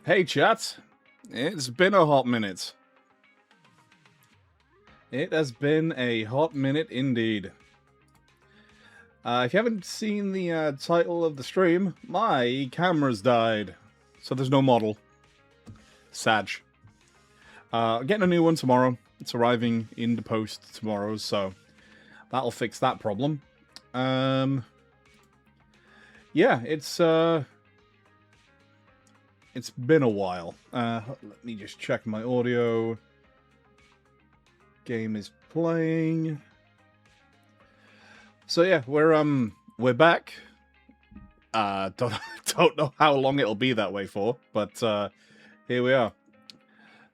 Hey chat, it's been a hot minute. It has been a hot minute indeed. If you haven't seen the title of the stream, my camera's died, so there's no model. Sag. Getting a new one tomorrow. It's arriving in the post tomorrow, so that'll fix that problem. Yeah, it's been a while. Let me just check my audio. Game is playing. So yeah, we're back. Don't know how long it'll be that way for, but here we are.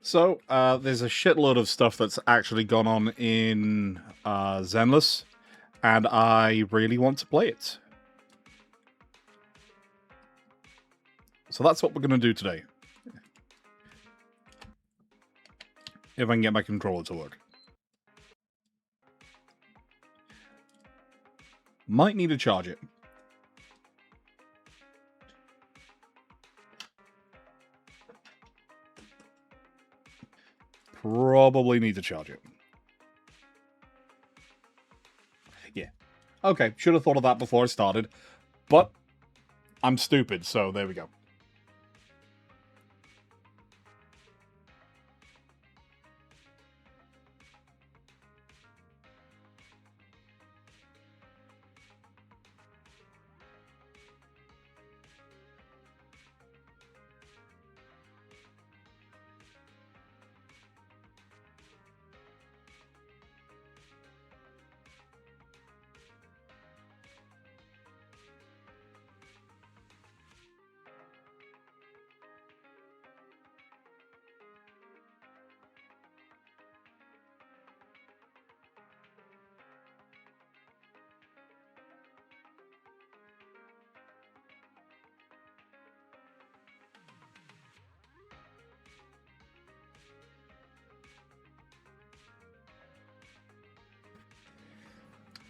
So there's a shitload of stuff that's actually gone on in Zenless, and I really want to play it. So that's what we're going to do today. If I can get my controller to work. Might need to charge it. Probably need to charge it. Yeah. Okay, should have thought of that before I started. But I'm stupid, so there we go.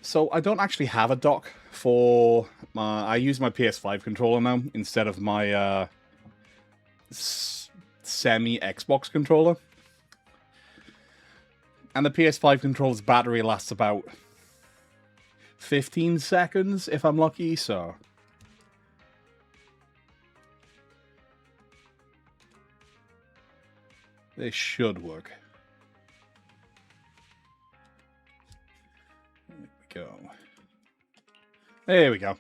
So I don't actually have a dock for my... I use my PS5 controller now instead of my semi-Xbox controller. And the PS5 controller's battery lasts about 15 seconds if I'm lucky, so... This should work. Go. There we go.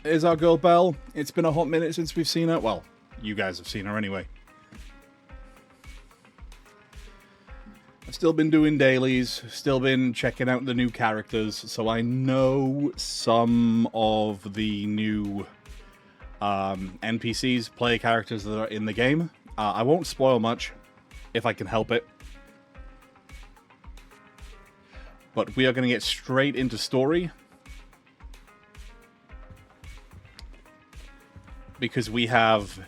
Here's our girl Belle. It's been a hot minute since we've seen her. Well, you guys have seen her anyway. I've still been doing dailies, still been checking out the new characters, so I know some of the new NPCs, player characters that are in the game. I won't spoil much, if I can help it. But we are going to get straight into story. Because we have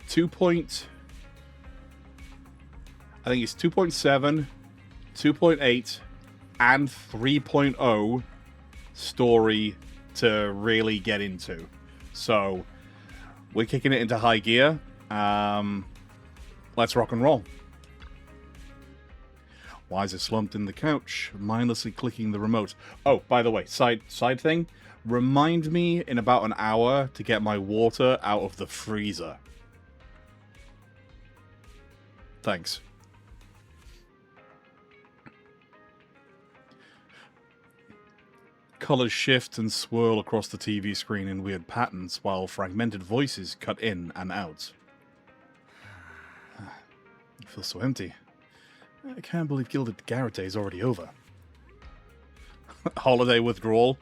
2.7, 2.8, and 3.0 story to really get into. So, we're kicking it into high gear. Let's rock and roll. Weiser slumped in the couch, mindlessly clicking the remote. Oh, by the way, side thing. Remind me in about an hour to get my water out of the freezer. Thanks. Colors shift and swirl across the TV screen in weird patterns, while fragmented voices cut in and out. It feels so empty. I can't believe Gilded Garrett Day is already over. Holiday withdrawal?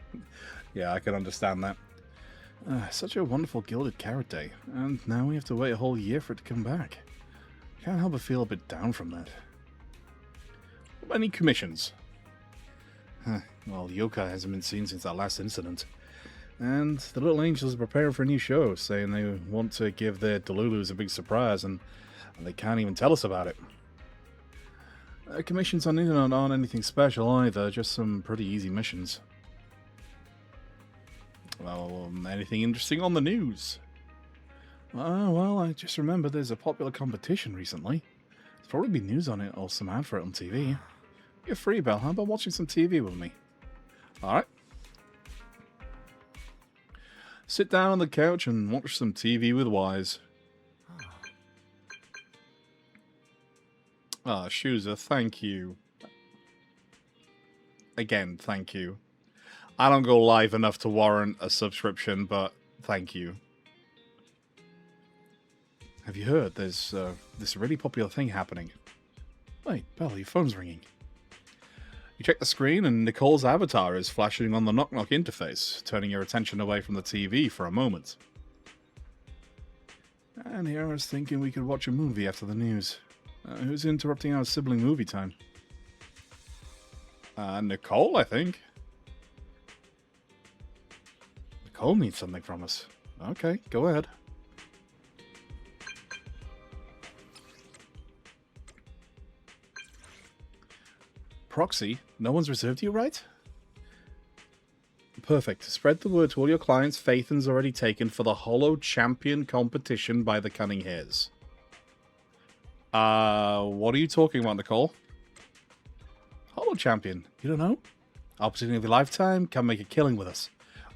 Yeah, I can understand that. Such a wonderful Gilded Carrot Day, and now we have to wait a whole year for it to come back. Can't help but feel a bit down from that. Any commissions? Well, Yoka hasn't been seen since that last incident. And the Little Angels are preparing for a new show, saying they want to give their Delulus a big surprise, and they can't even tell us about it. Commissions on Interlude aren't anything special either, just some pretty easy missions. Well, anything interesting on the news? Well, I just remembered there's a popular competition recently. There's probably been news on it or some ad for it on TV. You're free, Belle. How about watching some TV with me? Alright. Sit down on the couch and watch some TV with Wise. Ah, Shuza, thank you. Again, thank you. I don't go live enough to warrant a subscription, but thank you. Have you heard? There's this really popular thing happening. Wait, Belle, your phone's ringing. You check the screen and Nicole's avatar is flashing on the knock-knock interface, turning your attention away from the TV for a moment. And here I was thinking we could watch a movie after the news. Who's interrupting our sibling movie time? Nicole, I think. Nicole needs something from us. Okay, go ahead. Proxy? No one's reserved you, right? Perfect. Spread the word to all your clients. Phaethon's already taken for the Hollow Champion competition by the Cunning Hairs. What are you talking about, Nicole? Hollow Champion? You don't know? Opportunity of a lifetime? Come make a killing with us.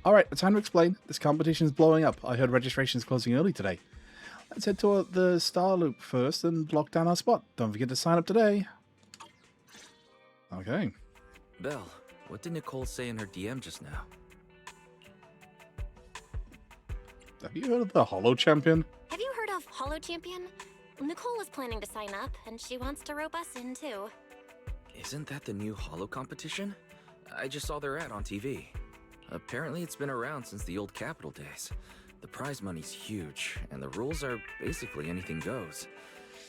Alright, time to explain. This competition is blowing up. I heard registration's closing early today. Let's head to the Star Loop first and lock down our spot. Don't forget to sign up today. Okay. Belle, what did Nicole say in her DM just now? Have you heard of the Hollow Champion? Have you heard of Hollow Champion? Nicole was planning to sign up, and she wants to rope us in too. Isn't that the new Hollow competition? I just saw their ad on TV. Apparently it's been around since the old Capital days. The prize money's huge, and the rules are basically anything goes.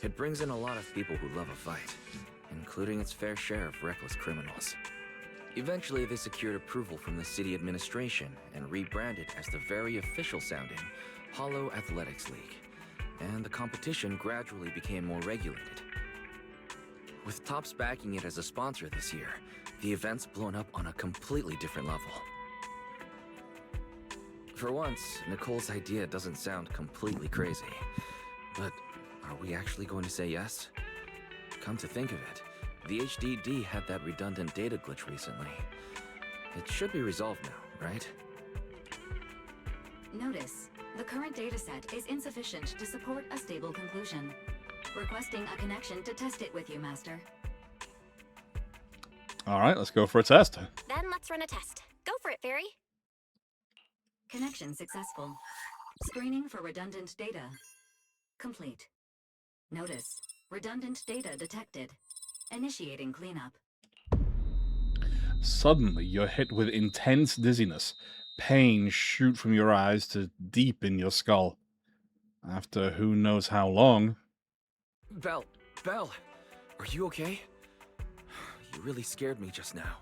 It brings in a lot of people who love a fight, including its fair share of reckless criminals. Eventually, they secured approval from the city administration and rebranded as the very official-sounding Hollow Athletics League, and the competition gradually became more regulated. With Topps backing it as a sponsor this year, the event's blown up on a completely different level. For once, Nicole's idea doesn't sound completely crazy, but are we actually going to say yes? Come to think of it, the HDD had that redundant data glitch recently. It should be resolved now, right? Notice, the current dataset is insufficient to support a stable conclusion. Requesting a connection to test it with you, Master. Alright, let's go for a test. Then let's run a test. Go for it, Fairy. Connection successful. Screening for redundant data. Complete. Notice, redundant data detected. Initiating cleanup. Suddenly, you're hit with intense dizziness. Pain shoot from your eyes to deep in your skull. After who knows how long... Belle, are you okay? You really scared me just now.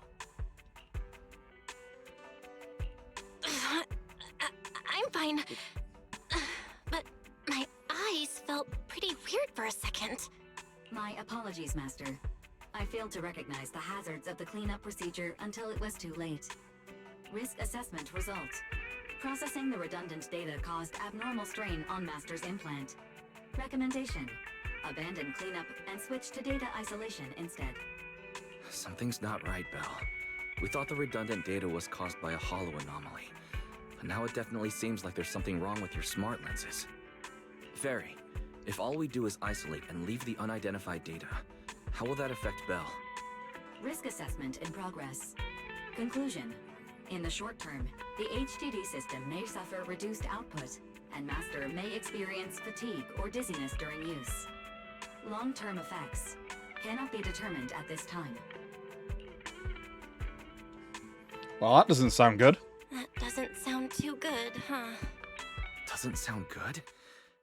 I'm fine. But my eyes felt pretty weird for a second. My apologies, Master. I failed to recognize the hazards of the cleanup procedure until it was too late. Risk assessment result. Processing the redundant data caused abnormal strain on Master's implant. Recommendation. Abandon cleanup and switch to data isolation instead. Something's not right, Belle. We thought the redundant data was caused by a hollow anomaly, but now it definitely seems like there's something wrong with your smart lenses. Fairy, if all we do is isolate and leave the unidentified data, how will that affect Belle? Risk assessment in progress. Conclusion. In the short term, the HDD system may suffer reduced output, and Master may experience fatigue or dizziness during use. Long-term effects cannot be determined at this time. Well, that doesn't sound good. That doesn't sound too good, huh? Doesn't sound good?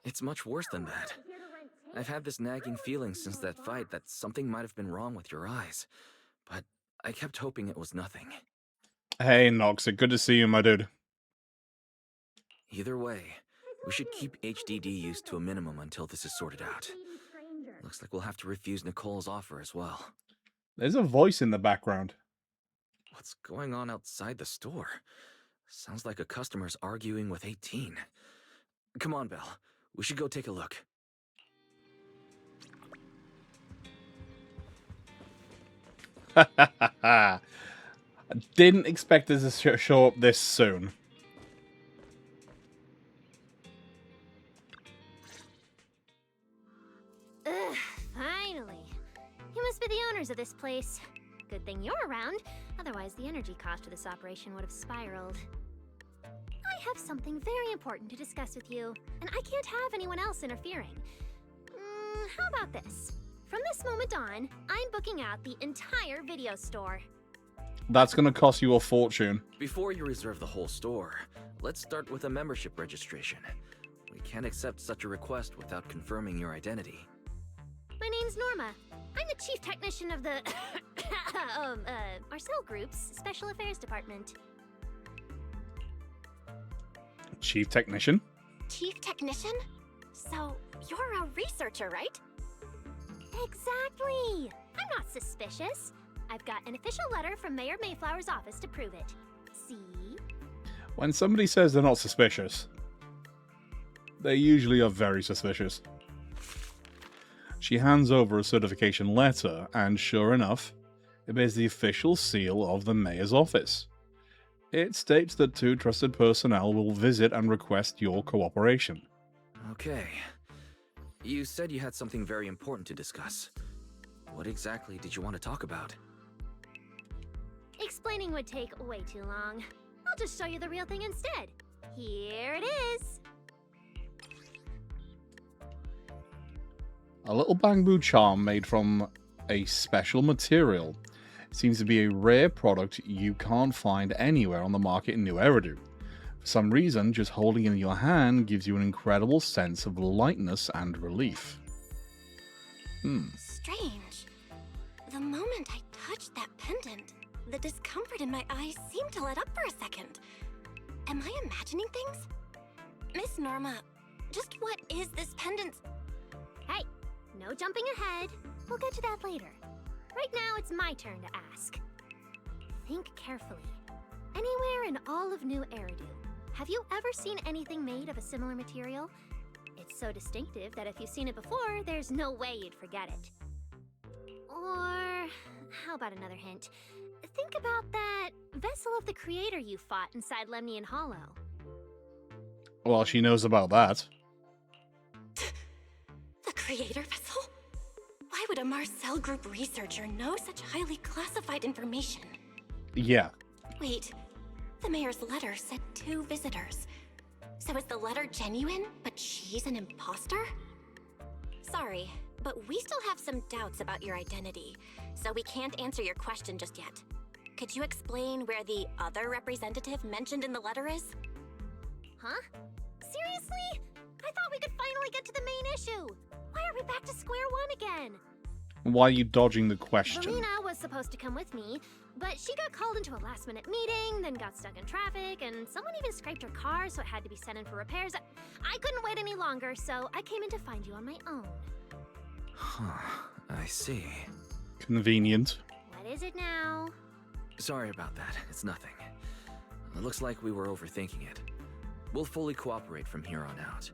It's much worse than that. I've had this nagging feeling since that fight that something might have been wrong with your eyes, but I kept hoping it was nothing. Hey, Nox, good to see you, my dude. Either way, we should keep HDD use to a minimum until this is sorted out. Looks like we'll have to refuse Nicole's offer as well. There's a voice in the background. What's going on outside the store? Sounds like a customer's arguing with 18. Come on, Belle. We should go take a look. I didn't expect this to show up this soon. Ugh, finally. You must be the owners of this place. Good thing you're around, otherwise the energy cost of this operation would have spiraled. I have something very important to discuss with you, and I can't have anyone else interfering. How about this? From this moment on, I'm booking out the entire video store. That's going to cost you a fortune. Before you reserve the whole store, let's start with a membership registration. We can't accept such a request without confirming your identity. My name's Norma. I'm the chief technician of the Marcel Group's Special Affairs Department. Chief technician? Chief technician? So, you're a researcher, right? Exactly! I'm not suspicious. I've got an official letter from Mayor Mayflower's office to prove it. See? When somebody says they're not suspicious, they usually are very suspicious. She hands over a certification letter, and sure enough, it bears the official seal of the mayor's office. It states that 2 trusted personnel will visit and request your cooperation. Okay. You said you had something very important to discuss. What exactly did you want to talk about? Explaining would take way too long. I'll just show you the real thing instead. Here it is. A little bamboo charm made from a special material. It seems to be a rare product you can't find anywhere on the market in New Eridu. For some reason, just holding it in your hand gives you an incredible sense of lightness and relief. Strange. The moment I touched that pendant, the discomfort in my eyes seemed to let up for a second. Am I imagining things? Miss Norma, just what is this pendant? Hey, no jumping ahead. We'll get to that later. Right now, it's my turn to ask. Think carefully. Anywhere in all of New Eridu, have you ever seen anything made of a similar material? It's so distinctive that if you've seen it before, there's no way you'd forget it. Or, how about another hint? Think about that vessel of the Creator you fought inside Lemnian Hollow. Well, she knows about that. The Creator vessel? Why would a Marcel Group researcher know such highly classified information? Yeah. Wait, the mayor's letter said 2 visitors. So is the letter genuine, but she's an imposter? Sorry, but we still have some doubts about your identity, so we can't answer your question just yet. Could you explain where the other representative mentioned in the letter is? Huh? Seriously? I thought we could finally get to the main issue. Why are we back to square one again? Why are you dodging the question? Valina was supposed to come with me, but she got called into a last-minute meeting, then got stuck in traffic, and someone even scraped her car, so it had to be sent in for repairs. I couldn't wait any longer, so I came in to find you on my own. Huh, I see. Convenient. What is it now? Sorry about that, it's nothing. It looks like we were overthinking it. We'll fully cooperate from here on out.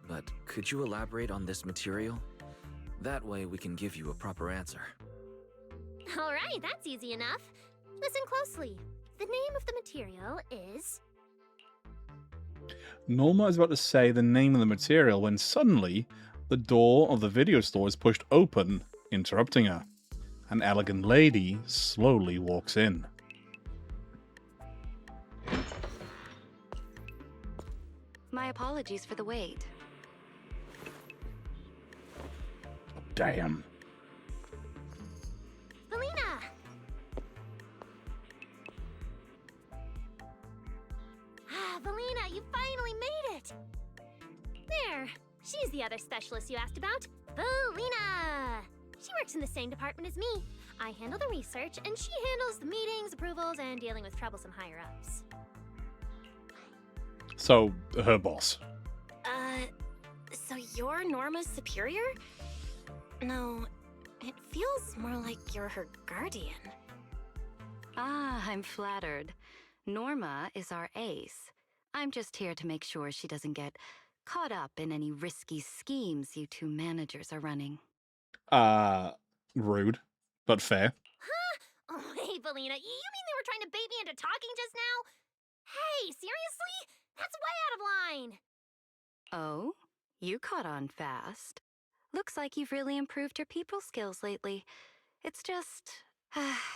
But could you elaborate on this material? That way we can give you a proper answer. All right, that's easy enough. Listen closely. The name of the material is... Norma is about to say the name of the material when suddenly the door of the video store is pushed open, interrupting her. An elegant lady slowly walks in. My apologies for the wait. Damn. Valina! Valina, you finally made it! There, she's the other specialist you asked about. Valina! She works in the same department as me. I handle the research, and she handles the meetings, approvals, and dealing with troublesome higher-ups. So, her boss. So you're Norma's superior? No, it feels more like you're her guardian. Ah, I'm flattered. Norma is our ace. I'm just here to make sure she doesn't get caught up in any risky schemes you two managers are running. Rude, but fair. Huh? Oh, hey, Valina, you mean they were trying to bait me into talking just now? Hey, seriously? That's way out of line! Oh, you caught on fast. Looks like you've really improved your people skills lately. It's just...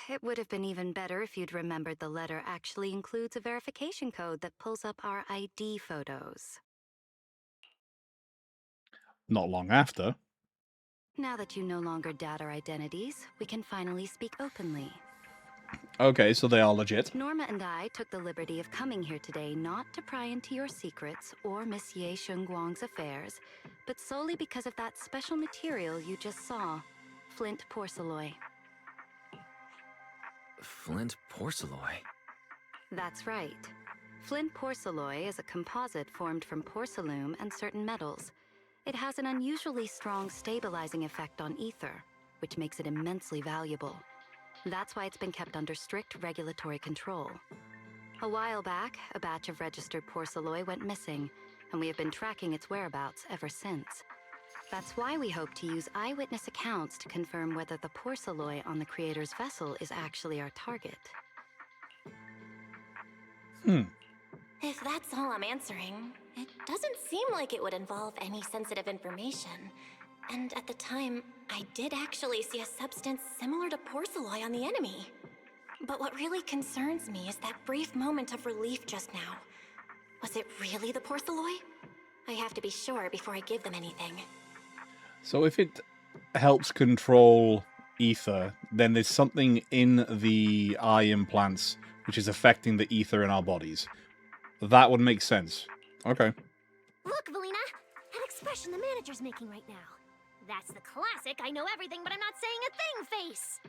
it would have been even better if you'd remembered the letter actually includes a verification code that pulls up our ID photos. Not long after. Now that you no longer doubt our identities, we can finally speak openly. Okay, so they are legit. Norma and I took the liberty of coming here today not to pry into your secrets or Miss Ye Shengguang's affairs, but solely because of that special material you just saw, flint porcelain. Flint porcelain? That's right. Flint porcelain is a composite formed from porcelain and certain metals. It has an unusually strong stabilizing effect on ether, which makes it immensely valuable. That's why it's been kept under strict regulatory control. A while back, a batch of registered porcelain went missing, and we have been tracking its whereabouts ever since. That's why we hope to use eyewitness accounts to confirm whether the porcelain on the creator's vessel is actually our target. If that's all I'm answering, it doesn't seem like it would involve any sensitive information. And at the time, I did actually see a substance similar to porcelain on the enemy. But what really concerns me is that brief moment of relief just now. Was it really the porcelain? I have to be sure before I give them anything. So if it helps control ether, then there's something in the eye implants which is affecting the ether in our bodies. That would make sense. Okay. Look, Valina! That expression the manager's making right now. That's the classic I know everything but I'm not saying a thing face!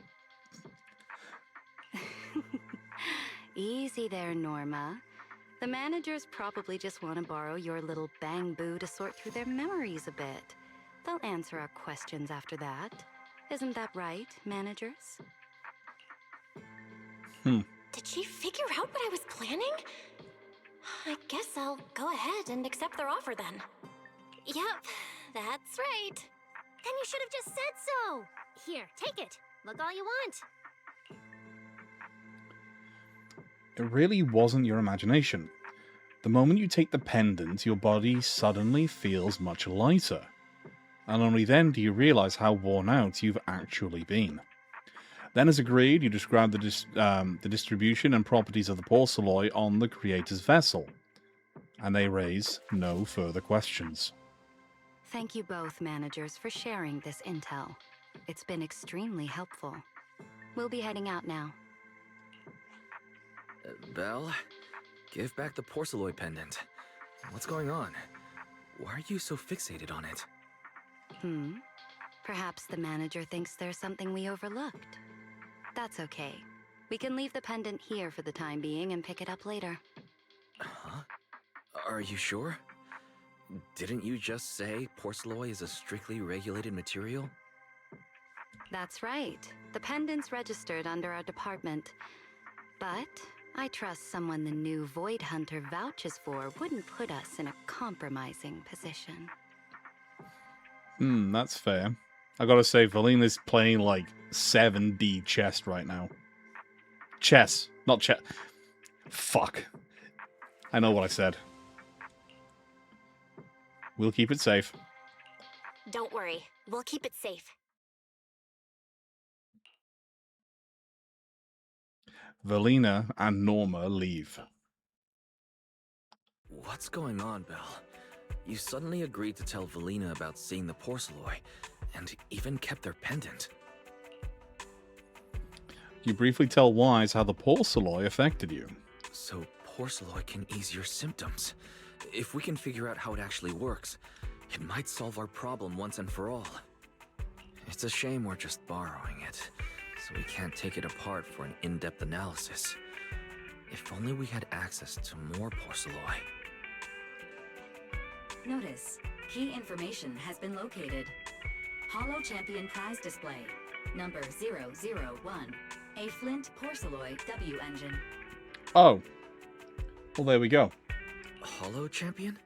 Easy there, Norma. The managers probably just want to borrow your little bang boo to sort through their memories a bit. They'll answer our questions after that. Isn't that right, managers? Did she figure out what I was planning? I guess I'll go ahead and accept their offer then. Yep, that's right. Then you should have just said so! Here, take it. Look all you want. It really wasn't your imagination. The moment you take the pendant, your body suddenly feels much lighter. And only then do you realize how worn out you've actually been. Then, as agreed, you describe the distribution and properties of the porcelain on the creator's vessel. And they raise no further questions. Thank you both, managers, for sharing this intel. It's been extremely helpful. We'll be heading out now. Belle, give back the porcelain pendant. What's going on? Why are you so fixated on it? Perhaps the manager thinks there's something we overlooked. That's okay. We can leave the pendant here for the time being and pick it up later. Huh? Are you sure? Didn't you just say porcelain is a strictly regulated material? That's right. The pendant's registered under our department. But I trust someone the new Void Hunter vouches for wouldn't put us in a compromising position. That's fair. I gotta say, Valina's playing like 7D chess right now. Chess, not chess. Fuck. I know what I said. We'll keep it safe. Don't worry, we'll keep it safe. Valina and Norma leave. What's going on, Belle? You suddenly agreed to tell Valina about seeing the porcelain, and even kept their pendant. You briefly tell Wise how the porcelain affected you. So porcelain can ease your symptoms. If we can figure out how it actually works, it might solve our problem once and for all. It's a shame we're just borrowing it, so we can't take it apart for an in-depth analysis. If only we had access to more porcelain. Notice, key information has been located. Holo Champion Prize Display, number 001, a Flint Porcelain W engine. Oh, Well, there we go. Holo champion?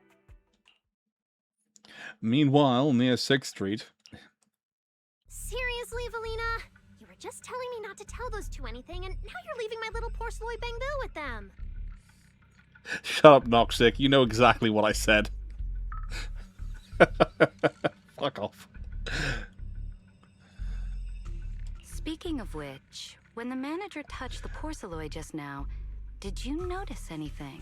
Meanwhile, near 6th Street... Seriously, Valina? You were just telling me not to tell those two anything, and now you're leaving my little porceloid bangbill with them. Shut up, Noxic. You know exactly what I said. Fuck off. Speaking of which, when the manager touched the porceloid just now, did you notice anything?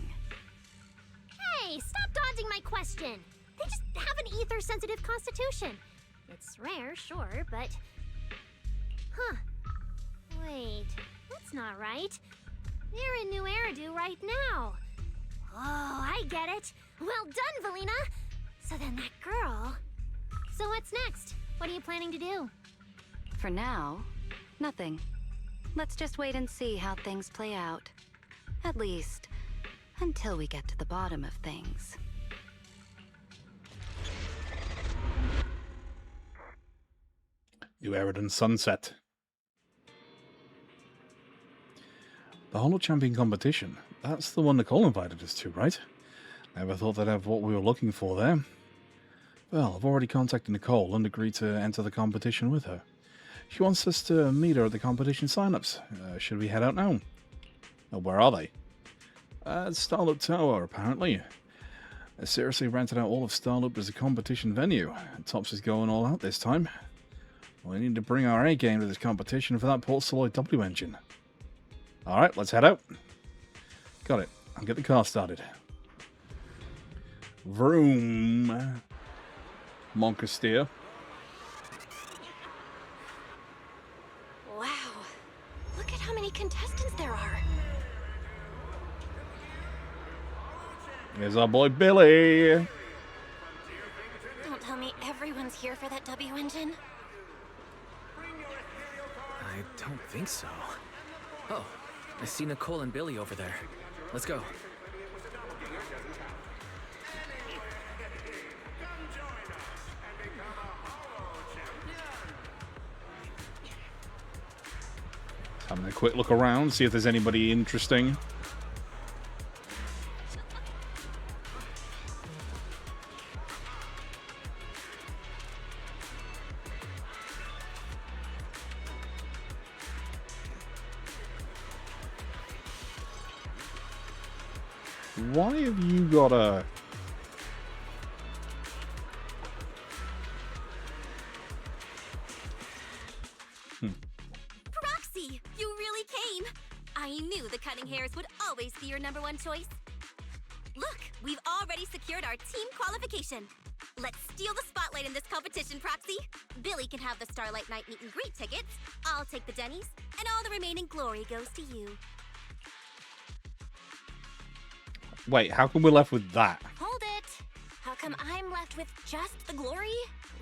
Hey, stop dodging my question. They just have an ether-sensitive constitution. It's rare, sure, but... Huh. Wait, that's not right. They're in New Eridu right now. Oh, I get it. Well done, Valina. So then that girl... So what's next? What are you planning to do? For now, nothing. Let's just wait and see how things play out. At least, until we get to the bottom of things. New Eridan Sunset. The Holo Champion competition. That's the one Nicole invited us to, right? Never thought they'd have what we were looking for there. Well, I've already contacted Nicole and agreed to enter the competition with her. She wants us to meet her at the competition sign-ups. Should we head out now? Where are they? Starloop Tower, apparently. They seriously rented out all of Starloop as a competition venue. Tops is going all out this time. We need to bring our A game to this competition for that porceloid W engine. Alright, let's head out. Got it. I'll get the car started. Vroom. Monka steer. Wow. Look at how many contestants there are. Here's our boy Billy. Don't tell me everyone's here for that W engine. I don't think so. Oh, I see Nicole and Billy over there. Let's go. Having a quick look around, see if there's anybody interesting. Why have you got a... Proxy, you really came. I knew the Cutting Hairs would always be your #1 choice. Look, we've already secured our team qualification. Let's steal the spotlight in this competition, Proxy. Billy can have the Starlight Night meet and greet tickets. I'll take the Denny's, and all the remaining glory goes to you. Wait, how come we're left with that? Hold it. How come I'm left with just the glory?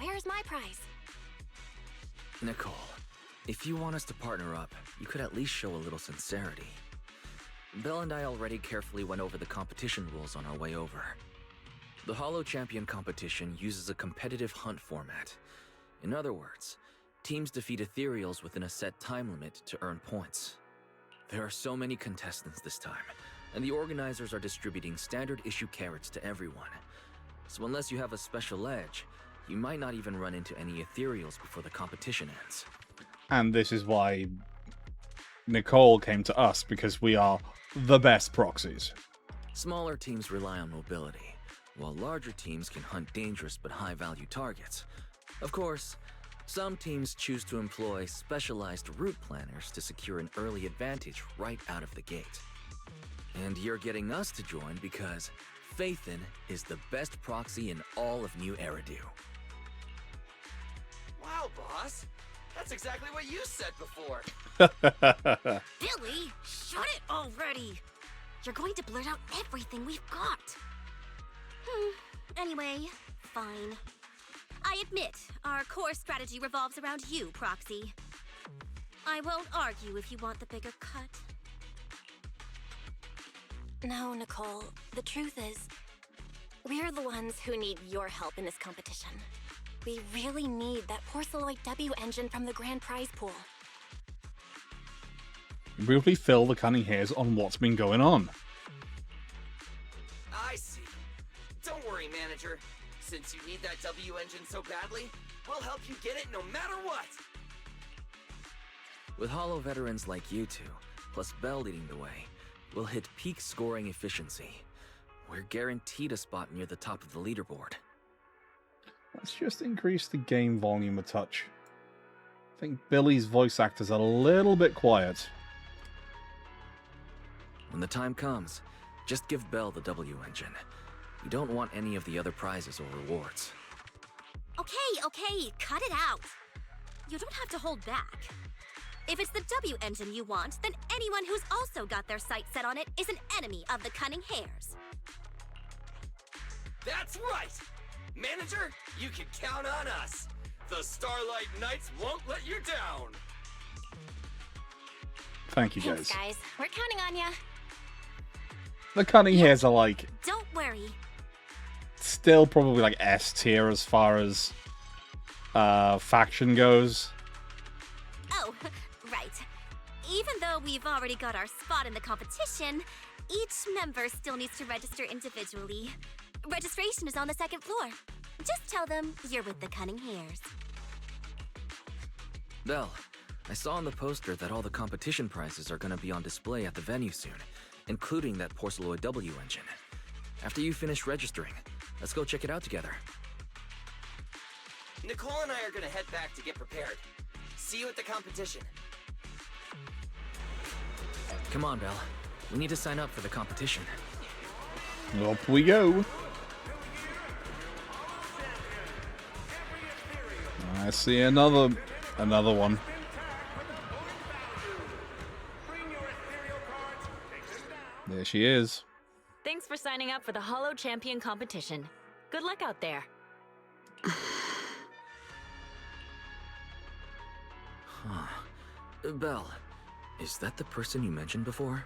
Where's my prize? Nicole, if you want us to partner up, you could at least show a little sincerity. Belle and I already carefully went over the competition rules on our way over. The Holo Champion competition uses a competitive hunt format. In other words, teams defeat ethereals within a set time limit to earn points. There are so many contestants this time, and the organizers are distributing standard issue carrots to everyone. So unless you have a special edge, you might not even run into any ethereals before the competition ends. And this is why Nicole came to us, because we are the best proxies. Smaller teams rely on mobility, while larger teams can hunt dangerous but high-value targets. Of course, some teams choose to employ specialized route planners to secure an early advantage right out of the gate. And you're getting us to join because Phaethon is the best proxy in all of New Eridu. Wow, boss. That's exactly what you said before. Billy, shut it already. You're going to blurt out everything we've got. Anyway, fine. I admit, our core strategy revolves around you, Proxy. I won't argue if you want the bigger cut. No, Nicole. The truth is, we're the ones who need your help in this competition. We really need that porceloid W engine from the grand prize pool. Really fill the Cunning Hairs on what's been going on. Don't worry, manager. Since you need that W engine so badly, we'll help you get it no matter what. With Holo veterans like you two, plus Bell leading the way, we'll hit peak scoring efficiency. We're guaranteed a spot near the top of the leaderboard. Let's just increase the game volume a touch. I think Billy's voice actor's a little bit quiet. When the time comes, just give Bell the W engine. We don't want any of the other prizes or rewards. Okay, cut it out. You don't have to hold back. If it's the W engine you want, then anyone who's also got their sights set on it is an enemy of the Cunning Hares. That's right! Manager, you can count on us. The Starlight Knights won't let you down. Thank you, Thanks, guys. guys. We're counting on ya. The Cunning Hares are like Don't worry. still probably like S tier as far as faction goes. Oh, right. Even though we've already got our spot in the competition, each member still needs to register individually. Registration is on the second floor. Just tell them you're with the Cunning Hares. Bell, I saw on the poster that all the competition prizes are going to be on display at the venue soon, including that Porceloid W engine. After you finish registering, let's go check it out together. Nicole and I are gonna head back to get prepared. See you at the competition. Come on, Bell. We need to sign up for the competition. Up we go. I see another one. There she is. Thanks for signing up for the Holo Champion competition. Good luck out there. Bell, is that the person you mentioned before?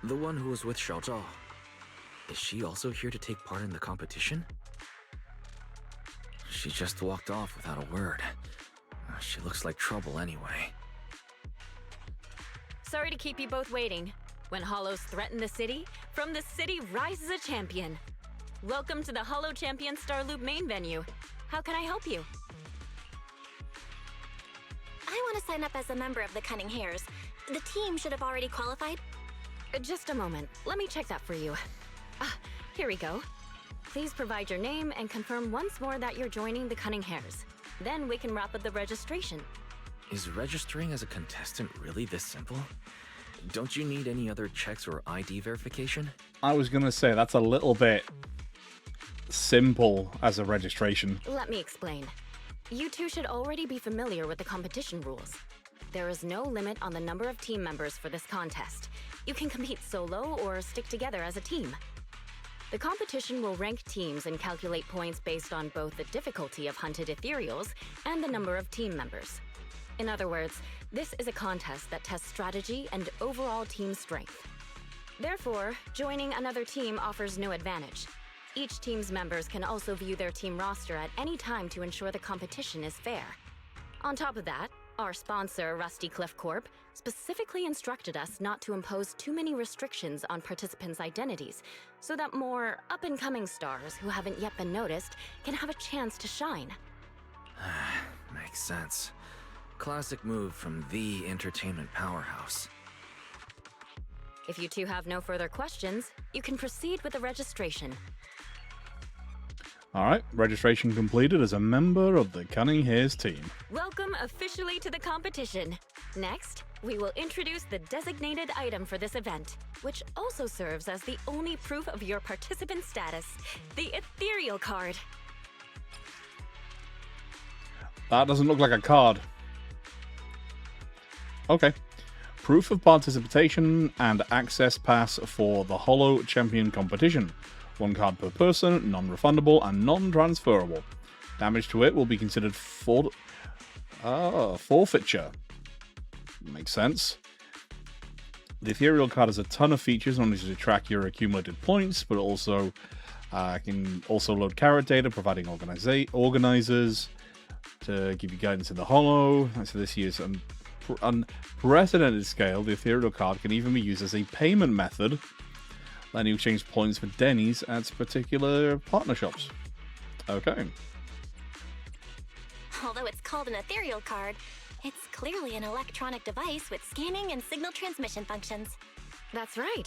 The one who was with Xiao Zhao? Is she also here to take part in the competition? She just walked off without a word. She looks like trouble anyway. Sorry to keep you both waiting. When Holos threaten the city, from the city rises a champion. Welcome to the Holo Champion Starloop main venue. How can I help you? I want to sign up as a member of the Cunning Hares. The team should have already qualified. Just a moment. Let me check that for you. Here we go. Please provide your name and confirm once more that you're joining the Cunning Hares. Then we can wrap up the registration. Is registering as a contestant really this simple? Don't you need any other checks or ID verification? I was gonna say that's a little bit simple as a registration. Let me explain. You two should already be familiar with the competition rules. There is no limit on the number of team members for this contest. You can compete solo or stick together as a team. The competition will rank teams and calculate points based on both the difficulty of hunted ethereals and the number of team members. In other words, this is a contest that tests strategy and overall team strength. Therefore, joining another team offers no advantage. Each team's members can also view their team roster at any time to ensure the competition is fair. On top of that, our sponsor, Rusty Cliff Corp, specifically instructed us not to impose too many restrictions on participants' identities, so that more up-and-coming stars who haven't yet been noticed can have a chance to shine. Makes sense. Classic move from the entertainment powerhouse. If you two have no further questions, you can proceed with the registration. Alright, registration completed as a member of the Cunning Hares team. Welcome officially to the competition. Next, we will introduce the designated item for this event, which also serves as the only proof of your participant status, the ethereal card. That doesn't look like a card. Okay. Proof of participation and access pass for the Holo Champion competition. 1 card per person, non-refundable and non-transferable. Damage to it will be considered forfeiture. Makes sense. The ethereal card has a ton of features, not only to track your accumulated points, but also can also load carrot data, providing organizers to give you guidance in the Holo. So this year's unprecedented scale, the ethereal card can even be used as a payment method letting you exchange points for Denny's at particular partner shops. Okay. Although it's called an ethereal card, it's clearly an electronic device with scanning and signal transmission functions. That's right.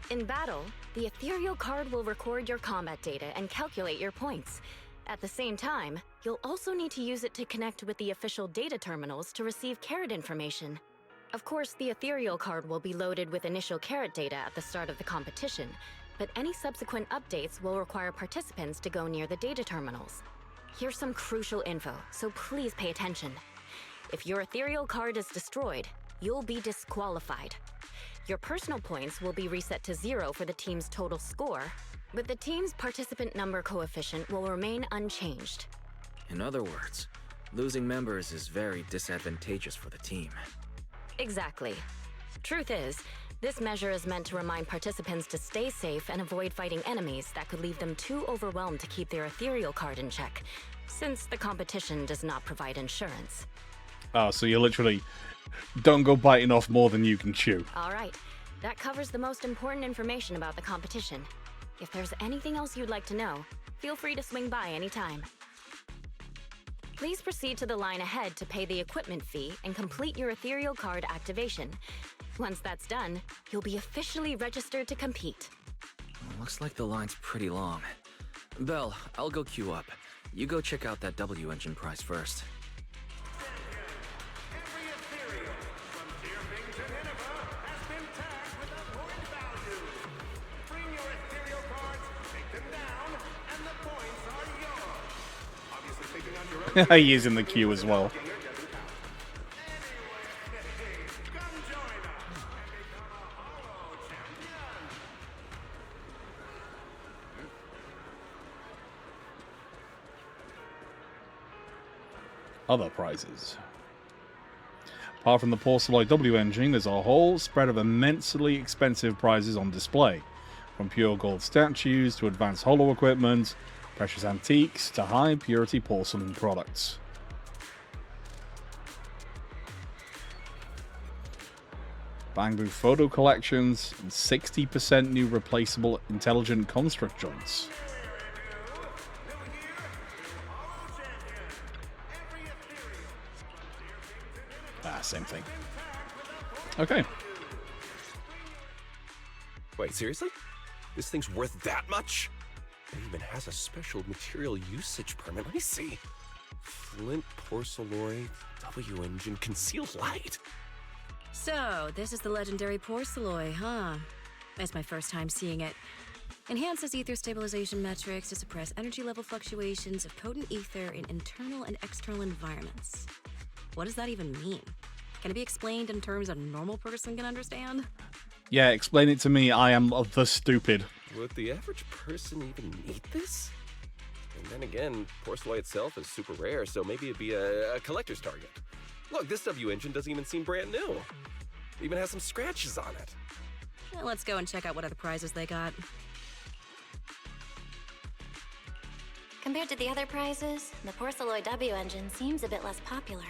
In battle, the ethereal card will record your combat data and calculate your points. At the same time, you'll also need to use it to connect with the official data terminals to receive carrot information. Of course, the ethereal card will be loaded with initial carrot data at the start of the competition, but any subsequent updates will require participants to go near the data terminals. Here's some crucial info, so please pay attention. If your ethereal card is destroyed, you'll be disqualified. Your personal points will be reset to 0 for the team's total score, but the team's participant number coefficient will remain unchanged. In other words, losing members is very disadvantageous for the team. Exactly. Truth is, this measure is meant to remind participants to stay safe and avoid fighting enemies that could leave them too overwhelmed to keep their ethereal card in check, since the competition does not provide insurance. Oh, so you literally don't go biting off more than you can chew. All right, that covers the most important information about the competition. If there's anything else you'd like to know, feel free to swing by anytime. Please proceed to the line ahead to pay the equipment fee and complete your ethereal card activation. Once that's done, you'll be officially registered to compete. Looks like the line's pretty long. Belle, I'll go queue up. You go check out that W engine prize first. He is in the queue as well. Other prizes. Apart from the Porceloid W engine, there's a whole spread of immensely expensive prizes on display. From pure gold statues to advanced holo equipment, precious antiques to high-purity porcelain products. Bamboo photo collections and 60% new replaceable intelligent construct joints. Same thing. Okay. Wait, seriously? This thing's worth that much? It even has a special material usage permit. Let me see. Flint Porceloid W engine concealed light. So, this is the legendary Porceloid, huh? It's my first time seeing it. Enhances ether stabilization metrics to suppress energy level fluctuations of potent ether in internal and external environments. What does that even mean? Can it be explained in terms a normal person can understand? Yeah, explain it to me. I am of the stupid. Would the average person even need this? And then again, Porceloid itself is super rare, so maybe it'd be a collector's target. Look, this W engine doesn't even seem brand new. It even has some scratches on it. Well, let's go and check out what other prizes they got. Compared to the other prizes, the Porceloid W engine seems a bit less popular.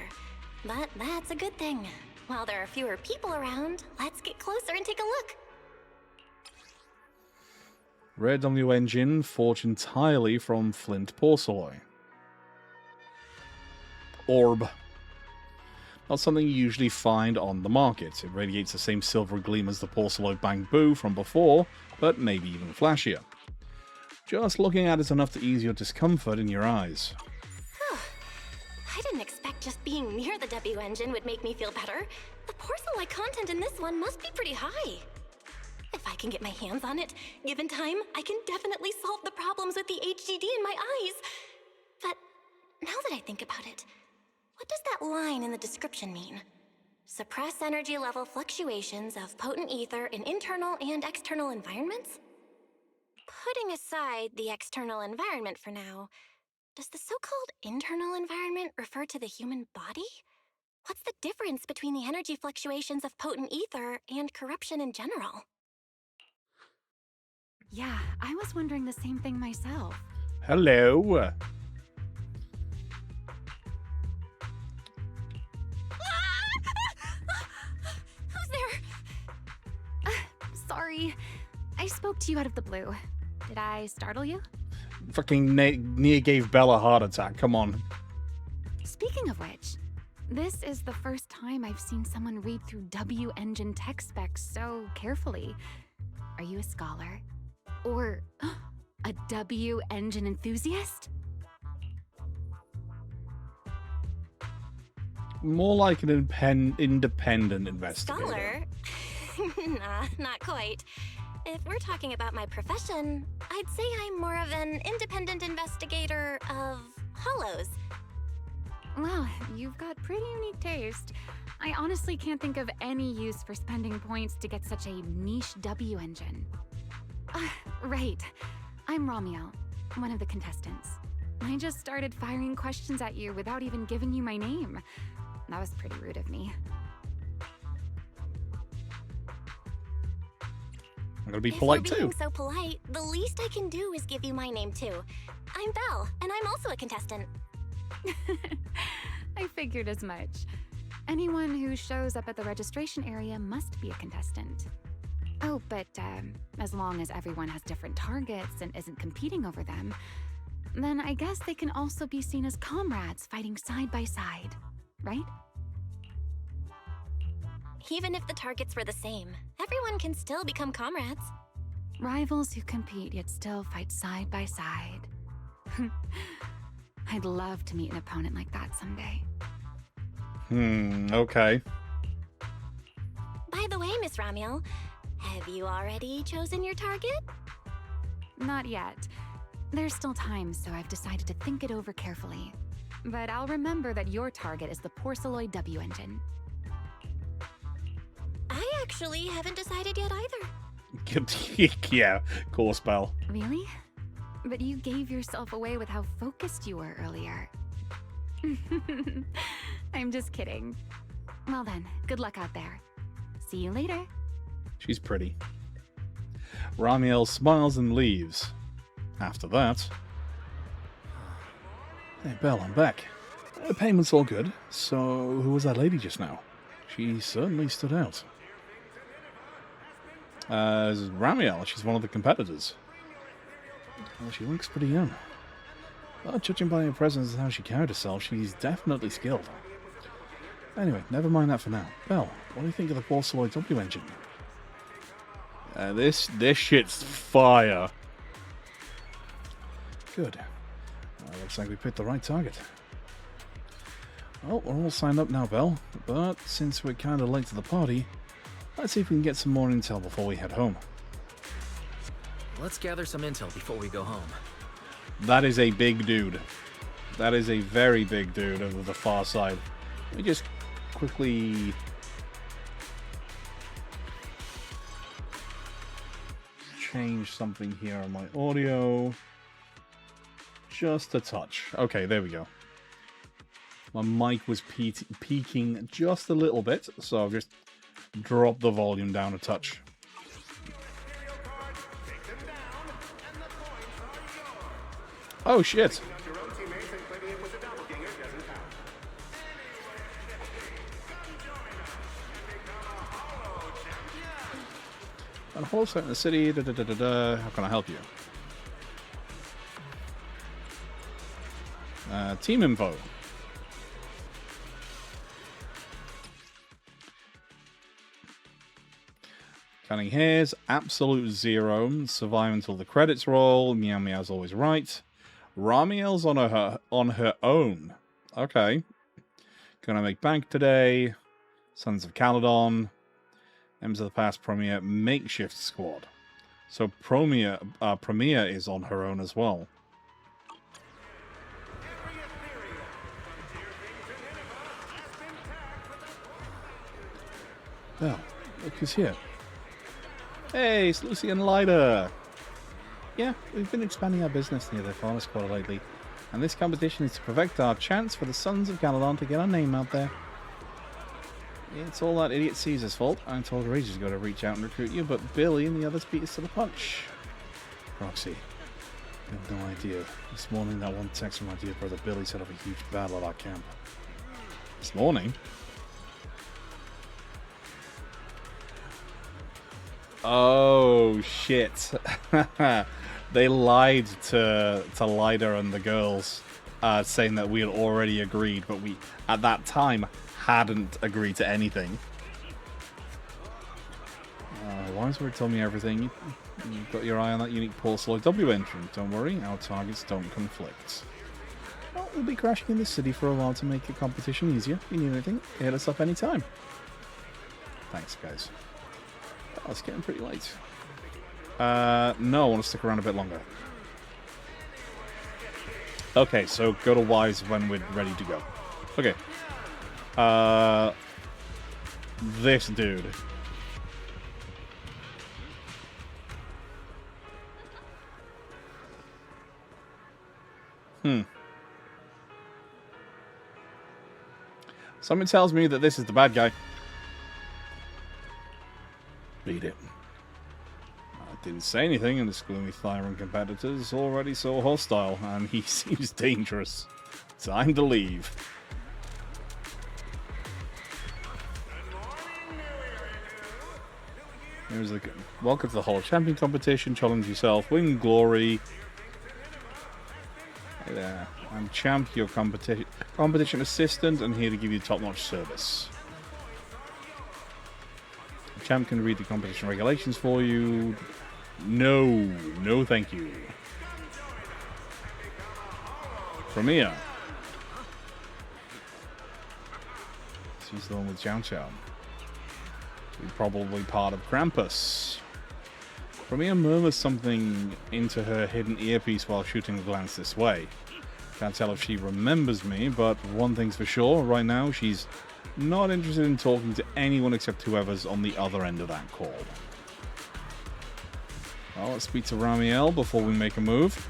But that's a good thing. While there are fewer people around, let's get closer and take a look. Rare W engine forged entirely from Flint Porceloid. Orb. Not something you usually find on the market. It radiates the same silver gleam as the Porceloid Bamboo from before, but maybe even flashier. Just looking at it enough to ease your discomfort in your eyes. I didn't expect just being near the W engine would make me feel better. The Porceloid content in this one must be pretty high. If I can get my hands on it, given time, I can definitely solve the problems with the HDD in my eyes. But now that I think about it, what does that line in the description mean? Suppress energy level fluctuations of potent ether in internal and external environments? Putting aside the external environment for now, does the so-called internal environment refer to the human body? What's the difference between the energy fluctuations of potent ether and corruption in general? Yeah, I was wondering the same thing myself. Hello. Who's there? Sorry. I spoke to you out of the blue. Did I startle you? Fucking near gave Belle a heart attack. Come on. Speaking of which, this is the first time I've seen someone read through W engine tech specs so carefully. Are you a scholar? Or a W engine enthusiast? More like an independent investigator. Scholar? Nah, not quite. If we're talking about my profession, I'd say I'm more of an independent investigator of hollows. Well, you've got pretty unique taste. I honestly can't think of any use for spending points to get such a niche W engine. Right. I'm Ramiel, one of the contestants. I just started firing questions at you without even giving you my name. That was pretty rude of me. I'm gonna be polite if you're being too. so polite, the least I can do is give you my name too. I'm Belle, and I'm also a contestant. I figured as much. Anyone who shows up at the registration area must be a contestant. Oh, but as long as everyone has different targets and isn't competing over them, then I guess they can also be seen as comrades fighting side by side, right? Even if the targets were the same, everyone can still become comrades. Rivals who compete yet still fight side by side. I'd love to meet an opponent like that someday. Okay. By the way, Miss Ramiel, have you already chosen your target? Not yet. There's still time, so I've decided to think it over carefully. But I'll remember that your target is the Porceloid W engine. I actually haven't decided yet either. Yeah, of course, Belle. Really? But you gave yourself away with how focused you were earlier. I'm just kidding. Well then, good luck out there. See you later. She's pretty. Ramiel smiles and leaves. After that... Hey, Belle, I'm back. The payment's all good. So, who was that lady just now? She certainly stood out. Ramiel, she's one of the competitors. Well, she looks pretty young. But judging by her presence and how she carried herself, she's definitely skilled. Anyway, never mind that for now. Belle, what do you think of the Porceloid W engine? This shit's fire. Good. Looks like we picked the right target. Well, we're all signed up now, Belle. But since we're kind of late to the party, let's see if we can get some more intel before we head home. Let's gather some intel before we go home. That is a big dude. That is a very big dude over the far side. Let me just quickly... change something here on my audio. Just a touch. Okay, there we go. My mic was peaking just a little bit, so I've just dropped the volume down a touch. Oh shit! And a whole set in the city. How can I help you? Team info. Cutting hairs, absolute 0. Survive until the credits roll. Meow Meow's always right. Ramiel's on her own. Okay. Gonna make bank today. Sons of Caledon. Members of the past Premier makeshift squad. So Premier is on her own as well. Oh, look who's here. Hey, it's Lucy and Lyda. Yeah, we've been expanding our business near the Fauna Squad lately, and this competition is to perfect our chance for the Sons of Caledon to get our name out there. It's all that idiot Caesar's fault. I told her ages ago to reach out and recruit you, but Billy and the others beat us to the punch. Roxy, you have no idea. This morning, that one text from my dear brother Billy set up a huge battle at our camp. This morning? Oh, shit. They lied to Lyda and the girls, saying that we had already agreed, but we, at that time, hadn't agreed to anything. Why is it told me everything? You've got your eye on that unique Porceloid W engine. Don't worry, our targets don't conflict. Well, we'll be crashing in this city for a while to make the competition easier. If you need anything, hit us up anytime. Thanks, guys. Oh, it's getting pretty late. No, I want to stick around a bit longer. Okay, so go to Wise when we're ready to go. Okay. This dude. Something tells me that this is the bad guy. Beat it. I didn't say anything, and this gloomy Thyron competitor is already so hostile, and he seems dangerous. Time to leave. Here's the welcome to the Holo Champion competition. Challenge yourself, win glory. Hey there. I'm Champ, your competition assistant, and here to give you top-notch service. The Champ can read the competition regulations for you. No, thank you. Premier. She's the one with Chow Chow. She's probably part of Krampus. Premier murmurs something into her hidden earpiece while shooting a glance this way. Can't tell if she remembers me, but one thing's for sure, right now she's not interested in talking to anyone except whoever's on the other end of that call. Well, let's speak to Ramiel before we make a move.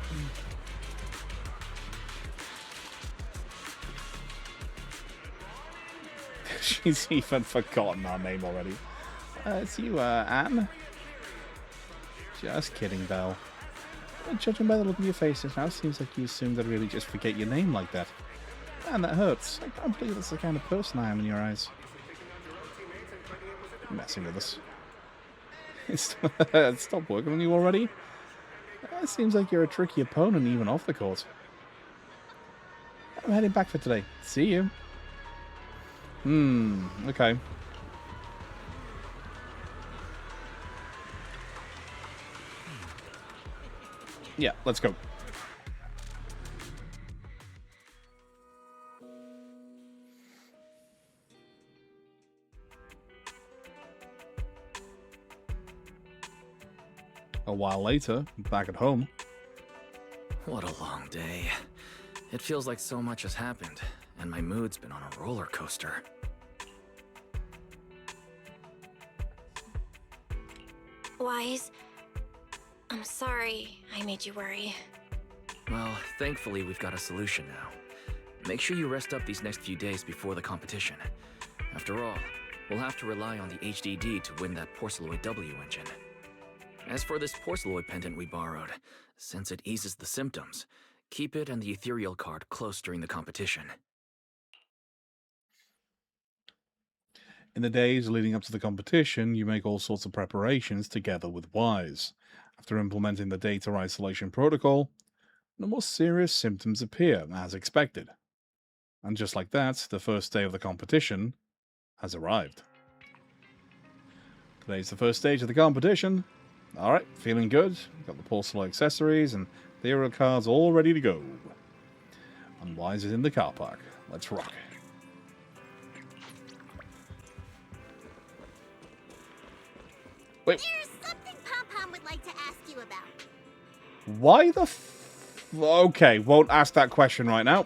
She's even forgotten our name already. It's you, Anne? Just kidding, Belle. Judging by the look on your faces now, seems like you assumed I'd really just forget your name like that. Man, that hurts. I can't believe that's the kind of person I am in your eyes. You're messing with us. Stop working on you already? It seems like you're a tricky opponent even off the court. I'm heading back for today. See you. Okay. Yeah, let's go. A while later, back at home. What a long day. It feels like so much has happened, and my mood's been on a roller coaster. Wise, I'm sorry I made you worry. Well, thankfully we've got a solution now. Make sure you rest up these next few days before the competition. After all, we'll have to rely on the HDD to win that Porceloid W engine. As for this Porceloid pendant we borrowed, since it eases the symptoms, keep it and the ethereal card close during the competition. In the days leading up to the competition, you make all sorts of preparations together with Wise. After implementing the data isolation protocol, the more serious symptoms appear, as expected. And just like that, the first day of the competition has arrived. Today's the first stage of the competition. Alright, feeling good. Got the porcelain accessories and the aerial cards all ready to go. And Wise is in the car park. Let's rock. Wait. There's something Pom-Pom would like to ask you about. Why the okay, won't ask that question right now.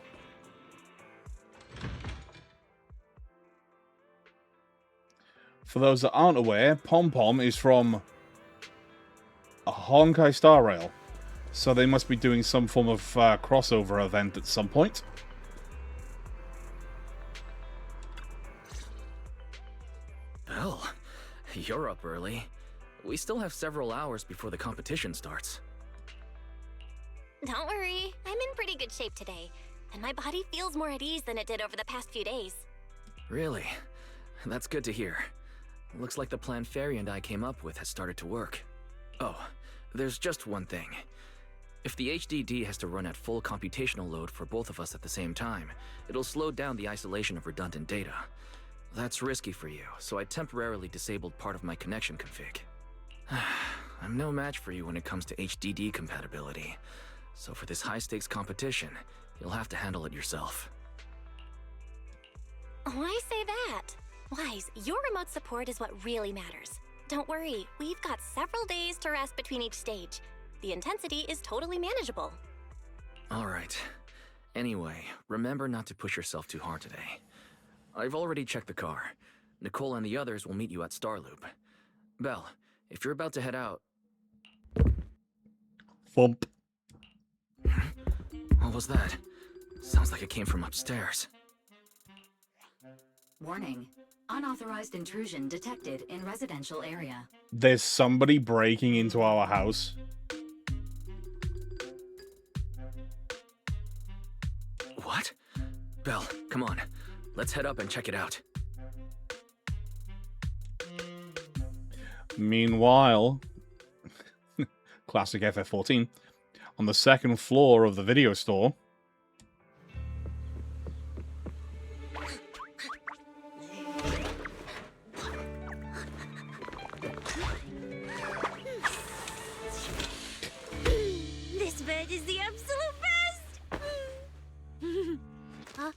For those that aren't aware, Pom-Pom is from a Honkai Star Rail. So they must be doing some form of crossover event at some point. Belle, you're up early. We still have several hours before the competition starts. Don't worry, I'm in pretty good shape today, and my body feels more at ease than it did over the past few days. Really? That's good to hear. Looks like the plan Fairy and I came up with has started to work. Oh, there's just one thing. If the HDD has to run at full computational load for both of us at the same time, it'll slow down the isolation of redundant data. That's risky for you, so I temporarily disabled part of my connection config. I'm no match for you when it comes to HDD compatibility, so for this high-stakes competition, you'll have to handle it yourself. Why say that? Wise, your remote support is what really matters. Don't worry, we've got several days to rest between each stage. The intensity is totally manageable. Alright. Anyway, remember not to push yourself too hard today. I've already checked the car. Nicole and the others will meet you at Starloop. Belle, if you're about to head out... Thump. What was that? Sounds like it came from upstairs. Warning. Unauthorized intrusion detected in residential area. There's somebody breaking into our house. What? Belle, come on. Let's head up and check it out. Meanwhile, classic FF14, on the second floor of the video store. This bed is the absolute best! Huh?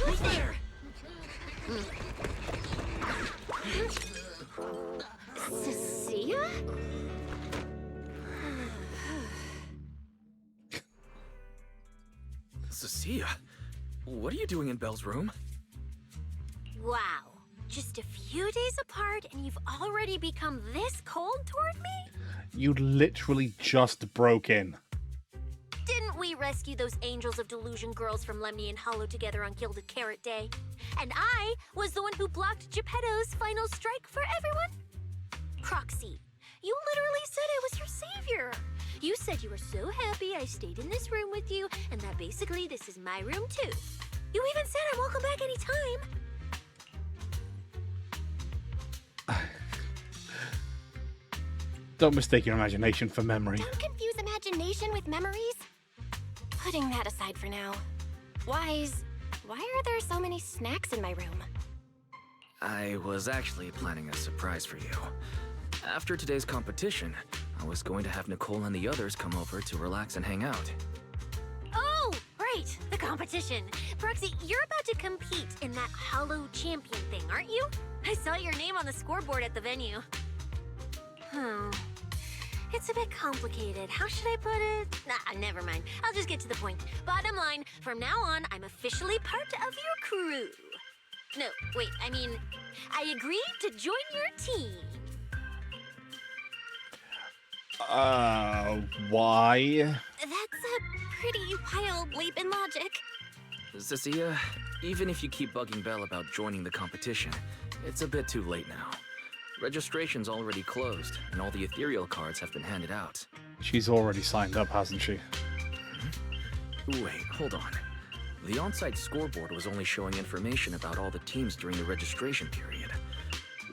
Who's there? Cecilia? Cecilia? What are you doing in Belle's room? Wow. Just a few days apart and you've already become this cold toward me? You literally just broke in. Didn't we rescue those Angels of Delusion girls from Lemnian Hollow together on Gilded Carrot Day? And I was the one who blocked Geppetto's final strike for everyone? Proxy, you literally said I was your savior. You said you were so happy I stayed in this room with you, and that basically this is my room too. You even said I'm welcome back anytime. Don't mistake your imagination for memory. Don't confuse imagination with memories. Putting that aside for now. Wise, why are there so many snacks in my room? I was actually planning a surprise for you. After today's competition, I was going to have Nicole and the others come over to relax and hang out. Oh, right, the competition. Proxy, you're about to compete in that Hollow Champion thing, aren't you? I saw your name on the scoreboard at the venue. It's a bit complicated. How should I put it? Nah, never mind. I'll just get to the point. Bottom line, from now on, I'm officially part of your crew. No, wait, I mean, I agreed to join your team. Why? That's a pretty wild leap in logic. Cecilia, even if you keep bugging Belle about joining the competition, it's a bit too late now. Registration's already closed, and all the ethereal cards have been handed out. She's already signed up, hasn't she? Wait, hold on. The on-site scoreboard was only showing information about all the teams during the registration period.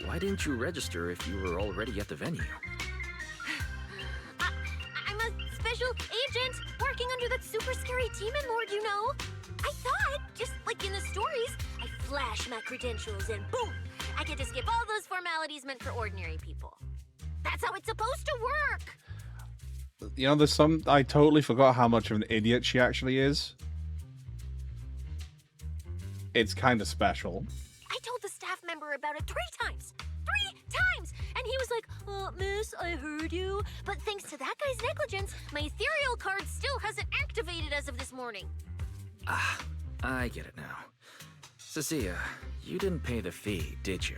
Why didn't you register if you were already at the venue? I'm a special agent working under that super scary demon lord, you know. I thought, just like in the stories, I flash my credentials and boom, I get to skip all those formalities meant for ordinary people. That's how it's supposed to work. You know, there's some... I totally forgot how much of an idiot she actually is. It's kind of special. I told the staff member about it 3 times. 3 times! And he was like, miss, I heard you. But thanks to that guy's negligence, my ethereal card still hasn't activated as of this morning. Ah, I get it now. Cecilia, you didn't pay the fee, did you?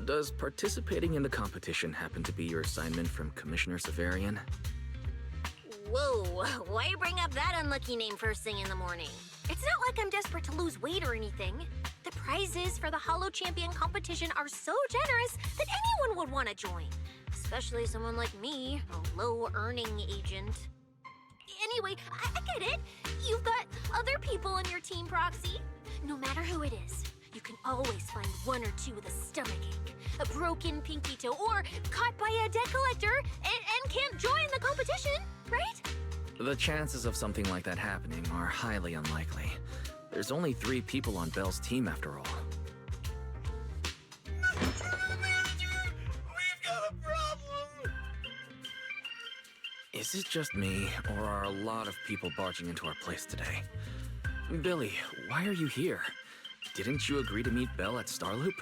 Does participating in the competition happen to be your assignment from Commissioner Severian? Whoa, why bring up that unlucky name first thing in the morning? It's not like I'm desperate to lose weight or anything. The prizes for the Hollow Champion competition are so generous that anyone would want to join. Especially someone like me, a low-earning agent. Anyway, I get it. You've got other people in your team, Proxy. No matter who it is, you can always find one or two with a stomachache, a broken pinky toe, or caught by a debt collector and can't join the competition, right? The chances of something like that happening are highly unlikely. There's only 3 people on Belle's team after all. Manager, we've got a problem. Is it just me, or are a lot of people barging into our place today? Billy, why are you here? Didn't you agree to meet Belle at Starloop?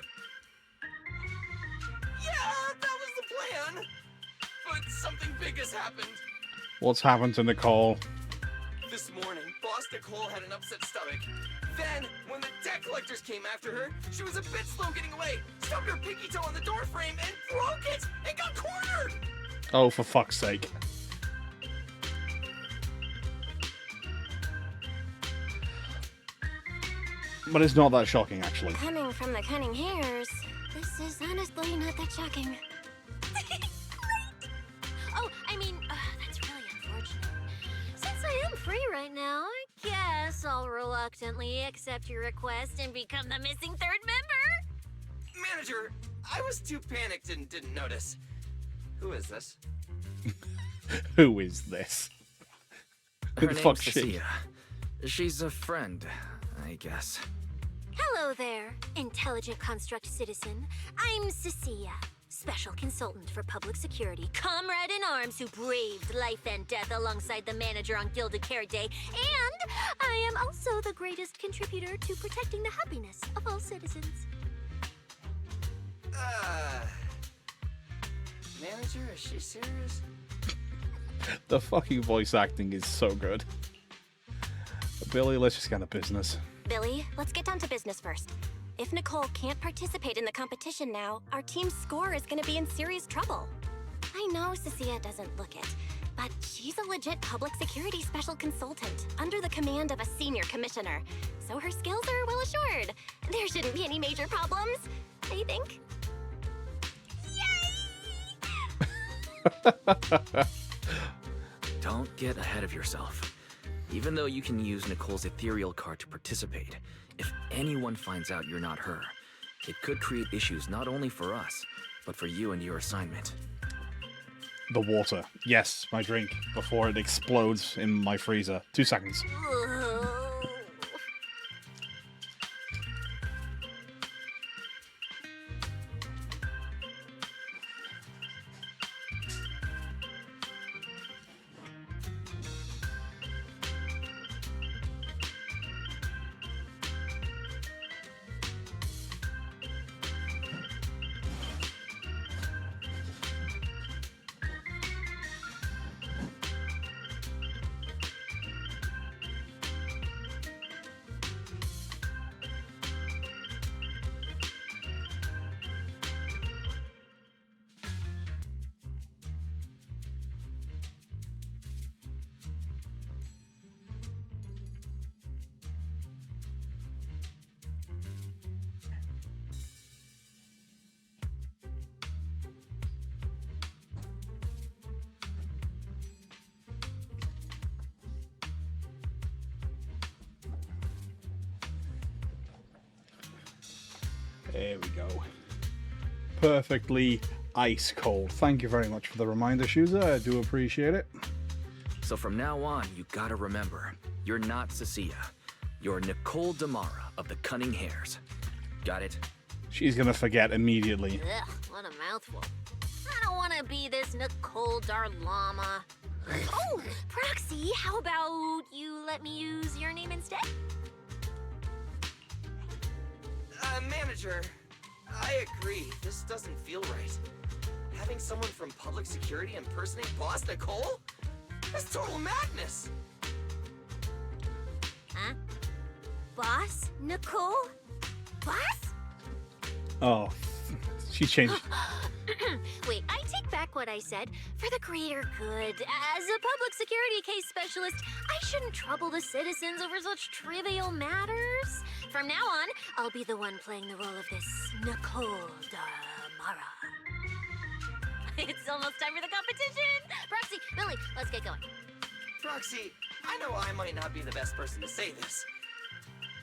Yeah, that was the plan. But something big has happened. What's happened to Nicole? This morning, Boss Nicole had an upset stomach. Then, when the debt collectors came after her, she was a bit slow getting away, stubbed her pinky toe on the door frame, and broke it, and got cornered! Oh, for fuck's sake. But it's not that shocking, actually. Coming from the cunning hairs, this is honestly not that shocking. Oh, I mean, that's really unfortunate. Since I am free right now, I guess I'll reluctantly accept your request and become the missing third member. Manager, I was too panicked and didn't notice. Who is this? Who is this? Who Her the name's fuck's she? Cecilia. She's a friend, I guess. Hello there, intelligent construct citizen. I'm Cecilia, special consultant for public security, comrade in arms who braved life and death alongside the manager on Gilded Care Day, and I am also the greatest contributor to protecting the happiness of all citizens. Manager, is she serious? The fucking voice acting is so good. Billy, let's just get to business. Billy, let's get down to business first. If Nicole can't participate in the competition now, our team's score is going to be in serious trouble. I know Cecilia doesn't look it, but she's a legit public security special consultant under the command of a senior commissioner, so her skills are well assured. There shouldn't be any major problems, I think. Don't get ahead of yourself. Even though you can use Nicole's ethereal card to participate, if anyone finds out you're not her, it could create issues not only for us, but for you and your assignment. The water. Yes, my drink. Before it explodes in my freezer. 2 seconds. There we go. Perfectly ice cold. Thank you very much for the reminder, Shuza. I do appreciate it. So from now on, you gotta remember, you're not Cecilia. You're Nicole Damara of the Cunning Hairs. Got it? She's gonna forget immediately. Ugh, what a mouthful. I don't want to be this Nicole Darlama. Oh, Proxy, how about you let me use your name instead? Manager, I agree. This doesn't feel right. Having someone from public security impersonate Boss Nicole? That's total madness! Huh? Boss? Nicole? Boss? Oh, She changed. Wait, I take back what I said. For the greater good, as a public security case specialist, I shouldn't trouble the citizens over such trivial matters. From now on, I'll be the one playing the role of this Nicole Mara. It's almost time for the competition. Proxy, Billy, let's get going. Proxy, I know I might not be the best person to say this,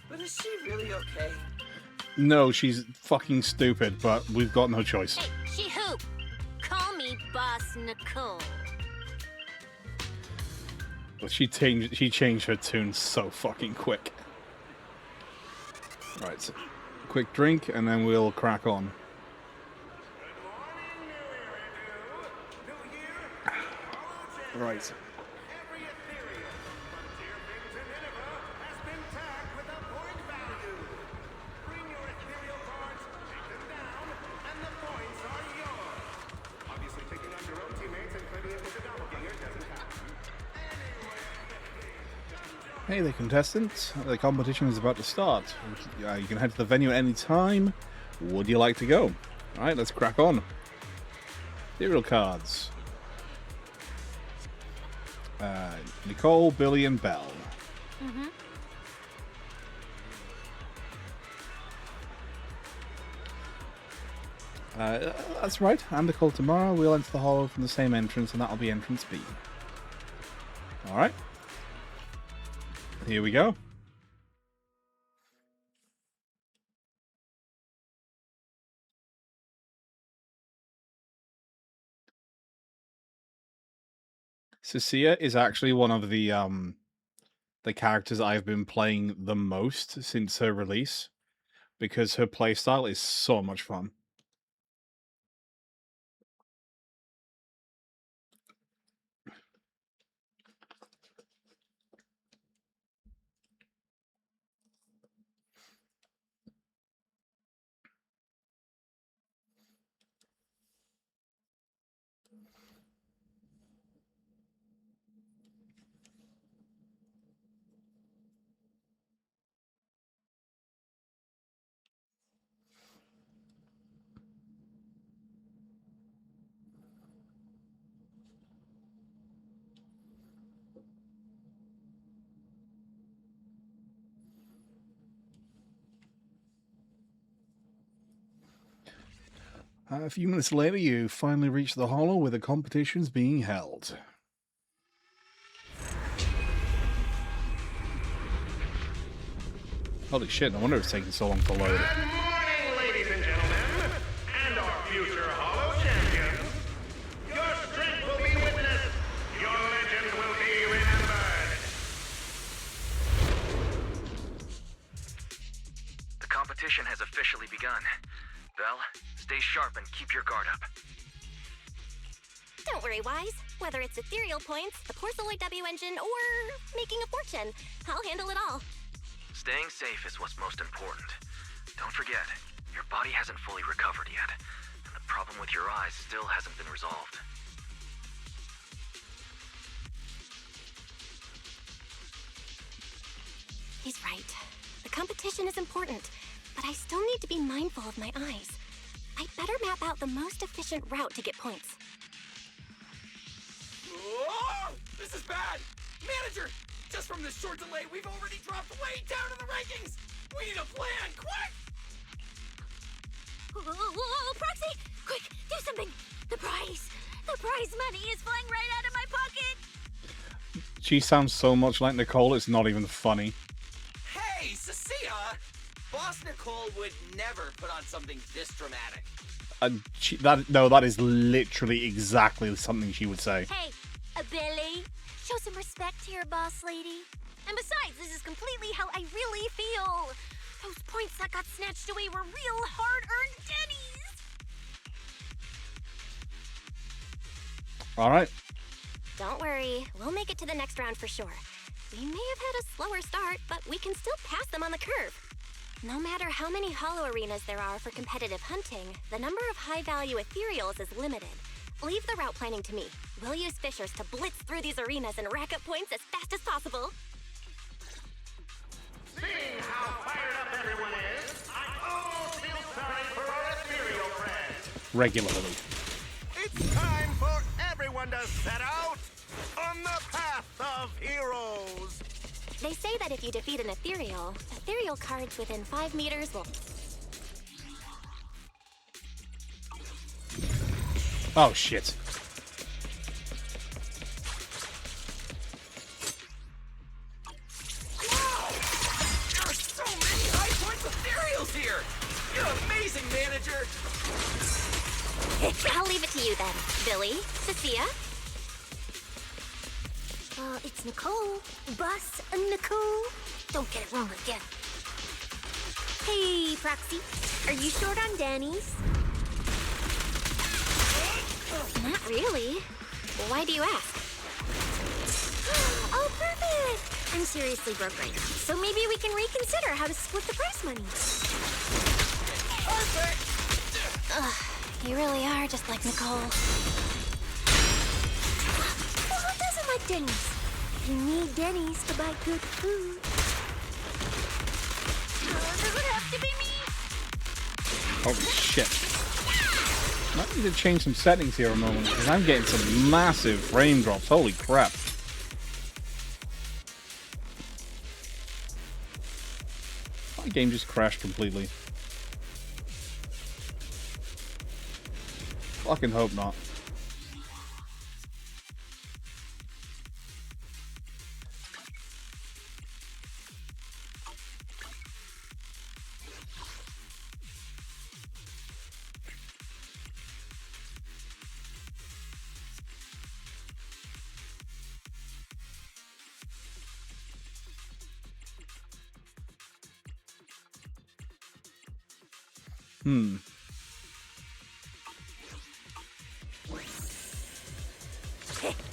but is she really okay? No, she's fucking stupid, but we've got no choice. Hey, she who? Call me Boss Nicole. But she changed her tune so fucking quick. Right, so quick drink, and then we'll crack on. Right. Hey there, contestants. The competition is about to start. You can head to the venue at any time. Would you like to go? Alright, let's crack on. Serial cards. Nicole, Billy, and Belle. Mm-hmm. That's right. I'm Nicole tomorrow. We'll enter the hall from the same entrance, and that'll be entrance B. Alright. Here we go. Cecilia is actually one of the characters I've been playing the most since her release, because her playstyle is so much fun. A few minutes later, you finally reach the hollow where the competition's being held. Holy shit, no wonder it's taking so long to load. Good morning, ladies and gentlemen, and our future Hollow champions. Your strength will be witnessed. Your legend will be remembered. The competition has officially begun. Belle, stay sharp and keep your guard up. Don't worry, Wise. Whether it's ethereal points, the Porceloid W engine, or making a fortune, I'll handle it all. Staying safe is what's most important. Don't forget, your body hasn't fully recovered yet, and the problem with your eyes still hasn't been resolved. He's right. The competition is important, but I still need to be mindful of my eyes. I'd better map out the most efficient route to get points. Oh, this is bad! Manager! Just from this short delay, we've already dropped way down in the rankings! We need a plan, quick! Whoa, Proxy! Quick, do something! The prize money is flying right out of my pocket! She sounds so much like Nicole, it's not even funny. Hey, Cecilia! Boss Nicole would never put on something this dramatic. That is literally exactly something she would say. Hey, Billy, show some respect to your boss lady. And besides, this is completely how I really feel. Those points that got snatched away were real hard-earned dennies. All right. Don't worry, we'll make it to the next round for sure. We may have had a slower start, but we can still pass them on the curve. No matter how many hollow arenas there are for competitive hunting, the number of high-value ethereals is limited. Leave the route planning to me. We'll use fishers to blitz through these arenas and rack up points as fast as possible. Seeing how fired up everyone is, I almost feel sorry for our ethereal friends. regularly. It's time for everyone to set out on the path of heroes. They say that if you defeat an ethereal cards within 5 meters will... Oh, shit. Wow! There are so many high points ethereals here! You're amazing, manager! I'll leave it to you then, Billy, Cecilia. It's Nicole. Bus Nicole. Don't get it wrong again. Hey, Proxy. Are you short on Danny's? Not really. Why do you ask? Oh, perfect! I'm seriously broke right now, so maybe we can reconsider how to split the prize money. Perfect! You really are just like Nicole. Well, who doesn't like Denny's? You need Denny's to buy good food. Does it have to be me? Holy shit. Might need to change some settings here a moment, because I'm getting some massive frame drops. Holy crap. My game just crashed completely. Fucking hope not.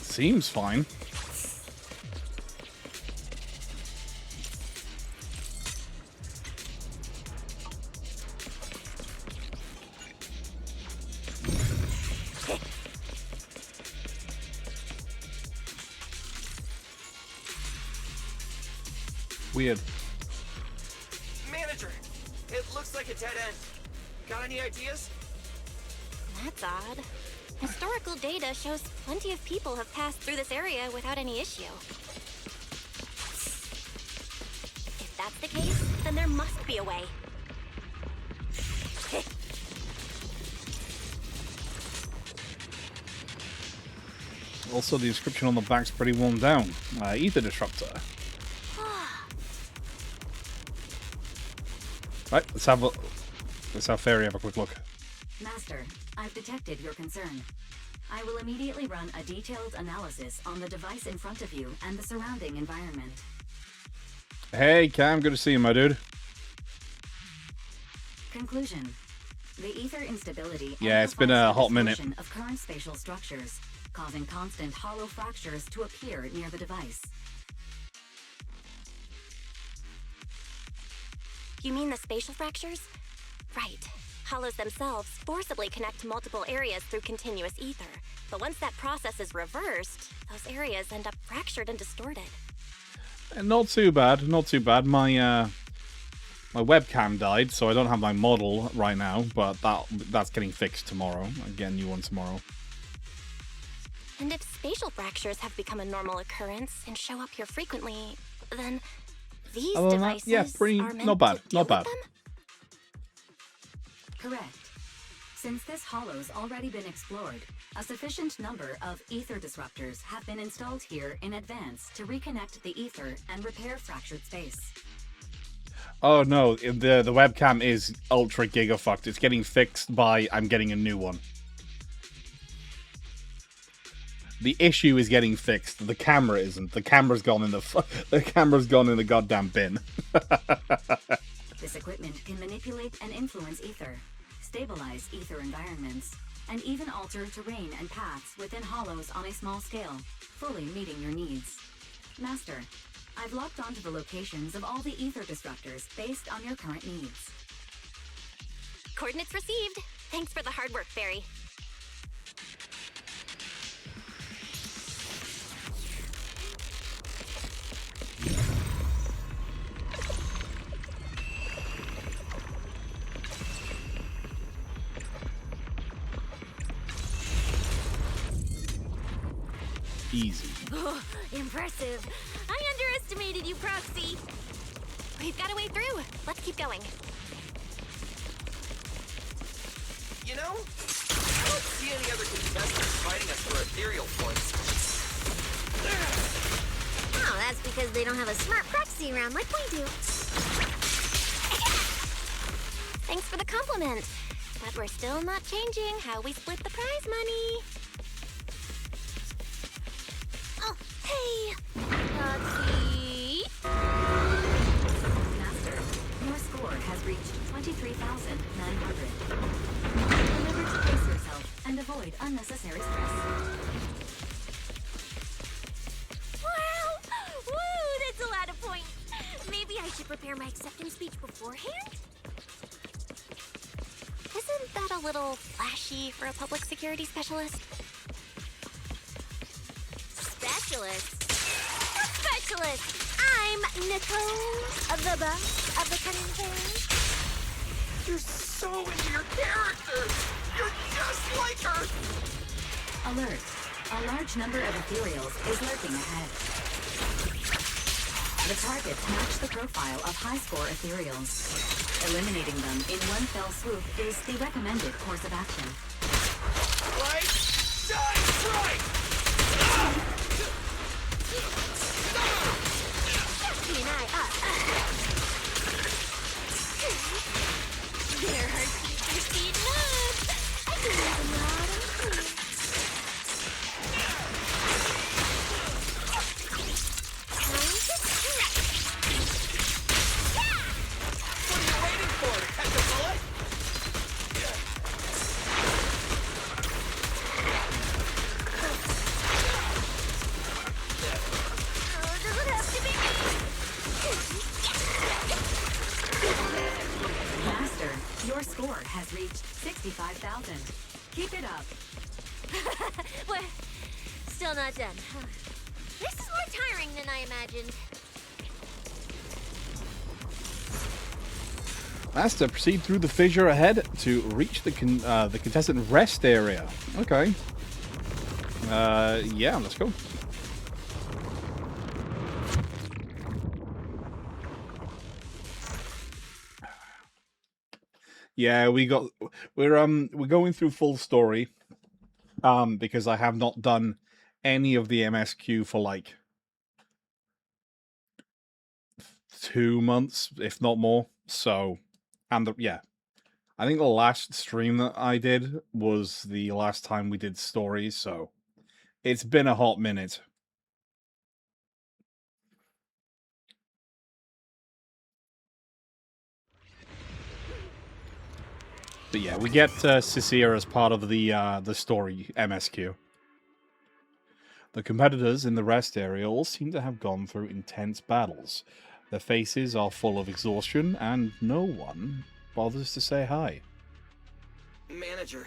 Seems fine. Weird. Manager, it looks like a dead end. Got any ideas? That's odd. Historical data shows plenty of people have passed through this area without any issue. If that's the case, then there must be a way. Also, the description on the back's pretty worn down. Ether disruptor. Right, let's have Fairy have a quick look. Master, I've detected your concern. I will immediately run a detailed analysis on the device in front of you and the surrounding environment. Hey, Cam, good to see you, my dude. Conclusion. The ether instability Yeah, it's been a hot minute. Of current spatial structures, causing constant hollow fractures to appear near the device. You mean the spatial fractures? Right. Hollows themselves forcibly connect to multiple areas through continuous ether. But once that process is reversed, those areas end up fractured and distorted. Not too bad, not too bad. My webcam died, so I don't have my model right now, but that's getting fixed tomorrow. I get a new one tomorrow. And if spatial fractures have become a normal occurrence and show up here frequently, then these devices are meant not bad, to deal not bad. with them? Correct. Since this hollow's already been explored, a sufficient number of ether disruptors have been installed here in advance to reconnect the ether and repair fractured space. Oh no, the webcam is ultra giga fucked. It's getting fixed by I'm getting a new one. The issue is getting fixed. The camera isn't. The camera's gone in the goddamn bin. This equipment can manipulate and influence ether, stabilize ether environments, and even alter terrain and paths within hollows on a small scale, fully meeting your needs. Master, I've locked onto the locations of all the ether disruptors based on your current needs. Coordinates received. Thanks for the hard work, Fairy. Easy. Oh, impressive. I underestimated you, Proxy. We've got a way through. Let's keep going. You know, I don't see any other contestants fighting us for ethereal points. Oh, that's because they don't have a smart proxy around like we do. Thanks for the compliment. But we're still not changing how we split the prize money. Oh, hey! Proxy! Master, your score has reached 23,900. Remember to pace yourself and avoid unnecessary stress. Wow! Woo! That's a lot of points. Maybe I should prepare my acceptance speech beforehand? Isn't that a little flashy for a public security specialist? Specialist? What specialist? I'm Nicole, the boss of the Cunning Hairs. You're so into your character! You're just like her! Alert. A large number of ethereals is lurking ahead. The targets match the profile of high-score ethereals. Eliminating them in one fell swoop is the recommended course of action. Right? Shine bright! Jackie and I up. There are teachers speeding up. I can use them loud and clear. Time to stretch. What are you waiting for? To catch a bullet? Oh, does it have to be me? Master, your score has reached 65,000. Keep it up. Well, still not done. This is more tiring than I imagined. Master, proceed through the fissure ahead to reach the contestant rest area. Okay. Yeah, let's go. Yeah, we're going through full story. Because I have not done any of the MSQ for like 2 months, if not more. So, and yeah, I think the last stream that I did was the last time we did stories. So, it's been a hot minute. But yeah, we get Cicera as part of the story MSQ. The competitors in the rest area all seem to have gone through intense battles. Their faces are full of exhaustion, and no one bothers to say hi. Manager,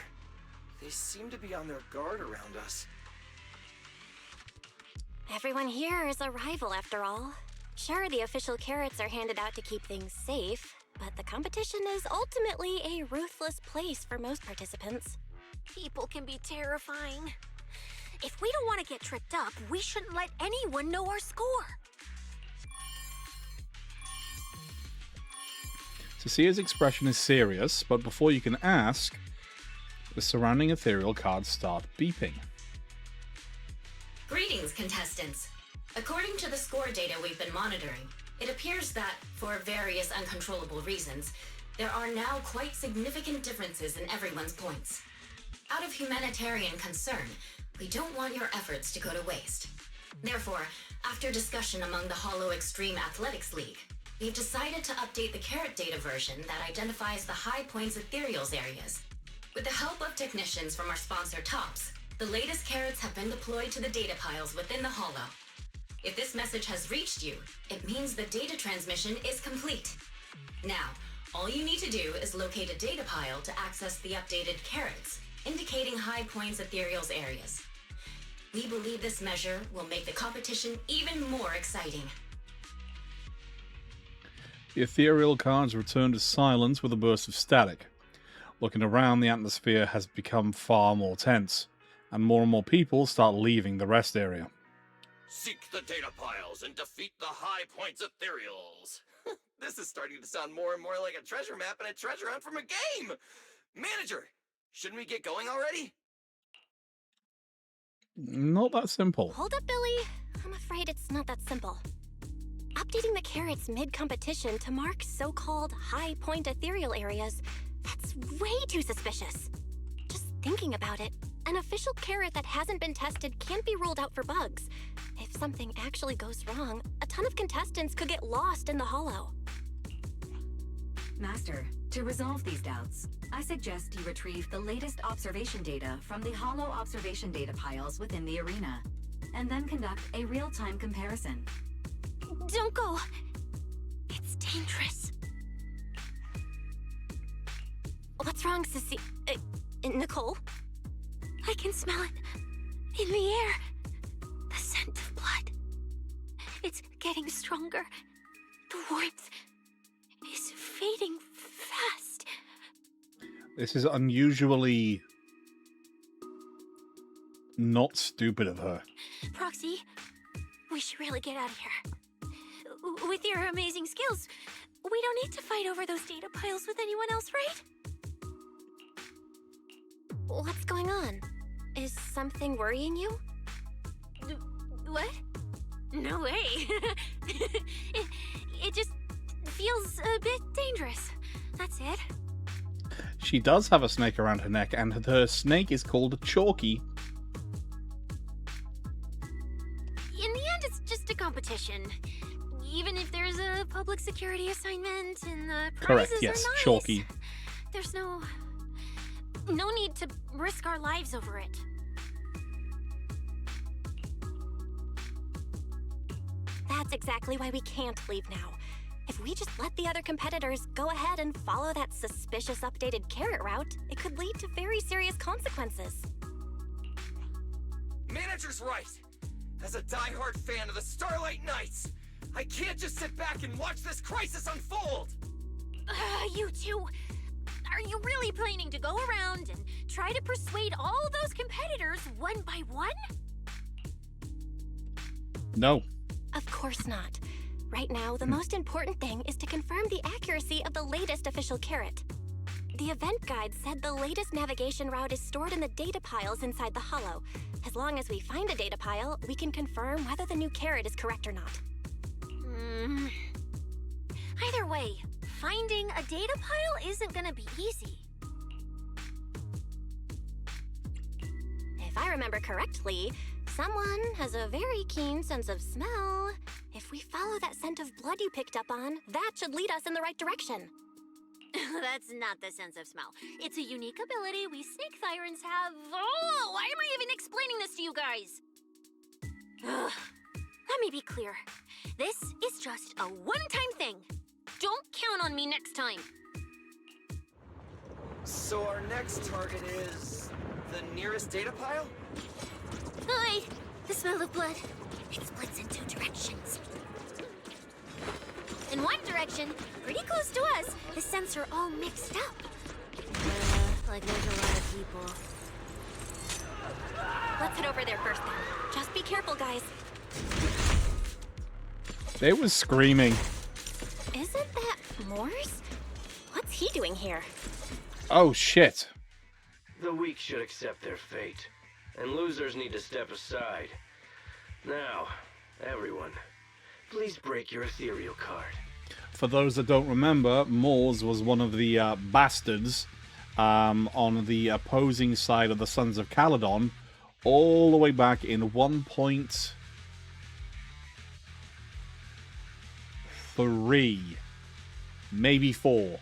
they seem to be on their guard around us. Everyone here is a rival, after all. Sure, the official carrots are handed out to keep things safe, but the competition is ultimately a ruthless place for most participants. People can be terrifying. If we don't want to get tripped up, we shouldn't let anyone know our score. Cecia's expression is serious, but before you can ask, the surrounding ethereal cards start beeping. Greetings, contestants. According to the score data we've been monitoring, it appears that, for various uncontrollable reasons, there are now quite significant differences in everyone's points. Out of humanitarian concern, we don't want your efforts to go to waste. Therefore, after discussion among the Hollow Extreme Athletics League, we've decided to update the carrot data version that identifies the high points ethereals areas. With the help of technicians from our sponsor TOPS, the latest carrots have been deployed to the data piles within the Hollow. If this message has reached you, it means the data transmission is complete. Now, all you need to do is locate a data pile to access the updated carrots, indicating high points ethereals areas. We believe this measure will make the competition even more exciting. The ethereal cards return to silence with a burst of static. Looking around, the atmosphere has become far more tense. and more people start leaving the rest area. Seek the data piles and defeat the High Points Ethereals. This is starting to sound more and more like a treasure map and a treasure hunt from a game. Manager, shouldn't we get going already? Not that simple. Hold up, Billy. I'm afraid it's not that simple. Updating the carrots mid-competition to mark so-called high-point ethereal areas, that's way too suspicious. Just thinking about it, an official carrot that hasn't been tested can't be ruled out for bugs. If something actually goes wrong, a ton of contestants could get lost in the hollow. Master, to resolve these doubts, I suggest you retrieve the latest observation data from the hollow observation data piles within the arena, and then conduct a real-time comparison. Don't go! It's dangerous. What's wrong, Sissy? Nicole? I can smell it in the air. The scent of blood. It's getting stronger. The warmth is fading fast. This is unusually not stupid of her. Proxy, we should really get out of here. With your amazing skills, we don't need to fight over those data piles with anyone else, right? What's going on? Is something worrying you? What? No way. it just feels a bit dangerous. That's it. She does have a snake around her neck, and her snake is called Chalky. In the end, it's just a competition. Even if there's a public security assignment and the prizes Correct, yes, are nice, Chalky. there's no need to risk our lives over it. That's exactly why we can't leave now. If we just let the other competitors go ahead and follow that suspicious updated carrot route, it could lead to very serious consequences. Manager's right. As a diehard fan of the Starlight Knights, I can't just sit back and watch this crisis unfold! You two, are you really planning to go around and try to persuade all those competitors one by one? No. Of course not. Right now, the most important thing is to confirm the accuracy of the latest official carrot. The event guide said the latest navigation route is stored in the data piles inside the hollow. As long as we find a data pile, we can confirm whether the new carrot is correct or not. Either way, finding a data pile isn't gonna be easy. If I remember correctly, someone has a very keen sense of smell. If we follow that scent of blood you picked up on, that should lead us in the right direction. That's not the sense of smell. It's a unique ability we snake sirens have. Oh, why am I even explaining this to you guys? Let me be clear. This is just a one-time thing. Don't count on me next time. So our next target is the nearest data pile? Hi, the smell of blood. It splits in two directions. In one direction, pretty close to us, the scents are all mixed up. Like there's a lot of people. Let's head over there first then. Just be careful, guys. They was screaming. Isn't that Morse? What's he doing here? Oh, shit. The weak should accept their fate, and losers need to step aside. Now, everyone, please break your ethereal card. For those that don't remember, Mors was one of the bastards on the opposing side of the Sons of Caledon, all the way back in 1.3, maybe 4.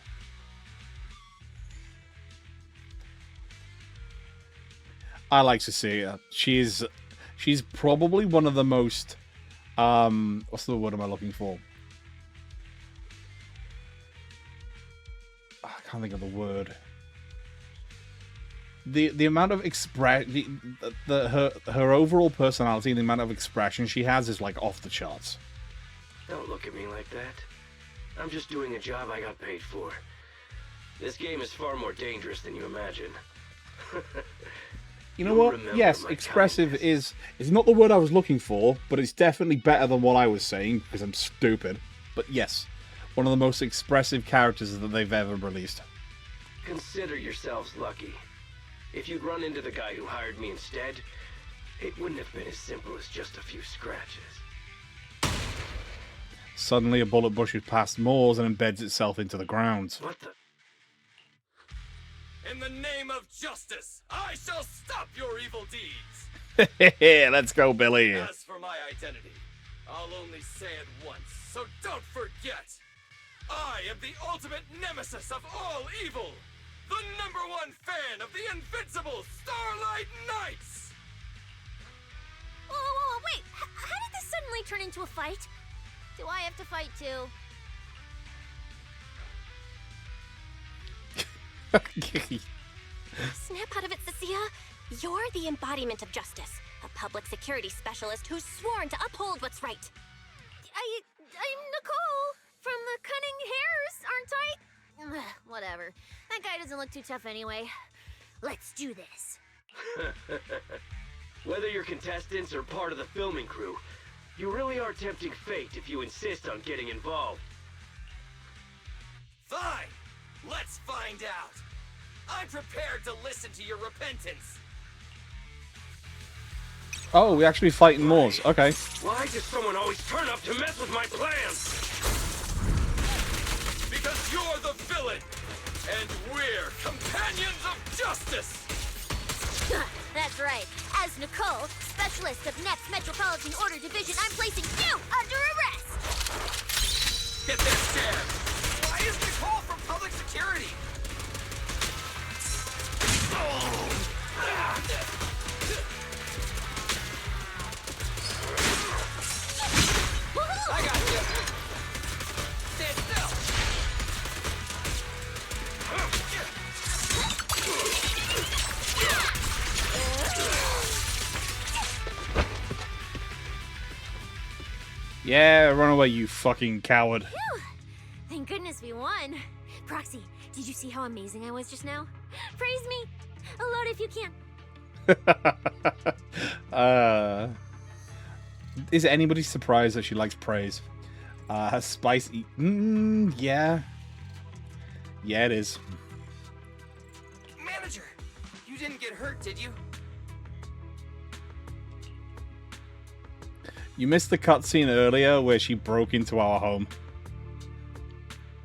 I like to see her. She's probably one of the most what's the word am I looking for? I can't think of the word. The amount of her overall personality and the amount of expression she has is like off the charts. Don't look at me like that. I'm just doing a job I got paid for. This game is far more dangerous than you imagine. You know what? Yes, expressive is not the word I was looking for, but it's definitely better than what I was saying, because I'm stupid. But yes, one of the most expressive characters that they've ever released. Consider yourselves lucky. If you'd run into the guy who hired me instead, it wouldn't have been as simple as just a few scratches. Suddenly, a bullet bushes past Moores and embeds itself into the ground. What the? In the name of justice, I shall stop your evil deeds. Let's go, Billy. As for my identity, I'll only say it once, so don't forget. I am the ultimate nemesis of all evil. The #1 fan of the invincible Starlight Knights. Whoa, wait. How did this suddenly turn into a fight? Do I have to fight too? Snap out of it, Cecilia. You're the embodiment of justice. A public security specialist who's sworn to uphold what's right. I'm Nicole from the Cunning Hairs, aren't I? Whatever. That guy doesn't look too tough anyway. Let's do this. Whether you're contestants or part of the filming crew, you really are tempting fate if you insist on getting involved. Fine. Let's find out. I'm prepared to listen to your repentance. Oh, we're actually fighting Moores. Okay. Why does someone always turn up to mess with my plans? Because you're the villain, and we're companions of justice. That's right. As Nicole, specialist of NEP's Metropolitan Order Division, I'm placing you under arrest! Get this jam! Why is Nicole from public security? I got you! Stand still! Yeah, run away, you fucking coward. Phew. Thank goodness we won. Proxy, did you see how amazing I was just now? Praise me! Alone if you can. Is anybody surprised that she likes praise? Spicy. Yeah. Yeah, it is. Manager, you didn't get hurt, did you? You missed the cutscene earlier where she broke into our home.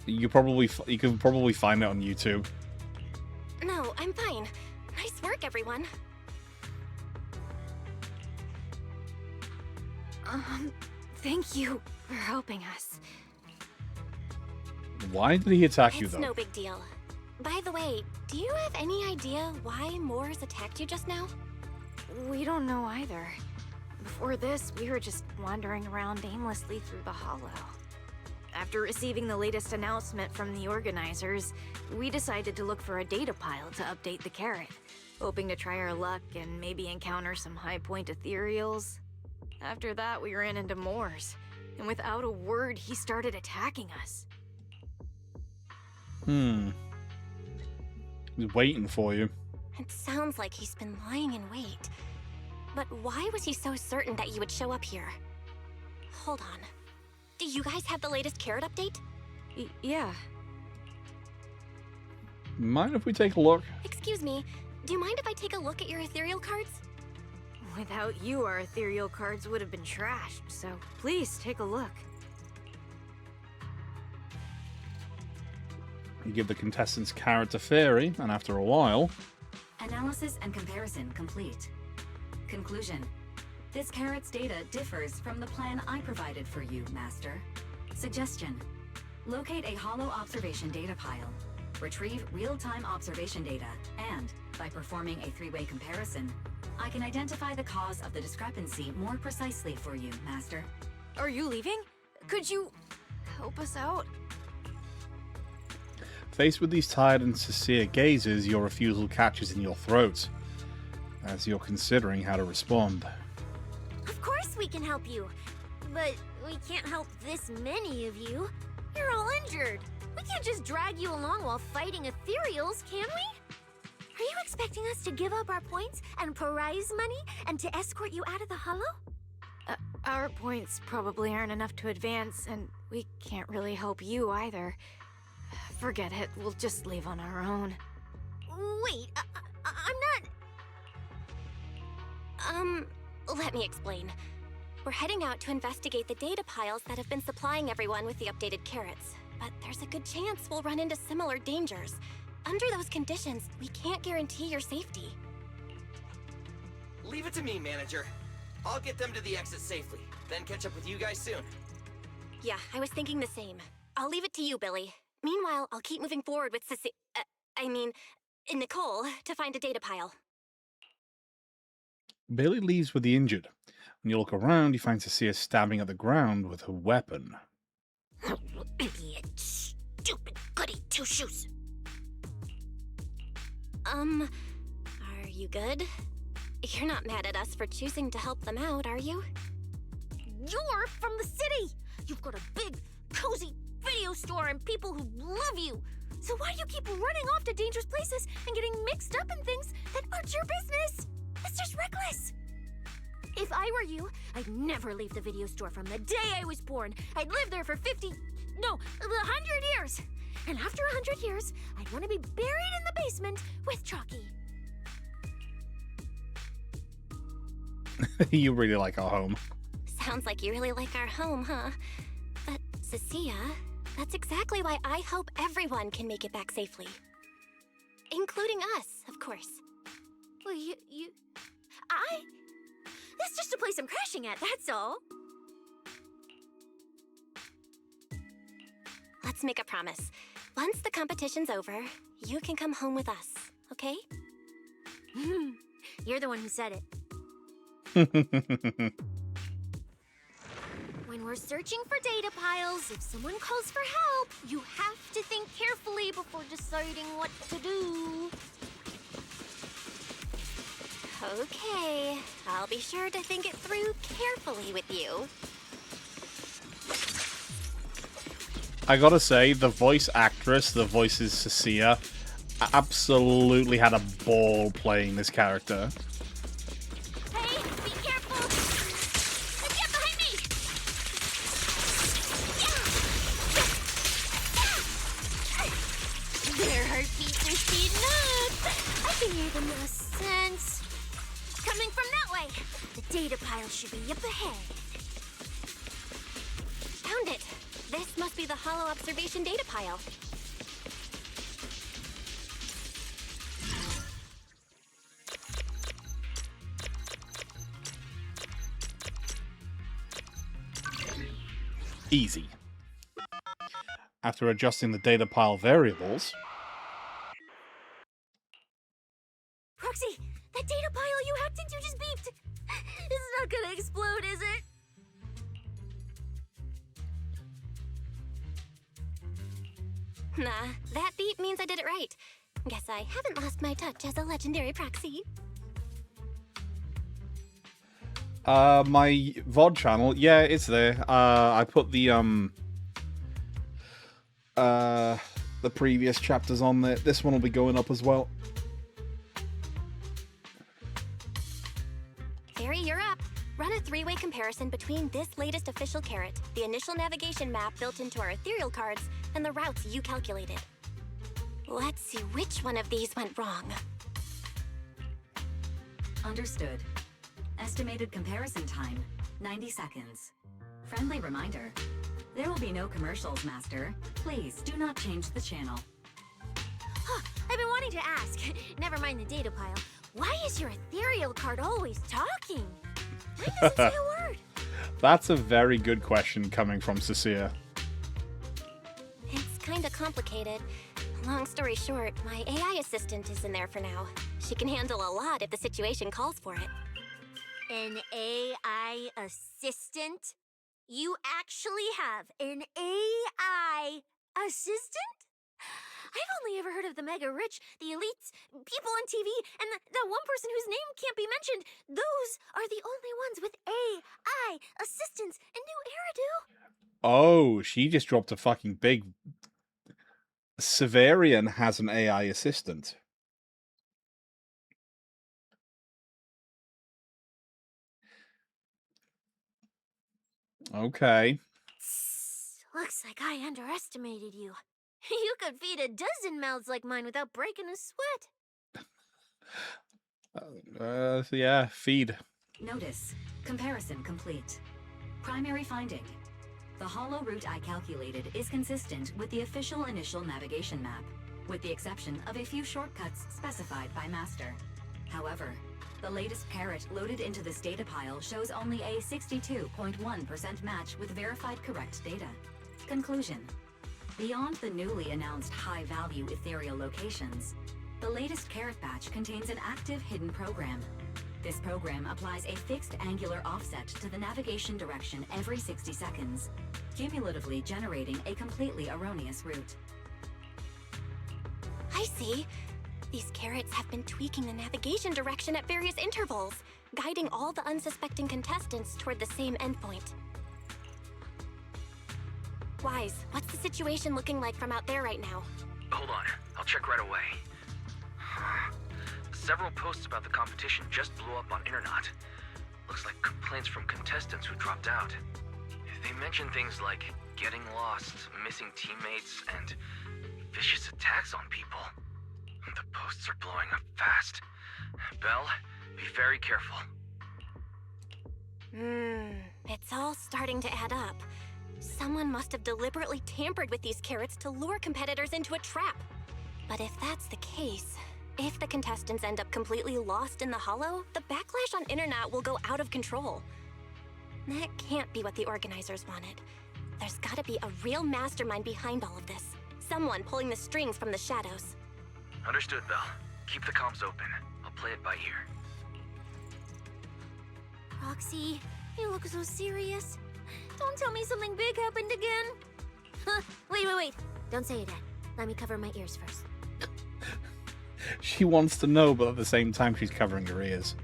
You can probably find it on YouTube. No, I'm fine. Nice work, everyone. Thank you for helping us. Why did he attack you, It's though? no big deal. By the way, do you have any idea why Moores attacked you just now? We don't know either. Before this, we were just wandering around aimlessly through the hollow. After receiving the latest announcement from the organizers, we decided to look for a data pile to update the carrot, hoping to try our luck and maybe encounter some high-point ethereals. After that, we ran into Moores, and without a word, he started attacking us. He's waiting for you. It sounds like he's been lying in wait. But why was he so certain that you would show up here? Hold on. Do you guys have the latest carrot update? Yeah. Mind if we take a look? Excuse me, do you mind if I take a look at your ethereal cards? Without you, our ethereal cards would have been trashed, so please take a look. You give the contestants carrot to Fairy, and after a while... Analysis and comparison complete. Conclusion. This carrot's data differs from the plan I provided for you, Master. Suggestion. Locate a hollow observation data pile. Retrieve real-time observation data, and, by performing a three-way comparison, I can identify the cause of the discrepancy more precisely for you, Master. Are you leaving? Could you help us out? Faced with these tired and sincere gazes, your refusal catches in your throat, as you're considering how to respond. Of course we can help you. But we can't help this many of you. You're all injured. We can't just drag you along while fighting ethereals, can we? Are you expecting us to give up our points and prize money and to escort you out of the Hollow? Our points probably aren't enough to advance, and we can't really help you either. Forget it, we'll just leave on our own. Wait, I'm not... Let me explain. We're heading out to investigate the data piles that have been supplying everyone with the updated carrots. But there's a good chance we'll run into similar dangers. Under those conditions, we can't guarantee your safety. Leave it to me, manager. I'll get them to the exit safely, then catch up with you guys soon. Yeah, I was thinking the same. I'll leave it to you, Billy. Meanwhile, I'll keep moving forward with Nicole, to find a data pile. Billy leaves with the injured. When you look around, you find Cecilia stabbing at the ground with her weapon. Idiot. Stupid goody two-shoes. Are you good? You're not mad at us for choosing to help them out, are you? You're from the city! You've got a big, cozy video store and people who love you! So why do you keep running off to dangerous places and getting mixed up in things that aren't your business? It's just reckless! If I were you, I'd never leave the video store from the day I was born. I'd live there for 100 years! And after 100 years, I'd want to be buried in the basement with Chalky. You really like our home. Sounds like you really like our home, huh? But, Cecilia, that's exactly why I hope everyone can make it back safely. Including us, of course. Well, That's just a place I'm crashing at, that's all. Let's make a promise. Once the competition's over, you can come home with us, okay? You're the one who said it. When we're searching for data piles, if someone calls for help, you have to think carefully before deciding what to do. Okay, I'll be sure to think it through carefully with you. I gotta say, the voice actress that voices Cecilia absolutely had a ball playing this character. Hey, be careful! Get behind me! Their heartbeats are speeding up! I can hear them in a sense. Coming from that way! The data pile should be up ahead. Found it! This must be the Hollow Observation data pile. Easy. After adjusting the data pile variables... Proxy, that data pile you hacked into just beeped! It's not gonna explode, is it? Nah, that beep means I did it right. Guess I haven't lost my touch as a legendary proxy. My VOD channel, yeah, it's there. I put the previous chapters on there. This one will be going up as well. Fairy, you're up. Run a three-way comparison between this latest official carrot, the initial navigation map built into our ethereal cards, and the routes you calculated. Let's see which one of these went wrong. Understood. Estimated comparison time, 90 seconds. Friendly reminder, there will be no commercials, Master. Please do not change the channel. Huh, I've been wanting to ask. Never mind the data pile. Why is your ethereal card always talking? Mine doesn't say a word. That's a very good question coming from Cecilia. It's kinda complicated. Long story short, my AI assistant is in there for now. She can handle a lot if the situation calls for it. An AI assistant? You actually have an AI assistant? I've only ever heard of the mega rich, the elites, people on TV, and the one person whose name can't be mentioned. Those are the only ones with AI assistants in New Eridu. Oh, she just dropped a fucking big... Severian has an AI assistant. Okay. Looks like I underestimated you. You could feed a dozen mouths like mine without breaking a sweat. Yeah, feed. Notice. Comparison complete. Primary finding. The hollow route I calculated is consistent with the official initial navigation map, with the exception of a few shortcuts specified by Master. However, the latest carrot loaded into this data pile shows only a 62.1% match with verified correct data. Conclusion. Beyond the newly announced high-value ethereal locations, the latest carrot batch contains an active hidden program. This program applies a fixed angular offset to the navigation direction every 60 seconds, cumulatively generating a completely erroneous route. I see. These carrots have been tweaking the navigation direction at various intervals, guiding all the unsuspecting contestants toward the same endpoint. Wise, what's the situation looking like from out there right now? Hold on, I'll check right away. Several posts about the competition just blew up on Internet. Looks like complaints from contestants who dropped out. They mention things like getting lost, missing teammates, and vicious attacks on people. The posts are blowing up fast. Belle, be very careful. It's all starting to add up. Someone must have deliberately tampered with these carrots to lure competitors into a trap. But if that's the case, if the contestants end up completely lost in the hollow, the backlash on Internet will go out of control. That can't be what the organizers wanted. There's gotta be a real mastermind behind all of this. Someone pulling the strings from the shadows. Understood, Belle. Keep the comms open. I'll play it by ear. Roxy, you look so serious. Don't tell me something big happened again. Wait. Don't say it yet. Let me cover my ears first. She wants to know, but at the same time she's covering her ears.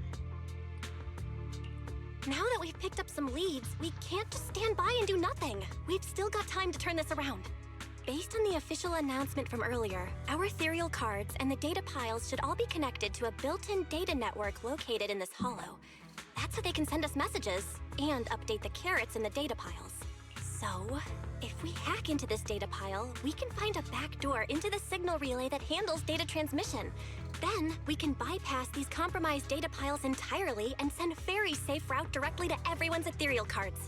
Now that we've picked up some leads, we can't just stand by and do nothing. We've still got time to turn this around. Based on the official announcement from earlier, our ethereal cards and the data piles should all be connected to a built-in data network located in this hollow. That's how they can send us messages and update the carrots in the data piles. So, if we hack into this data pile, we can find a back door into the signal relay that handles data transmission. Then, we can bypass these compromised data piles entirely and send a very safe route directly to everyone's ethereal cards.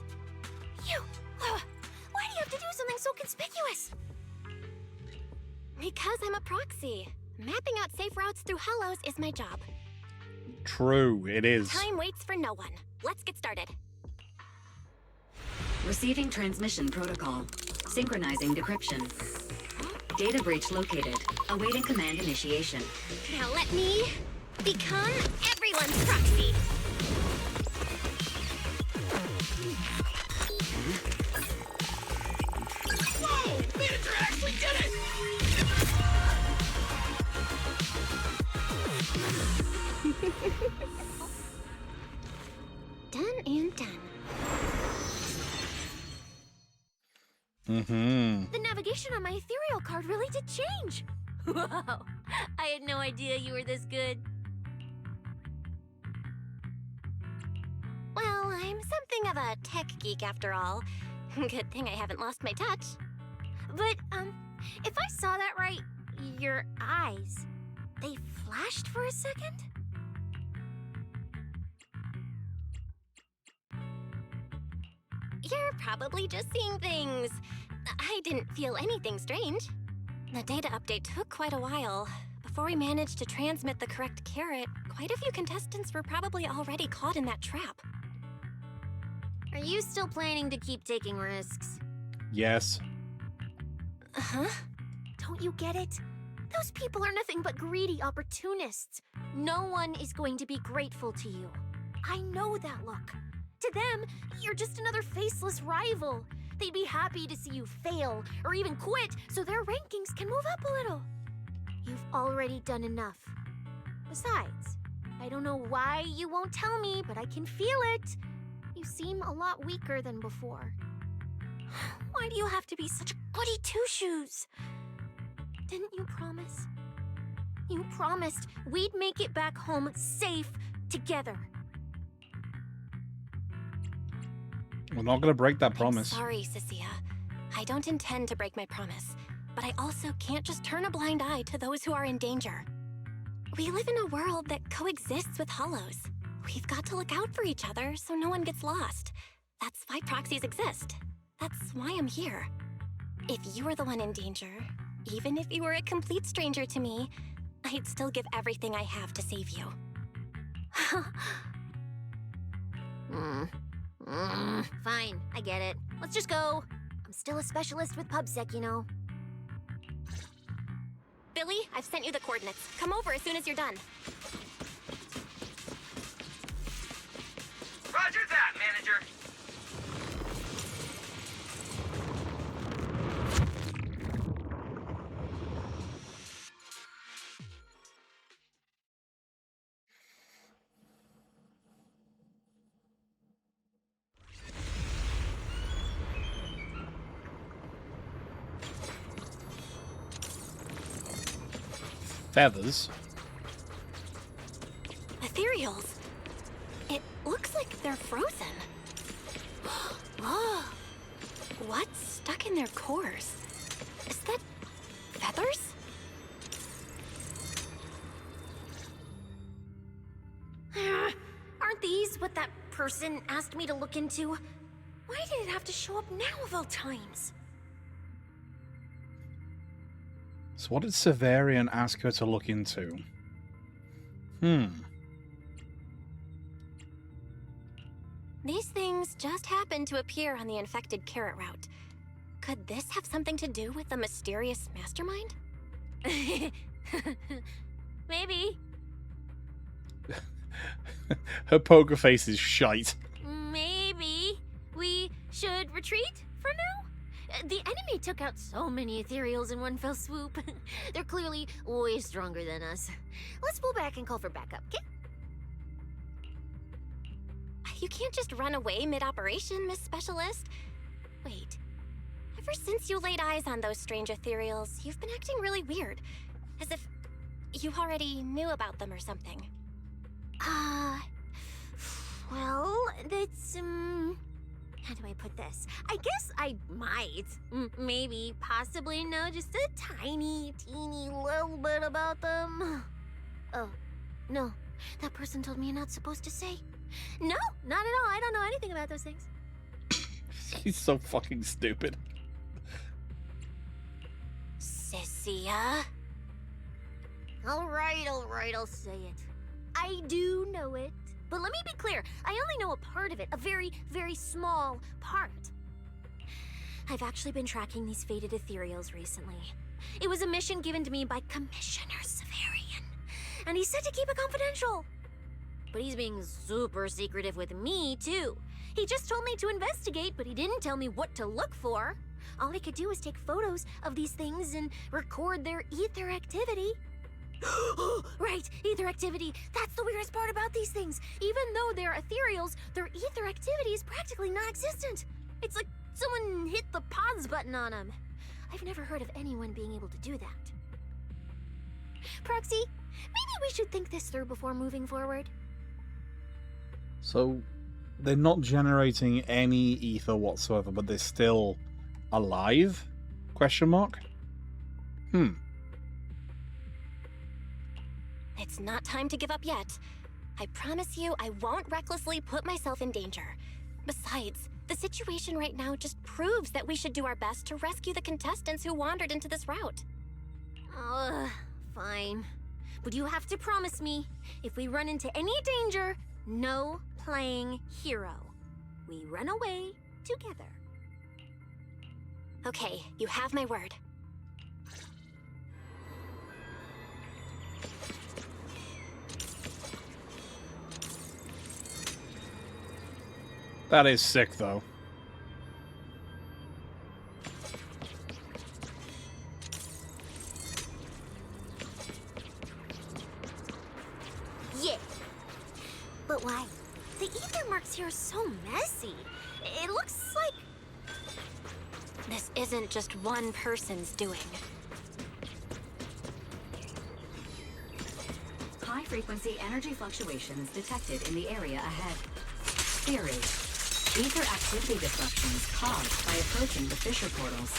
Why do you have to do something so conspicuous? Because I'm a proxy. Mapping out safe routes through hollows is my job. True, it is. Time waits for no one. Let's get started. Receiving transmission protocol. Synchronizing decryption. Data breach located. Awaiting command initiation. Now let me become everyone's proxy. Whoa! Manager actually did it! Done and done. The navigation on my ethereal card really did change. Wow, I had no idea you were this good. Well, I'm something of a tech geek after all. Good thing I haven't lost my touch. But, if I saw that right, your eyes, they flashed for a second? You're probably just seeing things. I didn't feel anything strange. The data update took quite a while. Before we managed to transmit the correct carrot, quite a few contestants were probably already caught in that trap. Are you still planning to keep taking risks? Yes. Uh-huh. Don't you get it? Those people are nothing but greedy opportunists. No one is going to be grateful to you. I know that look. To them, you're just another faceless rival. They'd be happy to see you fail or even quit so their rankings can move up a little. You've already done enough. Besides, I don't know why you won't tell me, but I can feel it. You seem a lot weaker than before. Why do you have to be such a goody two-shoes? Didn't you promise? You promised we'd make it back home safe together. We're not gonna break that promise. I'm sorry, Cecilia. I don't intend to break my promise, but I also can't just turn a blind eye to those who are in danger. We live in a world that coexists with hollows. We've got to look out for each other so no one gets lost. That's why proxies exist. That's why I'm here. If you were the one in danger, even if you were a complete stranger to me, I'd still give everything I have to save you. Fine, I get it. Let's just go. I'm still a specialist with PubSec, you know. Billy, I've sent you the coordinates. Come over as soon as you're done. Roger that, manager. Feathers. Ethereals. It looks like they're frozen. Oh, what's stuck in their cores? Is that feathers? Aren't these what that person asked me to look into? Why did it have to show up now of all times? So what did Severian ask her to look into? These things just happened to appear on the infected carrot route. Could this have something to do with the mysterious mastermind? Maybe. Her poker face is shite. Maybe. We should retreat for now? The enemy took out so many ethereals in one fell swoop. They're clearly way stronger than us. Let's pull back and call for backup, okay? You can't just run away mid-operation, Miss Specialist. Wait. Ever since you laid eyes on those strange ethereals, you've been acting really weird. As if you already knew about them or something. Well, that's, how do I put this? I guess I might, maybe, possibly know just a tiny, teeny little bit about them. Oh, no. That person told me you're not supposed to say. No, not at all. I don't know anything about those things. She's so fucking stupid. Cecilia? All right, I'll say it. I do know it. But let me be clear, I only know a part of it, a very, very small part. I've actually been tracking these faded ethereals recently. It was a mission given to me by Commissioner Severian, and he said to keep it confidential. But he's being super secretive with me, too. He just told me to investigate, but he didn't tell me what to look for. All he could do was take photos of these things and record their ether activity. Right, ether activity. That's the weirdest part about these things. Even though they're ethereals, their ether activity is practically non-existent. It's like someone hit the pause button on them. I've never heard of anyone being able to do that. Proxy, maybe we should think this through before moving forward. So, they're not generating any ether whatsoever, but they're still alive? Question mark? It's not time to give up yet. I promise you I won't recklessly put myself in danger. Besides, the situation right now just proves that we should do our best to rescue the contestants who wandered into this route. Fine. But you have to promise me, if we run into any danger, no playing hero. We run away together. Okay, you have my word. That is sick, though. Yeah. But why? The ether marks here are so messy. It looks like... This isn't just one person's doing. High-frequency energy fluctuations detected in the area ahead. Theory. Ether activity disruptions caused by approaching the fissure portals.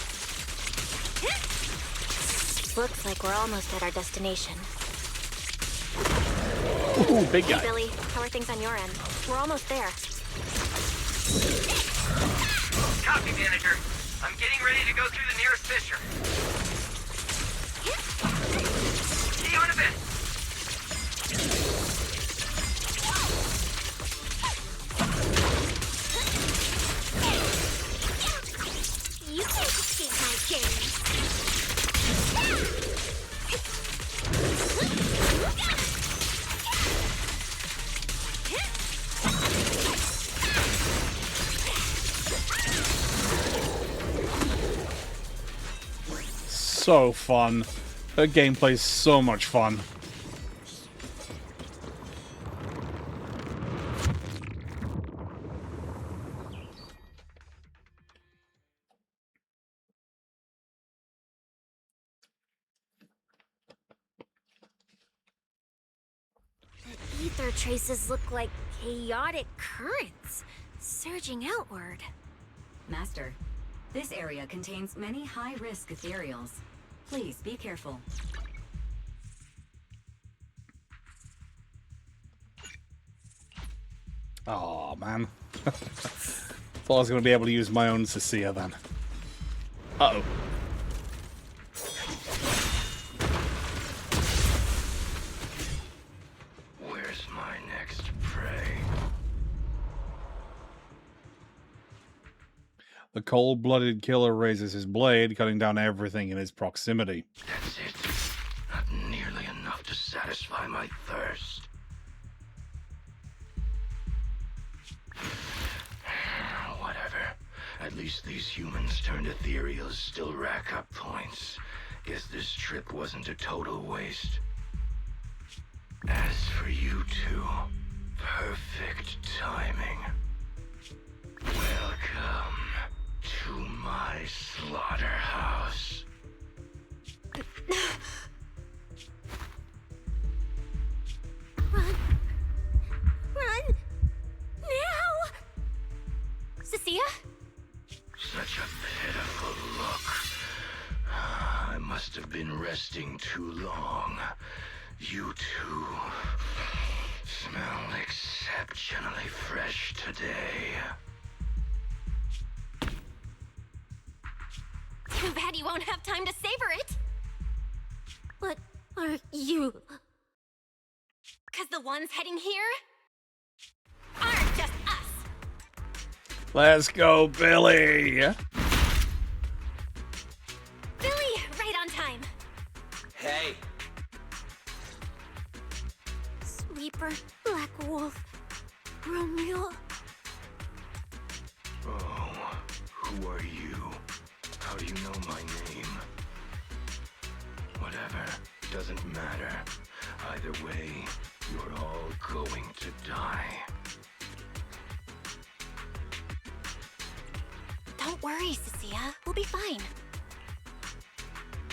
Looks like we're almost at our destination. Ooh, big guy. Hey, Billy, how are things on your end? We're almost there. Copy, Manager. I'm getting ready to go through the nearest fissure. See you in a bit. You can't escape my gaze. So fun. Her gameplay's so much fun. The ether traces look like chaotic currents, surging outward. Master, this area contains many high-risk ethereals. Please be careful. Oh man. Thought I was going to be able to use my own Cecilia then. Uh-oh. Where's my next prey? The cold-blooded killer raises his blade, cutting down everything in his proximity. That's it. Not nearly enough to satisfy my thirst. Whatever. At least these humans turned ethereals still rack up points. Guess this trip wasn't a total waste. As for you two, perfect timing. Welcome to my slaughterhouse. Run! Run! Now! Cecilia? Such a pitiful look. I must have been resting too long. You two smell exceptionally fresh today. Too bad you won't have time to savor it. What are you? Because the ones heading here aren't just us. Let's go, Billy! Billy, right on time. Hey, Sweeper, Black Wolf, Romeo. Oh, who are you? How do you know my name? Whatever, doesn't matter. Either way, you're all going to die. Don't worry, Cecilia. We'll be fine.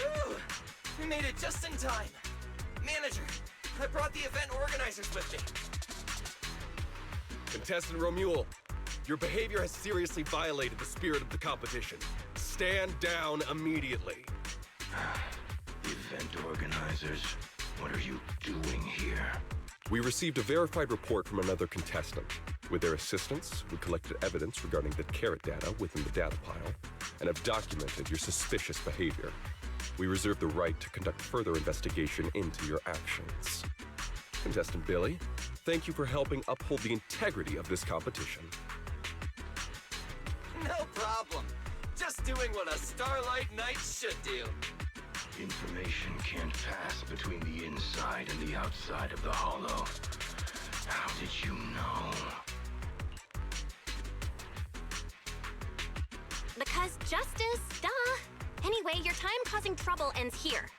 Ooh, we made it just in time. Manager, I brought the event organizers with me. Contestant Romuald, your behavior has seriously violated the spirit of the competition. Stand down immediately. Event organizers, what are you doing here? We received a verified report from another contestant. With their assistance, we collected evidence regarding the carrot data within the data pile and have documented your suspicious behavior. We reserve the right to conduct further investigation into your actions. Contestant Billy, thank you for helping uphold the integrity of this competition. No problem. Just doing what a Starlight Knight should do. Information can't pass between the inside and the outside of the Hollow. How did you know? Because justice, duh. Anyway, your time causing trouble ends here.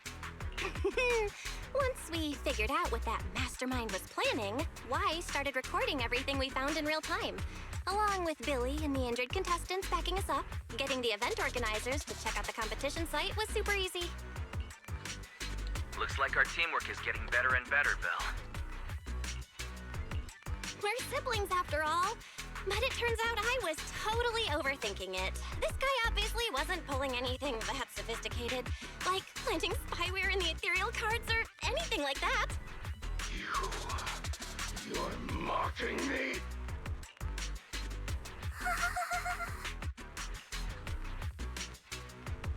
Once we figured out what that mastermind was planning, Y started recording everything we found in real time. Along with Billy and the injured contestants backing us up, getting the event organizers to check out the competition site was super easy. Looks like our teamwork is getting better and better, Belle. We're siblings after all. But it turns out I was totally overthinking it. This guy obviously wasn't pulling anything that sophisticated, like planting spyware in the ethereal cards or anything like that. You're mocking me?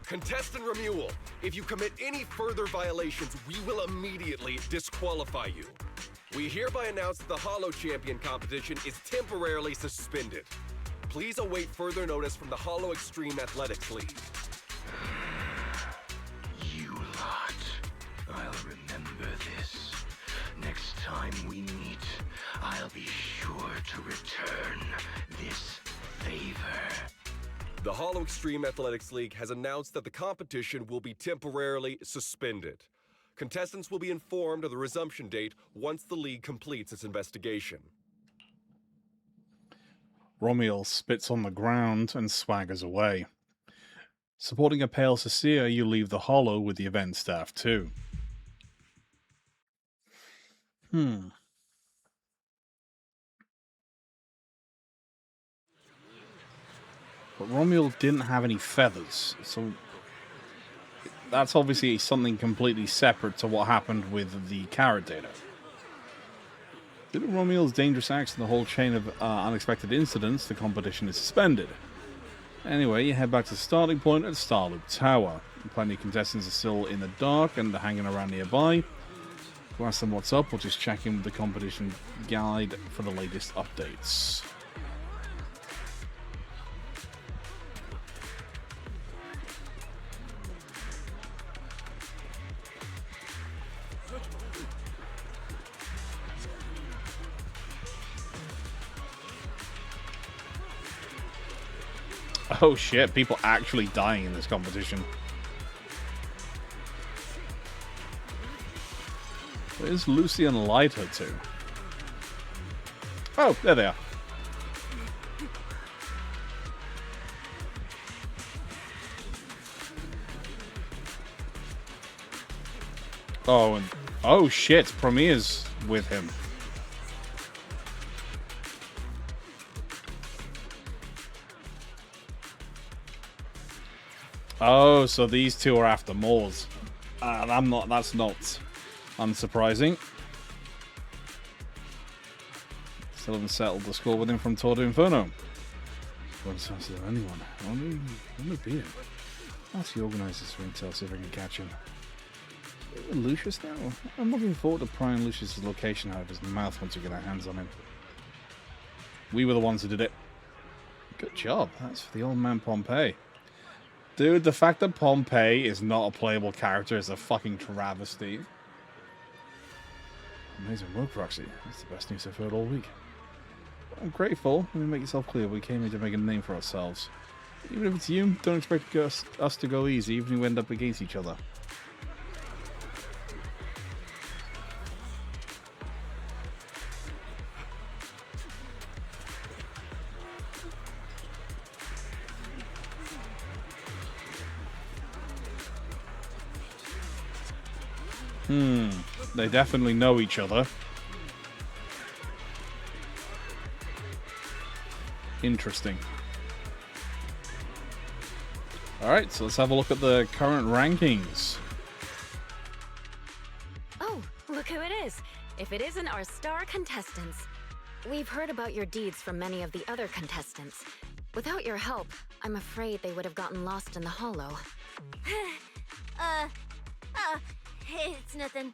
Contestant Remuel, if you commit any further violations, we will immediately disqualify you. We hereby announce that the Hollow Champion competition is temporarily suspended. Please await further notice from the Hollow Extreme Athletics League. You lot. I'll remember this. Next time we meet, I'll be sure to return this favor. The Hollow Extreme Athletics League has announced that the competition will be temporarily suspended. Contestants will be informed of the resumption date once the league completes its investigation. Romuald spits on the ground and swaggers away. Supporting a pale Cecilia, you leave the Hollow with the event staff too. But Romuald didn't have any feathers, so that's obviously something completely separate to what happened with the carrot data. Due to Romuald's dangerous acts and the whole chain of unexpected incidents, the competition is suspended. Anyway, you head back to the starting point at Starloop Tower. Plenty of contestants are still in the dark and hanging around nearby. To ask them what's up, we'll just check in with the competition guide for the latest updates. Oh shit, people actually dying in this competition. Where's Lucy and Lyta to? Oh, there they are. Oh, and oh shit, Premier's with him. Oh, so these two are after Moors. That's not unsurprising. Still haven't settled the score with him from Tour de Inferno. What sounds of anyone? I wonder beat him. I'll see organisers for intel, see if I can catch him. Lucius now? I'm looking forward to prying Lucius' location out of his mouth once we get our hands on him. We were the ones who did it. Good job. That's for the old man Pompeii. Dude, the fact that Pompeii is not a playable character is a fucking travesty. Amazing work, Roxy. That's the best news I've heard all week. I'm grateful. Let me make yourself clear. We came here to make a name for ourselves. Even if it's you, don't expect us to go easy, even if we end up against each other. They definitely know each other. Interesting. Alright, so let's have a look at the current rankings. Oh, look who it is. If it isn't our star contestants. We've heard about your deeds from many of the other contestants. Without your help, I'm afraid they would have gotten lost in the Hollow. It's nothing.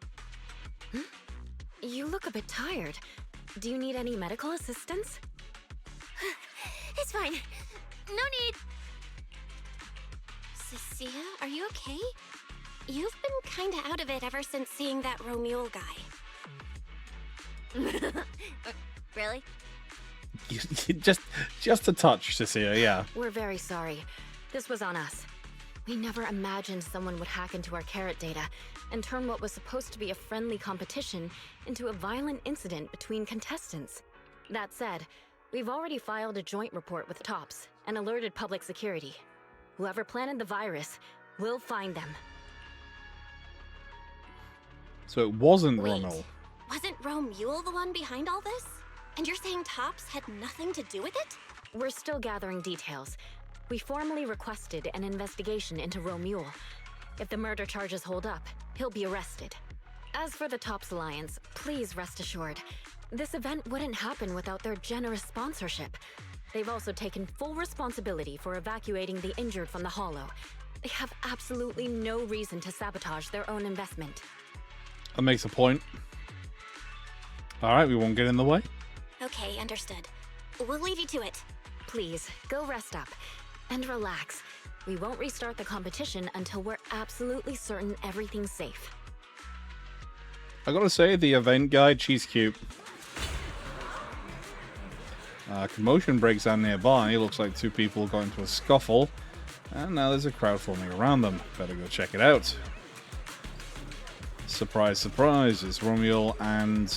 You look a bit tired. Do you need any medical assistance? It's fine. No need. Cecilia, are you okay? You've been kinda out of it ever since seeing that Romuald guy. Really? just a touch, Cecilia, yeah. We're very sorry. This was on us. We never imagined someone would hack into our carrot data and turn what was supposed to be a friendly competition into a violent incident between contestants. That said, we've already filed a joint report with TOPS and alerted public security. Whoever planted the virus, we'll find them. So it wasn't Wait, Ronald. Wasn't Romuald the one behind all this? And you're saying Tops had nothing to do with it? We're still gathering details. We formally requested an investigation into Romule. If the murder charges hold up, he'll be arrested. As for the Tops Alliance, please rest assured, this event wouldn't happen without their generous sponsorship. They've also taken full responsibility for evacuating the injured from the Hollow. They have absolutely no reason to sabotage their own investment. That makes a point. Alright, we won't get in the way. Okay, understood. We'll leave you to it. Please, go rest up. And relax. We won't restart the competition until we're absolutely certain everything's safe. I gotta say, the event guide, she's cute. Commotion breaks out nearby. Looks like two people got into a scuffle. And now there's a crowd forming around them. Better go check it out. Surprise, surprise. It's Romule and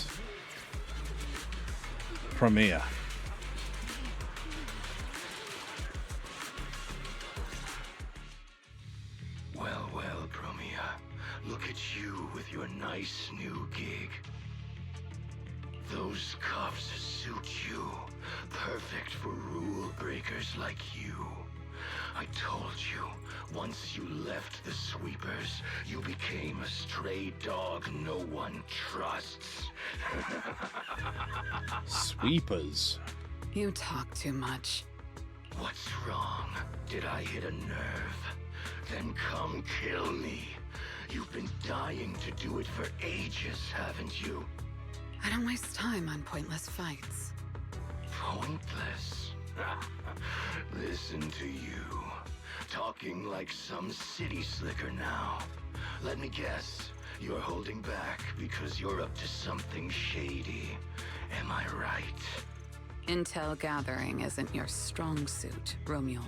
Premier. Well, well, Promia. Look at you with your nice new gig. Those cuffs suit you. Perfect for rule breakers like you. I told you, once you left the Sweepers, you became a stray dog no one trusts. Sweepers. You talk too much. What's wrong? Did I hit a nerve? Then come kill me. You've been dying to do it for ages, haven't you? I don't waste time on pointless fights. Pointless? Listen to you. Talking like some city slicker now. Let me guess. You're holding back because you're up to something shady. Am I right? Intel gathering isn't your strong suit, Romule.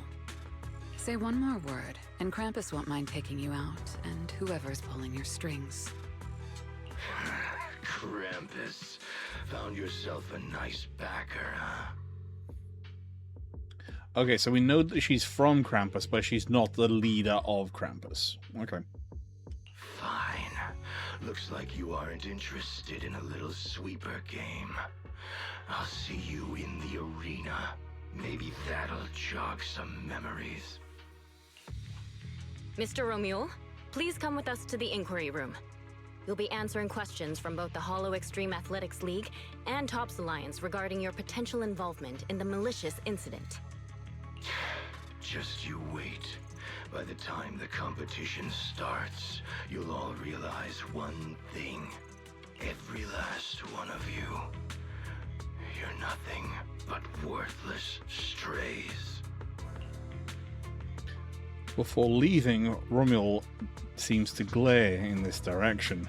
Say one more word, and Krampus won't mind taking you out, and whoever's pulling your strings. Krampus. Found yourself a nice backer, huh? Okay, so we know that she's from Krampus, but she's not the leader of Krampus. Okay. Fine. Looks like you aren't interested in a little sweeper game. I'll see you in the arena. Maybe that'll jog some memories. Mr. Romule, please come with us to the inquiry room. You'll be answering questions from both the Hollow Extreme Athletics League and Tops Alliance regarding your potential involvement in the malicious incident. Just you wait. By the time the competition starts, you'll all realize one thing. Every last one of you. You're nothing but worthless strays. Before leaving, Romule seems to glare in this direction.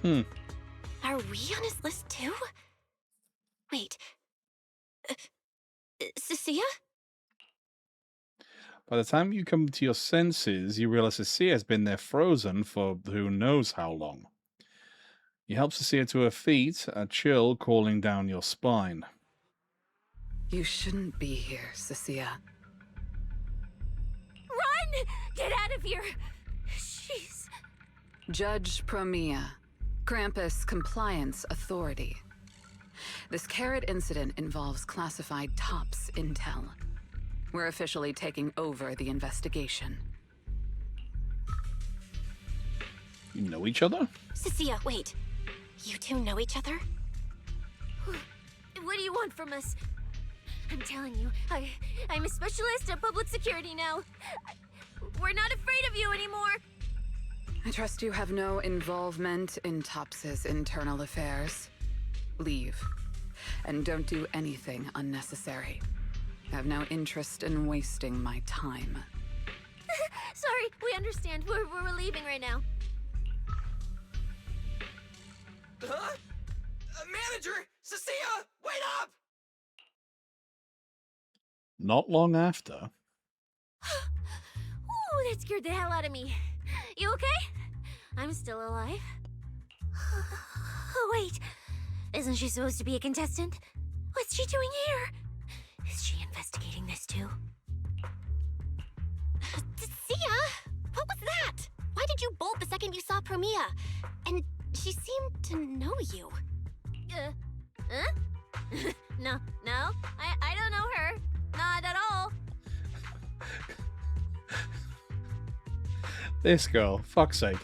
Are we on his list too? Wait. Cecilia? By the time you come to your senses, you realize Cecilia has been there frozen for who knows how long. You help Cecilia to her feet, a chill crawling down your spine. You shouldn't be here, Cecilia. Run! Get out of here! Jeez. Judge Promia, Krampus Compliance Authority. This Carrot incident involves classified Tops intel. We're officially taking over the investigation. You know each other? Cecilia, wait. You two know each other? What do you want from us? I'm telling you, I'm a specialist at public security now. We're not afraid of you anymore. I trust you have no involvement in Tops's internal affairs. Leave. And don't do anything unnecessary. I have no interest in wasting my time. Sorry, we understand. We're leaving right now. Huh? Manager! Cecilia! Wait up! Not long after. Ooh, that scared the hell out of me. You okay? I'm still alive. Oh, wait. Isn't she supposed to be a contestant? What's she doing here? Is she investigating this too? Cecilia? What was that? Why did you bolt the second you saw Promia? And she seemed to know you. Huh? No, I don't know her. Not at all. This girl, fuck's sake.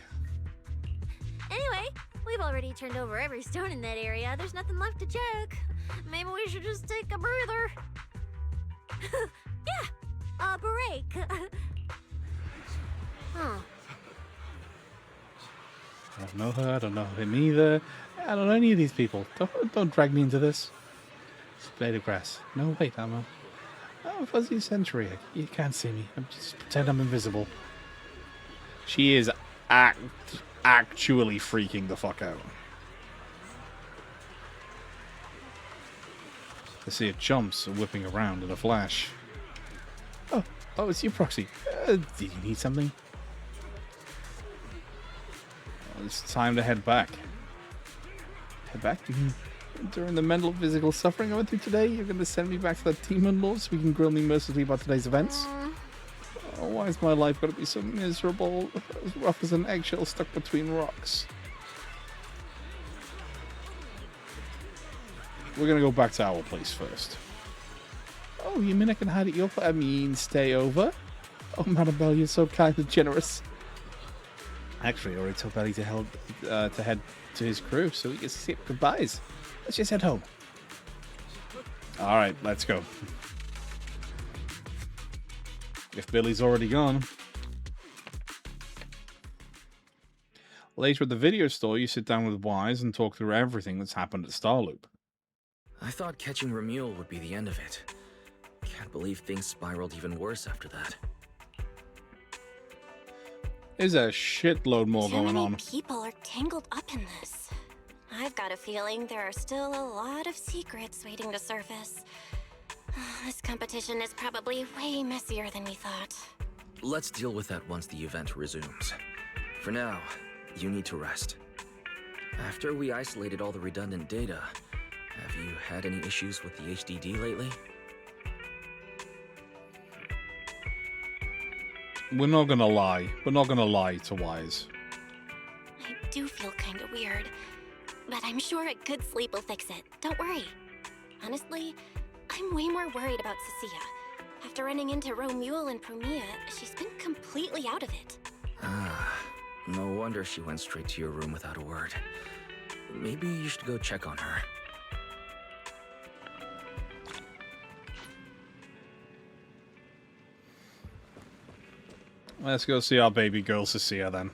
Anyway, we've already turned over every stone in that area. There's nothing left to check. Maybe we should just take a breather. Yeah, a break. Huh. I don't know her, I don't know him either. I don't know any of these people. Don't drag me into this. It's a blade of grass. No, wait, I'm a fuzzy century. You can't see me. I'm just pretend I'm invisible. She is actually freaking the fuck out. I see it jumps, whipping around in a flash. Oh, it's you, Proxy. Did you need something? Well, it's time to head back. Head back? You mean during the mental and physical suffering I went through today, you're going to send me back to that demon lord so we can grill me mercilessly about today's events? Oh, why is my life got to be so miserable? As rough as an eggshell stuck between rocks. We're going to go back to our place first. Oh, you mean I can hide at your place? I mean, stay over? Oh, Madam Belle, you're so kind and generous. Actually, I already told Belly to head to his crew so he can say goodbyes. Let's just head home. Alright, let's go. If Billy's already gone. Later at the video store, you sit down with Wise and talk through everything that's happened at Starloop. I thought catching Remuel would be the end of it. Can't believe things spiraled even worse after that. There's a shitload more going on. People are tangled up in this. I've got a feeling there are still a lot of secrets waiting to surface. This competition is probably way messier than we thought. Let's deal with that once the event resumes. For now, you need to rest. After we isolated all the redundant data, have you had any issues with the HDD lately? We're not gonna lie. We're not gonna lie to Wise. I do feel kind of weird, but I'm sure a good sleep will fix it. Don't worry. Honestly, I'm way more worried about Cecilia. After running into Romuel and Promia, she's been completely out of it. Ah, no wonder she went straight to your room without a word. Maybe you should go check on her. Let's go see our baby girl Cecilia then.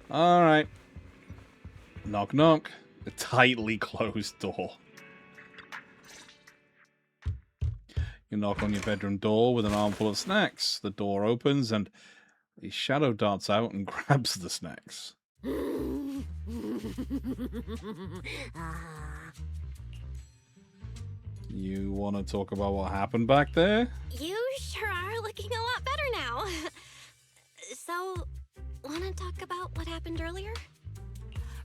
Alright. Knock knock. A tightly closed door. You knock on your bedroom door with an armful of snacks. The door opens and a shadow darts out and grabs the snacks. You want to talk about what happened back there? You sure are looking a lot better now. So, want to talk about what happened earlier?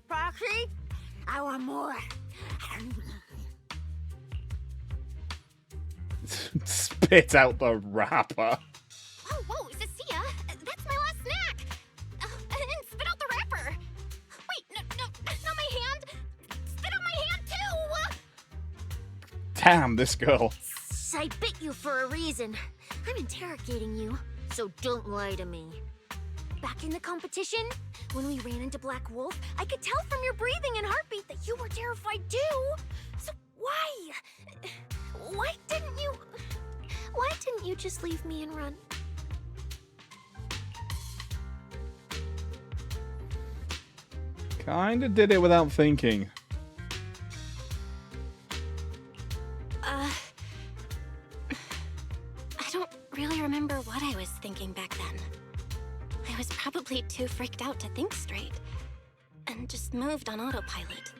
Proxy, I want more. Spit out the wrapper. Oh, whoa, Cecilia, that's my last snack. And spit out the wrapper. Wait, no, not my hand. Spit out my hand too. Damn, this girl. I bit you for a reason. I'm interrogating you, so don't lie to me. Back in the competition, when we ran into Black Wolf, I could tell from your breathing and heartbeat that you were terrified too. So why didn't you just leave me and run? Kinda did it without thinking. I don't really remember what I was thinking back then. I was probably too freaked out to think straight, and just moved on autopilot.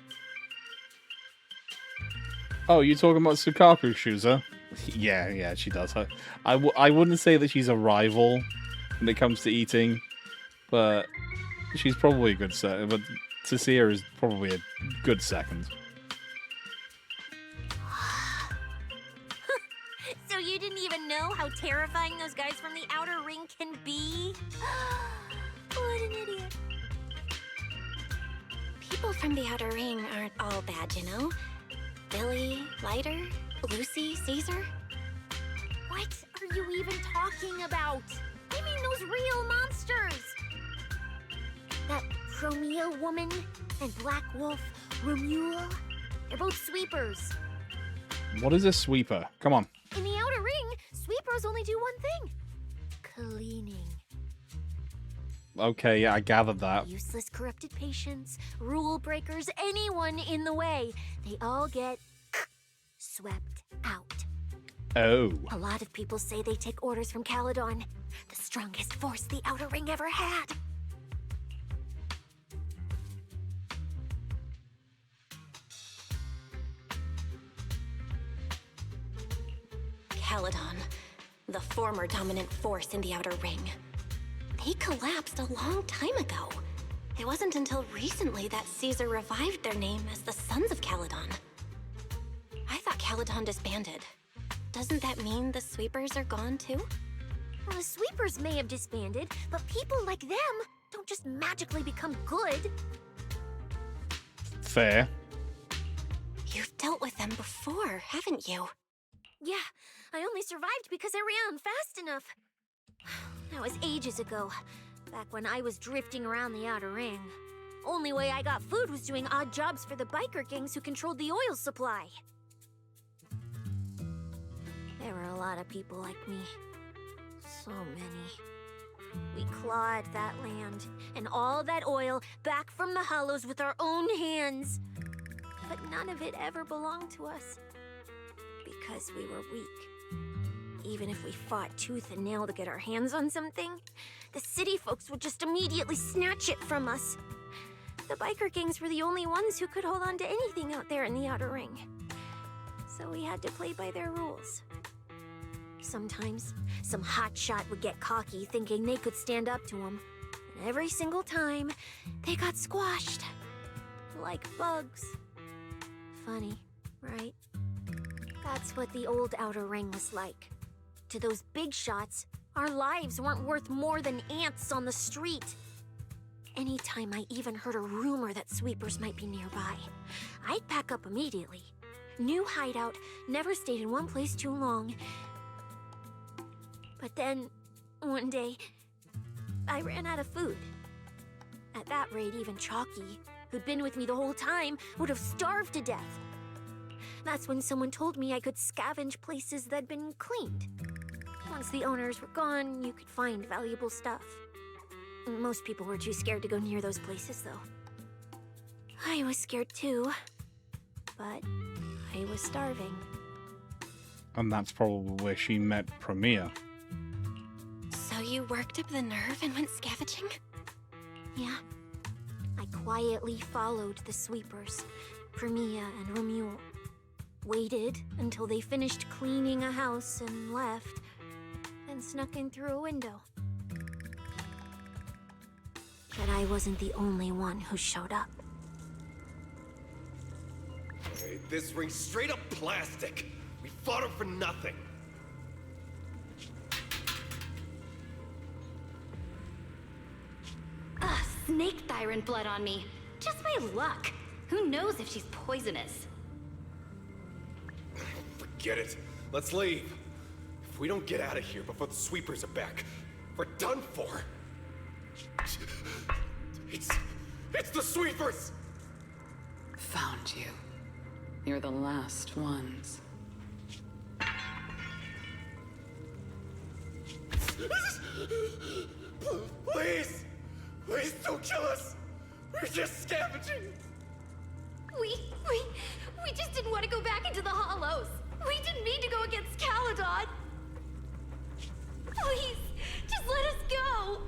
Oh, you talking about Sukaku shoes, huh? Yeah, she does. I wouldn't say that she's a rival when it comes to eating, but she's probably a good second. But Cecilia is probably a good second. So you didn't even know how terrifying those guys from the outer ring can be? What an idiot. people from the Outer Ring aren't all bad, you know? Billy, Lighter, Lucy, Caesar. What are you even talking about? I mean those real monsters! That Chromia woman and Black Wolf, Romule, they're both sweepers. What is a sweeper? Come on. In the Outer Ring, sweepers only do one thing. Cleaning. Okay, yeah, I gathered that. Useless corrupted patients, rule breakers, anyone in the way. They all get swept out. Oh. A lot of people say they take orders from Caledon, the strongest force the Outer Ring ever had. Caledon, the former dominant force in the Outer Ring. They collapsed a long time ago. It wasn't until recently that Caesar revived their name as the Sons of Caledon. I thought Caledon disbanded. Doesn't that mean the sweepers are gone too? Well, the sweepers may have disbanded, but people like them don't just magically become good. Fair. You've dealt with them before, haven't you? Yeah, I only survived because I ran fast enough. That was ages ago, back when I was drifting around the Outer Ring. Only way I got food was doing odd jobs for the biker gangs who controlled the oil supply. There were a lot of people like me. So many. We clawed that land and all that oil back from the Hollows with our own hands. But none of it ever belonged to us. Because we were weak. Even if we fought tooth and nail to get our hands on something, the city folks would just immediately snatch it from us. The biker gangs were the only ones who could hold on to anything out there in the Outer Ring. So we had to play by their rules. Sometimes, some hotshot would get cocky thinking they could stand up to them. And every single time, they got squashed. Like bugs. Funny, right? That's what the old Outer Ring was like. To those big shots, our lives weren't worth more than ants on the street. Anytime I even heard a rumor that sweepers might be nearby, I'd pack up immediately. New hideout, never stayed in one place too long. But then, one day, I ran out of food. At that rate, even Chalky, who'd been with me the whole time, would have starved to death. That's when someone told me I could scavenge places that'd been cleaned. Once the owners were gone, you could find valuable stuff. Most people were too scared to go near those places, though. I was scared too, but I was starving. And that's probably where she met Premier. So you worked up the nerve and went scavenging? Yeah. I quietly followed the sweepers, Premia and Romule. Waited until they finished cleaning a house and left, then snuck in through a window. But I wasn't the only one who showed up. Hey, this ring's straight up plastic. We fought her for nothing. Ugh, snake tyrant blood on me. Just my luck. Who knows if she's poisonous? Forget it. Let's leave. If we don't get out of here before the sweepers are back, we're done for. It's the sweepers! Found you. You're the last ones. Please! Please don't kill us! We're just scavenging! We just didn't want to go back into the Hollows. We didn't mean to go against Caledon. Please, just let us go.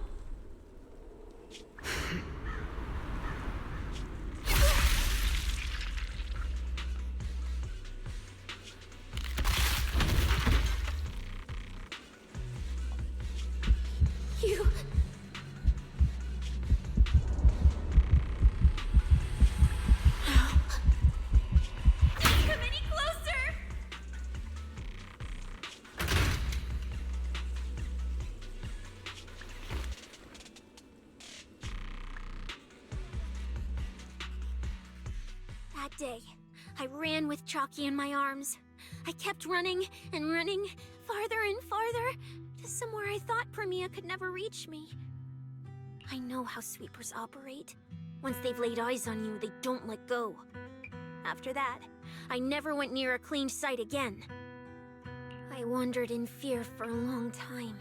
You... Come any closer! that day. I ran with Chalky in my arms. I kept running and running, farther and farther, to somewhere I thought Premia could never reach me. I know how sweepers operate. Once they've laid eyes on you, they don't let go. After that, I never went near a cleaned site again. I wandered in fear for a long time.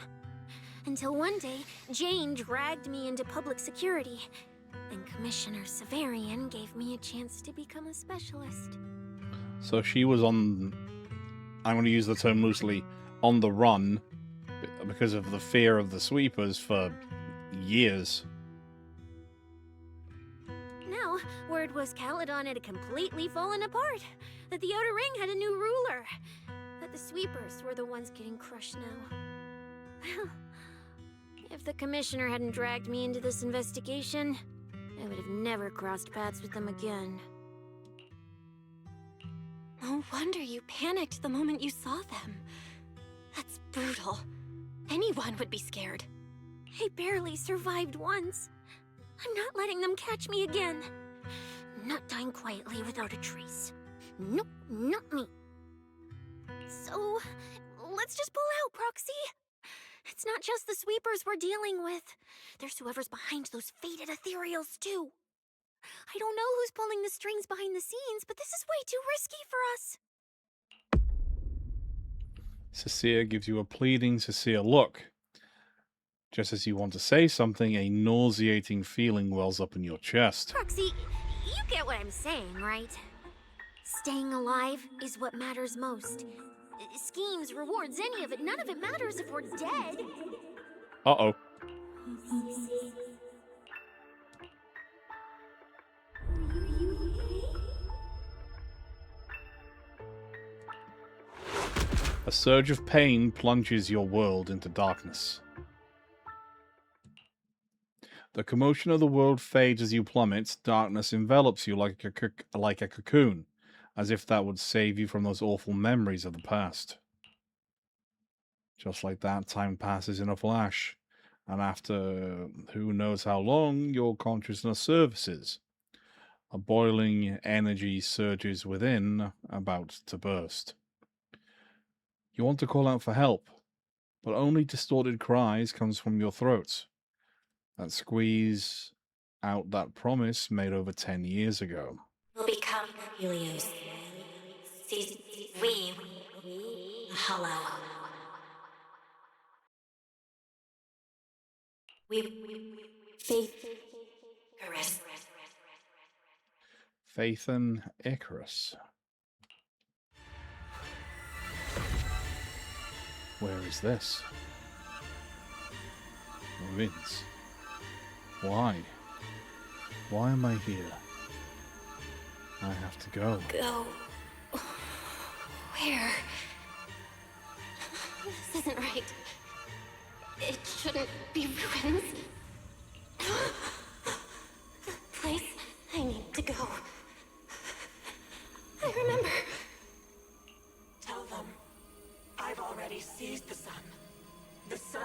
Until one day, Jane dragged me into public security, and Commissioner Severian gave me a chance to become a specialist. So she was on, I'm going to use the term loosely, on the run because of the fear of the sweepers for years. Now, word was Caledon had completely fallen apart, that the Outer Ring had a new ruler, that the sweepers were the ones getting crushed now. Well, if the Commissioner hadn't dragged me into this investigation, I would have never crossed paths with them again. No wonder you panicked the moment you saw them. That's brutal. Anyone would be scared. I barely survived once. I'm not letting them catch me again. Not dying quietly without a trace. Nope, not me. So, let's just pull out, Proxy. It's not just the sweepers we're dealing with. There's whoever's behind those fated ethereals, too. I don't know who's pulling the strings behind the scenes, but this is way too risky for us. Cecilia gives you a pleading Cecilia look. Just as you want to say something, a nauseating feeling wells up in your chest. Proxy, you get what I'm saying, right? Staying alive is what matters most. Schemes, rewards, any of it, none of it matters if we're dead. Uh-oh. A surge of pain plunges your world into darkness. The commotion of the world fades as you plummet. Darkness envelops you like a cocoon, as if that would save you from those awful memories of the past. Just like that, time passes in a flash, and after who knows how long, your consciousness surfaces. A boiling energy surges within, about to burst. You want to call out for help, but only distorted cries comes from your throat that squeeze out that promise made over 10 years ago. We'll become Helios. We, the Hollow. Faith, Icarus. Faith and Icarus. Where is this? Ruins. Why? Why am I here? I have to go. Go. Where? This isn't right. It shouldn't be ruins. The place I need to go. I remember. Tell them I've already seized the sun. The sun.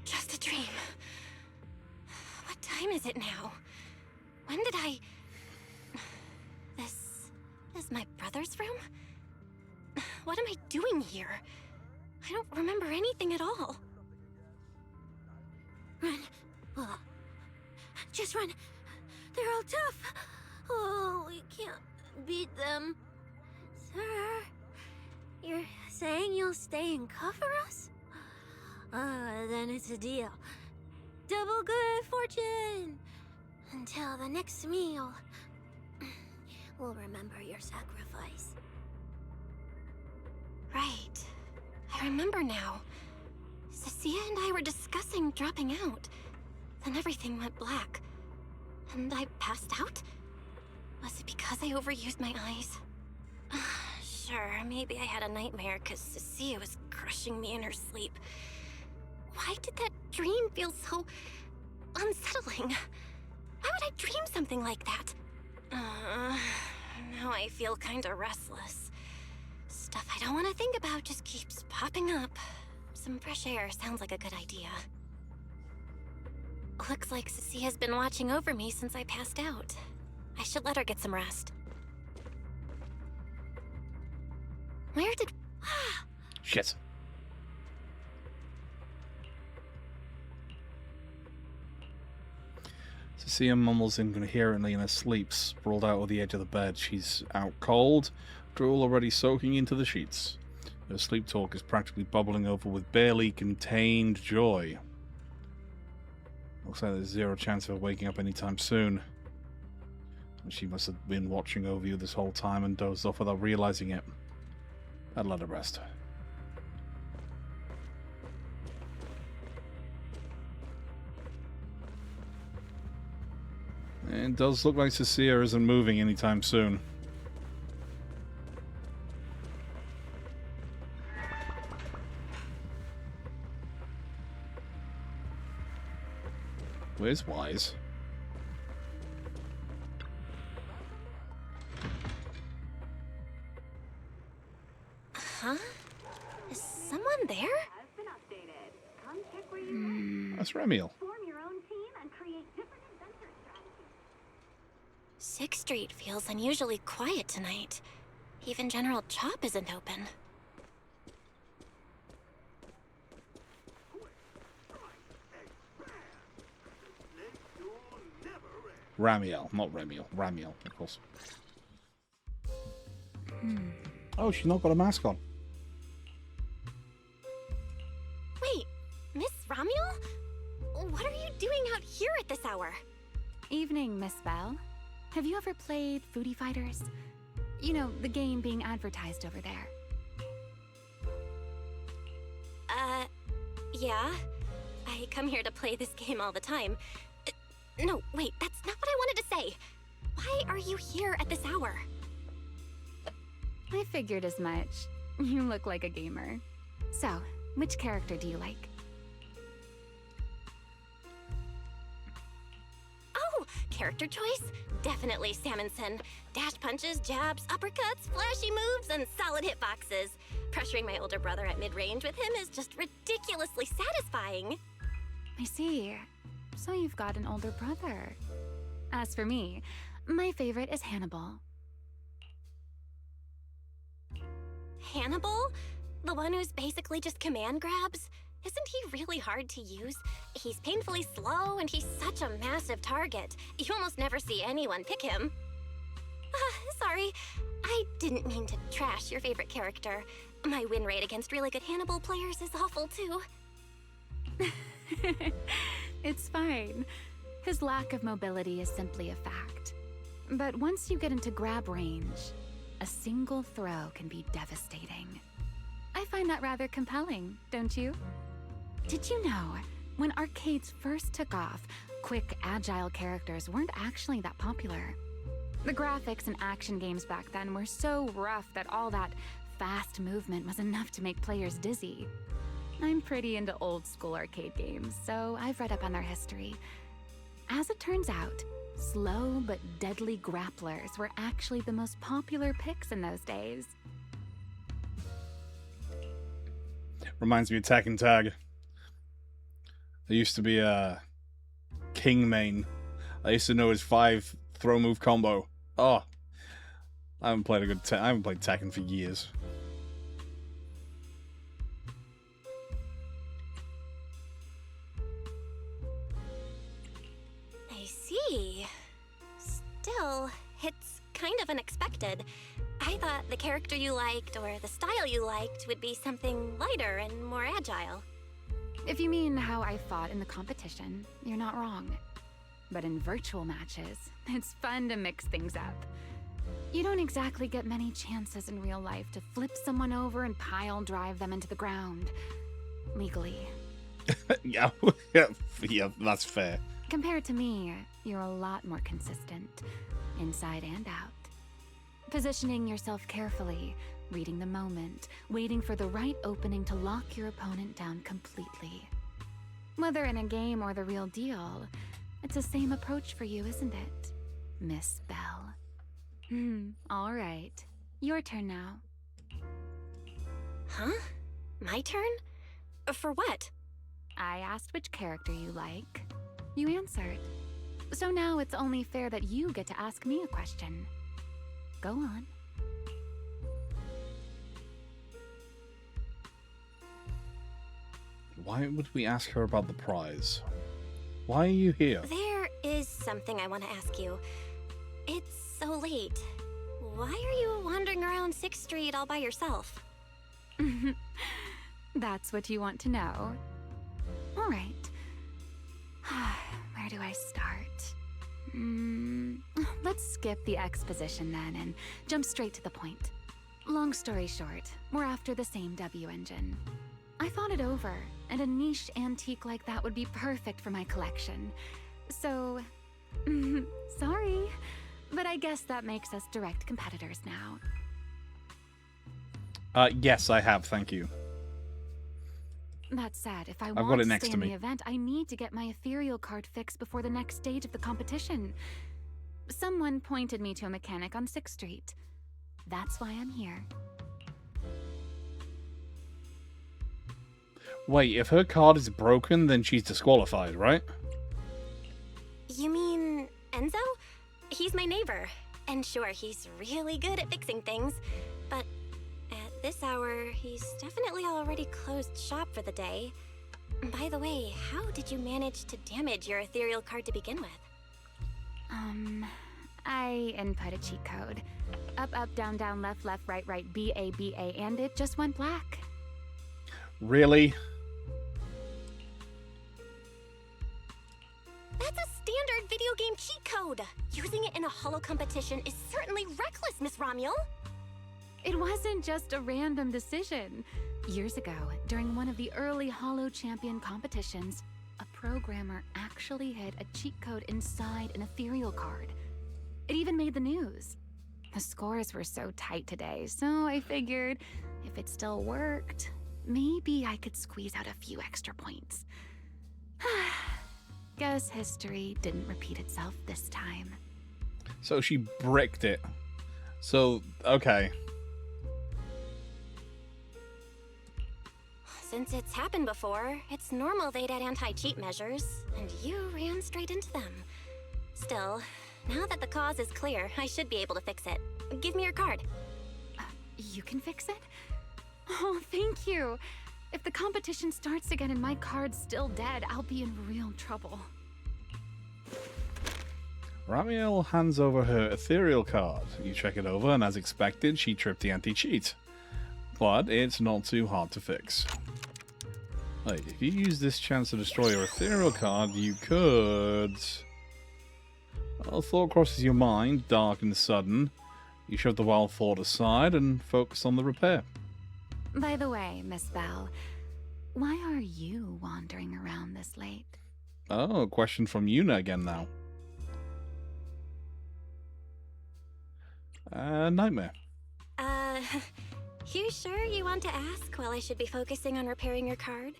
Just a dream. What time is it now? When did I... This is my brother's room? What am I doing here? I don't remember anything at all. Run. Just run. They're all tough. Oh, we can't beat them. Sir, you're saying you'll stay and cover us? Then it's a deal. Double good fortune. Until the next meal. We'll remember your sacrifice. Right. I remember now. Cecilia and I were discussing dropping out. Then everything went black. And I passed out? Was it because I overused my eyes? Sure, maybe I had a nightmare because Cecilia was crushing me in her sleep. Why did that dream feel so unsettling? Why would I dream something like that? Now I feel kinda restless. Stuff I don't want to think about just keeps popping up. Some fresh air sounds like a good idea. Looks like Cecia's been watching over me since I passed out. I should let her get some rest. Where did... Shit. Cecilia mumbles incoherently in her sleep, sprawled out on the edge of the bed. She's out cold, drool already soaking into the sheets. Her sleep talk is practically bubbling over with barely contained joy. Looks like there's zero chance of her waking up anytime soon. She must have been watching over you this whole time and dozed off without realizing it. I'd let her rest. It does look like Cecilia isn't moving anytime soon. Where's Wise? Huh? Is someone there? That's Remiel. Sixth Street feels unusually quiet tonight. Even General Chop isn't open. Ramiel, not Remiel. Ramiel, of course. Oh, she's not got a mask on. Wait, Miss Ramiel? What are you doing out here at this hour? Evening, Miss Bell. Have you ever played Foodie Fighters? You know, the game being advertised over there. Yeah. I come here to play this game all the time. No, wait, that's not what I wanted to say. Why are you here at this hour? I figured as much. You look like a gamer. So, which character do you like? Oh, character choice? Definitely Salmonson. Dash punches, jabs, uppercuts, flashy moves, and solid hitboxes. Pressuring my older brother at mid-range with him is just ridiculously satisfying. I see. So you've got an older brother. As for me, my favorite is Hannibal. Hannibal? The one who's basically just command grabs? Isn't he really hard to use? He's painfully slow, and he's such a massive target. You almost never see anyone pick him. Sorry. I didn't mean to trash your favorite character. My win rate against really good Hannibal players is awful, too. It's fine. His lack of mobility is simply a fact. But once you get into grab range, a single throw can be devastating. I find that rather compelling, don't you? Did you know, when arcades first took off, quick, agile characters weren't actually that popular? The graphics in action games back then were so rough that all that fast movement was enough to make players dizzy. I'm pretty into old school arcade games, so I've read up on their history. As it turns out, slow but deadly grapplers were actually the most popular picks in those days. Reminds me of Tekken Tag. There used to be a King main. I used to know his 5 throw move combo. Oh, I haven't played I haven't played Tekken for years. I see. Still, it's kind of unexpected. I thought the character you liked or the style you liked would be something lighter and more agile. If you mean how I fought in the competition, you're not wrong. But in virtual matches, it's fun to mix things up. You don't exactly get many chances in real life to flip someone over and pile drive them into the ground. Legally. yeah, that's fair. Compared to me, you're a lot more consistent, inside and out. Positioning yourself carefully, reading the moment, waiting for the right opening to lock your opponent down completely. Whether in a game or the real deal, it's the same approach for you, isn't it, Miss Bell? All right. Your turn now. Huh? My turn? For what? I asked which character you like. You answered. So now it's only fair that you get to ask me a question. Go on. Why would we ask her about the prize? Why are you here? There is something I want to ask you. It's so late. Why are you wandering around 6th Street all by yourself? That's what you want to know. All right. Where do I start? Let's skip the exposition then and jump straight to the point. Long story short, we're after the same W engine. I thought it over, and a niche antique like that would be perfect for my collection. So, sorry, but I guess that makes us direct competitors now. Yes, I have, thank you. That said, if I got want it to next stay to in the me. event, I need to get my ethereal card fixed before the next stage of the competition. Someone pointed me to a mechanic on 6th Street. That's why I'm here. Wait, if her card is broken, then she's disqualified, right? You mean Enzo? He's my neighbor. And sure, he's really good at fixing things, but at this hour, he's definitely already closed shop for the day. By the way, how did you manage to damage your ethereal card to begin with? I input a cheat code. Up, up, down, down, left, left, right, right, B, A, and it just went black. Really? That's a standard video game cheat code! Using it in a holo competition is certainly reckless, Miss Romuel! It wasn't just a random decision. Years ago, during one of the early Holo Champion competitions, a programmer actually hid a cheat code inside an ethereal card. It even made the news. The scores were so tight today, so I figured if it still worked, maybe I could squeeze out a few extra points. Guess history didn't repeat itself this time. So she bricked it. So, okay. Since it's happened before, it's normal they'd add anti-cheat measures, and you ran straight into them. Still, now that the cause is clear, I should be able to fix it. Give me your card. You can fix it? Oh, thank you. If the competition starts again and my card's still dead, I'll be in real trouble. Ramiel hands over her ethereal card. You check it over, and as expected, she tripped the anti-cheat. But it's not too hard to fix. Like, if you use this chance to destroy your ethereal card, you could... A thought crosses your mind, dark and sudden. You shove the wild thought aside and focus on the repair. By the way, Miss Bell, why are you wandering around this late? Oh, question from Yuna again now. Nightmare. You sure you want to ask while I should be focusing on repairing your card?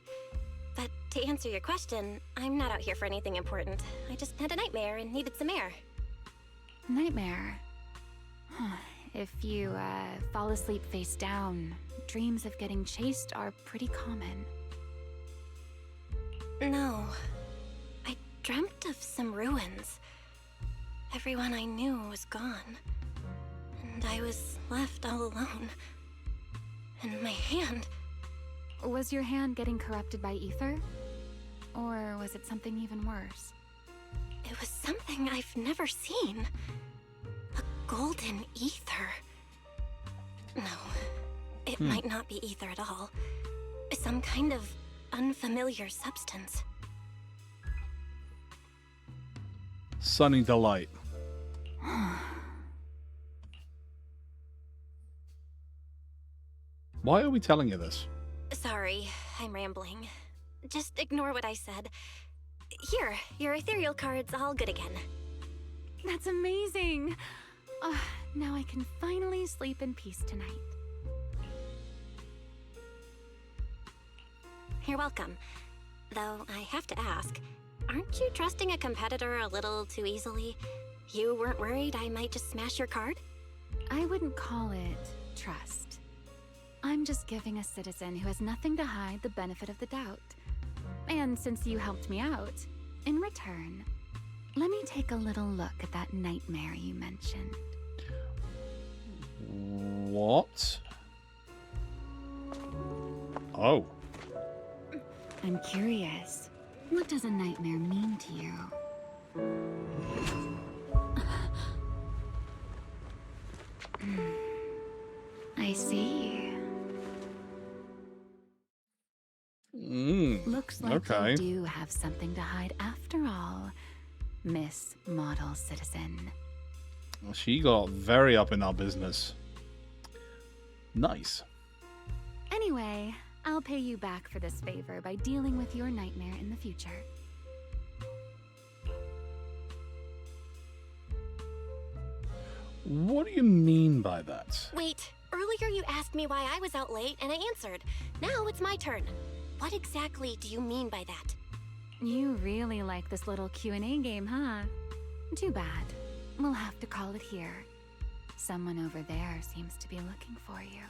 But to answer your question, I'm not out here for anything important. I just had a nightmare and needed some air. Nightmare? If you, fall asleep face down, dreams of getting chased are pretty common. No. I dreamt of some ruins. Everyone I knew was gone. And I was left all alone. And my hand... Was your hand getting corrupted by ether? Or was it something even worse? It was something I've never seen. A golden ether. No, it might not be ether at all. Some kind of unfamiliar substance. Sunny delight. Why are we telling you this? Sorry, I'm rambling. Just ignore what I said. Here, your ethereal card's all good again. That's amazing! Now I can finally sleep in peace tonight. You're welcome. Though I have to ask, aren't you trusting a competitor a little too easily? You weren't worried I might just smash your card? I wouldn't call it trust. I'm just giving a citizen who has nothing to hide the benefit of the doubt. And since you helped me out, in return, let me take a little look at that nightmare you mentioned. What? Oh. I'm curious. What does a nightmare mean to you? I see. Looks like you do have something to hide after all, Miss Model Citizen. She got very up in our business. Nice. Anyway, I'll pay you back for this favor by dealing with your nightmare in the future. What do you mean by that? Wait, earlier you asked me why I was out late, and I answered. Now it's my turn. What exactly do you mean by that? You really like this little Q&A game, huh? Too bad. We'll have to call it here. Someone over there seems to be looking for you.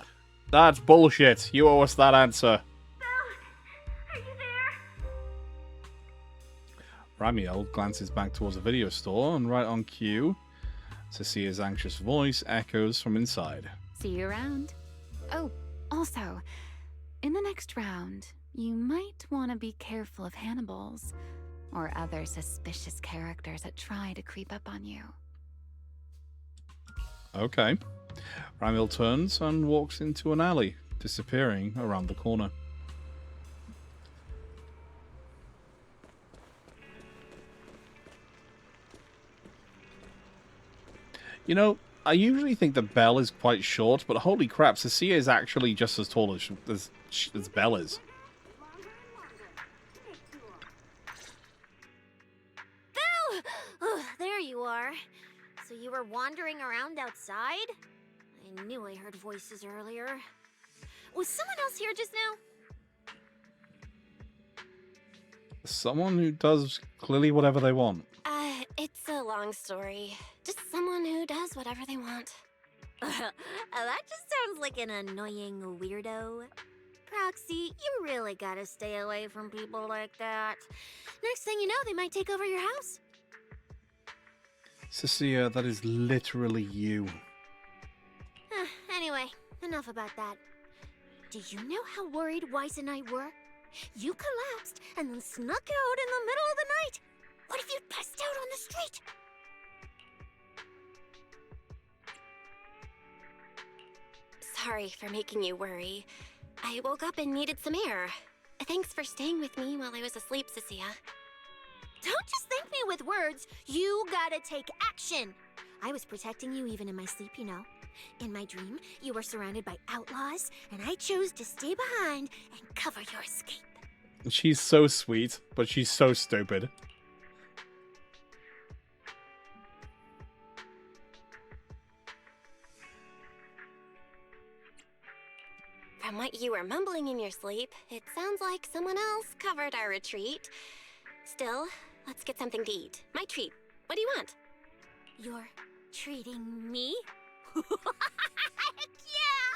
That's bullshit. You owe us that answer. Are you there? Ramiel glances back towards the video store, and right on cue, Cecia's anxious voice echoes from inside. See you around. Oh, also, in the next round, you might want to be careful of Hannibals or other suspicious characters that try to creep up on you. Okay. Ramiel turns and walks into an alley, disappearing around the corner. You know, I usually think that Belle is quite short, but holy crap, Cecilia is actually just as tall as Belle is. Belle! Oh, there you are. So you were wandering around outside? I knew I heard voices earlier. Was someone else here just now? Someone who does clearly whatever they want. It's a long story. Just someone who does whatever they want. That just sounds like an annoying weirdo. Proxy, you really gotta stay away from people like that. Next thing you know, they might take over your house. Cecilia, that is literally you. Anyway, enough about that. Do you know how worried Weiss and I were? You collapsed and then snuck out in the middle of the night. What if you'd passed out on the street? Sorry for making you worry. I woke up and needed some air. Thanks for staying with me while I was asleep, Cecilia. Don't just thank me with words. You gotta take action. I was protecting you even in my sleep, you know. In my dream, you were surrounded by outlaws, and I chose to stay behind and cover your escape. She's so sweet, but she's so stupid. From what you were mumbling in your sleep, it sounds like someone else covered our retreat. Still, let's get something to eat. My treat. What do you want? You're treating me? Heck yeah!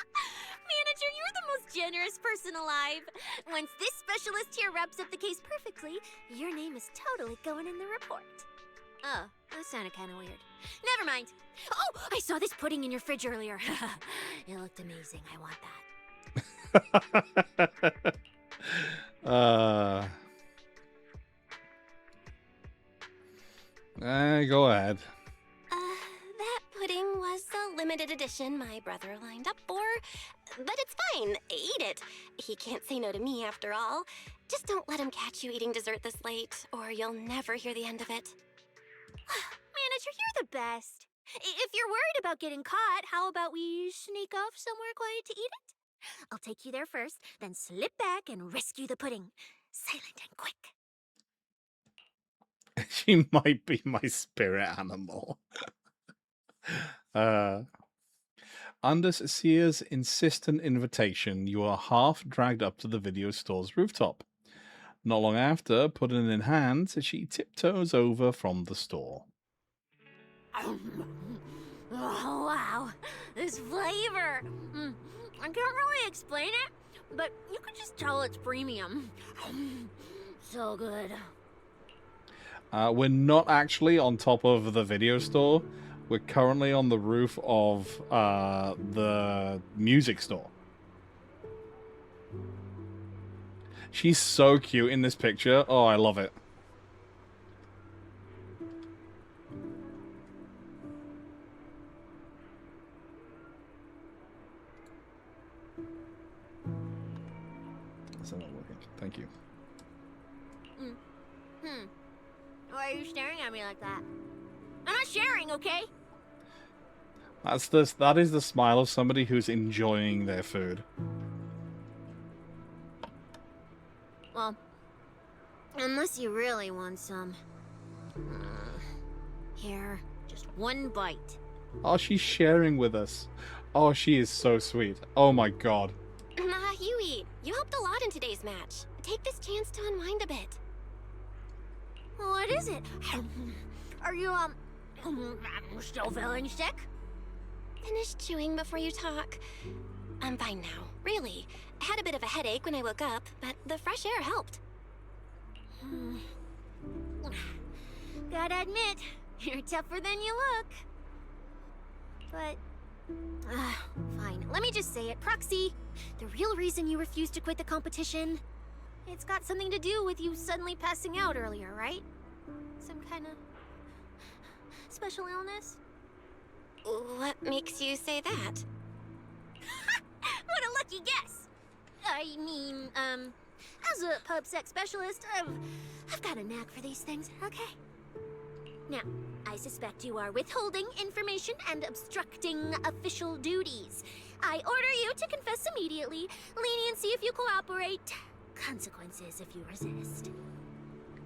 Manager, you're the most generous person alive. Once this specialist here wraps up the case perfectly, your name is totally going in the report. Oh, that sounded kind of weird. Never mind. Oh, I saw this pudding in your fridge earlier. It looked amazing. I want that. Go ahead. That pudding was a limited edition my brother lined up for. But it's fine. Eat it. He can't say no to me after all. Just don't let him catch you eating dessert this late, or you'll never hear the end of it. Manager, you're the best. If you're worried about getting caught, how about we sneak off somewhere quiet to eat it? I'll take you there first, then slip back and rescue the pudding. Silent and quick. She might be my spirit animal. Under Cecia's insistent invitation, you are half dragged up to the video store's rooftop. Not long after, pudding in hand, she tiptoes over from the store. Oh, wow. This flavor. I can't really explain it, but you can just tell it's premium. So good. We're not actually on top of the video store. We're currently on the roof of the music store. She's so cute in this picture. Oh, I love it. That's not working. Thank you. Why are you staring at me like that? I'm not sharing, okay? That is the smile of somebody who's enjoying their food. Well, unless you really want some. Here, just one bite. Oh, she's sharing with us. Oh, she is so sweet. Oh my god. Huey, you helped a lot in today's match. Take this chance to unwind a bit. What is it? Are you, still feeling sick? Finish chewing before you talk. I'm fine now, really. I had a bit of a headache when I woke up, but the fresh air helped. Gotta admit, you're tougher than you look. But, fine. Let me just say it. Proxy, the real reason you refused to quit the competition, it's got something to do with you suddenly passing out earlier, right? Some kind of special illness? What makes you say that? What a lucky guess! I mean, as a pub sex specialist, I've got a knack for these things, okay? Now, I suspect you are withholding information and obstructing official duties. I order you to confess immediately, leniency if you cooperate, consequences if you resist.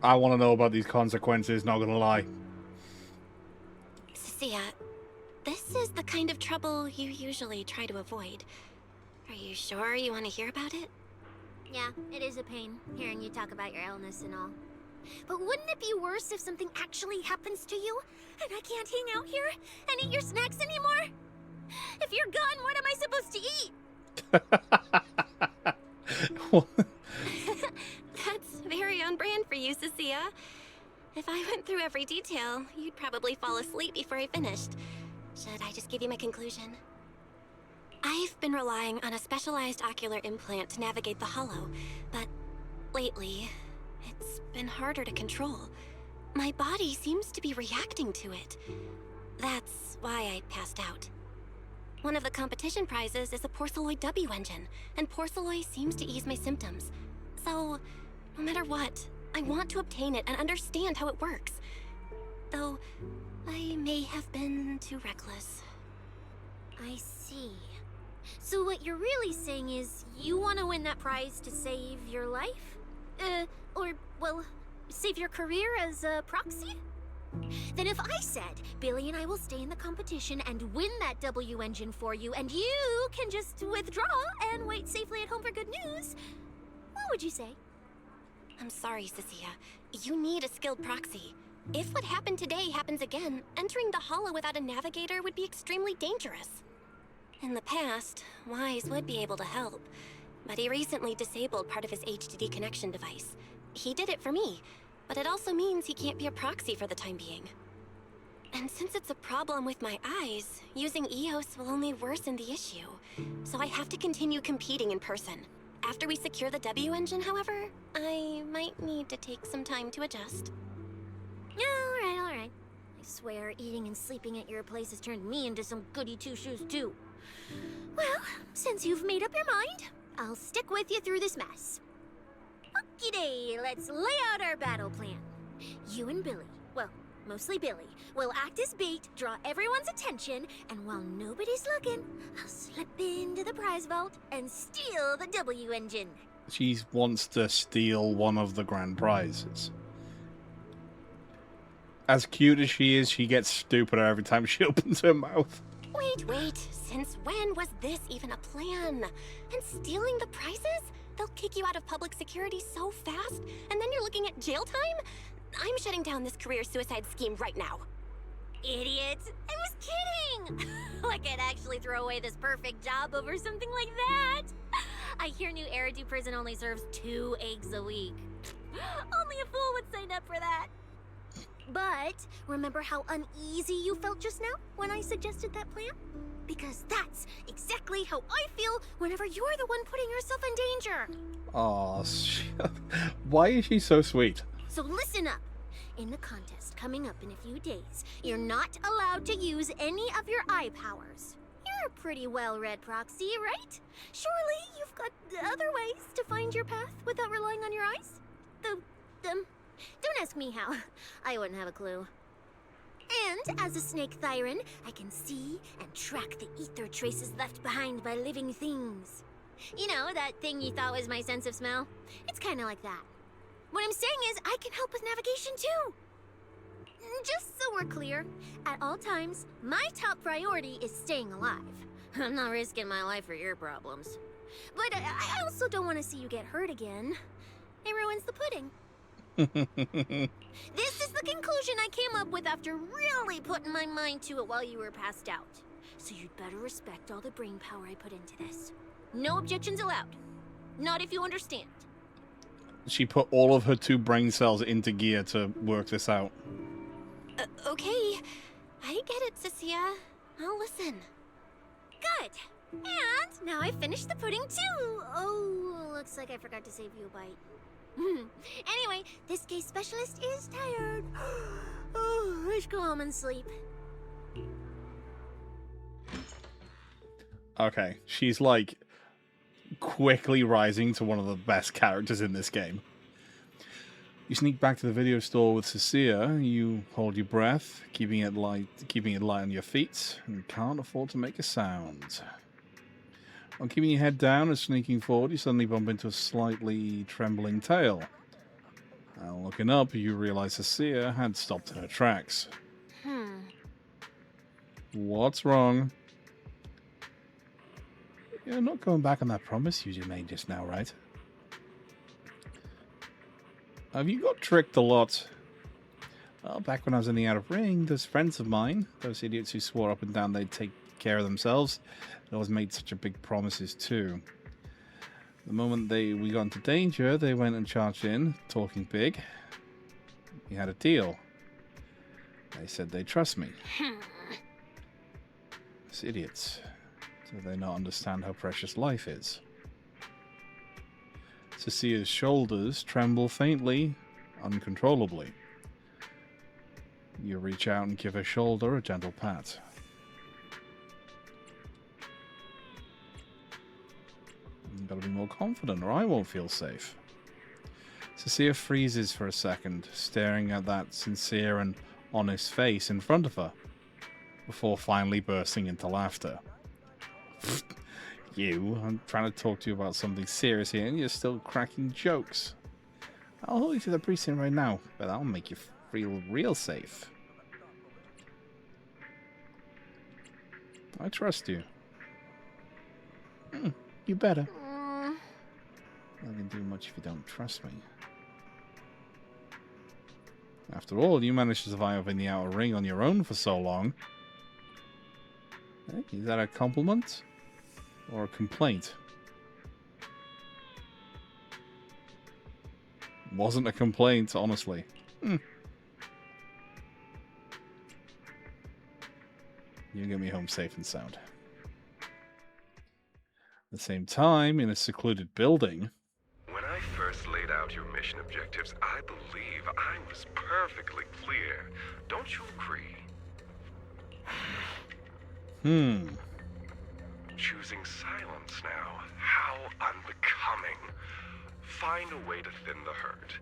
I want to know about these consequences, not gonna lie. Sia, this is the kind of trouble you usually try to avoid. Are you sure you want to hear about it? Yeah, it is a pain, hearing you talk about your illness and all. But wouldn't it be worse if something actually happens to you, and I can't hang out here and eat your snacks anymore? If you're gone, what am I supposed to eat? That's very on brand for you, Sia. If I went through every detail, you'd probably fall asleep before I finished. Should I just give you my conclusion? I've been relying on a specialized ocular implant to navigate the hollow, but lately, it's been harder to control. My body seems to be reacting to it. That's why I passed out. One of the competition prizes is a Porceloid W engine, and Porceloid seems to ease my symptoms. So, no matter what, I want to obtain it and understand how it works. Though, I may have been too reckless. I see. So what you're really saying is you want to win that prize to save your life? Or, well, save your career as a proxy? Then if I said, Billy and I will stay in the competition and win that W engine for you, and you can just withdraw and wait safely at home for good news, what would you say? I'm sorry, Sia. You need a skilled proxy. If what happened today happens again, entering the hollow without a navigator would be extremely dangerous. In the past, Wise would be able to help, but he recently disabled part of his HDD connection device. He did it for me, but it also means he can't be a proxy for the time being. And since it's a problem with my eyes, using EOS will only worsen the issue. So I have to continue competing in person. After we secure the W engine, however, I might need to take some time to adjust. Alright. I swear, eating and sleeping at your place has turned me into some goody two-shoes too. Well, since you've made up your mind, I'll stick with you through this mess. Okie-day, let's lay out our battle plan. You and Billy, well, mostly Billy, will act as bait, draw everyone's attention, and while nobody's looking, I'll slip into the prize vault and steal the W engine. She wants to steal one of the grand prizes. As cute as she is, she gets stupider every time she opens her mouth. Wait. Since when was this even a plan? And stealing the prizes? They'll kick you out of public security so fast, and then you're looking at jail time? I'm shutting down this career suicide scheme right now. idiot! I was kidding! Like I'd actually throw away this perfect job over something like that! I hear New Eridu Prison only serves 2 eggs a week. Only a fool would sign up for that. But remember how uneasy you felt just now when I suggested that plan? Because that's exactly how I feel whenever you're the one putting yourself in danger. Aw, why is she so sweet? So listen up. In the contest coming up in a few days, you're not allowed to use any of your eye powers. You're a pretty well-read proxy, right? Surely you've got other ways to find your path without relying on your eyes? Don't ask me how. I wouldn't have a clue. And as a snake Thyran, I can see and track the ether traces left behind by living things. You know, that thing you thought was my sense of smell? It's kind of like that. What I'm saying is, I can help with navigation too. Just so we're clear, at all times, my top priority is staying alive. I'm not risking my life for your problems. But I also don't want to see you get hurt again. It ruins the pudding. This is the conclusion I came up with after really putting my mind to it while you were passed out. So you'd better respect all the brain power I put into this. No objections allowed. Not if you understand. She put all of her 2 brain cells into gear to work this out. Okay. I get it, Cecilia. I'll listen. Good. And now I've finished the pudding too. Oh, looks like I forgot to save you a bite. Anyway, this case specialist is tired. Oh, let's go home and sleep. Okay, she's like quickly rising to one of the best characters in this game. You sneak back to the video store with Cecilia. You hold your breath, keeping it light on your feet, and can't afford to make a sound. While keeping your head down and sneaking forward, you suddenly bump into a slightly trembling tail. Looking up, you realize Cecilia had stopped in her tracks. What's wrong? You're not going back on that promise you made just now, right? Have you got tricked a lot? Well, back when I was in the Outer Ring, those friends of mine, those idiots who swore up and down they'd take care of themselves, they always made such a big promises too. The moment we got into danger, they went and charged in, talking big. We had a deal. They said they'd trust me. Those idiots. Do they not understand how precious life is? Cecilia's shoulders tremble faintly, uncontrollably. You reach out and give her shoulder a gentle pat. You've got to be more confident or I won't feel safe. Cecilia freezes for a second, staring at that sincere and honest face in front of her, before finally bursting into laughter. I'm trying to talk to you about something serious here and you're still cracking jokes. I'll hold you to the precinct right now, but I'll make you feel real safe. I trust you. You better. I can do much if you don't trust me. After all, you managed to survive in the Outer Ring on your own for so long. Is that a compliment? Or a complaint? Wasn't a complaint, honestly. You get me home safe and sound. At the same time, in a secluded building... When I first laid out your mission objectives, I believe I was perfectly clear. Don't you agree? Choosing silence now. How unbecoming. Find a way to thin the herd.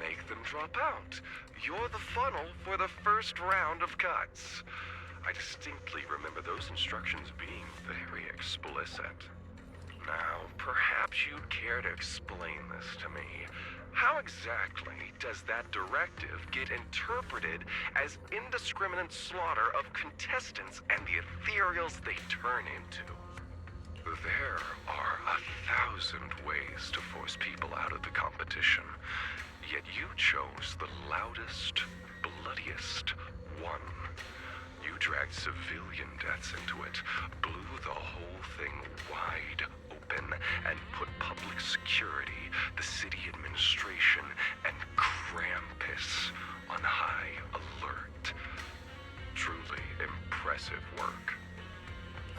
Make them drop out. You're the funnel for the first round of cuts. I distinctly remember those instructions being very explicit. Now, perhaps you'd care to explain this to me. How exactly does that directive get interpreted as indiscriminate slaughter of contestants and the ethereals they turn into? There are 1,000 ways to force people out of the competition, yet you chose the loudest, bloodiest one. You dragged civilian deaths into it, blew the whole thing wide open, and put public security, the city administration, and Krampus on high alert. Truly impressive work.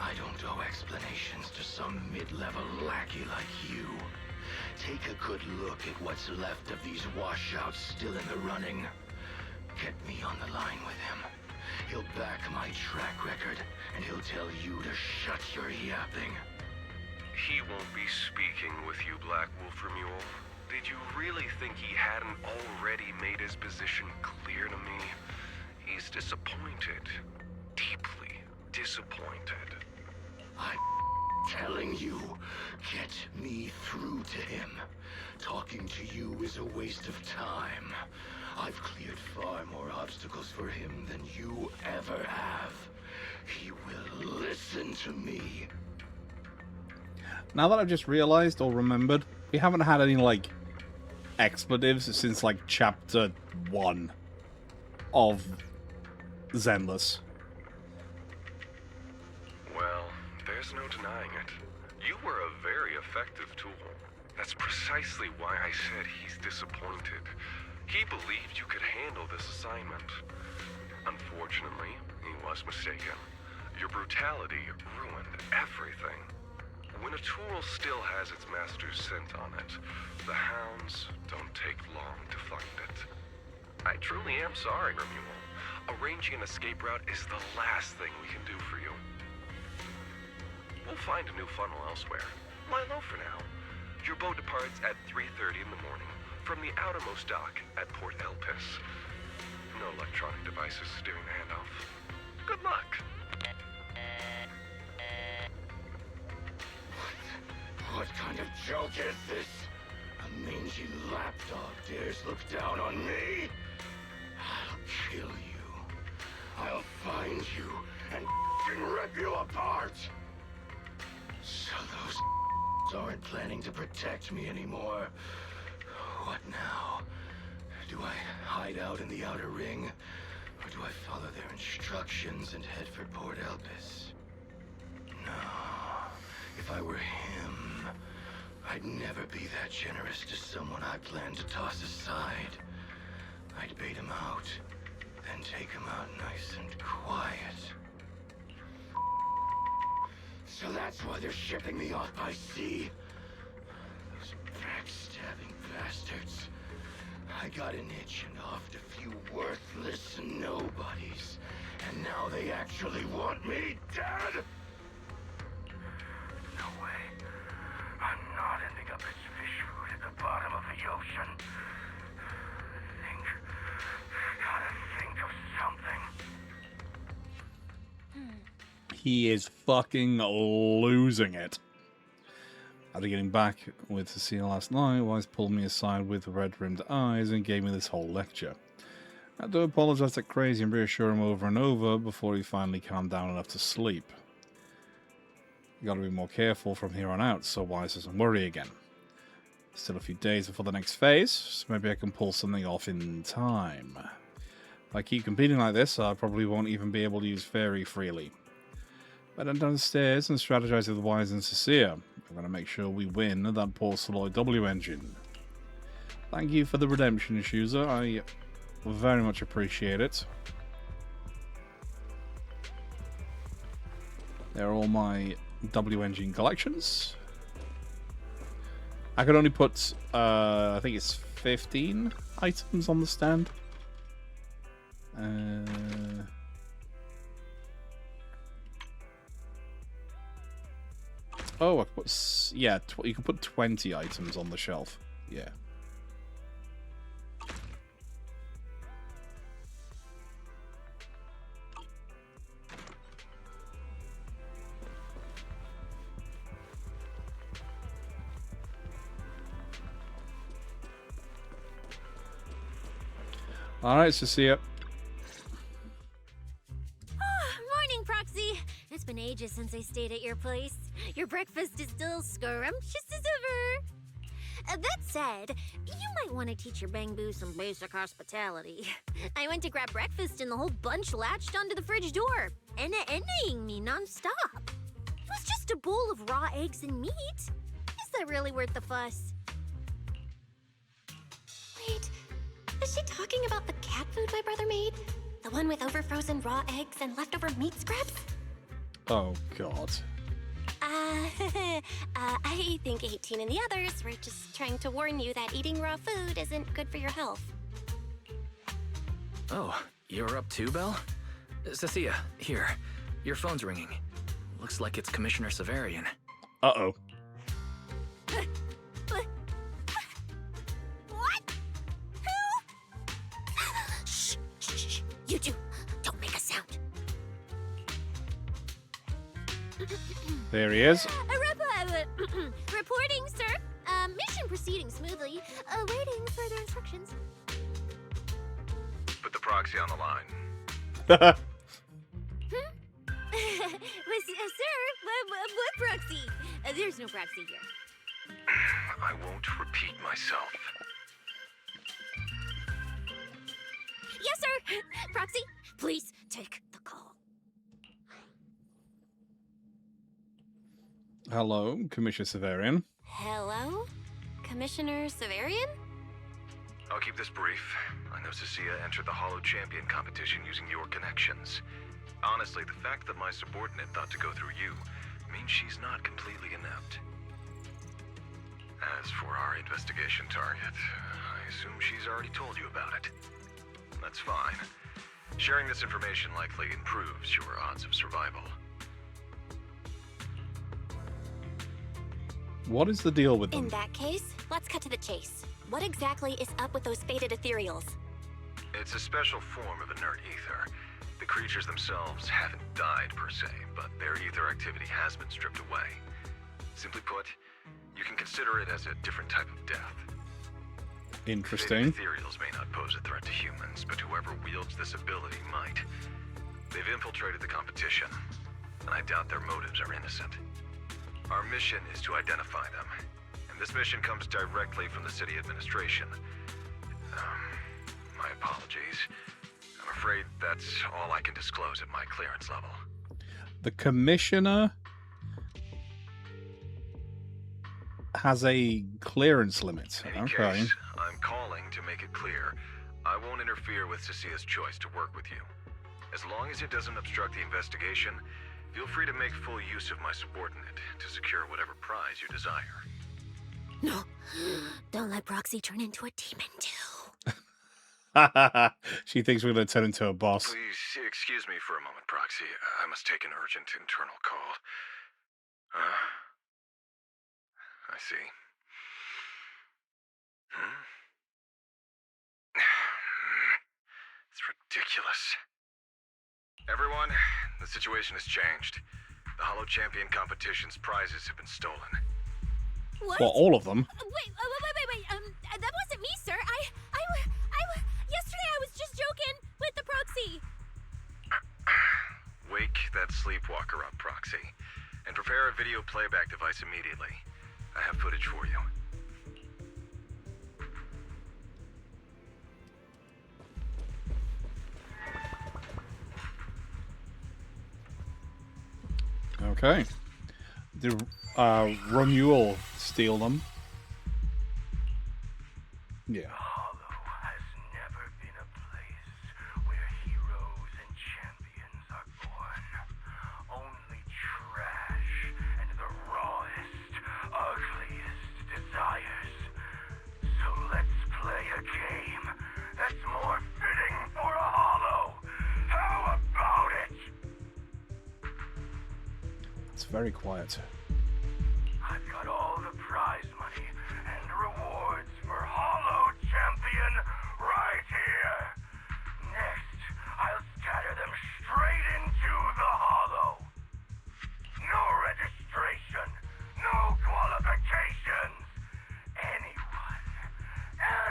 I don't owe explanations to some mid-level lackey like you. Take a good look at what's left of these washouts still in the running. Get me on the line with him. He'll back my track record, and he'll tell you to shut your yapping. He won't be speaking with you, Black Wolf Remule. Did you really think he hadn't already made his position clear to me? He's disappointed. Deeply disappointed. I'm telling you, get me through to him. Talking to you is a waste of time. I've cleared far more obstacles for him than you ever have. He will listen to me. Now that I've just realized or remembered, we haven't had any, like, expletives since, like, chapter 1 of Zenless. Well, there's no denying it. You were a very effective tool. That's precisely why I said he's disappointed. He believed you could handle this assignment. Unfortunately, he was mistaken. Your brutality ruined everything. When a tool still has its master's scent on it, the hounds don't take long to find it. I truly am sorry, Remule. Arranging an escape route is the last thing we can do for you. We'll find a new funnel elsewhere. Lie low for now. Your boat departs at 3:30 in the morning from the outermost dock at Port Elpis. No electronic devices steering the handoff. Good luck. What kind of joke is this? A mangy lapdog dares look down on me? I'll kill you. I'll find you and rip you apart. So those aren't planning to protect me anymore. What now? Do I hide out in the outer ring? Or do I follow their instructions and head for Port Elpis? No. If I were him, I'd never be that generous to someone I plan to toss aside. I'd bait him out, then take him out nice and quiet. So that's why they're shipping me off by sea. Those backstabbing bastards. I got an itch and offed a few worthless nobodies. And now they actually want me dead? No way. I'm not ending up as fish food at the bottom of the ocean. Gotta think of something. He is fucking losing it. After getting back with Cecile last night, Wise pulled me aside with red-rimmed eyes and gave me this whole lecture. I had to apologize to Crazy and reassure him over and over before he finally calmed down enough to sleep. You gotta be more careful from here on out, so Wise doesn't worry again. Still a few days before the next phase, so maybe I can pull something off in time. If I keep competing like this, I probably won't even be able to use Fairy freely. But I'm downstairs and strategize with Wise and Cecilia. I'm going to make sure we win that Porceloid W engine. Thank you for the redemption, Shuza. I very much appreciate it. They're all my W engine collections. I could only put, I think it's 15 items on the stand. Oh, I put, yeah, you can put 20 items on the shelf. Yeah. All right, Cecilia. Morning, Proxy. It's been ages since I stayed at your place. Your breakfast is still scrumptious as ever. That said, you might want to teach your Bangbu some basic hospitality. I went to grab breakfast and the whole bunch latched onto the fridge door, envying me nonstop. It was just a bowl of raw eggs and meat. Is that really worth the fuss? Wait, is she talking about the cat food my brother made? The one with overfrozen raw eggs and leftover meat scraps? Oh, God. I think 18 and the others were just trying to warn you that eating raw food isn't good for your health. Oh, you're up too, Belle? Cecilia, here. Your phone's ringing. Looks like it's Commissioner Severian. Uh-oh. What? Who? Shh, shh, shh. You two, don't make a sound. There he is. Reporting, sir. Mission proceeding smoothly. Awaiting further instructions. Put the proxy on the line. Sir, what proxy? There's no proxy here. I won't repeat myself. Yes, sir. Proxy, please take the call. Hello, Commissioner Severian. Hello? Commissioner Severian? I'll keep this brief. I know Cecilia entered the Hollow Champion competition using your connections. Honestly, the fact that my subordinate thought to go through you means she's not completely inept. As for our investigation target, I assume she's already told you about it. That's fine. Sharing this information likely improves your odds of survival. What is the deal with them? In that case, let's cut to the chase. What exactly is up with those faded ethereals? It's a special form of inert ether. The creatures themselves haven't died per se, but their ether activity has been stripped away. Simply put, you can consider it as a different type of death. Interesting. Faded ethereals may not pose a threat to humans, but whoever wields this ability might. They've infiltrated the competition, and I doubt their motives are innocent. Our mission is to identify them, and this mission comes directly from the city administration. My apologies. I'm afraid that's all I can disclose at my clearance level. The Commissioner has a clearance limit. In any case, I'm calling to make it clear I won't interfere with Cecilia's choice to work with you. As long as it doesn't obstruct the investigation, feel free to make full use of my subordinate to secure whatever prize you desire. No, don't let Proxy turn into a demon too. She thinks we're going to turn into a boss. Please excuse me for a moment, Proxy. I must take an urgent internal call. I see. It's ridiculous. Everyone, the situation has changed. The Hollow Champion competition's prizes have been stolen. What? Well, all of them. Wait. That wasn't me, sir. Yesterday I was just joking with the Proxy. Wake that sleepwalker up, Proxy, and prepare a video playback device immediately. I have footage for you. Okay. Did Romuald steal them? Yeah. Hollow has never been a place where heroes and champions are born. Only trash and the rawest, ugliest desires. So let's play a game that's more fitting for a Hollow. How about it? It's very quiet. I've got all the prize money and rewards for Hollow Champion right here. Next, I'll scatter them straight into the Hollow. No registration, no qualifications.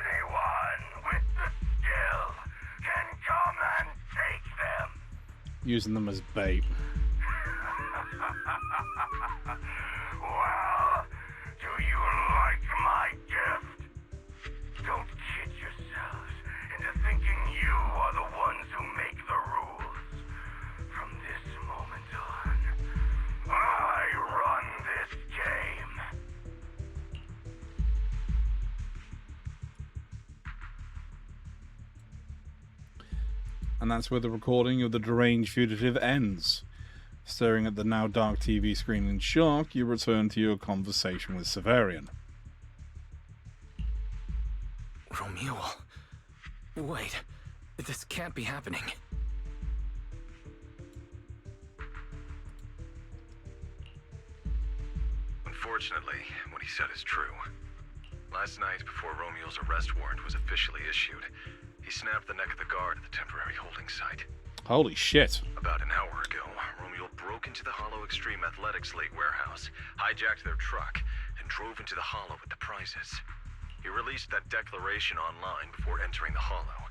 Anyone with the skill can come and take them. Using them as bait. Well, do you like my gift? And that's where the recording of the deranged fugitive ends. Staring at the now dark TV screen in shock, you return to your conversation with Severian. Romeo. Wait. This can't be happening. Unfortunately, what he said is true. Last night, before Romeo's arrest warrant was officially issued, he snapped the neck of the guard at the temporary holding site. Holy shit. About an hour ago, Romeo broke into the Hollow Extreme Athletics League warehouse, hijacked their truck, and drove into the Hollow with the prizes. He released that declaration online before entering the Hollow,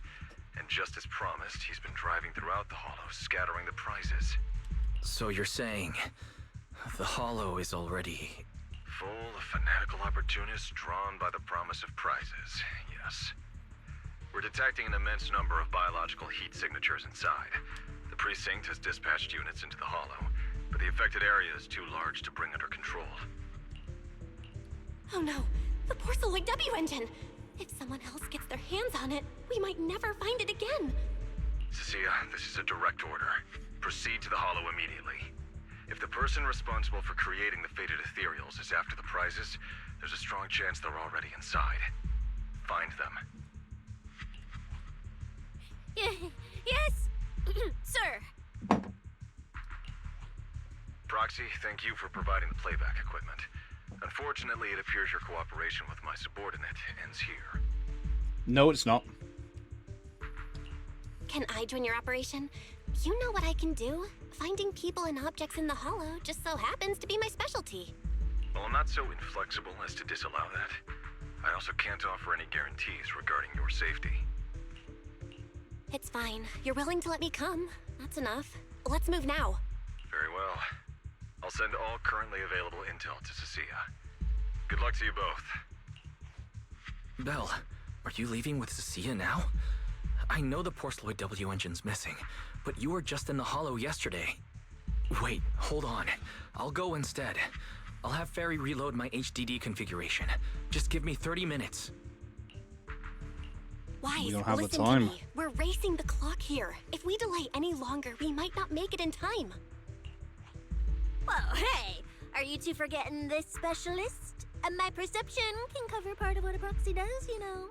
and just as promised, he's been driving throughout the Hollow, scattering the prizes. So you're saying the Hollow is already... full of fanatical opportunists drawn by the promise of prizes, yes. We're detecting an immense number of biological heat signatures inside. The precinct has dispatched units into the Hollow, but the affected area is too large to bring under control. Oh no, the Porceloid W engine! If someone else gets their hands on it, we might never find it again. Cecilia, this is a direct order. Proceed to the Hollow immediately. If the person responsible for creating the fated ethereals is after the prizes, there's a strong chance they're already inside. Find them. Yes, sir. Proxy, thank you for providing the playback equipment. Unfortunately, it appears your cooperation with my subordinate ends here. No, it's not. Can I join your operation? You know what I can do. Finding people and objects in the Hollow just so happens to be my specialty. Well, I'm not so inflexible as to disallow that. I also can't offer any guarantees regarding your safety. It's fine. You're willing to let me come. That's enough. Let's move now. Very well. I'll send all currently available intel to Cecilia. Good luck to you both. Belle, are you leaving with Cecilia now? I know the Porceloid W engine's missing, but you were just in the Hollow yesterday. Wait, hold on. I'll go instead. I'll have Ferry reload my HDD configuration. Just give me 30 minutes. Wise, We don't have the listen time. to me. We're racing the clock here. If we delay any longer, we might not make it in time. Well, hey, are you two forgetting this specialist? My perception can cover part of what a proxy does, you know.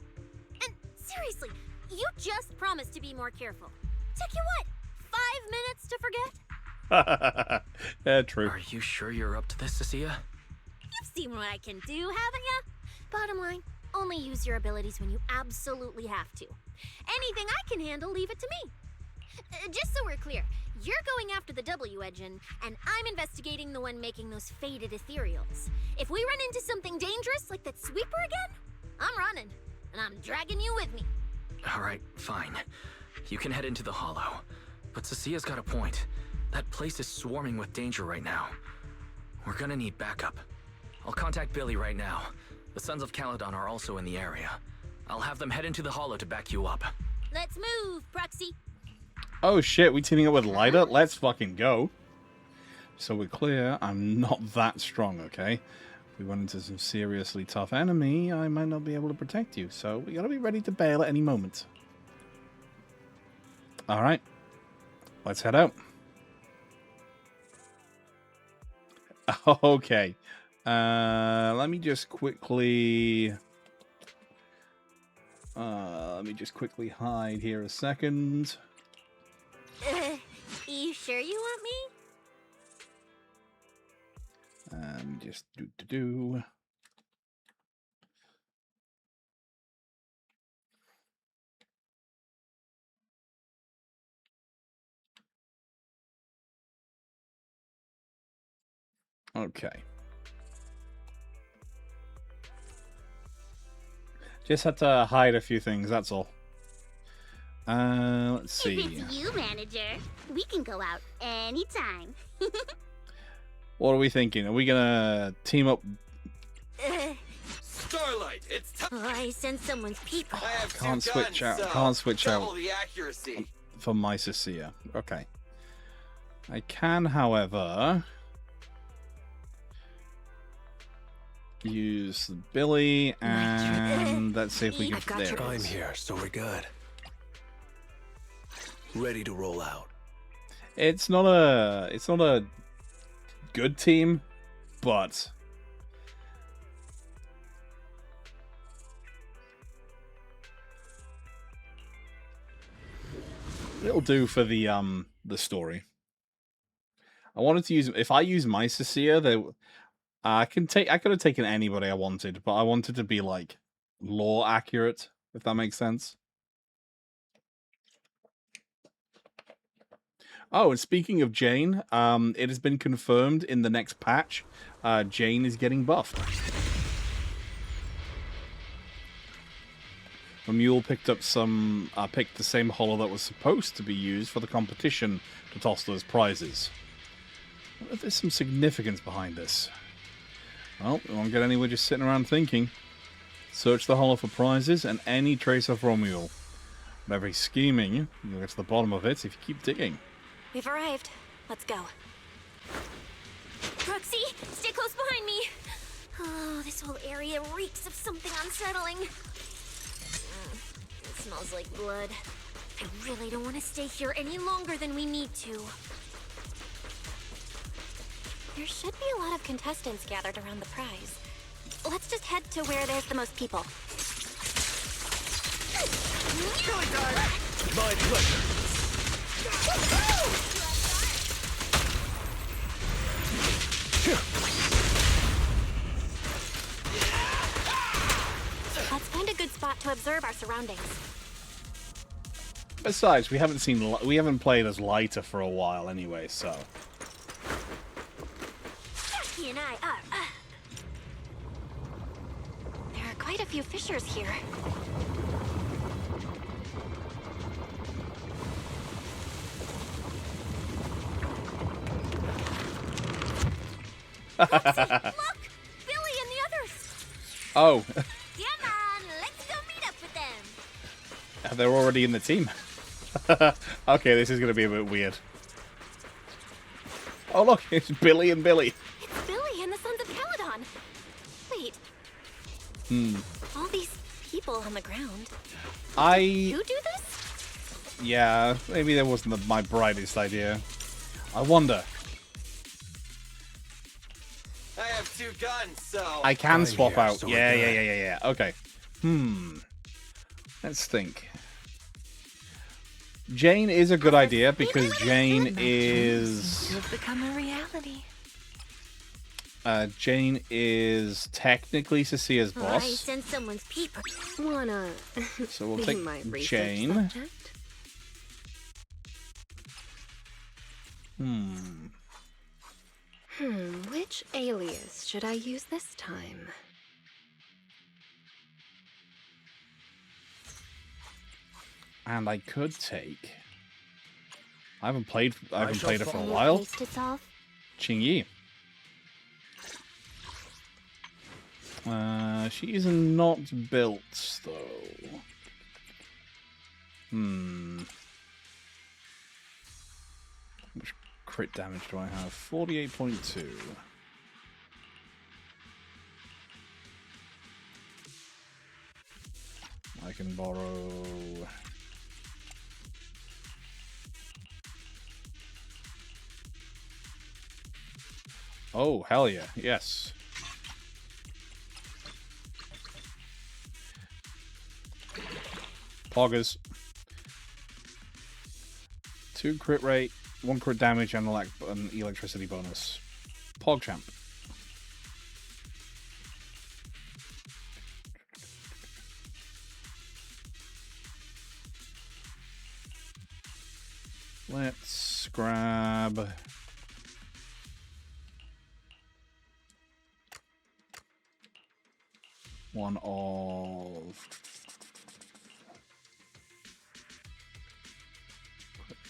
And seriously, you just promised to be more careful. Took you what, 5 minutes to forget? Yeah, true. Are you sure you're up to this, Cecilia? You've seen what I can do, haven't ya? Bottom line, only use your abilities when you absolutely have to. Anything I can handle, leave it to me. Just so we're clear, you're going after the W engine, and I'm investigating the one making those faded ethereals. If we run into something dangerous like that sweeper again, I'm running, and I'm dragging you with me. Alright, fine. You can head into the Hollow. But Cecilia's got a point. That place is swarming with danger right now. We're gonna need backup. I'll contact Billy right now. The Sons of Caledon are also in the area. I'll have them head into the Hollow to back you up. Let's move, Proxy. Oh shit, we teaming up with Lyda? Let's fucking go. So we're clear, I'm not that strong, okay? If we run into some seriously tough enemy, I might not be able to protect you, so we gotta be ready to bail at any moment. Alright, let's head out. Okay, let me just quickly hide here a second. You sure you want me? Just do. Okay. Just had to hide a few things, that's all. Let's see. If it's you, manager, we can go out anytime. What are we thinking? Are we gonna team up? Starlight, it's time. Oh, I sense someone's peeping. I have Can't two switch guns, out. Can't switch double out the accuracy. for my Cecilia. Okay. I can, however, use Billy and let's see if we can. There it I'm is. here, so we're good. ready to roll out. It's not a good team, but it'll do for the story. I wanted to use, if I use my Cecilia, I could have taken anybody I wanted, but I wanted to be like lore accurate, if that makes sense. Oh, and speaking of Jane, it has been confirmed in the next patch, Jane is getting buffed. Mule picked up picked the same holo that was supposed to be used for the competition to toss those prizes. There's some significance behind this. Well, we won't get anywhere just sitting around thinking. Search the holo for prizes and any trace of Romuald. They're very scheming. You'll get to the bottom of it if you keep digging. We've arrived. Let's go. Roxy, stay close behind me. Oh, this whole area reeks of something unsettling. It smells like blood. I really don't want to stay here any longer than we need to. There should be a lot of contestants gathered around the prize. Let's just head to where there's the most people. My pleasure. Let's find a good spot to observe our surroundings. Besides, we haven't played as Lighter for a while anyway, so. He and I are. There are quite a few fissures here. Look! Billy and the others! Oh. Come on, let's go meet up with them! They're already in the team. Okay, this is going to be a bit weird. Oh look, it's Billy and Billy. It's Billy and the Sons of Caledon. Wait. All these people on the ground. You do this? Yeah, maybe that wasn't my brightest idea. I wonder. I have 2 guns, so... I can swap out. so Yeah. Okay. Let's think. Jane is a good idea because Jane is... You've become a reality. Jane is technically Cecilia's I boss. sense someone's peeper. Wanna So we'll be take my research Jane. subject? Which alias should I use this time? And I could take... I haven't played her for a Any while. place to solve? Qingyi. She is not built, though. How much crit damage do I have? 48.2. I can borrow... Oh, hell yeah. Yes. Poggers. 2 crit rate, 1 crit damage, and an electricity bonus. PogChamp. Let's grab... one of...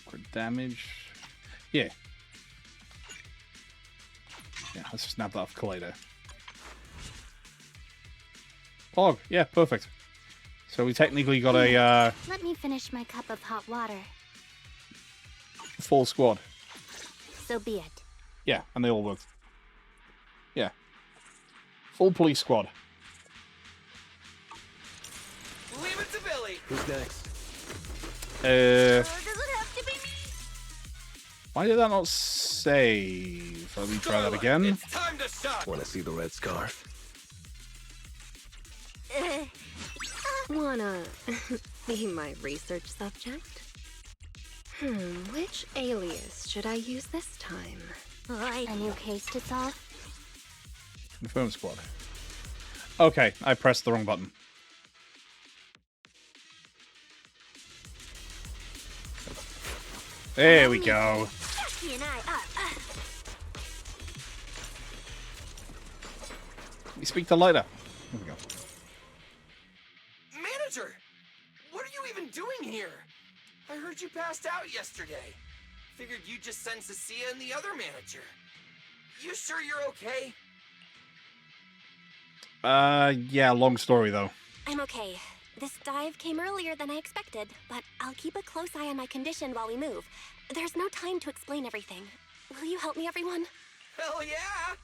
Crit damage. Yeah. Yeah, let's snap that off Collider. Pog, yeah, perfect. So we technically got a Let me finish my cup of hot water. full squad. So be it. Yeah, and they all worked. Yeah. Full police squad. Leave it to Billy. Who's next? Does it have Why did that not save? Let me try that again. It's time to shop. Want to see the red scarf? Wanna be my research subject? Which alias should I use this time? A new case to solve? Confirm squad. Okay, I pressed the wrong button. There we go. Jackie and I You speak to Lighter. There we go. Manager! What are you even doing here? I heard you passed out yesterday. Figured you'd just send Cecilia and the other manager. You sure you're okay? Yeah, long story though. I'm okay. This dive came earlier than I expected, but I'll keep a close eye on my condition while we move. There's no time to explain everything. Will you help me, everyone? Hell yeah!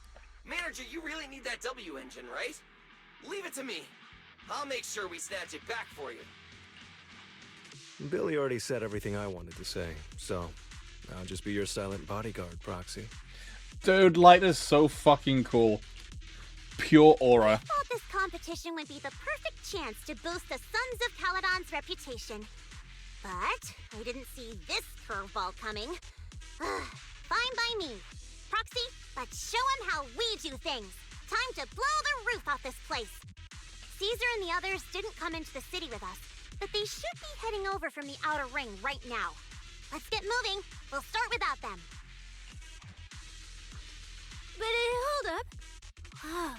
Manager, you really need that W engine, right? Leave it to me. I'll make sure we snatch it back for you. Billy already said everything I wanted to say, so I'll just be your silent bodyguard, Proxy. Dude, Lighter's so fucking cool. Pure aura. I thought this competition would be the perfect chance to boost the Sons of Caledon's reputation. But I didn't see this curveball coming. Fine by me. Proxy, let's show him how we do things. Time to blow the roof off this place. Caesar and the others didn't come into the city with us, but they should be heading over from the outer ring right now. Let's get moving. We'll start without them. But hold up. Oh,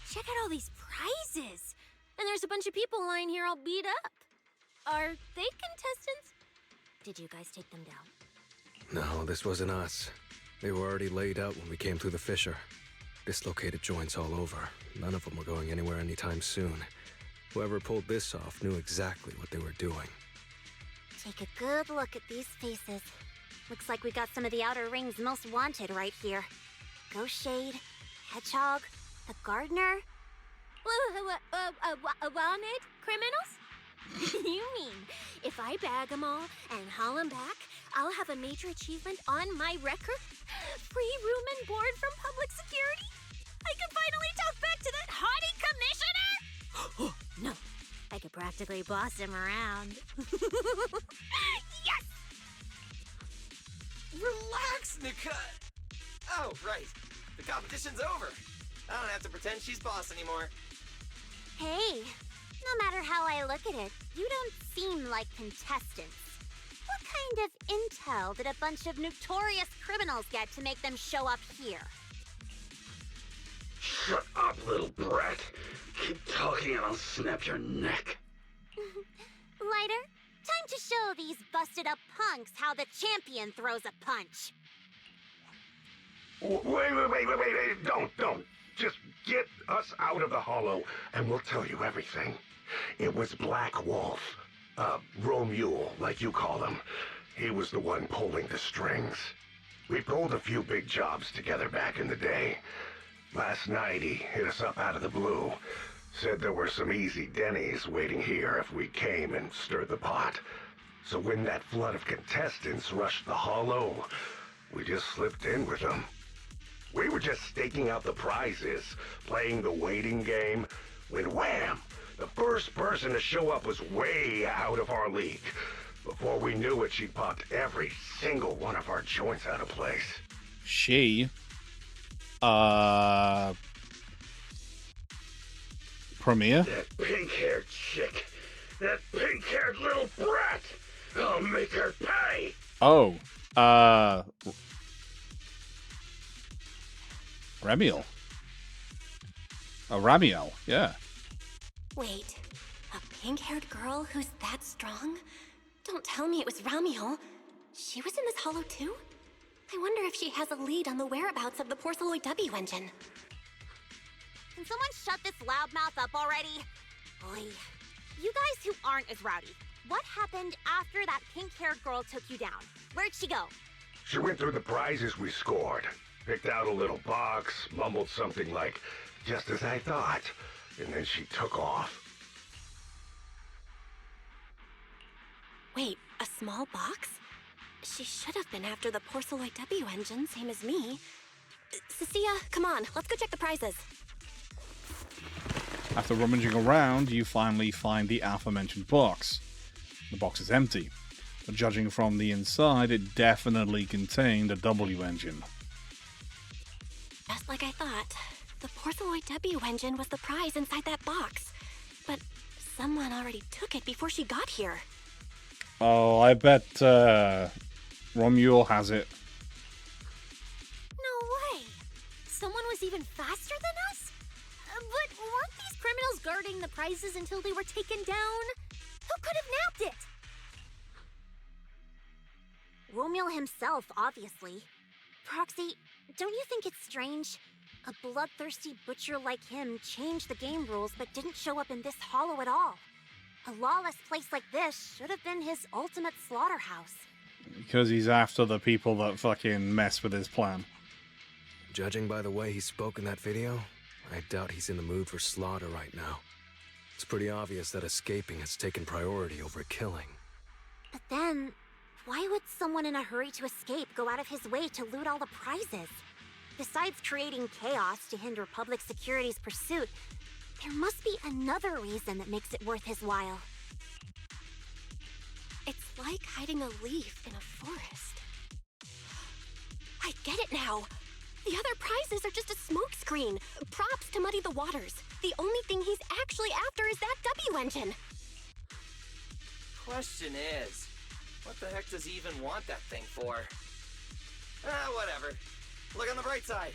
check out all these prizes. And there's a bunch of people lying here all beat up. Are they contestants? Did you guys take them down? No, this wasn't us. They were already laid out when we came through the fissure. Dislocated joints all over. None of them were going anywhere anytime soon. Whoever pulled this off knew exactly what they were doing. Take a good look at these faces. Looks like we got some of the outer ring's most wanted right here. Ghost Shade, Hedgehog, the Gardener. Wanted criminals? You mean, if I bag them all and haul them back, I'll have a major achievement on my record? Free room and board from public security? I can finally talk back to that haughty commissioner? No, I could practically boss him around. Yes! Relax, Nika. Oh, right. The competition's over. I don't have to pretend she's boss anymore. Hey, no matter how I look at it, you don't seem like contestants. What kind of intel did a bunch of notorious criminals get to make them show up here? Shut up, little brat. Keep talking and I'll snap your neck. Lighter, time to show these busted up punks how the champion throws a punch. Wait. Don't. Just get us out of the hollow and we'll tell you everything. It was Black Wolf. Romule, like you call him. He was the one pulling the strings. We pulled a few big jobs together back in the day. Last night he hit us up out of the blue. Said there were some easy Denny's waiting here if we came and stirred the pot. So when that flood of contestants rushed the hollow, we just slipped in with them. We were just staking out the prizes, playing the waiting game, when wham! The first person to show up was way out of our league. Before we knew it, she popped every single one of our joints out of place. She? Premier? That pink-haired chick. That pink-haired little brat. I'll make her pay. Oh, Ramiel. Ramiel, yeah. Wait, a pink-haired girl who's that strong? Don't tell me it was Ramiel. She was in this hollow too? I wonder if she has a lead on the whereabouts of the Porceloid W engine. Can someone shut this loudmouth up already? Oy. You guys who aren't as rowdy, what happened after that pink-haired girl took you down? Where'd she go? She went through the prizes we scored, picked out a little box, mumbled something like, "Just as I thought," and then she took off. Wait, a small box? She should have been after the Porceloid W engine, same as me. Cecilia, come on, let's go check the prizes. After rummaging around, you finally find the aforementioned box. The box is empty, but judging from the inside, it definitely contained a W engine. Just like I thought, the Porceloid W engine was the prize inside that box. But someone already took it before she got here. Oh, I bet Romuald has it. No way! Someone was even faster than us? But weren't these criminals guarding the prizes until they were taken down? Who could have nabbed it? Romuald himself, obviously. Proxy, don't you think it's strange? A bloodthirsty butcher like him changed the game rules but didn't show up in this hollow at all. A lawless place like this should have been his ultimate slaughterhouse. Because he's after the people that fucking mess with his plan. Judging by the way he spoke in that video, I doubt he's in the mood for slaughter right now. It's pretty obvious that escaping has taken priority over killing. But then, why would someone in a hurry to escape go out of his way to loot all the prizes? Besides creating chaos to hinder public security's pursuit, there must be another reason that makes it worth his while. It's like hiding a leaf in a forest. I get it now. The other prizes are just a smokescreen, props to muddy the waters. The only thing he's actually after is that W engine. Question is, what the heck does he even want that thing for? Whatever. Look on the bright side.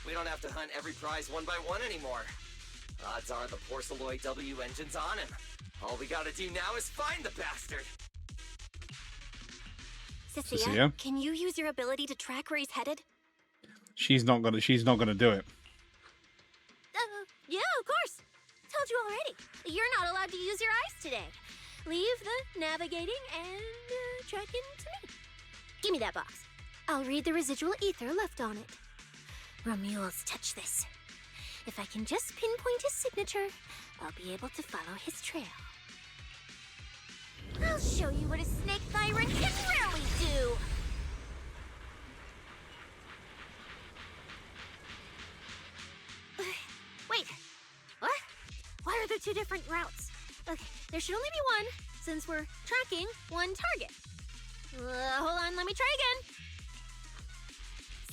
We don't have to hunt every prize one by one anymore. Odds are the Porceloid W engine's on him. All we gotta do now is find the bastard. Cecilia, can you use your ability to track where he's headed? She's not gonna do it. Yeah, of course. Told you already. You're not allowed to use your eyes today. Leave the navigating and tracking to me. Give me that box. I'll read the residual ether left on it. Romuald's touch this. If I can just pinpoint his signature, I'll be able to follow his trail. I'll show you what a snake tyrant can really do! Wait, what? Why are there two different routes? Okay, there should only be one, since we're tracking one target. Hold on, let me try again.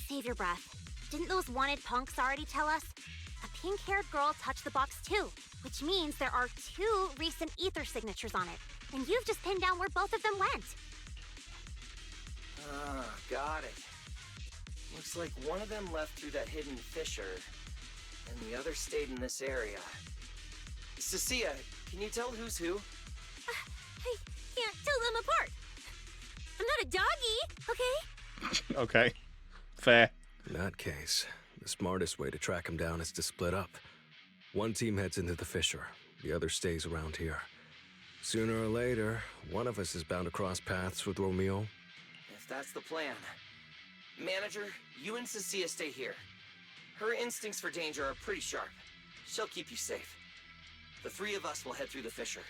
Save your breath. Didn't those wanted punks already tell us? A pink-haired girl touched the box too, which means there are two recent ether signatures on it. And you've just pinned down where both of them went. Got it. Looks like one of them left through that hidden fissure, and the other stayed in this area. Cecilia, can you tell who's who? I can't tell them apart. I'm not a doggy, okay? Okay. Fair. In that case, the smartest way to track him down is to split up. One team heads into the fissure, the other stays around here. Sooner or later, one of us is bound to cross paths with Romuald. If that's the plan. Manager, you and Cecilia stay here. Her instincts for danger are pretty sharp. She'll keep you safe. The three of us will head through the fissure.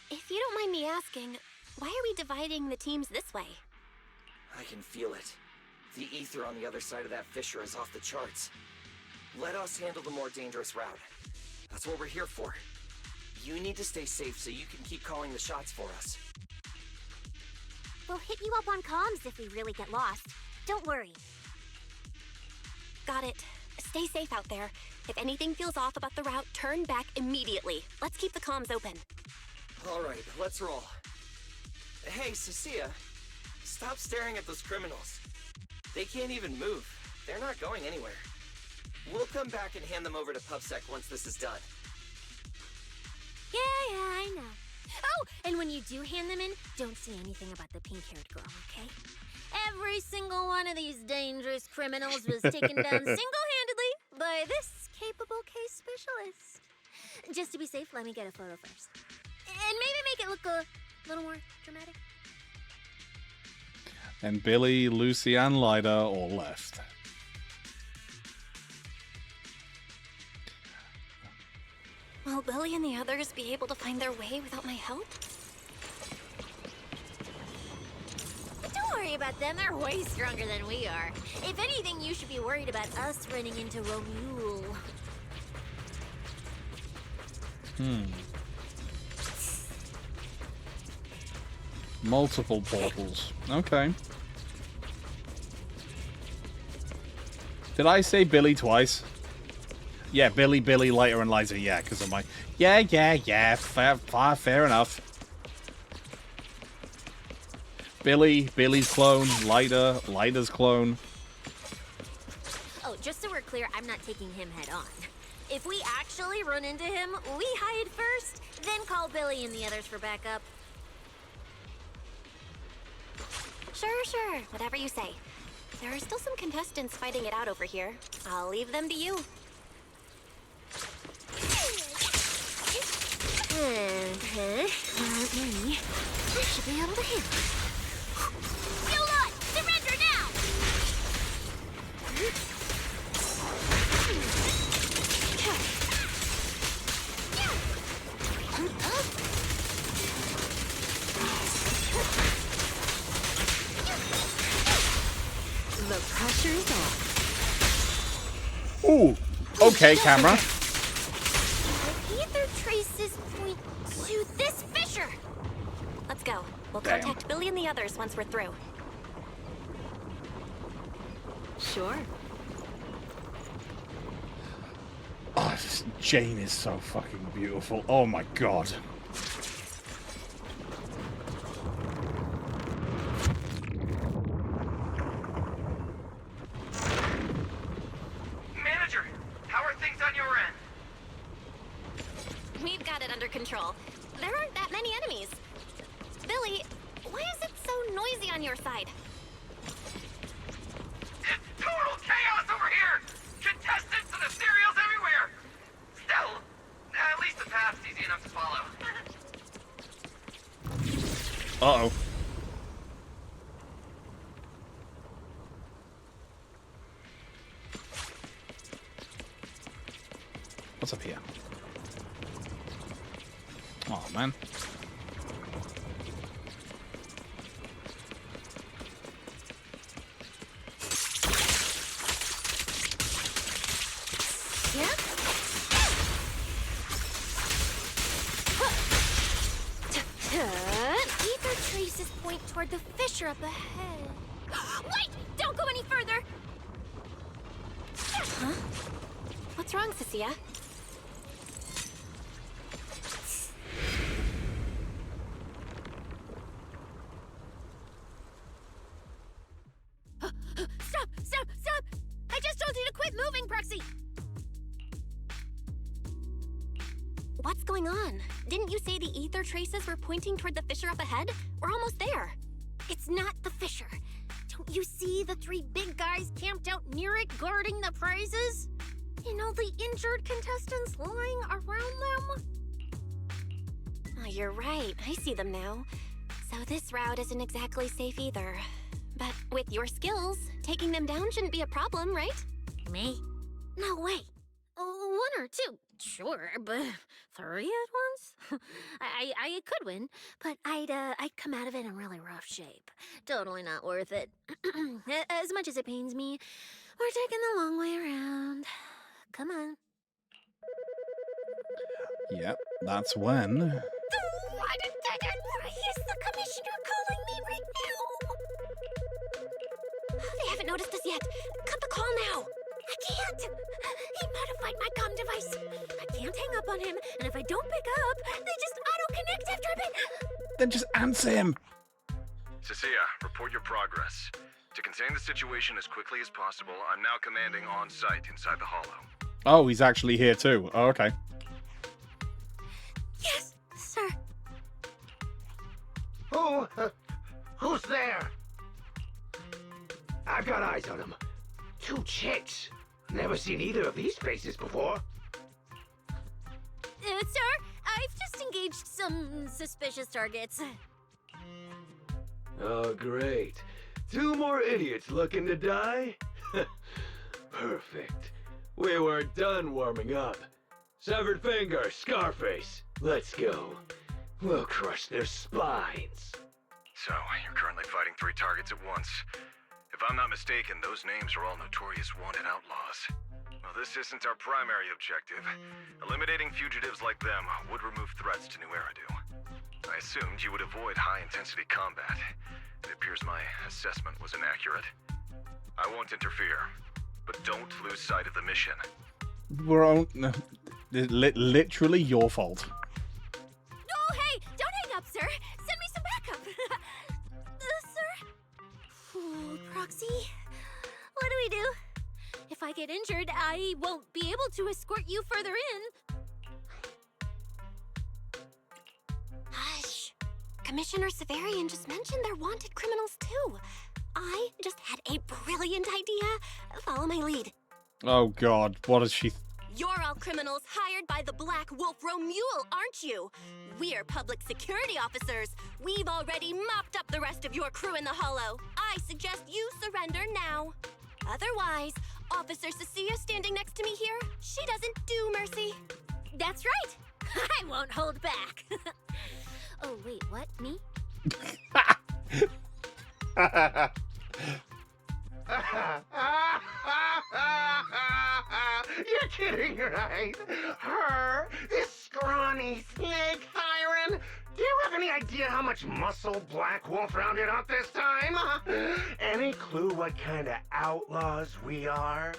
If you don't mind me asking, why are we dividing the teams this way? I can feel it. The ether on the other side of that fissure is off the charts. Let us handle the more dangerous route. That's what we're here for. You need to stay safe so you can keep calling the shots for us. We'll hit you up on comms if we really get lost. Don't worry. Got it. Stay safe out there. If anything feels off about the route, turn back immediately. Let's keep the comms open. All right, let's roll. Hey, Cecilia. Stop staring at those criminals. They can't even move. They're not going anywhere. We'll come back and hand them over to PubSec once this is done. Yeah, I know. Oh, and when you do hand them in, don't say anything about the pink-haired girl, okay? Every single one of these dangerous criminals was taken down single-handedly by this capable case specialist. Just to be safe, let me get a photo first. And maybe make it look a little more dramatic. And Billy, Lucy, and Lyda all left. Will Billy and the others be able to find their way without my help? worry about them. They're way stronger than we are. If anything, you should be worried about us running into Romule. Multiple portals. Okay. Did I say Billy twice? Yeah, Billy, Lighter, and Liza. Yeah, because of my... Yeah. Fair enough. Billy's clone. Lighter's clone. Oh, just so we're clear, I'm not taking him head on. If we actually run into him, we hide first, then call Billy and the others for backup. Sure. Whatever you say. There are still some contestants fighting it out over here. I'll leave them to you. Me. I should be able to handle it. You lot, surrender now! The pressure's off. Ooh. Okay, camera. Ether traces point to this fissure. Let's go. We'll Damn. contact Billy and the others once we're through. Sure. Oh, Jane is so fucking beautiful. Oh my god. Manager, how are things on your end? We've got it under control. There aren't that many enemies. Billy, why is it so noisy on your side? It's total chaos over here! Contestants and ethereals everywhere! Still, at least the path's easy enough to follow. Uh-oh. What's up here? Oh, man. Yeah? Ether traces point toward the fissure up ahead. Wait! Don't go any further! Huh? What's wrong, Cecilia? Stop! I just told you to quit moving, Proxy! What's going on? Didn't you say the ether traces were pointing toward the fissure up ahead? We're almost there. It's not the fissure. Don't you see the three big guys camped out near it guarding the prizes? And all the injured contestants lying around them? Oh, you're right. I see them now. So this route isn't exactly safe either. But with your skills, taking them down shouldn't be a problem, right? Me? No way. One or two, sure, but three at once? I could win, but I'd come out of it in really rough shape. Totally not worth it. As much as it pains me, we're taking the long way around. Come on. Yep, that's when. What? Is the commissioner calling me right now? They haven't noticed us yet. Cut the call now. I can't! He modified my comm device. I can't hang up on him, and if I don't pick up, they just auto-connect after a bit. Then just answer him. Cecilia, report your progress. To contain the situation as quickly as possible, I'm now commanding on-site inside the hollow. Oh, he's actually here too. Oh, okay. Yes, sir. Who's there? I've got eyes on him. Two chicks. Never seen either of these faces before. Sir, I've just engaged some suspicious targets. Oh, great. Two more idiots looking to die? Perfect. We were done warming up. Severed finger, Scarface. Let's go. We'll crush their spines. So, you're currently fighting 3 targets at once. If I'm not mistaken, those names are all notorious wanted outlaws. Well, this isn't our primary objective. Eliminating fugitives like them would remove threats to New Eridu. I assumed you would avoid high-intensity combat. It appears my assessment was inaccurate. I won't interfere, but don't lose sight of the mission. We're on... No, literally your fault. Oh, hey! Don't hang up, sir! Send me some backup! Sir? Oh, Proxy, what do we do? If I get injured, I won't be able to escort you further in. Hush. Commissioner Severian just mentioned they're wanted criminals too. I just had a brilliant idea. Follow my lead. Oh god, what is she... You're all criminals hired by the Black Wolf Romule, aren't you? We're public security officers. We've already mopped up the rest of your crew in the Hollow. I suggest you surrender now. Otherwise, Officer Cecilia standing next to me here, she doesn't do mercy. That's right. I won't hold back. Oh, wait, what? Me? You're kidding, right? Her? This scrawny snake siren? Do you have any idea how much muscle Black Wolf rounded up this time? Any clue what kind of outlaws we are?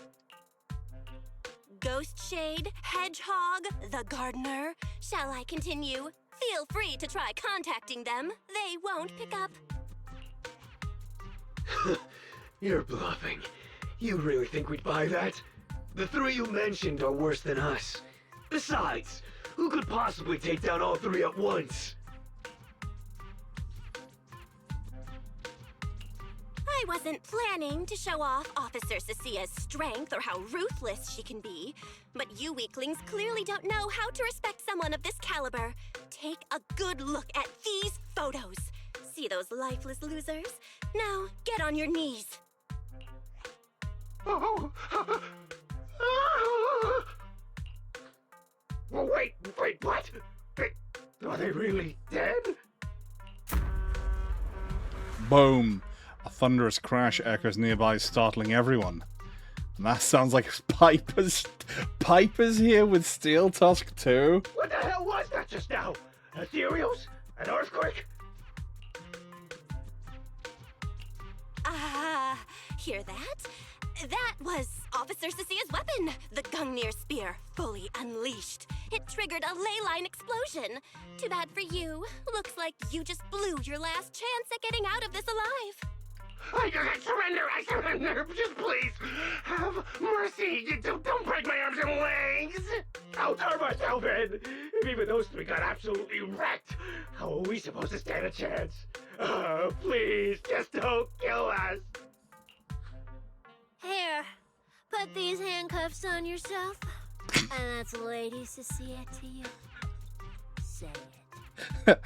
Ghost Shade, Hedgehog, the Gardener. Shall I continue? Feel free to try contacting them. They won't pick up. You're bluffing. You really think we'd buy that? The 3 you mentioned are worse than us. Besides, who could possibly take down all 3 at once? I wasn't planning to show off Officer Cecia's strength or how ruthless she can be, but you weaklings clearly don't know how to respect someone of this caliber. Take a good look at these photos. See those lifeless losers? Now, get on your knees. Oh. Well, wait, what? Are they really dead? Boom. A thunderous crash echoes nearby, startling everyone. And that sounds like Piper's here with Steel Tusk too. What the hell was that just now? Ethereals? An earthquake? Hear that? That was Officer Cecia's weapon, the Gungnir Spear, fully unleashed. It triggered a ley line explosion. Too bad for you. Looks like you just blew your last chance at getting out of this alive. I surrender, just please, have mercy, don't break my arms and legs. I'll turn myself in. If even those 3 got absolutely wrecked, how are we supposed to stand a chance? Please, just don't kill us. Here, put these handcuffs on yourself. And that's Lady Cecilia to you. Say it.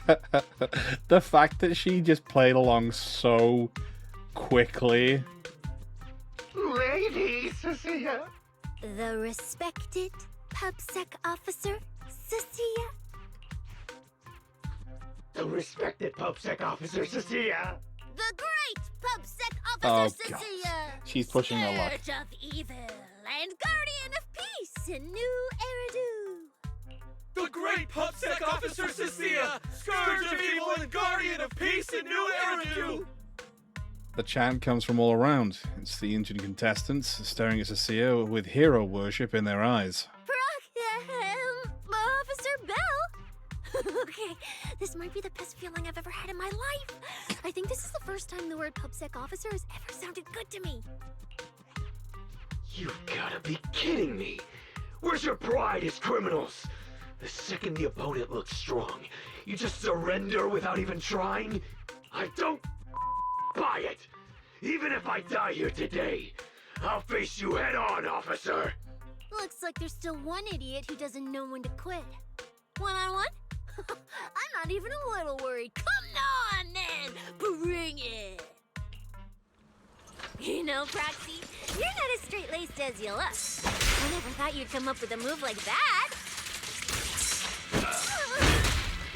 The fact that she just played along so quickly. Lady Cecilia. The respected PubSec officer, Cecilia. The respected PubSec officer, Cecilia. The great PubSec Oh, officer, God. Cecilia. She's pushing her luck. Scourge of evil and guardian of peace in New Eridu. The great PubSec officer Cecilia, scourge of evil and guardian of peace in New Eridu. The chant comes from all around. It's the injured contestants staring at Cecilia with hero worship in their eyes. Officer Bell? Okay, this might be the best feeling I've ever had in my life. I think this is the first time the word PubSec officer has ever sounded good to me. You've gotta be kidding me! Where's your pride as criminals? The second the opponent looks strong, you just surrender without even trying? I don't buy it! Even if I die here today, I'll face you head on, officer! Looks like there's still one idiot who doesn't know when to quit. One-on-one? I'm not even a little worried. Come on, then! Bring it! You know, Proxy, you're not as straight-laced as you look. I never thought you'd come up with a move like that.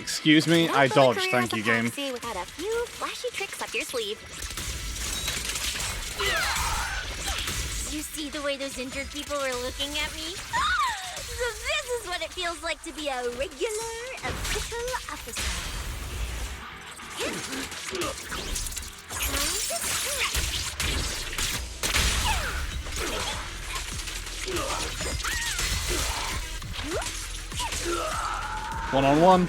Excuse me, I Don't build a dodged, career thank as a you, game. proxy without a few flashy tricks up your sleeve. You see the way those injured people were looking at me? So this is what it feels like to be a regular official officer. One-on-one.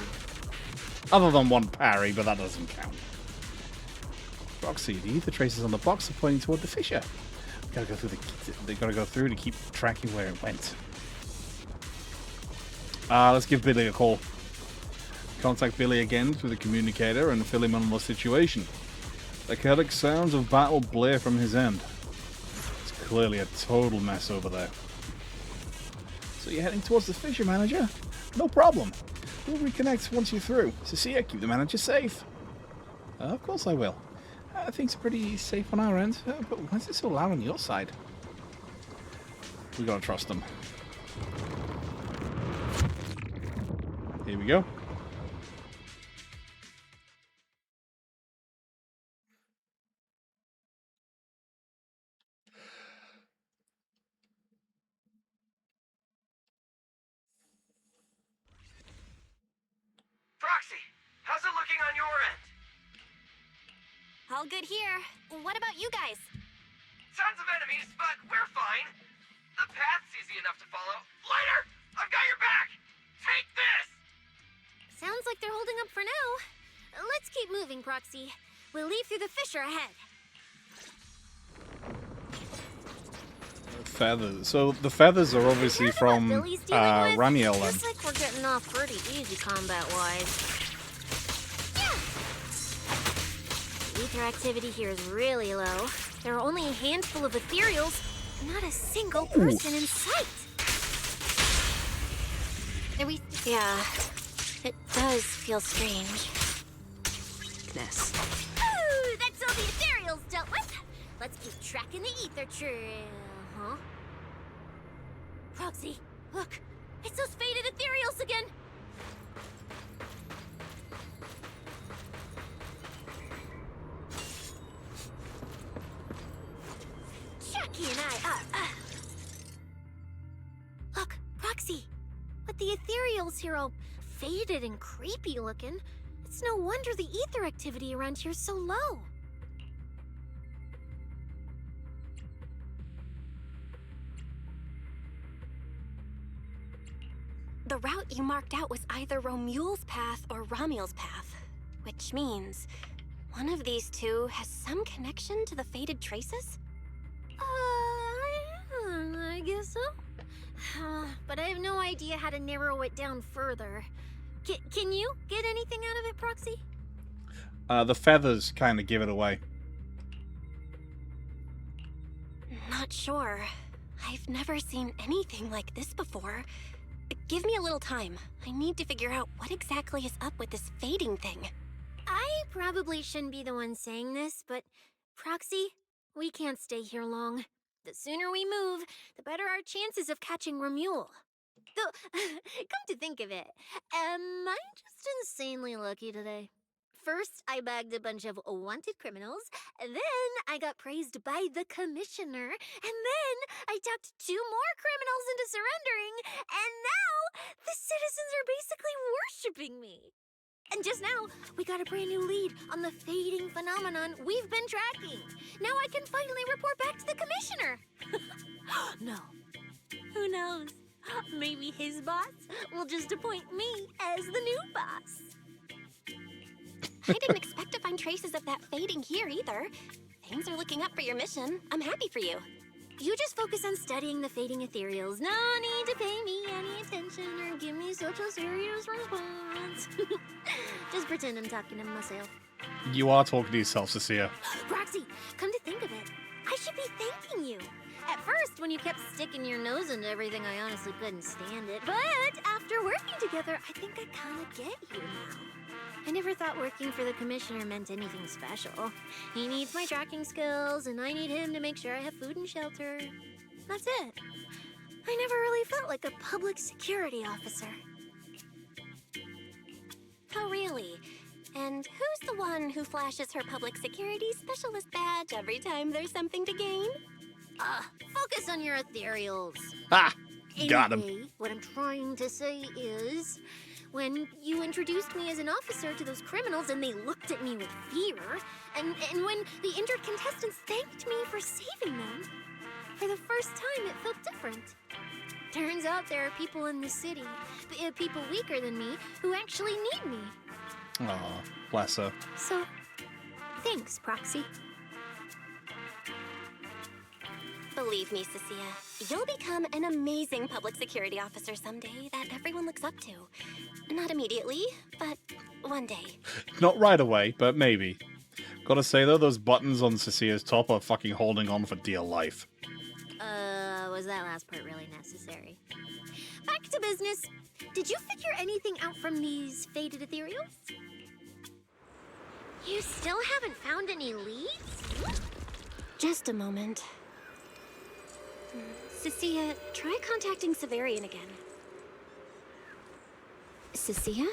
Other than one parry, but that doesn't count. Roxy, the ether traces on the box are pointing toward the fissure. Gotta go through they gotta go through to keep tracking where it went. Let's give Billy a call. Contact Billy again through the communicator and fill him in on the situation. The chaotic sounds of battle blare from his end. It's clearly a total mess over there. So you're heading towards the fissure, manager? No problem. We'll reconnect once you're through. Cecilia, keep the manager safe. Of course I will. Things are pretty safe on our end, but why is it so loud on your side? We gotta trust them. Here we go. Proxy, how's it looking on your end? All good here. What about you guys? Tons of enemies, but we're fine. The path's easy enough to follow. Lighter, I've got your back. Take this! Sounds like they're holding up for now. Let's keep moving, Proxy. We'll leave through the fissure ahead. Feathers. So the feathers are obviously from Ramiel then. Looks like we're getting off pretty easy combat-wise. Ether activity here is really low. There are only a handful of ethereals, not a single person in sight. Yeah, it does feel strange. Ooh, that's all the ethereals dealt with. Let's keep tracking the ether trail, huh? Proxy, look, it's those faded ethereals again. Chucky and I are. Look, Proxy, with the ethereals here all faded and creepy looking, it's no wonder the ether activity around here's so low. The route you marked out was either Romule's path or Ramiel's path, which means one of these two has some connection to the faded traces? I guess so. But I have no idea how to narrow it down further. Can you get anything out of it, Proxy? The feathers kind of give it away. Not sure. I've never seen anything like this before. Give me a little time. I need to figure out what exactly is up with this fading thing. I probably shouldn't be the one saying this, but Proxy, we can't stay here long. The sooner we move, the better our chances of catching Romule. Though, come to think of it, am I just insanely lucky today? First, I bagged a bunch of wanted criminals, then I got praised by the commissioner, and then I talked 2 more criminals into surrendering, and now the citizens are basically worshipping me. And just now, we got a brand new lead on the fading phenomenon we've been tracking. Now I can finally report back to the commissioner. No. Who knows? Maybe his boss will just appoint me as the new boss. I didn't expect to find traces of that fading here either. Things are looking up for your mission. I'm happy for you. You just focus on studying the fading ethereals. No need to pay me any attention or give me such a serious response. Just pretend I'm talking to myself. You are talking to yourself, Cecilia. Proxy, come to think of it, I should be thanking you. At first, when you kept sticking your nose into everything, I honestly couldn't stand it. But after working together, I think I kind of get you now. I never thought working for the commissioner meant anything special. He needs my tracking skills, and I need him to make sure I have food and shelter. That's it. I never really felt like a public security officer. How And who's the one who flashes her public security specialist badge every time there's something to gain? Focus on your ethereals. Ha! Got him. Anyway, what I'm trying to say is, when you introduced me as an officer to those criminals and they looked at me with fear, and when the injured contestants thanked me for saving them, for the first time it felt different. Turns out there are people in the city, people weaker than me, who actually need me. Aw, bless her. So, thanks, Proxy. Believe me, Cecilia, you'll become an amazing public security officer someday that everyone looks up to. Not immediately, but one day. Not right away, but maybe. Gotta say though, those buttons on Cecilia's top are fucking holding on for dear life. Was that last part really necessary? Back to business. Did you figure anything out from these faded ethereals? You still haven't found any leads? Just a moment. Cecilia, try contacting Severian again. Cecilia?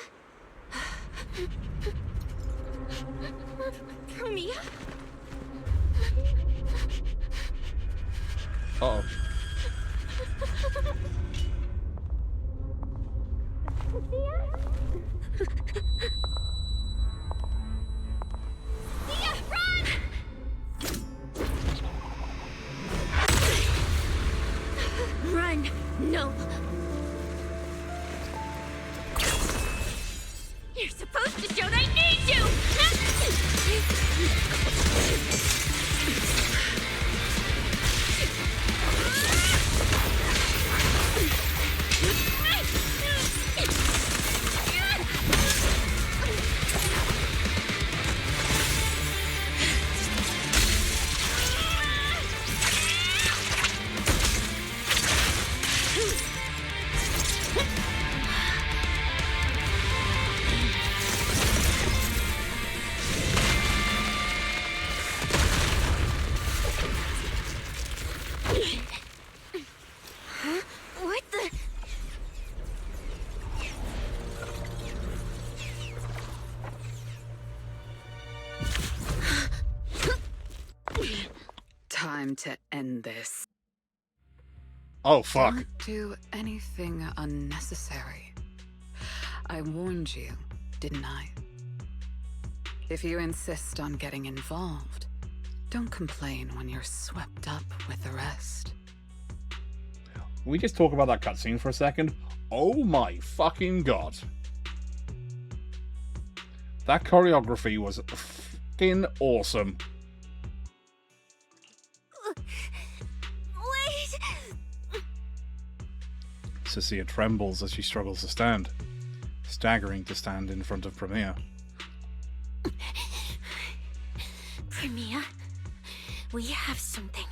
Romeo? Uh-oh. Cecilia, run! Run! No! You're supposed to show that I need you! What the? Time to end this. Oh, fuck. Don't do anything unnecessary. I warned you, didn't I? If you insist on getting involved, don't complain when you're swept up with the rest. Can we just talk about that cutscene for a second? Oh my fucking god. That choreography was fucking awesome. Wait! Cecilia trembles as she struggles to stand, staggering to stand in front of Premier. Premier, we have something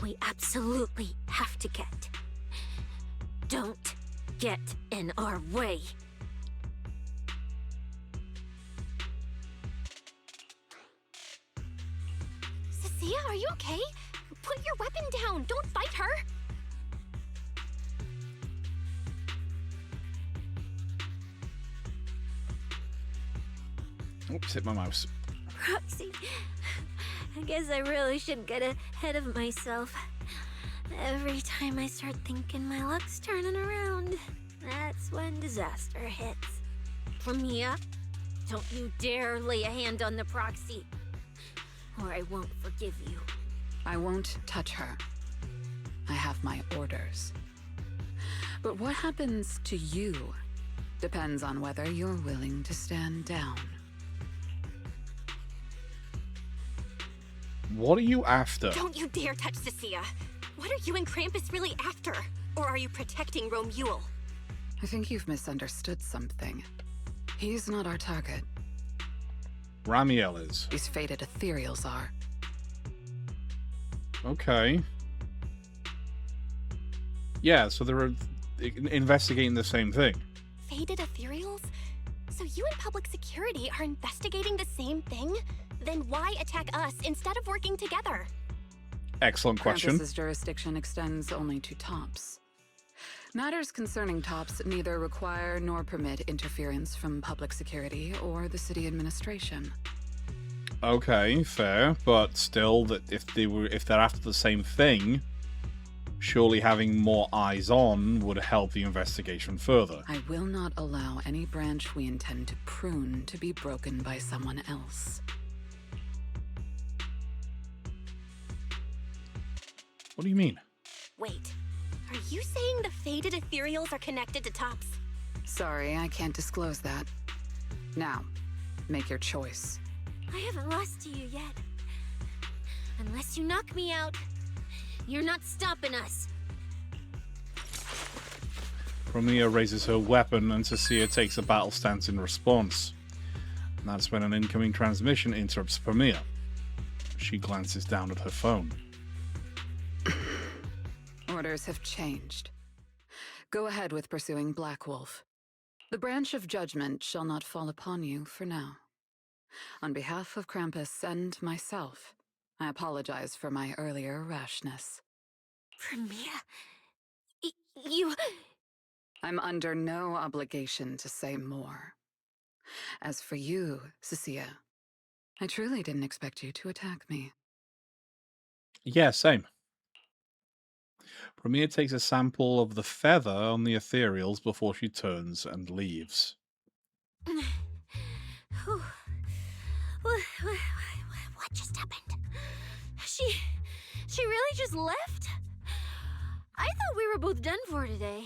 we absolutely have to get. Don't get in our way. Cecilia, are you okay? Put your weapon down. Don't fight her. Oops, hit my mouse. Roxy, I guess I really should get ahead of myself. Every time I start thinking my luck's turning around, that's when disaster hits. Premier, don't you dare lay a hand on the proxy, or I won't forgive you. I won't touch her. I have my orders. But what happens to you depends on whether you're willing to stand down. What are you after? Don't you dare touch Cecilia. What are you and Krampus really after? Or are you protecting Romuald? I think you've misunderstood something. He's not our target. Ramiel is. These faded ethereals are. Okay. Yeah, so they're investigating the same thing. Faded ethereals? So you and public security are investigating the same thing? Then why attack us instead of working together? Excellent question. Krampus's jurisdiction extends only to tops. Matters concerning TOPS neither require nor permit interference from public security or the city administration. Okay, fair, but still, that if they're after the same thing, surely having more eyes on would help the investigation further. I will not allow any branch we intend to prune to be broken by someone else. What do you mean? Wait, are you saying the faded ethereals are connected to TOPS? Sorry, I can't disclose that. Now, make your choice. I haven't lost to you yet. Unless you knock me out, you're not stopping us. Romeo raises her weapon and Cecilia takes a battle stance in response. And that's when an incoming transmission interrupts Premiere. She glances down at her phone. Orders have changed. Go ahead with pursuing Black Wolf. The branch of judgment shall not fall upon you for now. On behalf of Krampus and myself, I apologize for my earlier rashness. Premiere? You... I'm under no obligation to say more. As for you, Cecilia, I truly didn't expect you to attack me. Yeah, same. Premiere takes a sample of the feather on the ethereals before she turns and leaves. What just happened? She really just left? I thought we were both done for today.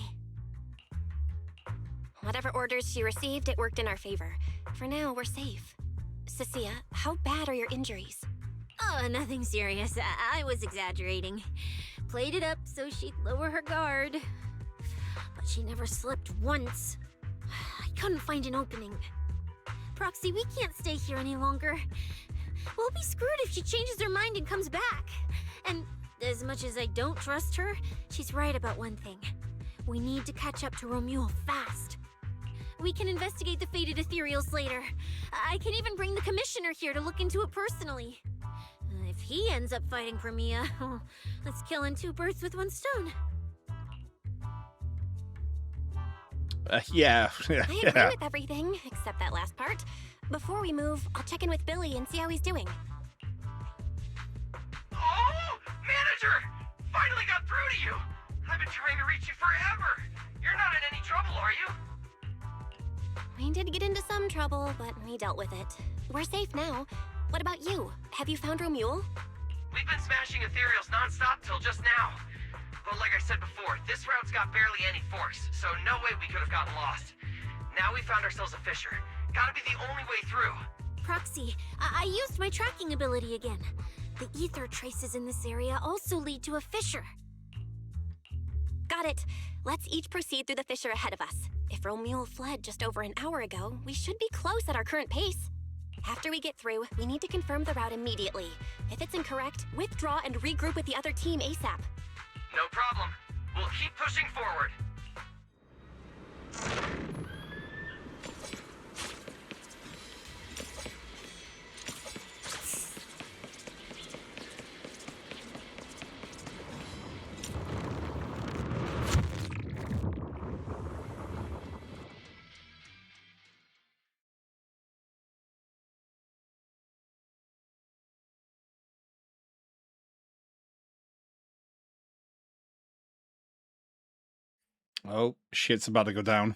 Whatever orders she received, it worked in our favor. For now, we're safe. Cecilia, how bad are your injuries? Oh, nothing serious. I was exaggerating. Played it up so she'd lower her guard. But she never slipped once. I couldn't find an opening. Proxy, we can't stay here any longer. We'll be screwed if she changes her mind and comes back. And as much as I don't trust her, she's right about one thing. We need to catch up to Romule fast. We can investigate the faded ethereals later. I can even bring the commissioner here to look into it personally. If he ends up fighting for Mia, let's killing two birds with one stone. Yeah. I agree with everything, except that last part. Before we move, I'll check in with Billy and see how he's doing. Oh, manager! Finally got through to you! I've been trying to reach you forever! You're not in any trouble, are you? We did get into some trouble, but we dealt with it. We're safe now. What about you? Have you found Romule? We've been smashing ethereals non-stop till just now. But like I said before, this route's got barely any force, so no way we could have gotten lost. Now we found ourselves a fissure. Gotta be the only way through. Proxy, I used my tracking ability again. The ether traces in this area also lead to a fissure. Got it. Let's each proceed through the fissure ahead of us. If Romule fled just over an hour ago, we should be close at our current pace. After we get through, we need to confirm the route immediately. If it's incorrect, withdraw and regroup with the other team ASAP. No problem. We'll keep pushing forward. Oh, shit's about to go down.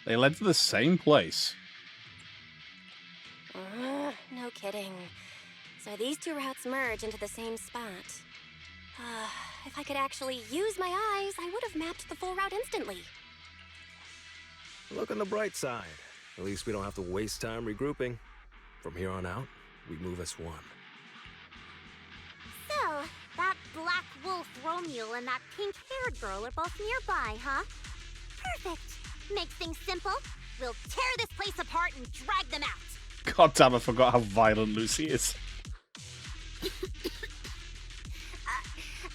They led to the same place. No kidding. So these two routes merge into the same spot. If I could actually use my eyes, I would have mapped the full route instantly. Look on the bright side. At least we don't have to waste time regrouping. From here on out, we move as one. So, that Black Wolf Romule and that pink-haired girl are both nearby, huh? Perfect. Makes things simple. We'll tear this place apart and drag them out. God damn, I forgot how violent Lucy is.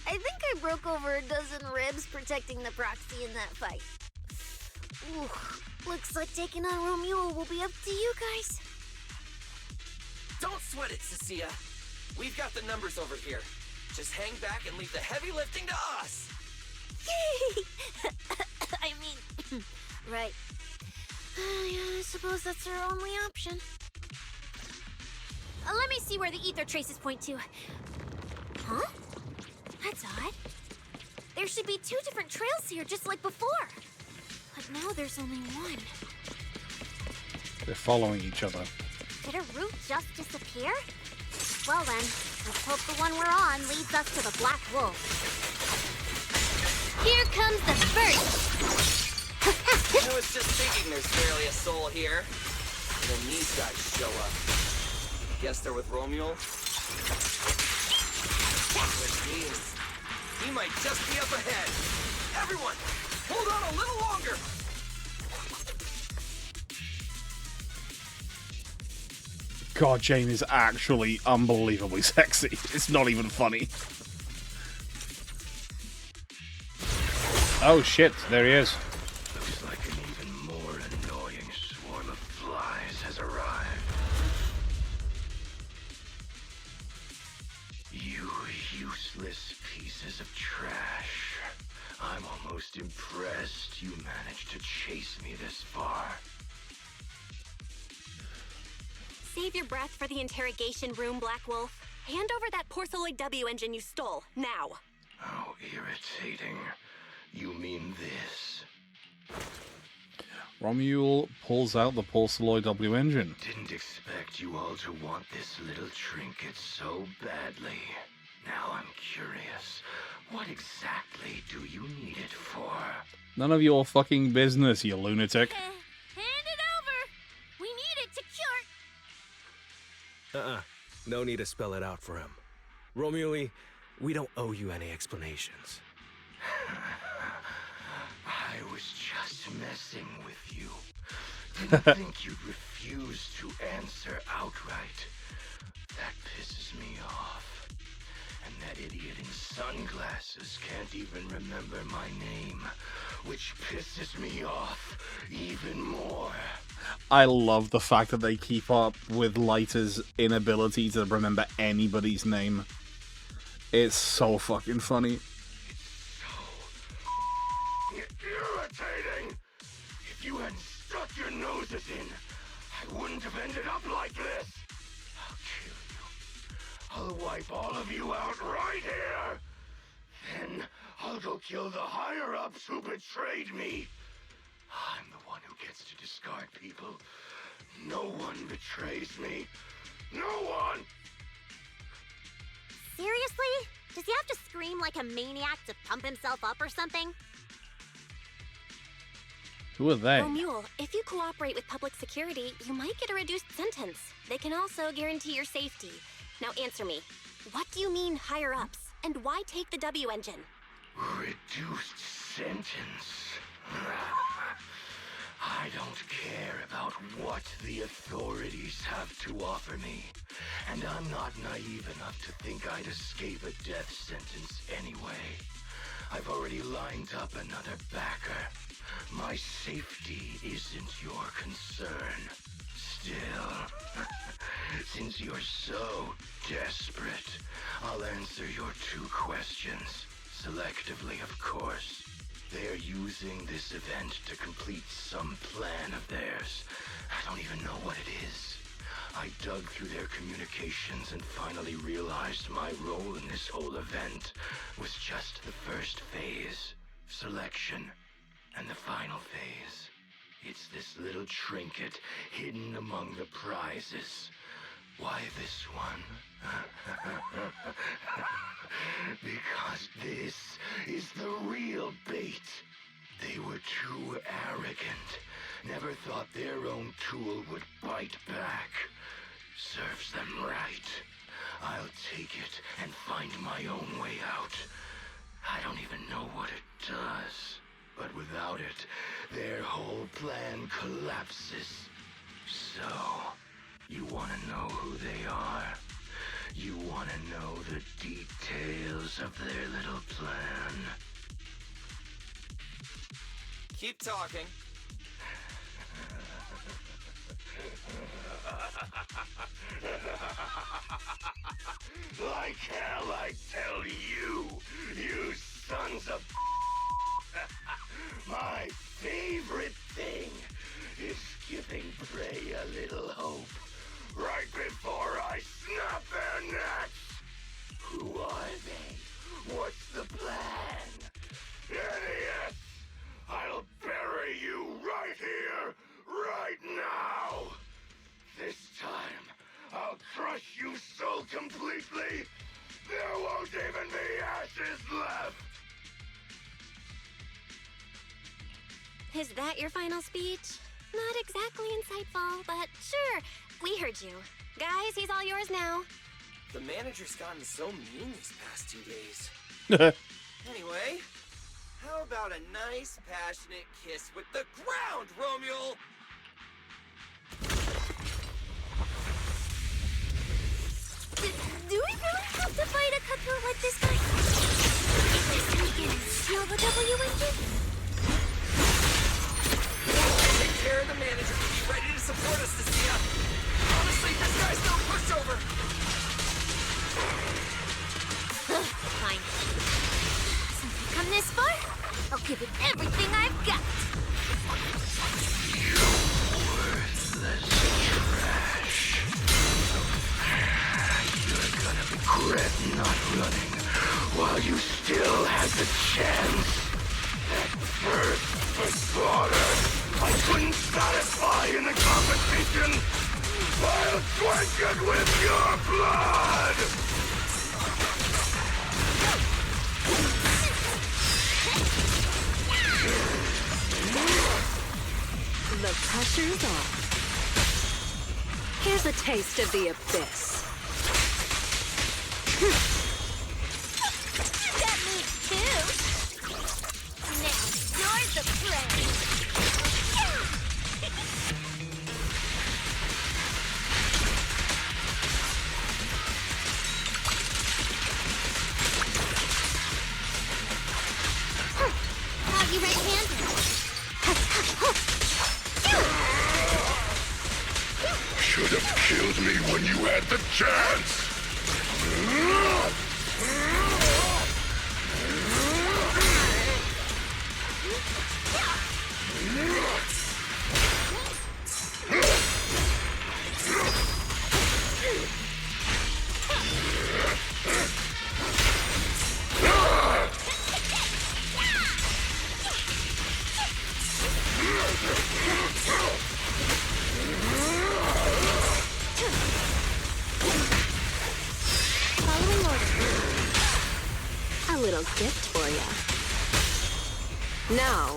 I think I broke over a dozen ribs protecting the proxy in that fight. Ooh, looks like taking on Romule will be up to you guys. sweat it, Cecilia. We've got the numbers over here. Just hang back and leave the heavy lifting to us. I mean, right. Yeah, I suppose that's our only option. Let me see where the ether traces point to. Huh? That's odd. There should be 2 different trails here, just like before. But now there's only one. They're following each other. Did a route just disappear? Well then, let's hope the one we're on leads us to the Black Wolf. Here comes the first! I was just thinking there's barely a soul here. And then these guys show up. Guess they're with Romeo? Which means he might just be up ahead. Everyone, hold on a little longer. God, Jane is actually unbelievably sexy. It's not even funny. Oh shit, there he is. Looks like an even more annoying swarm of flies has arrived. You useless pieces of trash. I'm almost impressed you managed to chase me this far. Save your breath for the interrogation room, Black Wolf. Hand over that Porceloid W engine you stole, now. How irritating. You mean this? Romuald pulls out the Porceloid W engine. Didn't expect you all to want this little trinket so badly. Now I'm curious. What exactly do you need it for? None of your fucking business, you lunatic. Hand it over! We need it to cure... No need to spell it out for him. Romeo, we don't owe you any explanations. I was just messing with you. Didn't think you'd refuse to answer outright. That pisses me off. And that idiot in sunglasses can't even remember my name, which pisses me off even more. I love the fact that they keep up with Leiter's inability to remember anybody's name. It's so fucking funny. Irritating! If you hadn't stuck your noses in, I wouldn't have ended up like this. I'll kill you. I'll wipe all of you out right here. Then I'll go kill the higher-ups who betrayed me. I'm the one who gets to discard people. No one betrays me. No one! Seriously? Does he have to scream like a maniac to pump himself up or something? Who are they? Romuald, if you cooperate with public security, you might get a reduced sentence. They can also guarantee your safety. Now answer me. What do you mean higher-ups? And why take the W engine? Reduced sentence. I don't care about what the authorities have to offer me. And I'm not naive enough to think I'd escape a death sentence anyway. I've already lined up another backer. My safety isn't your concern. Still, since you're so desperate, I'll answer your 2 questions. Selectively, of course. They're using this event to complete some plan of theirs. I don't even know what it is. I dug through their communications and finally realized my role in this whole event was just the first phase, selection, and the final phase. It's this little trinket hidden among the prizes. Why this one? Because this is the real bait. They were too arrogant. Never thought their own tool would bite back. Serves them right. I'll take it and find my own way out. I don't even know what it does. But without it, their whole plan collapses. So, you want to know who they are? You want to know the details of their little plan? Keep talking. Like hell, I tell you, you sons of... My favorite thing is giving prey a little hope right before I snap their necks. Who are they? What's the plan? Idiots! I'll bury you right here, right now! This time, I'll crush you so completely, there won't even be ashes left! Is that your final speech? Not exactly insightful, but sure, we heard you. Guys, he's all yours now. The manager's gotten so mean these past 2 days. That's Anyway, how about a nice, passionate kiss with the ground, Romeo? Do we really have to fight a cutthroat like this guy? Is we can steal the W engine? Take care of the manager and be ready to support us, Cecilia. Honestly, this guy's no pushover. Fine. Since I've come this far, I'll give it everything I've got. Worthless trash. You're gonna regret not running while you still had the chance. At first, for slaughter, I couldn't satisfy in the competition. I'll quench it with your blood! The pressure's on. Here's a taste of the abyss. That moves too. Now, you're the prey. How you right-handed? Should have killed me when you had the chance! Following order. A little gift for ya. Now,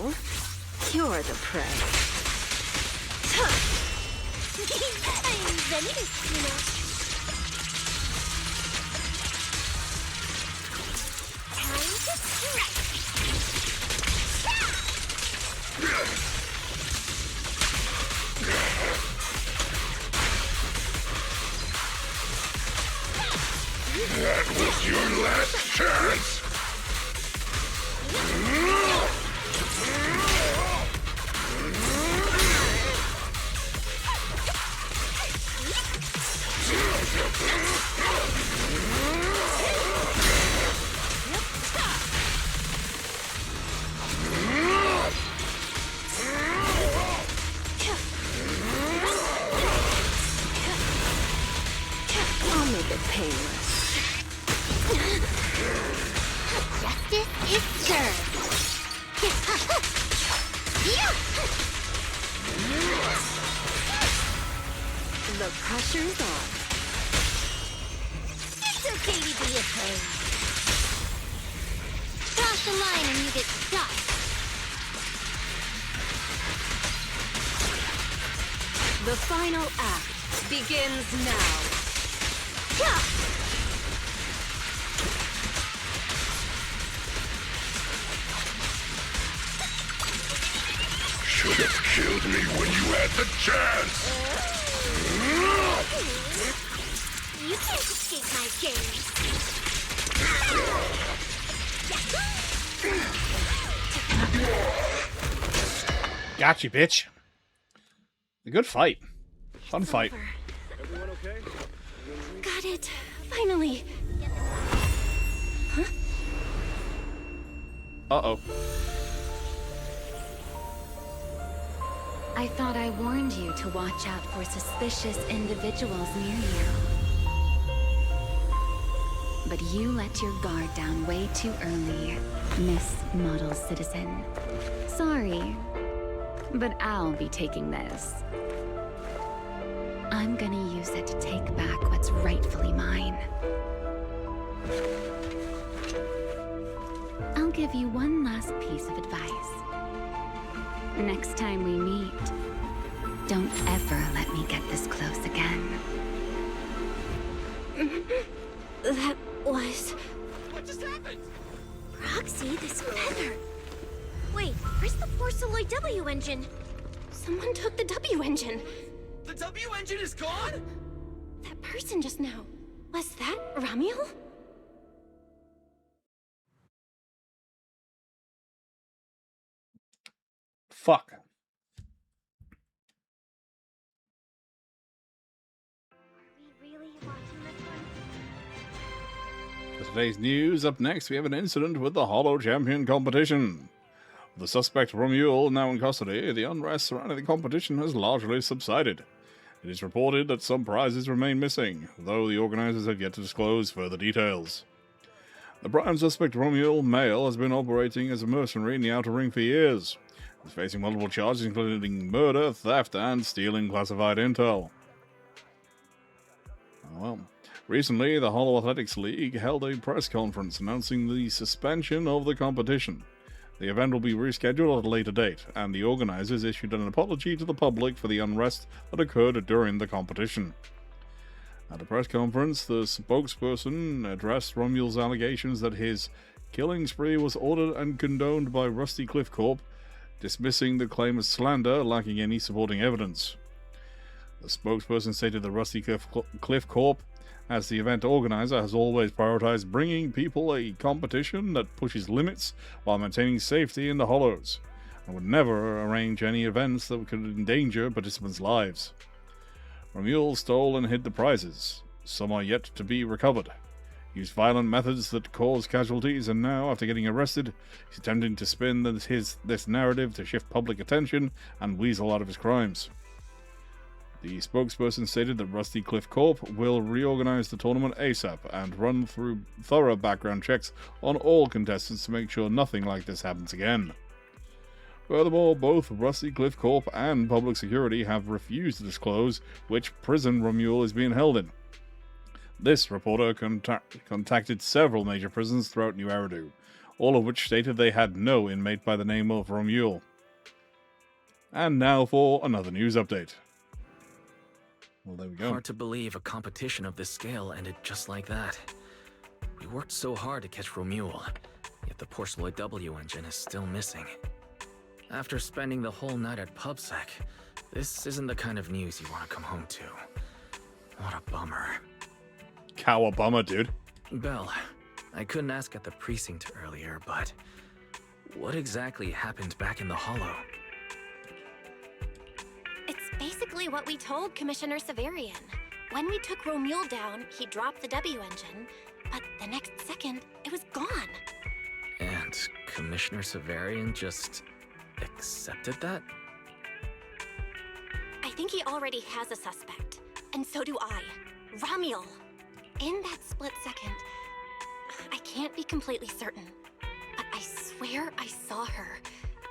you're the prey. I'm Zenless, you know. Time to strike. That was your last chance! I'll make it painless. Justice is served. The pressure's on. It's okay to be a pain. Cross the line and you get stuck. The final act begins now. Should have killed me when you had the chance! You can't escape my gaze. Got you, bitch. A good fight. Fun fight. Everyone okay? Got it. Finally. Huh? Uh-oh. I thought I warned you to watch out for suspicious individuals near you. But you let your guard down way too early, Miss Model Citizen. Sorry, but I'll be taking this. I'm gonna use it to take back what's rightfully mine. I'll give you one last piece of advice. Next time we meet, don't ever let me get this close again. That was... What just happened? Roxy, this feather. Wait, where's the Porceloid W engine? Someone took the W engine. The W engine is gone? That person just now. Was that Ramiel? Fuck. For today's news, up next we have an incident with the Hollow Champion competition. With the suspect Romuald now in custody, the unrest surrounding the competition has largely subsided. It is reported that some prizes remain missing, though the organizers have yet to disclose further details. The prime suspect Romuald, male, has been operating as a mercenary in the Outer Ring for years. He's facing multiple charges including murder, theft, and stealing classified intel. Well, recently the Hollow Athletics League held a press conference announcing the suspension of the competition. The event will be rescheduled at a later date, and the organizers issued an apology to the public for the unrest that occurred during the competition. At the press conference, the spokesperson addressed Romuald's allegations that his killing spree was ordered and condoned by Rusty Cliff Corp, dismissing the claim as slander, lacking any supporting evidence. The spokesperson stated that Rusty Cliff Corp, as the event organizer, has always prioritized bringing people a competition that pushes limits while maintaining safety in the Hollows, and would never arrange any events that could endanger participants' lives. Romuald stole and hid the prizes. Some are yet to be recovered. He used violent methods that caused casualties, and now, after getting arrested, he's attempting to spin this narrative to shift public attention and weasel out of his crimes. The spokesperson stated that Rusty Cliff Corp will reorganize the tournament ASAP and run through thorough background checks on all contestants to make sure nothing like this happens again. Furthermore, both Rusty Cliff Corp and Public Security have refused to disclose which prison Romuald is being held in. This reporter contacted several major prisons throughout New Eridu, all of which stated they had no inmate by the name of Romuald. And now for another news update. Well, there we go. Hard to believe a competition of this scale ended just like that. We worked so hard to catch Romuald, yet the Porceloid W engine is still missing. After spending the whole night at PubSec, this isn't the kind of news you want to come home to. What a bummer. Cowabunga, dude. Belle, I couldn't ask at the precinct earlier, but what exactly happened back in the Hollow? It's basically what we told Commissioner Severian. When we took Romuald down, he dropped the W engine, but the next second, it was gone. And Commissioner Severian just accepted that? I think he already has a suspect, and so do I. Ramiel. In that split second, I can't be completely certain, but I swear I saw her.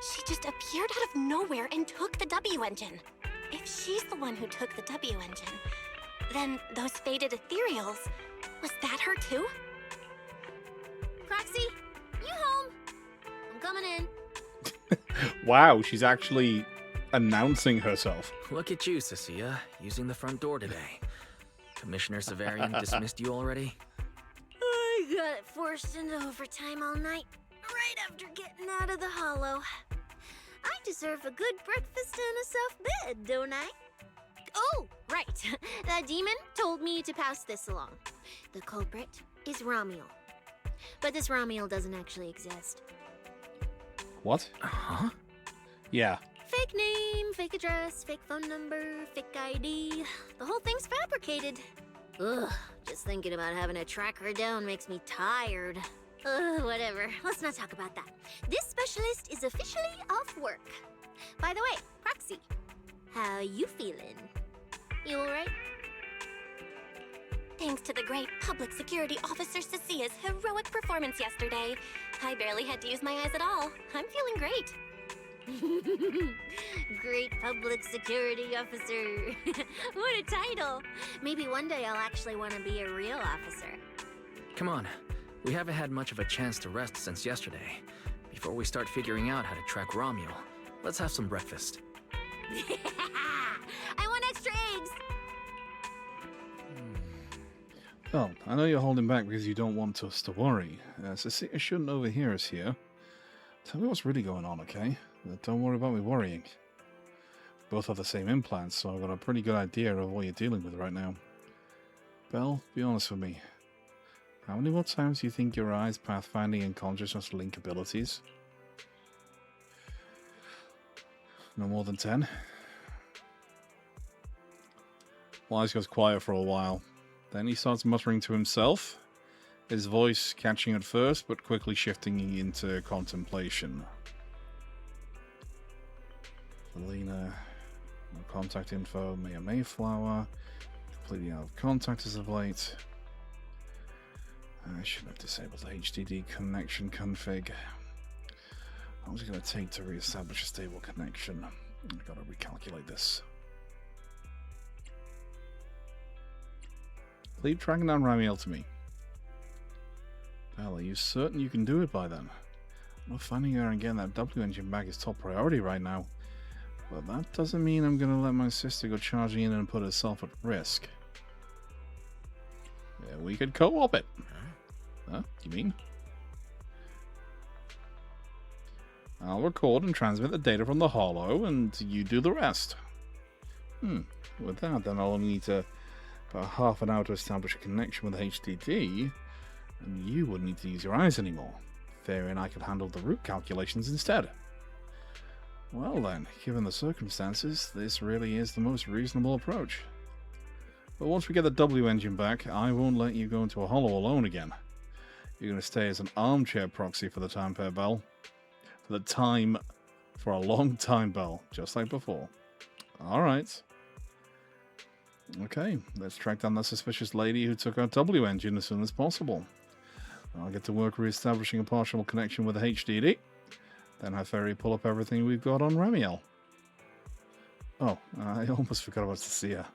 She just appeared out of nowhere and took the W engine. If she's the one who took the W engine, then those faded ethereals, was that her too? Proxy, you home? I'm coming in. Wow, she's actually announcing herself. Look at you, Cecilia, using the front door today. Commissioner Severian dismissed you already? I got forced into overtime all night, right after getting out of the Hollow. I deserve a good breakfast and a soft bed, don't I? Oh, right. That demon told me to pass this along. The culprit is Ramiel. But this Ramiel doesn't actually exist. What? Huh? Yeah. Fake name, fake address, fake phone number, fake ID. The whole thing's fabricated. Ugh, just thinking about having to track her down makes me tired. Ugh, whatever. Let's not talk about that. This specialist is officially off work. By the way, Proxy, how you feeling? You alright? Thanks to the great public security officer Cecia's heroic performance yesterday, I barely had to use my eyes at all. I'm feeling great. Great public security officer. What a title. Maybe one day I'll actually want to be a real officer. Come on. We haven't had much of a chance to rest since yesterday. Before we start figuring out how to track Romuel, let's have some breakfast. I want extra eggs. Well, I know you're holding back because you don't want us to worry. Cecilia shouldn't overhear us here. Tell me what's really going on, okay? Don't worry about me worrying. Both have the same implants, so I've got a pretty good idea of what you're dealing with right now. Belle, be honest with me. How many more times do you think your eyes, pathfinding, and consciousness link abilities? No more than 10? Wise goes quiet for a while. Then he starts muttering to himself, his voice catching at first, but quickly shifting into contemplation. Selena, no contact info, Maya Mayflower, completely out of contact as of late. I should have disabled the HDD connection config. How long is it going to take to re-establish a stable connection? I've got to recalculate this. Keep tracking down Ramiel to me. Belle, are you certain you can do it by then? Well, finding her and getting that W engine back is top priority right now. But that doesn't mean I'm going to let my sister go charging in and put herself at risk. Yeah, we could co-op it. Huh? You mean? I'll record and transmit the data from the holo, and you do the rest. With that, then I'll only need to about half an hour to establish a connection with the HDD, and you wouldn't need to use your eyes anymore. Therein, I could handle the route calculations instead. Well then, given the circumstances, this really is the most reasonable approach. But once we get the W engine back, I won't let you go into a holo alone again. You're going to stay as an armchair proxy for the time, Belle. For a long time, Belle, just like before. Alright. Okay, let's track down the suspicious lady who took our W engine as soon as possible. I'll get to work re-establishing a partial connection with the HDD. Then have Ferry pull up everything we've got on Ramiel. Oh, I almost forgot about Cecilia.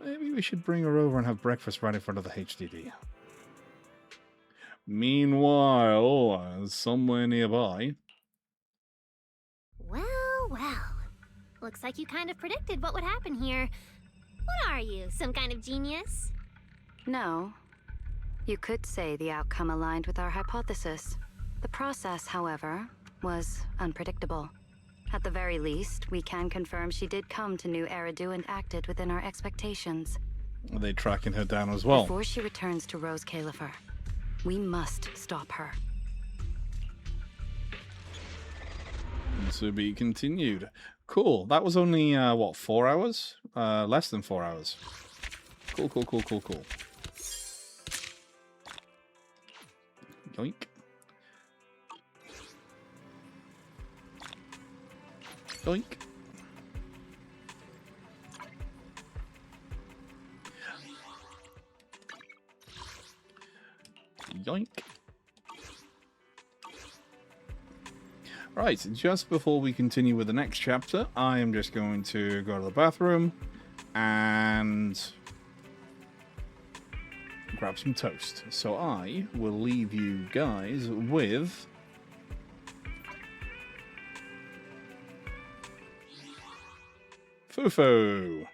Maybe we should bring her over and have breakfast right in front of the HDD. Meanwhile, somewhere nearby... Well. Looks like you kind of predicted what would happen here. What are you, some kind of genius? No. You could say the outcome aligned with our hypothesis. The process, however, was unpredictable. At the very least, we can confirm she did come to New Eridu and acted within our expectations. Are they tracking her down as well? Before she returns to Rose Califer, we must stop her. To be continued. Cool. That was only, 4 hours? Less than 4 hours. Cool. Yoink. Yoink. Yoink. Right, just before we continue with the next chapter, I am just going to go to the bathroom and grab some toast. So I will leave you guys with Fufu.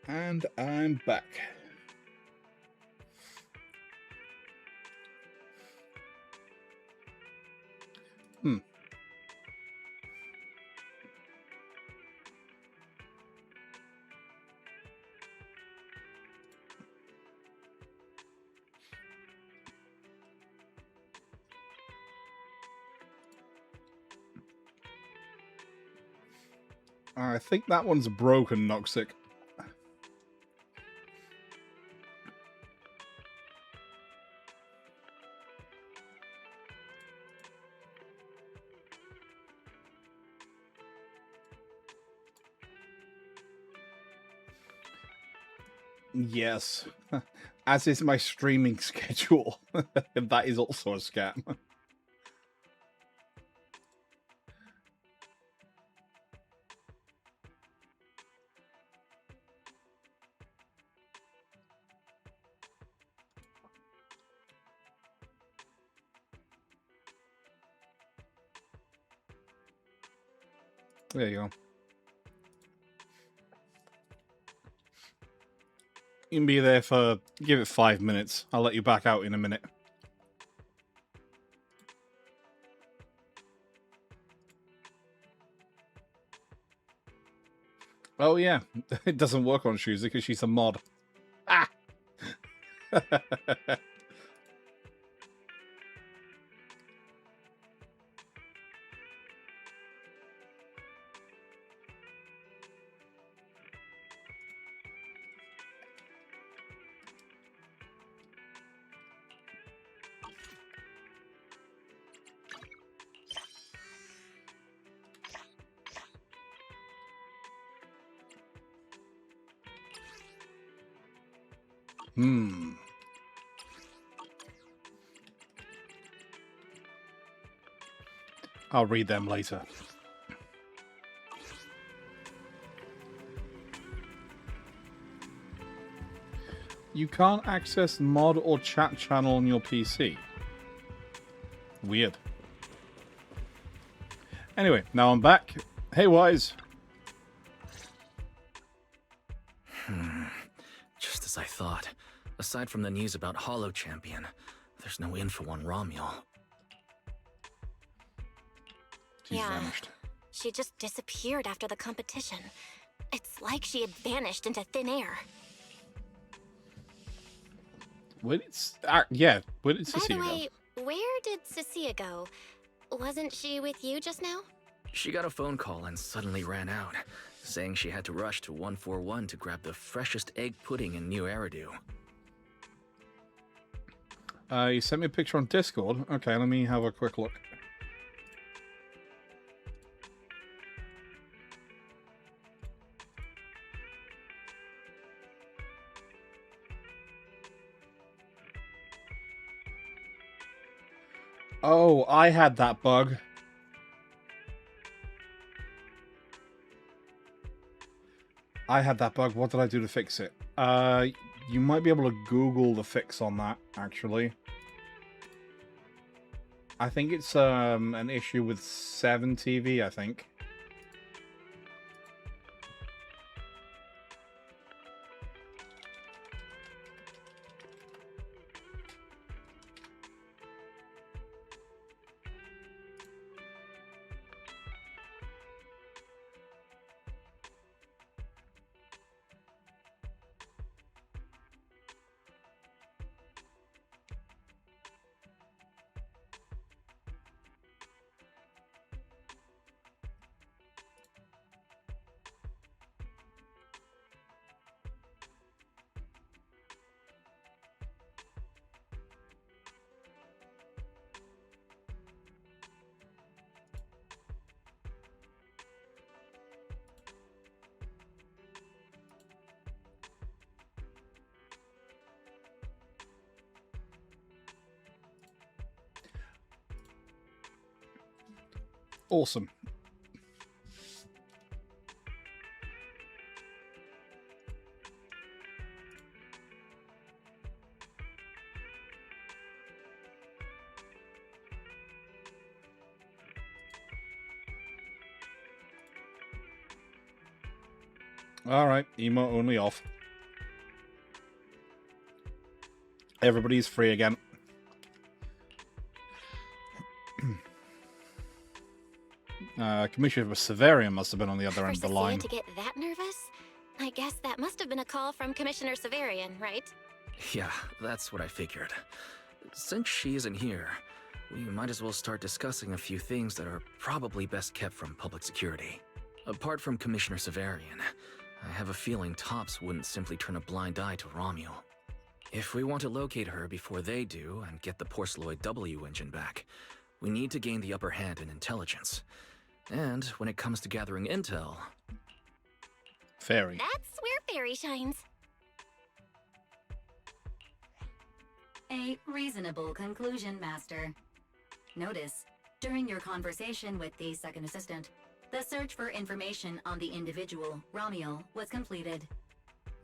And I'm back. I think that one's broken, Noxic. Yes, as is my streaming schedule. That is also a scam. There you go. You can be there for, give it 5 minutes. I'll let you back out in a minute. Oh yeah, it doesn't work on Shuzi because she's a mod. Ah! I'll read them later. You can't access mod or chat channel on your PC. Weird. Anyway, now I'm back. Hey, Wise. Just as I thought. Aside from the news about Holo Champion, there's no info on Romuald. She's vanished. She just disappeared after the competition. It's like she had vanished into thin air. Where did where did By the Cecilia way, where did Cecilia go? Wasn't she with you just now? She got a phone call and suddenly ran out, saying she had to rush to 141 to grab the freshest egg pudding in New Eridu. You sent me a picture on Discord. Okay, let me have a quick look. Oh, I had that bug. What did I do to fix it? You might be able to Google the fix on that, actually. I think it's an issue with 7TV, I think. Awesome. Alright, emo only off. Everybody's free again. Commissioner Severian must have been on the other end of the line. To get that nervous? I guess that must have been a call from Commissioner Severian, right? Yeah, that's what I figured. Since she isn't here, we might as well start discussing a few things that are probably best kept from public security. Apart from Commissioner Severian, I have a feeling Topps wouldn't simply turn a blind eye to Romuel. If we want to locate her before they do and get the Porceloid W engine back, we need to gain the upper hand in intelligence. And when it comes to gathering intel... Fairy. That's where Fairy shines. A reasonable conclusion, Master. Notice, during your conversation with the second assistant, the search for information on the individual, Romuel, was completed.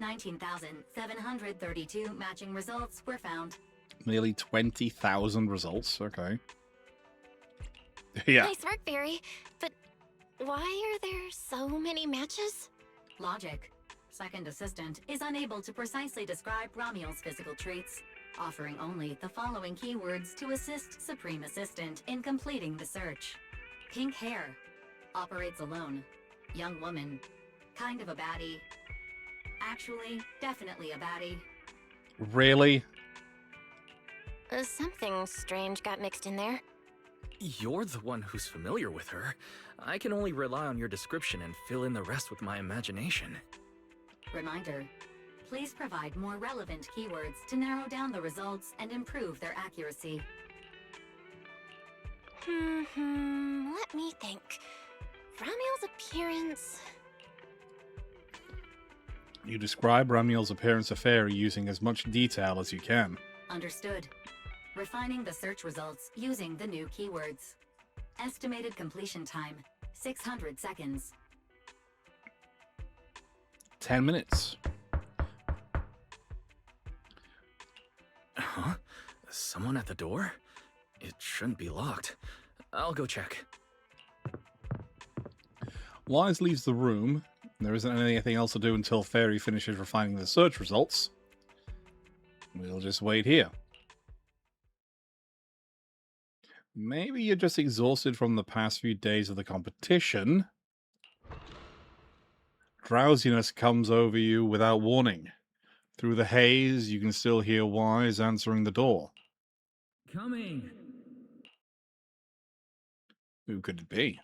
19,732 matching results were found. Nearly 20,000 results, okay. Yeah. Nice work, Fairy. But why are there so many matches? Logic. Second assistant is unable to precisely describe Romuel's physical traits, offering only the following keywords to assist Supreme Assistant in completing the search. Pink hair. Operates alone. Young woman. Kind of a baddie. Actually, definitely a baddie. Really? Something strange got mixed in there. You're the one who's familiar with her. I can only rely on your description and fill in the rest with my imagination. Reminder. Please provide more relevant keywords to narrow down the results and improve their accuracy. Let me think. Romuel's appearance... You describe Ramuel's appearance of Fairy using as much detail as you can. Understood. Refining the search results using the new keywords. Estimated completion time, 600 seconds. 10 minutes. Huh? Someone at the door? It shouldn't be locked. I'll go check. Wise leaves the room. There isn't anything else to do until Fairy finishes refining the search results. We'll just wait here. Maybe you're just exhausted from the past few days of the competition. Drowsiness comes over you without warning. Through the haze, you can still hear Wise answering the door. Coming! Who could it be?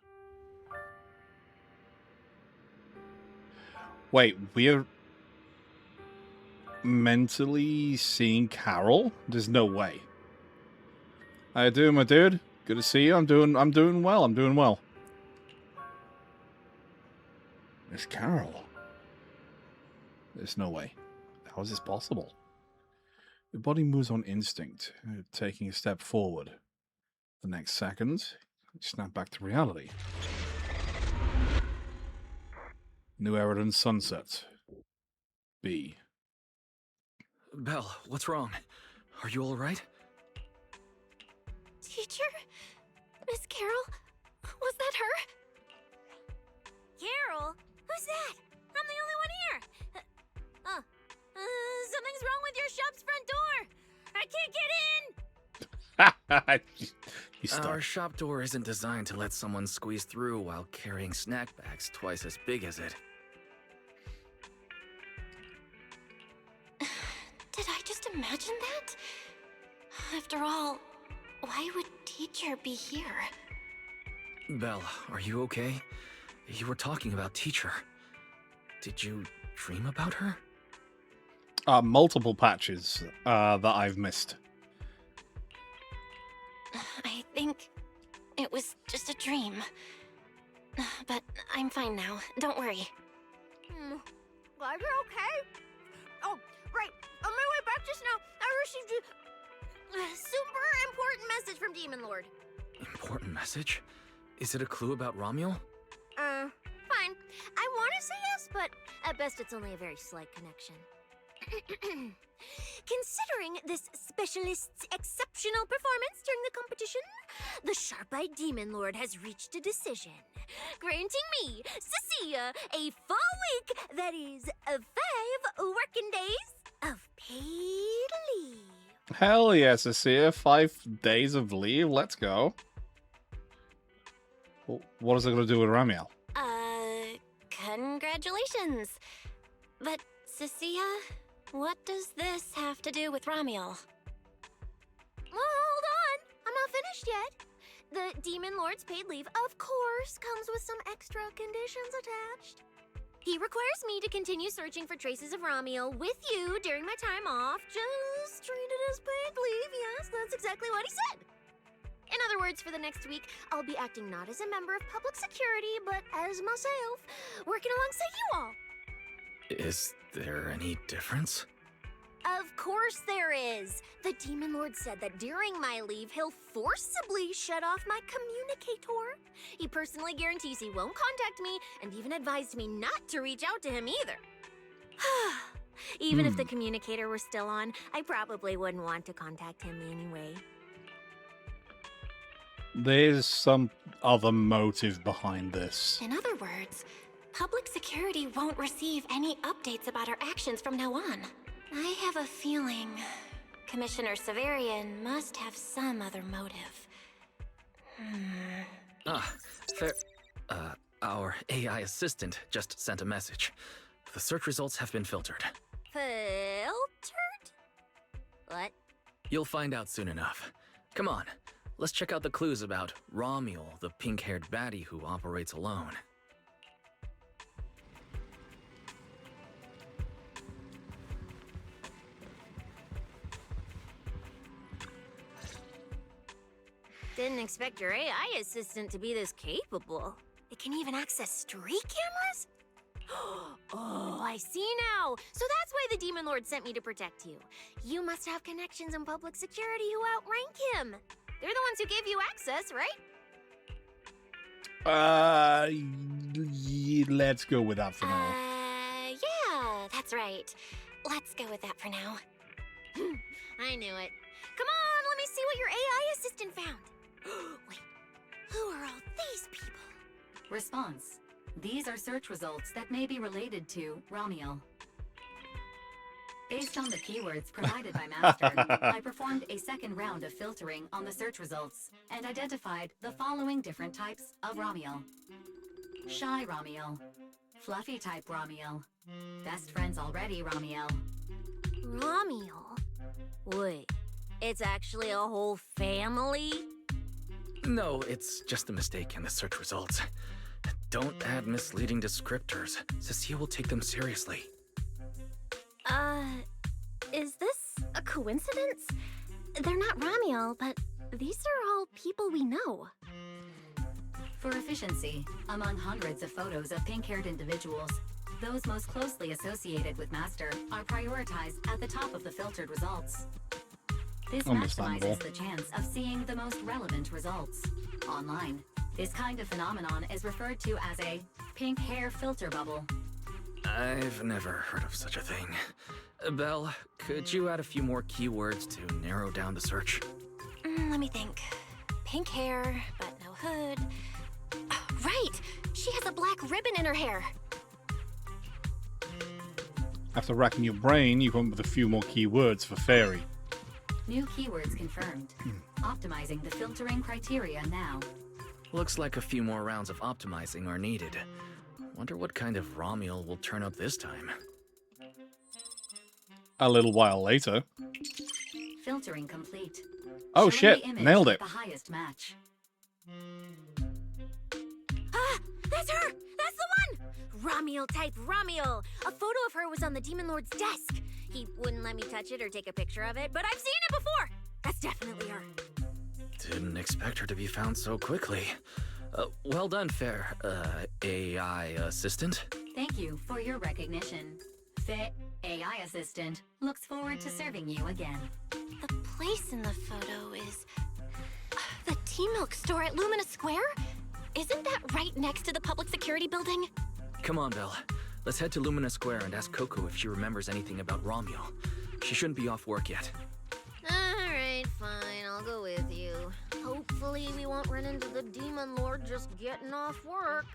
Wait, we're mentally seeing Carol? There's no way. How you doing, my dude? Good to see you. I'm doing well. Miss Carol. There's no way. How is this possible? Your body moves on instinct, taking a step forward. The next second, you snap back to reality. New evidence sunset. B. Belle, what's wrong? Are you alright? Teacher? Miss Carol? Was that her? Carol? Who's that? I'm the only one here. Something's wrong with your shop's front door. I can't get in. Our shop door isn't designed to let someone squeeze through while carrying snack bags twice as big as it. Did I just imagine that? After all, why would Teacher be here? Belle, are you okay? You were talking about Teacher. Did you dream about her? Multiple patches that I've missed. I think it was just a dream. But I'm fine now. Don't worry. Glad you're okay. Oh, right. On my way back just now, I received a super important message from Demon Lord. Important message? Is it a clue about Romuel? Fine. I want to say yes, but at best it's only a very slight connection. Considering this specialist's exceptional performance during the competition, the sharp-eyed Demon Lord has reached a decision, granting me, Cecilia, a full week, that is, 5 working days, of paid leave. Hell yes, Cecilia. 5 days of leave. Let's go. What is it going to do with Ramiel? Congratulations. But, Cecilia, what does this have to do with Ramiel? Well, hold on. I'm not finished yet. The Demon Lord's paid leave, of course, comes with some extra conditions attached. He requires me to continue searching for traces of Ramiel with you during my time off. Just treat it as paid leave. Yes, that's exactly what he said. In other words, for the next week, I'll be acting not as a member of public security, but as myself, working alongside you all. Is there any difference? Of course there is. The Demon Lord said that during my leave, he'll forcibly shut off my communicator. He personally guarantees he won't contact me, and even advised me not to reach out to him either. Even if the communicator were still on, I probably wouldn't want to contact him anyway. There's some other motive behind this. In other words, public security won't receive any updates about our actions from now on. I have a feeling Commissioner Severian must have some other motive. Fair. Our AI assistant just sent a message. The search results have been filtered. Filtered? What? You'll find out soon enough. Come on, let's check out the clues about Ramiel, the pink-haired baddie who operates alone. Didn't expect your AI assistant to be this capable. It can even access street cameras? Oh, I see now. So that's why the Demon Lord sent me to protect you. You must have connections in public security who outrank him. They're the ones who gave you access, right? Let's go with that for now. Yeah, that's right. Let's go with that for now. I knew it. Come on, let me see what your AI assistant found. Wait, who are all these people? Response. These are search results that may be related to Ramiel. Based on the keywords provided by Master, I performed a second round of filtering on the search results and identified the following different types of Ramiel. Shy Ramiel. Fluffy type Ramiel. Best friends already Ramiel. Ramiel? Wait, it's actually a whole family? No, it's just a mistake in the search results. Don't add misleading descriptors. Cecilia will take them seriously. Is this a coincidence? They're not Ramiel, but these are all people we know. For efficiency, among hundreds of photos of pink-haired individuals, those most closely associated with Master are prioritized at the top of the filtered results. This maximizes the chance of seeing the most relevant results. Online, this kind of phenomenon is referred to as a pink hair filter bubble. I've never heard of such a thing. Belle, could you add a few more keywords to narrow down the search? Let me think. Pink hair, but no hood. Right! She has a black ribbon in her hair. After racking your brain, you come up with a few more keywords for fairy. New keywords confirmed. Optimizing the filtering criteria now. Looks like a few more rounds of optimizing are needed. Wonder what kind of Ramiel will turn up this time. A little while later. Filtering complete. Oh Showing shit, the image nailed it. with the highest match. Ah, that's her! That's the one! Ramiel type Ramiel! A photo of her was on the Demon Lord's desk. He wouldn't let me touch it or take a picture of it, but I've seen it before! That's definitely her. Didn't expect her to be found so quickly. Well done, fair, AI assistant. Thank you for your recognition. Fit AI assistant looks forward to serving you again. The place in the photo is the Tea Milk store at Lumina Square? Isn't that right next to the public security building? Come on, Belle. Let's head to Lumina Square and ask Coco if she remembers anything about Romeo. She shouldn't be off work yet. Alright, fine, I'll go with you. Hopefully we won't run into the Demon Lord just getting off work.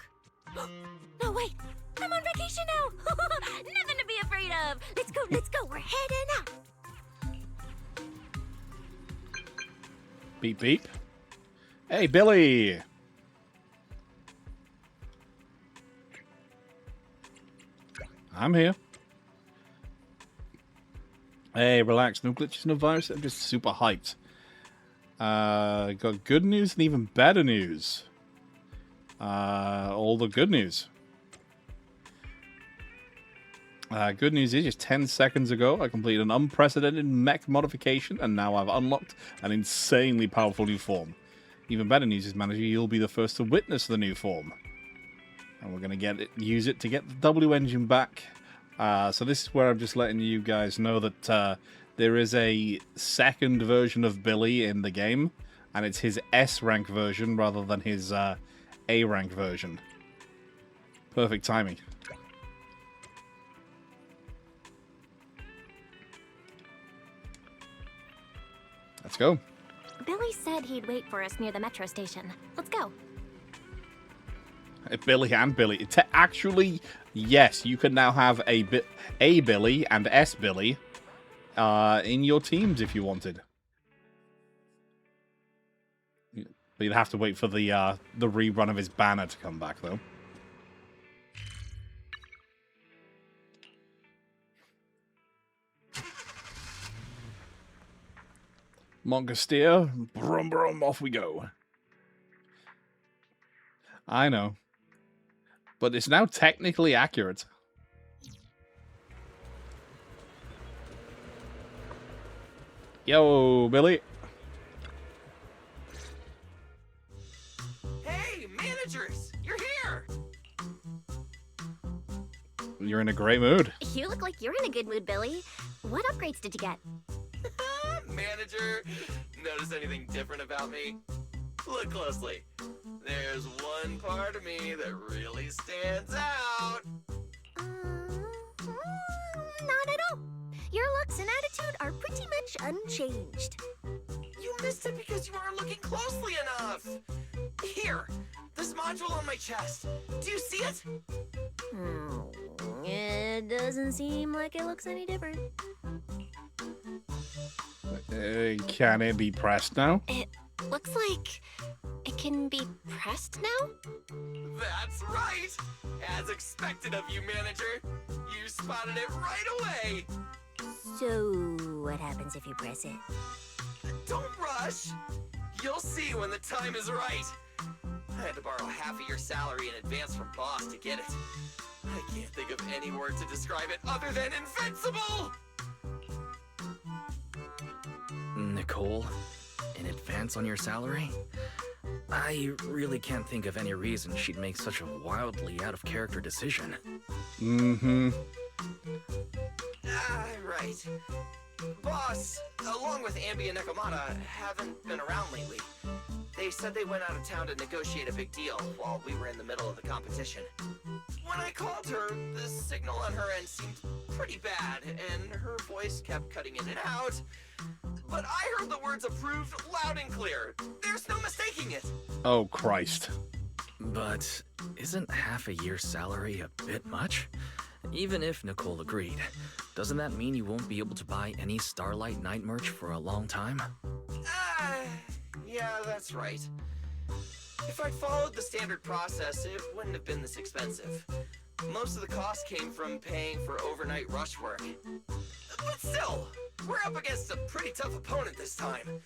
No, wait! I'm on vacation now! Nothing to be afraid of! Let's go, we're heading out! Beep, beep. Hey, Billy! I'm here. Hey, relax. No glitches, no virus. I'm just super hyped. Got good news and even better news. All the good news. Good news is just 10 seconds ago, I completed an unprecedented mech modification, and now I've unlocked an insanely powerful new form. Even better news is, manager, you'll be the first to witness the new form. And we're going to use it to get the W engine back. So this is where I'm just letting you guys know that there is a second version of Billy in the game, and it's his S rank version rather than his A rank version. Perfect timing. Let's go. Billy said he'd wait for us near the metro station. Let's go. Billy and Billy. Actually, yes, you can now have a Billy and S Billy in your teams if you wanted. But you'd have to wait for the rerun of his banner to come back, though. Monka steer, brum brum, off we go. I know. But it's now technically accurate. Yo, Billy. Hey, managers! You're here! You're in a great mood. You look like you're in a good mood, Billy. What upgrades did you get? Manager, notice anything different about me? Look closely. There's one part of me that really stands out. Not at all. Your looks and attitude are pretty much unchanged. You missed it because you weren't looking closely enough. Here, this module on my chest. Do you see it? It doesn't seem like it looks any different. Can it be pressed now? It looks like it can be pressed now? That's right! As expected of you, manager. You spotted it right away. So, what happens if you press it? Don't rush. You'll see when the time is right. I had to borrow half of your salary in advance from boss to get it. I can't think of any word to describe it other than invincible! Nicole, in advance on your salary? I really can't think of any reason she'd make such a wildly out-of-character decision. Mm-hmm. Right. Boss, along with Ambi and Nekomata, haven't been around lately. They said they went out of town to negotiate a big deal while we were in the middle of the competition. When I called her, the signal on her end seemed pretty bad, and her voice kept cutting in and out. But I heard the words approved loud and clear. There's no mistaking it. Oh, Christ. But isn't half a year's salary a bit much? Even if Nicole agreed, doesn't that mean you won't be able to buy any Starlight Night merch for a long time? Yeah, that's right. If I'd followed the standard process, it wouldn't have been this expensive. Most of the cost came from paying for overnight rush work. But still, we're up against a pretty tough opponent this time.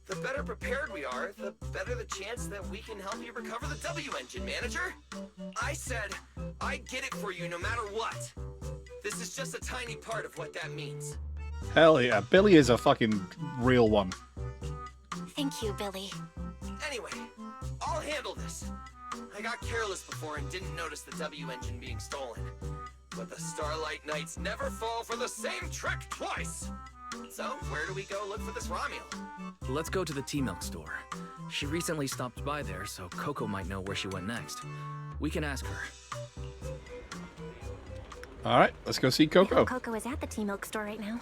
The better prepared we are, the better the chance that we can help you recover the W engine, manager. I said I'd get it for you no matter what. This is just a tiny part of what that means. Hell yeah, Billy is a fucking real one. Thank you, Billy. Anyway, I'll handle this. I got careless before and didn't notice the W engine being stolen. But the Starlight Knights never fall for the same trick twice! So, where do we go look for this Romeo? Let's go to the T-Milk store. She recently stopped by there, so Coco might know where she went next. We can ask her. All right, let's go see I hope Coco. Coco is at the tea milk store right now.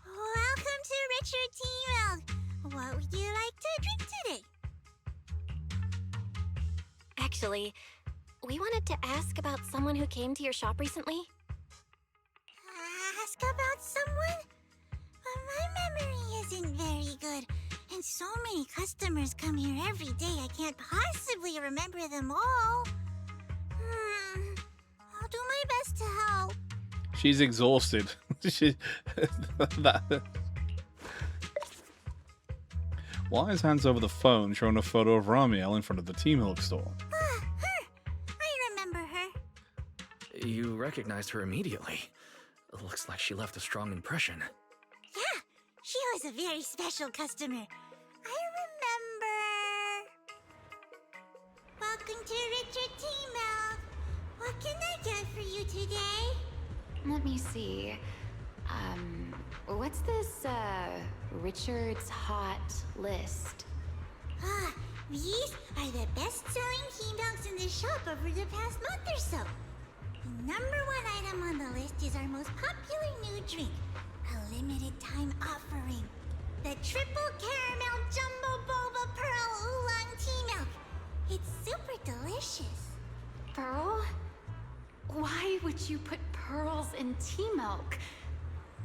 Welcome to Richard Tea Milk. What would you like to drink today? Actually, we wanted to ask about someone who came to your shop recently. Ask about someone? My memory isn't very good, and so many customers come here every day I can't possibly remember them all. I'll do my best to help. She's exhausted. that... Why is Hans over the phone showing a photo of Ramiel in front of the tea milk store? Her! I remember her. You recognized her immediately. Looks like she left a strong impression. Yeah, she was a very special customer. I remember. Welcome to Richard Tea Milk. What can I get for you today? Let me see. What's this, Richard's Hot List? These are the best-selling tea milks in the shop over the past month or so. The #1 item on the list is our most popular new drink, a limited-time offering. The Triple Caramel Jumbo Boba Pearl Oolong Tea Milk. It's super delicious. Pearl? Why would you put pearls in tea milk?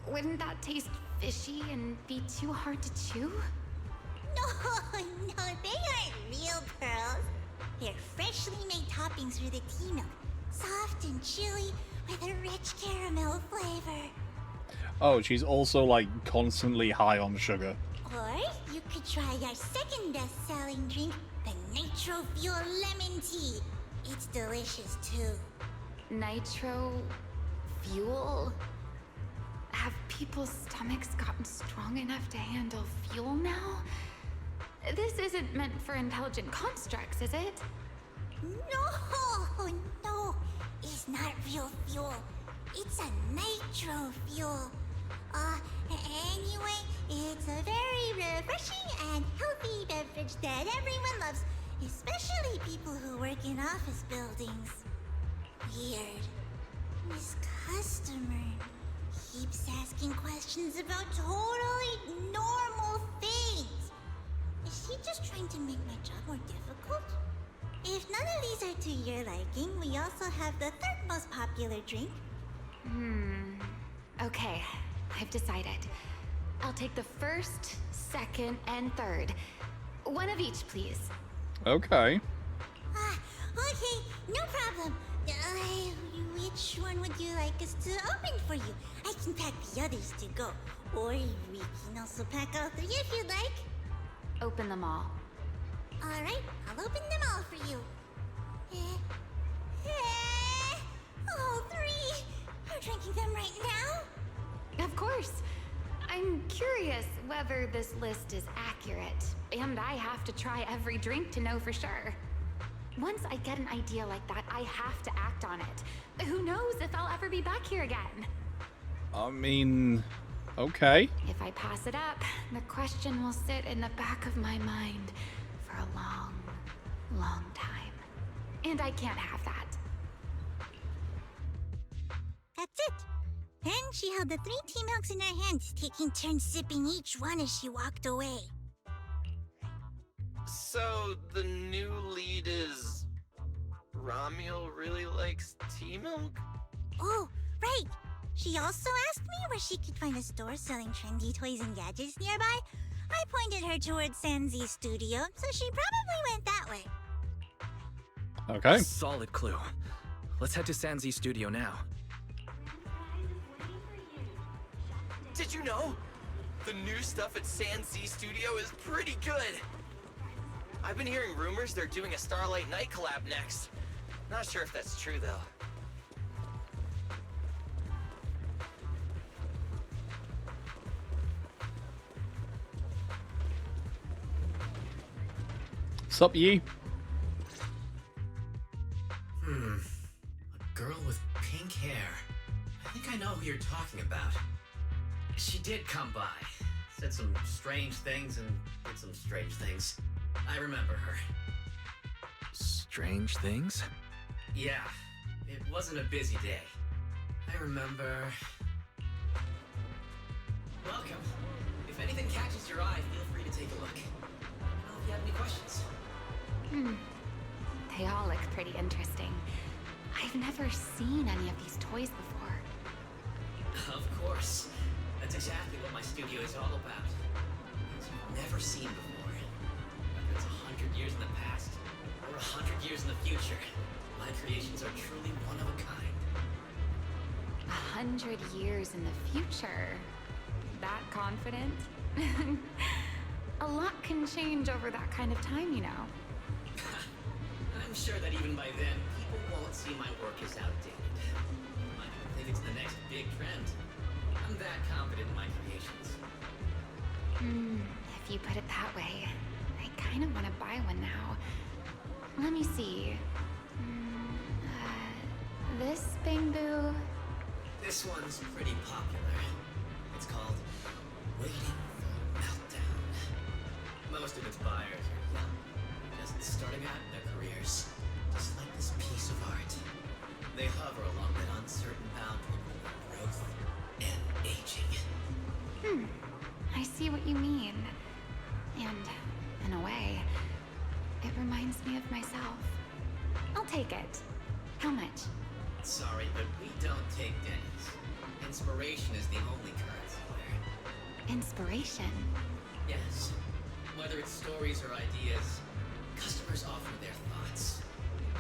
Wouldn't that taste fishy and be too hard to chew? No, they aren't real pearls. They're freshly made toppings for the tea milk. Soft and chewy with a rich caramel flavor. Oh, she's also like constantly high on sugar. Or you could try our second best-selling drink, the Nitro Fuel Lemon Tea. It's delicious too. Nitro fuel? Have people's stomachs gotten strong enough to handle fuel now? This isn't meant for intelligent constructs, is it? No, it's not real fuel. It's a nitro fuel. Anyway, it's a very refreshing and healthy beverage that everyone loves, especially people who work in office buildings. Weird. This customer keeps asking questions about totally normal things. Is she just trying to make my job more difficult? If none of these are to your liking, we also have the third most popular drink. Okay, I've decided. I'll take the first, second, and third. One of each, please. Okay. Okay, no problem. Which one would you like us to open for you? I can pack the others to go. Or we can also pack all three if you'd like. Open them all. Alright, I'll open them all for you. All three! You're drinking them right now? Of course. I'm curious whether this list is accurate, and I have to try every drink to know for sure. Once I get an idea like that, I have to act on it. Who knows if I'll ever be back here again? I mean, okay. If I pass it up, the question will sit in the back of my mind for a long, long time. And I can't have that. That's it. Then she held the 3 tea milks in her hands, taking turns sipping each one as she walked away. So, the new lead is... Ramiel really likes tea milk? Oh, right. She also asked me where she could find a store selling trendy toys and gadgets nearby. I pointed her towards Sanzi's studio, so she probably went that way. Okay. Solid clue. Let's head to Sanzi's studio now. Did you know? The new stuff at Sanzi Studio is pretty good. I've been hearing rumors they're doing a Starlight Night collab next. Not sure if that's true, though. Sup, Yi? A girl with pink hair. I think I know who you're talking about. She did come by. Said some strange things and did some strange things. I remember her. Strange things? Yeah, it wasn't a busy day. I remember... Welcome. If anything catches your eye, feel free to take a look. Let me know if you have any questions. They all look pretty interesting. I've never seen any of these toys before. Of course. That's exactly what my studio is all about. Things you've never seen before. Whether it's 100 years in the past or 100 years in the future, my creations are truly one of a kind. 100 years in the future? That confident? A lot can change over that kind of time, you know. I'm sure that even by then, people won't see my work as outdated. I think it's the next big trend. I'm that confident in my creations. If you put it that way, I kind of want to buy one now. Let me see. This bamboo. This one's pretty popular. It's called Waiting for Meltdown. Most of its buyers are young, just starting out in their careers, just like this piece of art. They hover along that uncertain boundary between growth and aging. I see what you mean. And, in a way, it reminds me of myself. I'll take it. How much? Sorry, but we don't take pennies. Inspiration is the only currency here. Inspiration? Yes. Whether it's stories or ideas, customers offer their thoughts,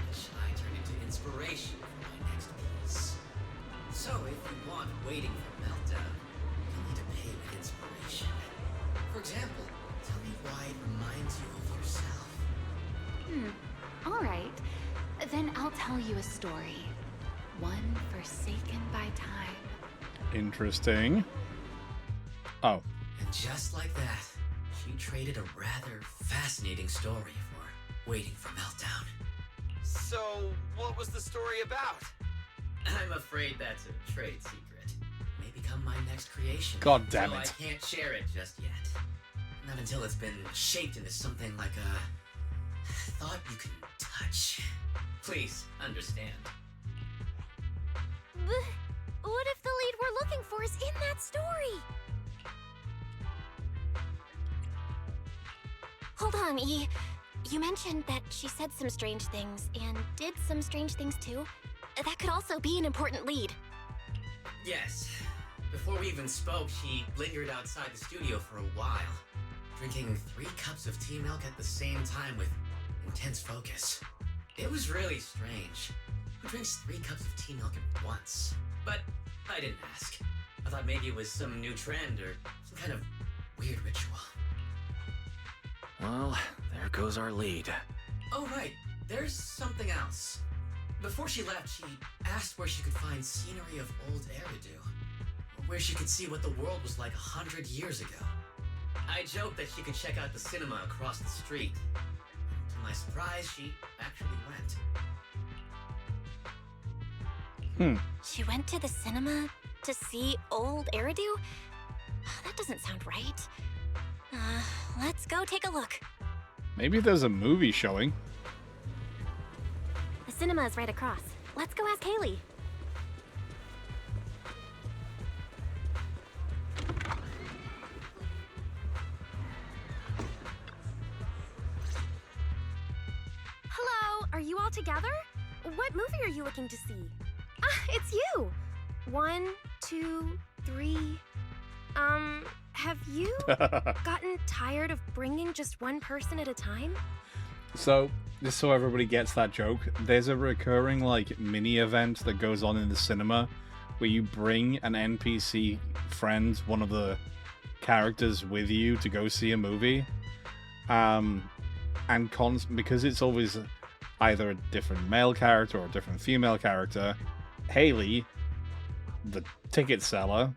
which I turn into inspiration for my next piece. So if you want Waiting for Meltdown, you'll need to pay with inspiration. For example, tell me why it reminds you of yourself. All right. Then I'll tell you a story. One forsaken by time. Interesting. Oh. And just like that, she traded a rather fascinating story for Waiting for Meltdown. So, what was the story about? I'm afraid that's a trade secret. May become my next creation. God damn so it. I can't share it just yet. Not until it's been shaped into something like a thought you can touch. Please, understand. What if the lead we're looking for is in that story? Hold on, E. You mentioned that she said some strange things and did some strange things too. That could also be an important lead. Yes. Before we even spoke, she lingered outside the studio for a while, drinking 3 cups of tea milk at the same time with intense focus. It was really strange. Who drinks 3 cups of tea milk at once? But I didn't ask. I thought maybe it was some new trend or some kind of weird ritual. Well, there goes our lead. Oh, right. There's something else. Before she left, she asked where she could find scenery of old Eridu, where she could see what the world was like 100 years ago. I joked that she could check out the cinema across the street. To my surprise, she actually went. She went to the cinema to see old Eridu? That doesn't sound right. Let's go take a look. Maybe there's a movie showing. The cinema is right across. Let's go ask Haley. Hello, are you all together? What movie are you looking to see? Ah, it's you! 1, 2, 3... have you gotten tired of bringing just one person at a time? So, just so everybody gets that joke, there's a recurring, like, mini event that goes on in the cinema where you bring an NPC friend, one of the characters, with you to go see a movie. Because it's always either a different male character or a different female character, Haley, the ticket seller,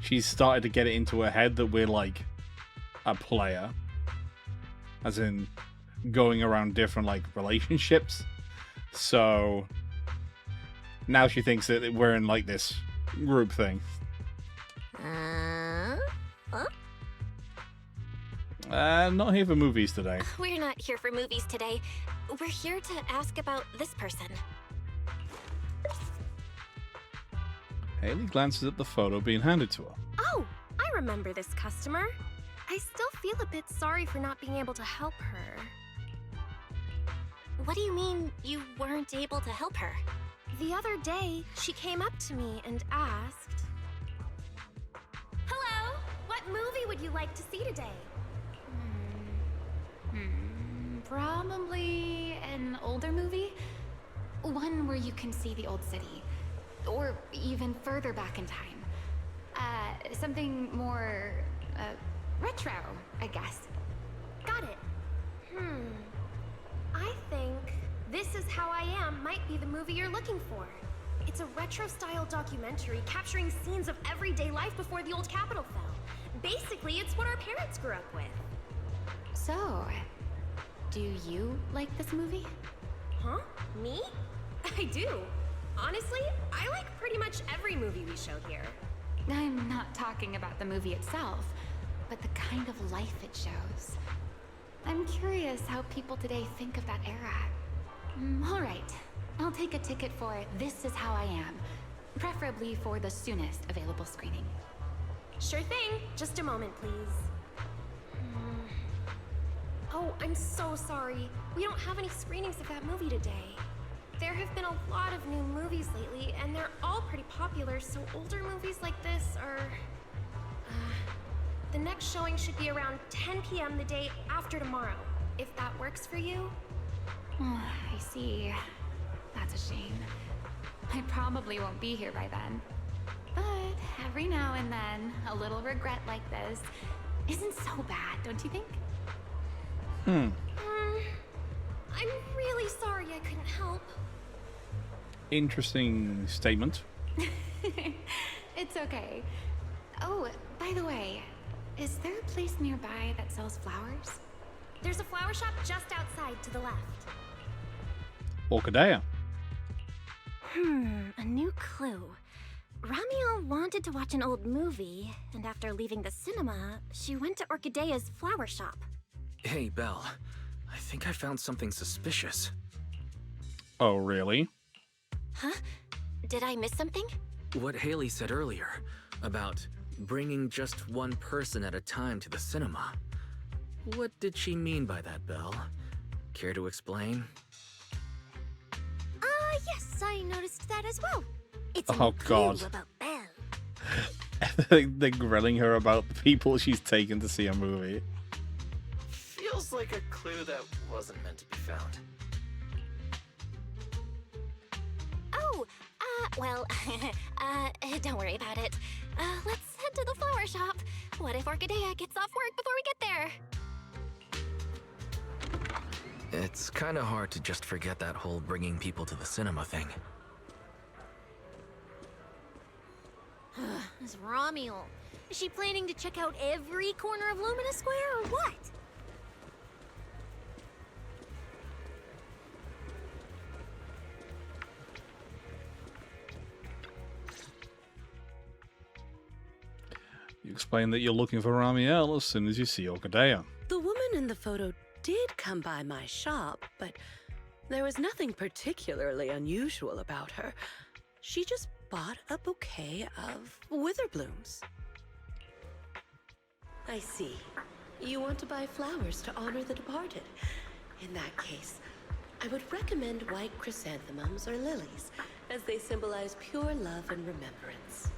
she's started to get it into her head that we're like a player, as in going around different like relationships. So now she thinks that we're in like this group thing. Huh? Not here for movies today. We're not here for movies today. We're here to ask about this person. Haley glances at the photo being handed to her. Oh, I remember this customer. I still feel a bit sorry for not being able to help her. What do you mean you weren't able to help her? The other day, she came up to me and asked, "Hello, what movie would you like to see today?" Probably an older movie. One where you can see the old city. Or even further back in time. Something more, retro, I guess. Got it. I think This Is How I Am might be the movie you're looking for. It's a retro-style documentary capturing scenes of everyday life before the old Capitol fell. Basically, it's what our parents grew up with. So, do you like this movie? Huh? Me? I do. Honestly, I like pretty much every movie we show here. I'm not talking about the movie itself, but the kind of life it shows. I'm curious how people today think of that era. All right, I'll take a ticket for This Is How I Am, preferably for the soonest available screening. Sure thing. Just a moment, please. Oh, I'm so sorry. We don't have any screenings of that movie today. There have been a lot of new movies lately, and they're all pretty popular, so older movies like this are... the next showing should be around 10 p.m. the day after tomorrow, if that works for you. I see. That's a shame. I probably won't be here by then. But every now and then, a little regret like this isn't so bad, don't you think? I'm really sorry I couldn't help. Interesting statement. It's okay. Oh, by the way, is there a place nearby that sells flowers? There's a flower shop just outside to the left. Orchidea. A new clue. Ramiel wanted to watch an old movie, and after leaving the cinema, she went to Orchidea's flower shop. Hey, Belle. I think I found something suspicious. Oh, really? Huh? Did I miss something? What Haley said earlier about bringing just one person at a time to the cinema. What did she mean by that, Belle? Care to explain? Yes, I noticed that as well. It's Oh, God. about Belle. They're grilling her about the people she's taken to see a movie. Feels like a clue that wasn't meant to be found. Oh, well, don't worry about it. Let's head to the flower shop. What if Orchidea gets off work before we get there? It's kind of hard to just forget that whole bringing people to the cinema thing. This Ramiel. Is she planning to check out every corner of Lumina Square or what? You explain that you're looking for Ramiel as soon as you see Orchidea. The woman in the photo did come by my shop, but there was nothing particularly unusual about her. She just bought a bouquet of wither blooms. I see. You want to buy flowers to honor the departed. In that case, I would recommend white chrysanthemums or lilies, as they symbolize pure love and remembrance.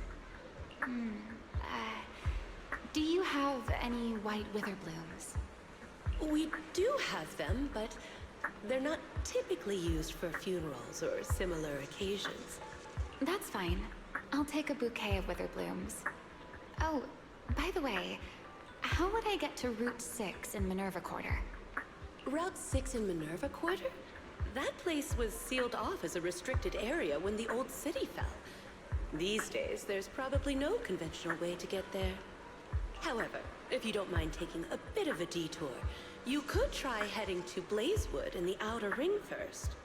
Do you have any white wither blooms? We do have them, but they're not typically used for funerals or similar occasions. That's fine. I'll take a bouquet of wither blooms. Oh, by the way, how would I get to Route 6 in Minerva Quarter? Route 6 in Minerva Quarter? That place was sealed off as a restricted area when the old city fell. These days, there's probably no conventional way to get there. However, if you don't mind taking a bit of a detour, you could try heading to Blazewood in the Outer Ring first.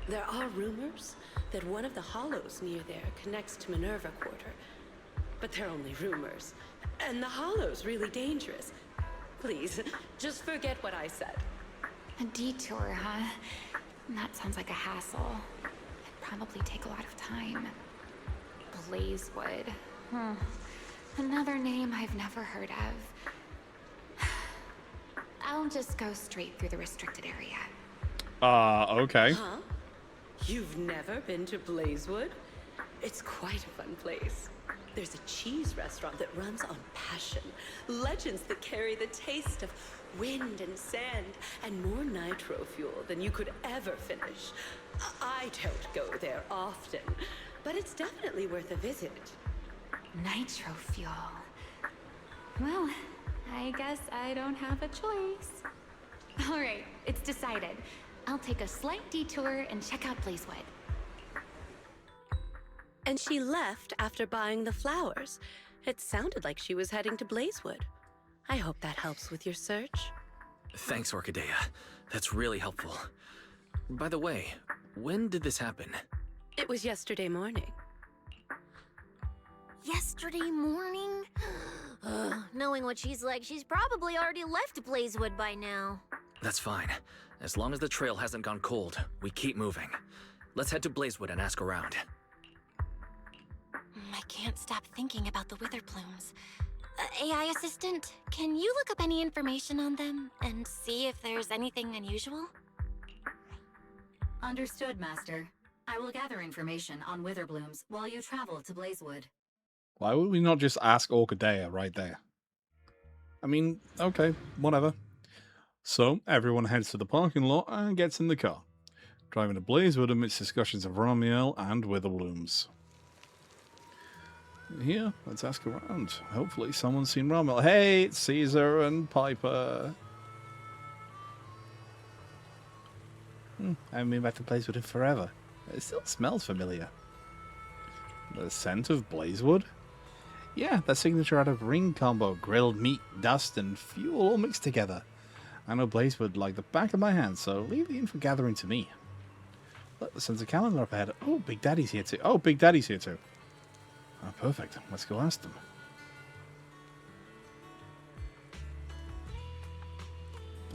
There are rumors that one of the hollows near there connects to Minerva Quarter. But they're only rumors. And the Hollow's really dangerous. Please, just forget what I said. A detour, huh? That sounds like a hassle. It'd probably take a lot of time. Blazewood. Another name I've never heard of. I'll just go straight through the restricted area. Okay. Huh? You've never been to Blazewood? It's quite a fun place. There's a cheese restaurant that runs on passion. Legends that carry the taste of wind and sand and more nitro fuel than you could ever finish. I don't go there often, but it's definitely worth a visit. Nitro fuel. Well, I guess I don't have a choice. All right, it's decided. I'll take a slight detour and check out Blazewood. And she left after buying the flowers. It sounded like she was heading to Blazewood. I hope that helps with your search. Thanks, Orchidea. That's really helpful. By the way, when did this happen? It was yesterday morning. Yesterday morning? Knowing what she's like, she's probably already left Blazewood by now. That's fine. As long as the trail hasn't gone cold, we keep moving. Let's head to Blazewood and ask around. I can't stop thinking about the wither plumes. AI assistant, can you look up any information on them and see if there's anything unusual? Understood, Master. I will gather information on Witherblooms while you travel to Blazewood. Why would we not just ask Orchidea right there? I mean, okay, whatever. So, everyone heads to the parking lot and gets in the car, driving to Blazewood amidst discussions of Ramiel and Witherblooms. Here, let's ask around. Hopefully someone's seen Ramiel. Hey, it's Caesar and Piper. I haven't been back to Blazewood in forever. It still smells familiar. The scent of Blazewood? Yeah, that signature out of ring combo, grilled meat, dust, and fuel all mixed together. I know Blazewood like the back of my hand, so leave the info gathering to me. Look, the sense of calendar up ahead. Oh, Big Daddy's here too. Oh, Big Daddy's here too. Oh, perfect. Let's go ask them.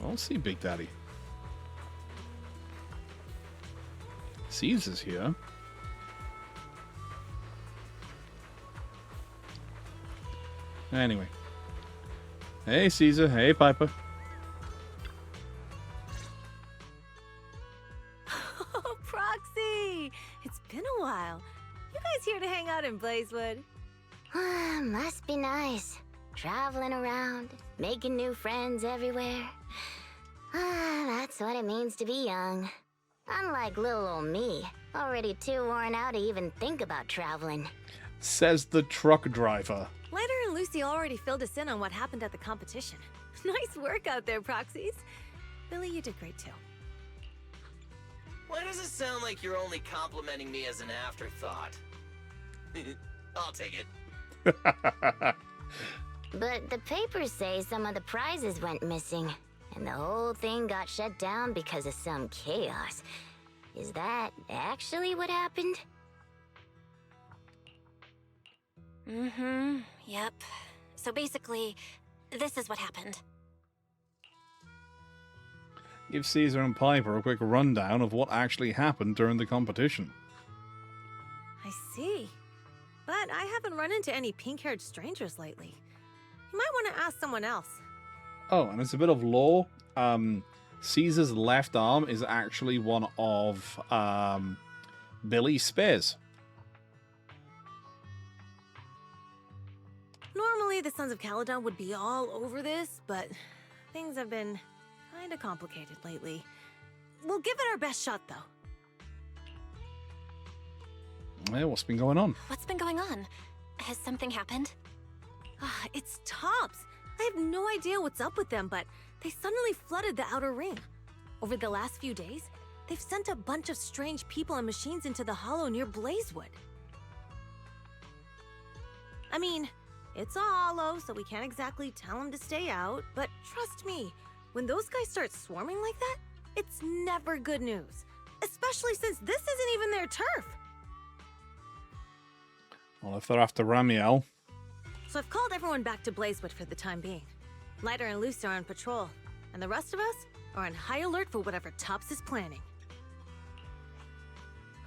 I'll see Big Daddy. Caesar's here. Anyway. Hey, Caesar. Hey, Piper. Oh, Proxy! It's been a while. You guys here to hang out in Blazewood? Must be nice. Traveling around, making new friends everywhere. That's what it means to be young. Unlike little old me, already too worn out to even think about traveling. Says the truck driver. Leonard and Lucy already filled us in on what happened at the competition. Nice work out there, Proxies. Billy, you did great too. Why does it sound like you're only complimenting me as an afterthought? I'll take it. But the papers say some of the prizes went missing, and the whole thing got shut down because of some chaos. Is that actually what happened? Yep. So basically, this is what happened. Give Caesar and Piper a quick rundown of what actually happened during the competition. I see. But I haven't run into any pink-haired strangers lately. You might want to ask someone else. Oh, and it's a bit of lore. Caesar's left arm is actually one of Billy's spears. Normally, the Sons of Caledon would be all over this, but things have been kinda complicated lately. We'll give it our best shot, though. Hey, what's been going on? What's been going on? Has something happened? It's Tops. I have no idea what's up with them, but they suddenly flooded the outer ring. Over the last few days, they've sent a bunch of strange people and machines into the hollow near Blazewood. I mean, it's a hollow, so we can't exactly tell them to stay out, but trust me, when those guys start swarming like that, it's never good news. Especially since this isn't even their turf. Well, if they're after Ramiel, So I've called everyone back to Blazewood for the time being. Lighter and Luce are on patrol, and the rest of us are on high alert for whatever Tops is planning.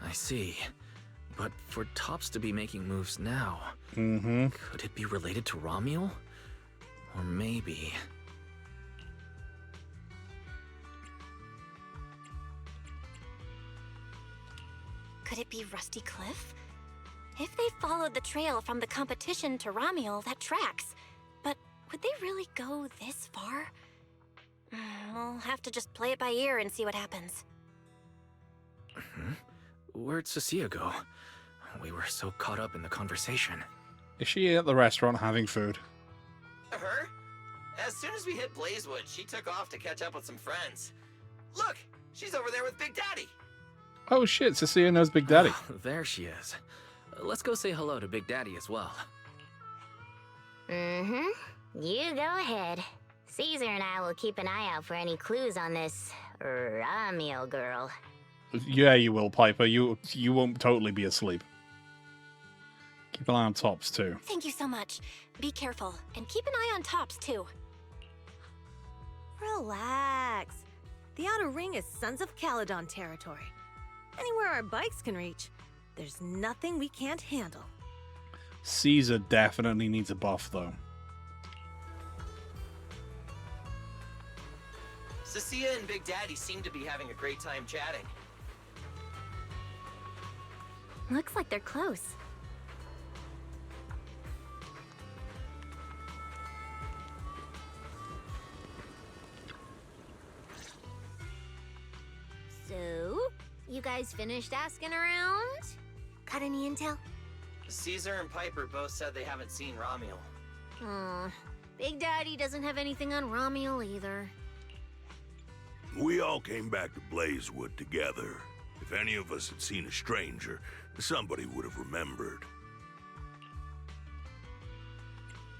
I see. But for Tops to be making moves now, could it be related to Romuel? Or maybe... Could it be Rusty Cliff? If they followed the trail from the competition to Romuel, that tracks. But would they really go this far? We'll have to just play it by ear and see what happens. Where'd Cecilia go? We were so caught up in the conversation. Is she at the restaurant having food? Her? As soon as we hit Blazewood, she took off to catch up with some friends. Look, she's over there with Big Daddy. Oh shit, Cecilia knows Big Daddy. There she is. Let's go say hello to Big Daddy as well. You go ahead. Caesar and I will keep an eye out for any clues on this Romuel girl. Yeah, you will, Piper. You won't totally be asleep. Keep an eye on Tops, too. Thank you so much. Be careful, and keep an eye on Tops, too. Relax. The Outer Ring is Sons of Caledon territory. Anywhere our bikes can reach, there's nothing we can't handle. Caesar definitely needs a buff, though. Cecilia and Big Daddy seem to be having a great time chatting. Looks like they're close. So, you guys finished asking around? Got any intel? Caesar and Piper both said they haven't seen Romuel. Big Daddy doesn't have anything on Romuel either. We all came back to Blazewood together. If any of us had seen a stranger, somebody would have remembered.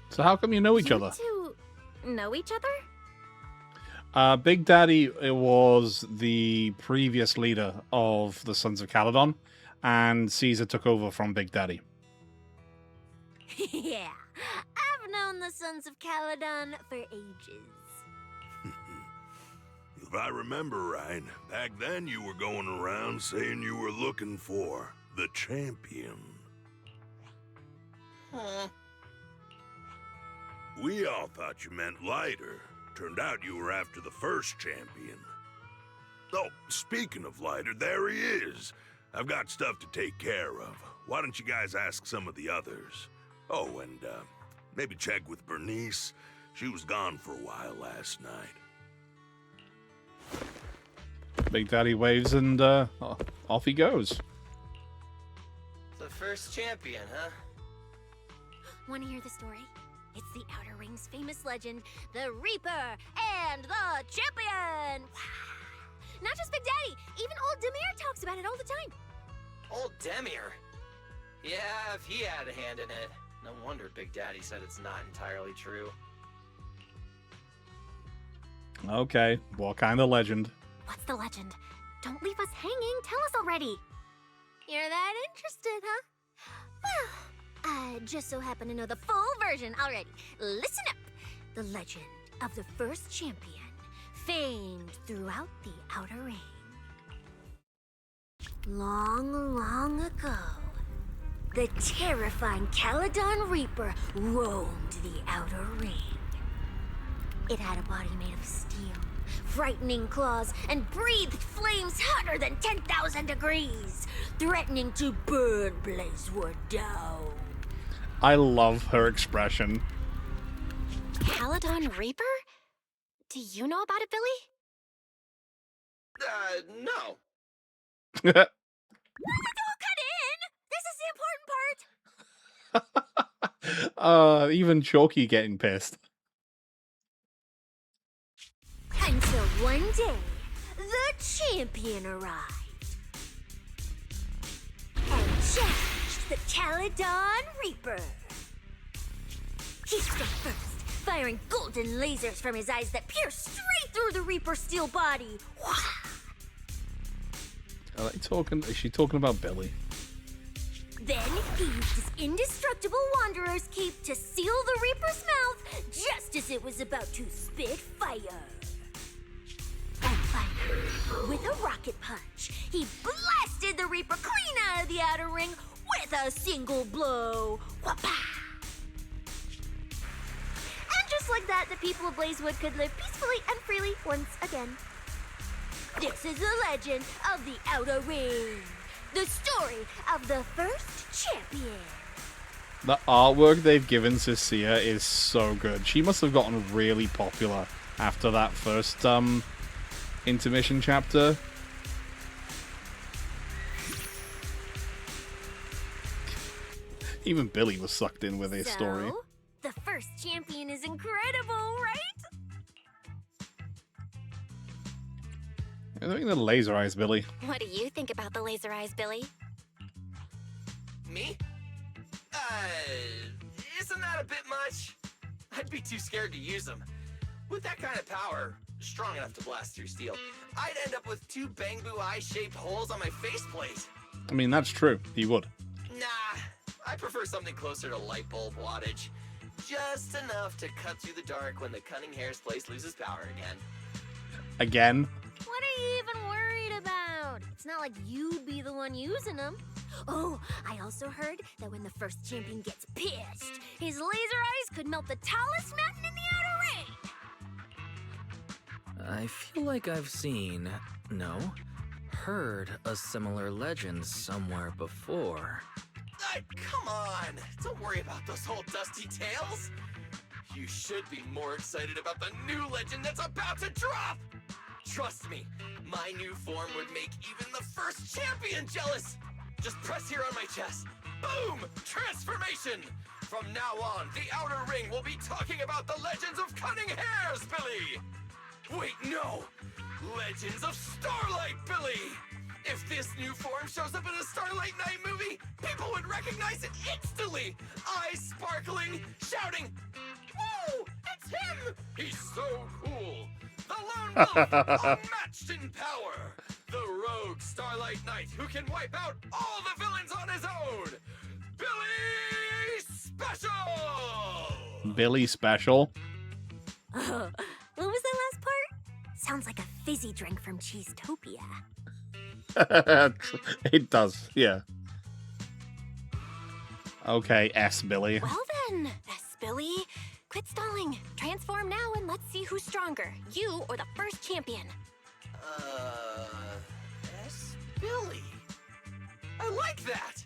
So how come you know each other? You two know each other? Big Daddy was the previous leader of the Sons of Caledon, and Caesar took over from Big Daddy. Yeah, I've known the Sons of Caledon for ages. If I remember right, back then you were going around saying you were looking for the champion. We all thought you meant Lighter. Turned out you were after the first champion. Oh, speaking of Lighter, there he is. I've got stuff to take care of. Why don't you guys ask some of the others? Oh, and maybe check with Bernice. She was gone for a while last night. Big Daddy waves and off he goes. The first champion, huh? Want to hear the story? It's the Outer Ring's famous legend, the Reaper and the Champion! Not just Big Daddy, even old Demir talks about it all the time. Old Demir? Yeah, if he had a hand in it. No wonder Big Daddy said it's not entirely true. Okay, what kind of legend? What's the legend? Don't leave us hanging, tell us already. You're that interested, huh? Well, I just so happen to know the full version already. Listen up! The legend of the first champion, famed throughout the Outer Ring. Long, long ago, the terrifying Caledon Reaper roamed the Outer Ring. It had a body made of steel, frightening claws, and breathed flames hotter than 10,000 degrees, threatening to burn Blazewood down. I love her expression. Caledon Reaper? Do you know about it, Billy? No. Don't cut in! This is the important part! Even Chalky getting pissed. Until one day, the champion arrived and challenged the Caledon Reaper. He struck first, firing golden lasers from his eyes that pierced straight through the Reaper's steel body. Is she talking about Billy? Then he used his indestructible Wanderer's cape to seal the Reaper's mouth just as it was about to spit fire. And finally, with a rocket punch, he blasted the Reaper clean out of the outer ring with a single blow. Whapa! And just like that, the people of Blazewood could live peacefully and freely once again. This is the legend of the Outer Ring. The story of the first champion. The artwork they've given Cecilia is so good. She must have gotten really popular after that first intermission chapter. Even Billy was sucked in with his story. The first champion is incredible, right? I think the laser eyes, Billy. What do you think about the laser eyes, Billy? Me? Isn't that a bit much? I'd be too scared to use them. With that kind of power, strong enough to blast through steel, I'd end up with 2 bamboo eye-shaped holes on my faceplate. I mean, that's true. He would. Nah, I prefer something closer to light bulb wattage. Just enough to cut through the dark when the cunning hair's place loses power again. Again? What are you even worried about? It's not like you'd be the one using them. Oh, I also heard that when the first champion gets pissed, his laser eyes could melt the tallest mountain in the Outer Ring. I feel like I've seen, no, heard a similar legend somewhere before. Come on! Don't worry about those old dusty tales! You should be more excited about the new legend that's about to drop! Trust me, my new form would make even the first champion jealous! Just press here on my chest. Boom! Transformation! From now on, the Outer Ring will be talking about the legends of cunning hairs, Billy! Wait, no! Legends of Starlight, Billy! If this new form shows up in a Starlight Night movie, people would recognize it instantly! Eyes sparkling, shouting, "Whoa! It's him! He's so cool! The lone wolf, unmatched in power! The rogue Starlight Knight who can wipe out all the villains on his own! Billy Special!" Billy Special? What was that last part? Sounds like a fizzy drink from Cheesetopia. It does, yeah. Okay, S. Billy. Well then, S. Billy. Quit stalling. Transform now and let's see who's stronger, you or the first champion. S. Billy. I like that!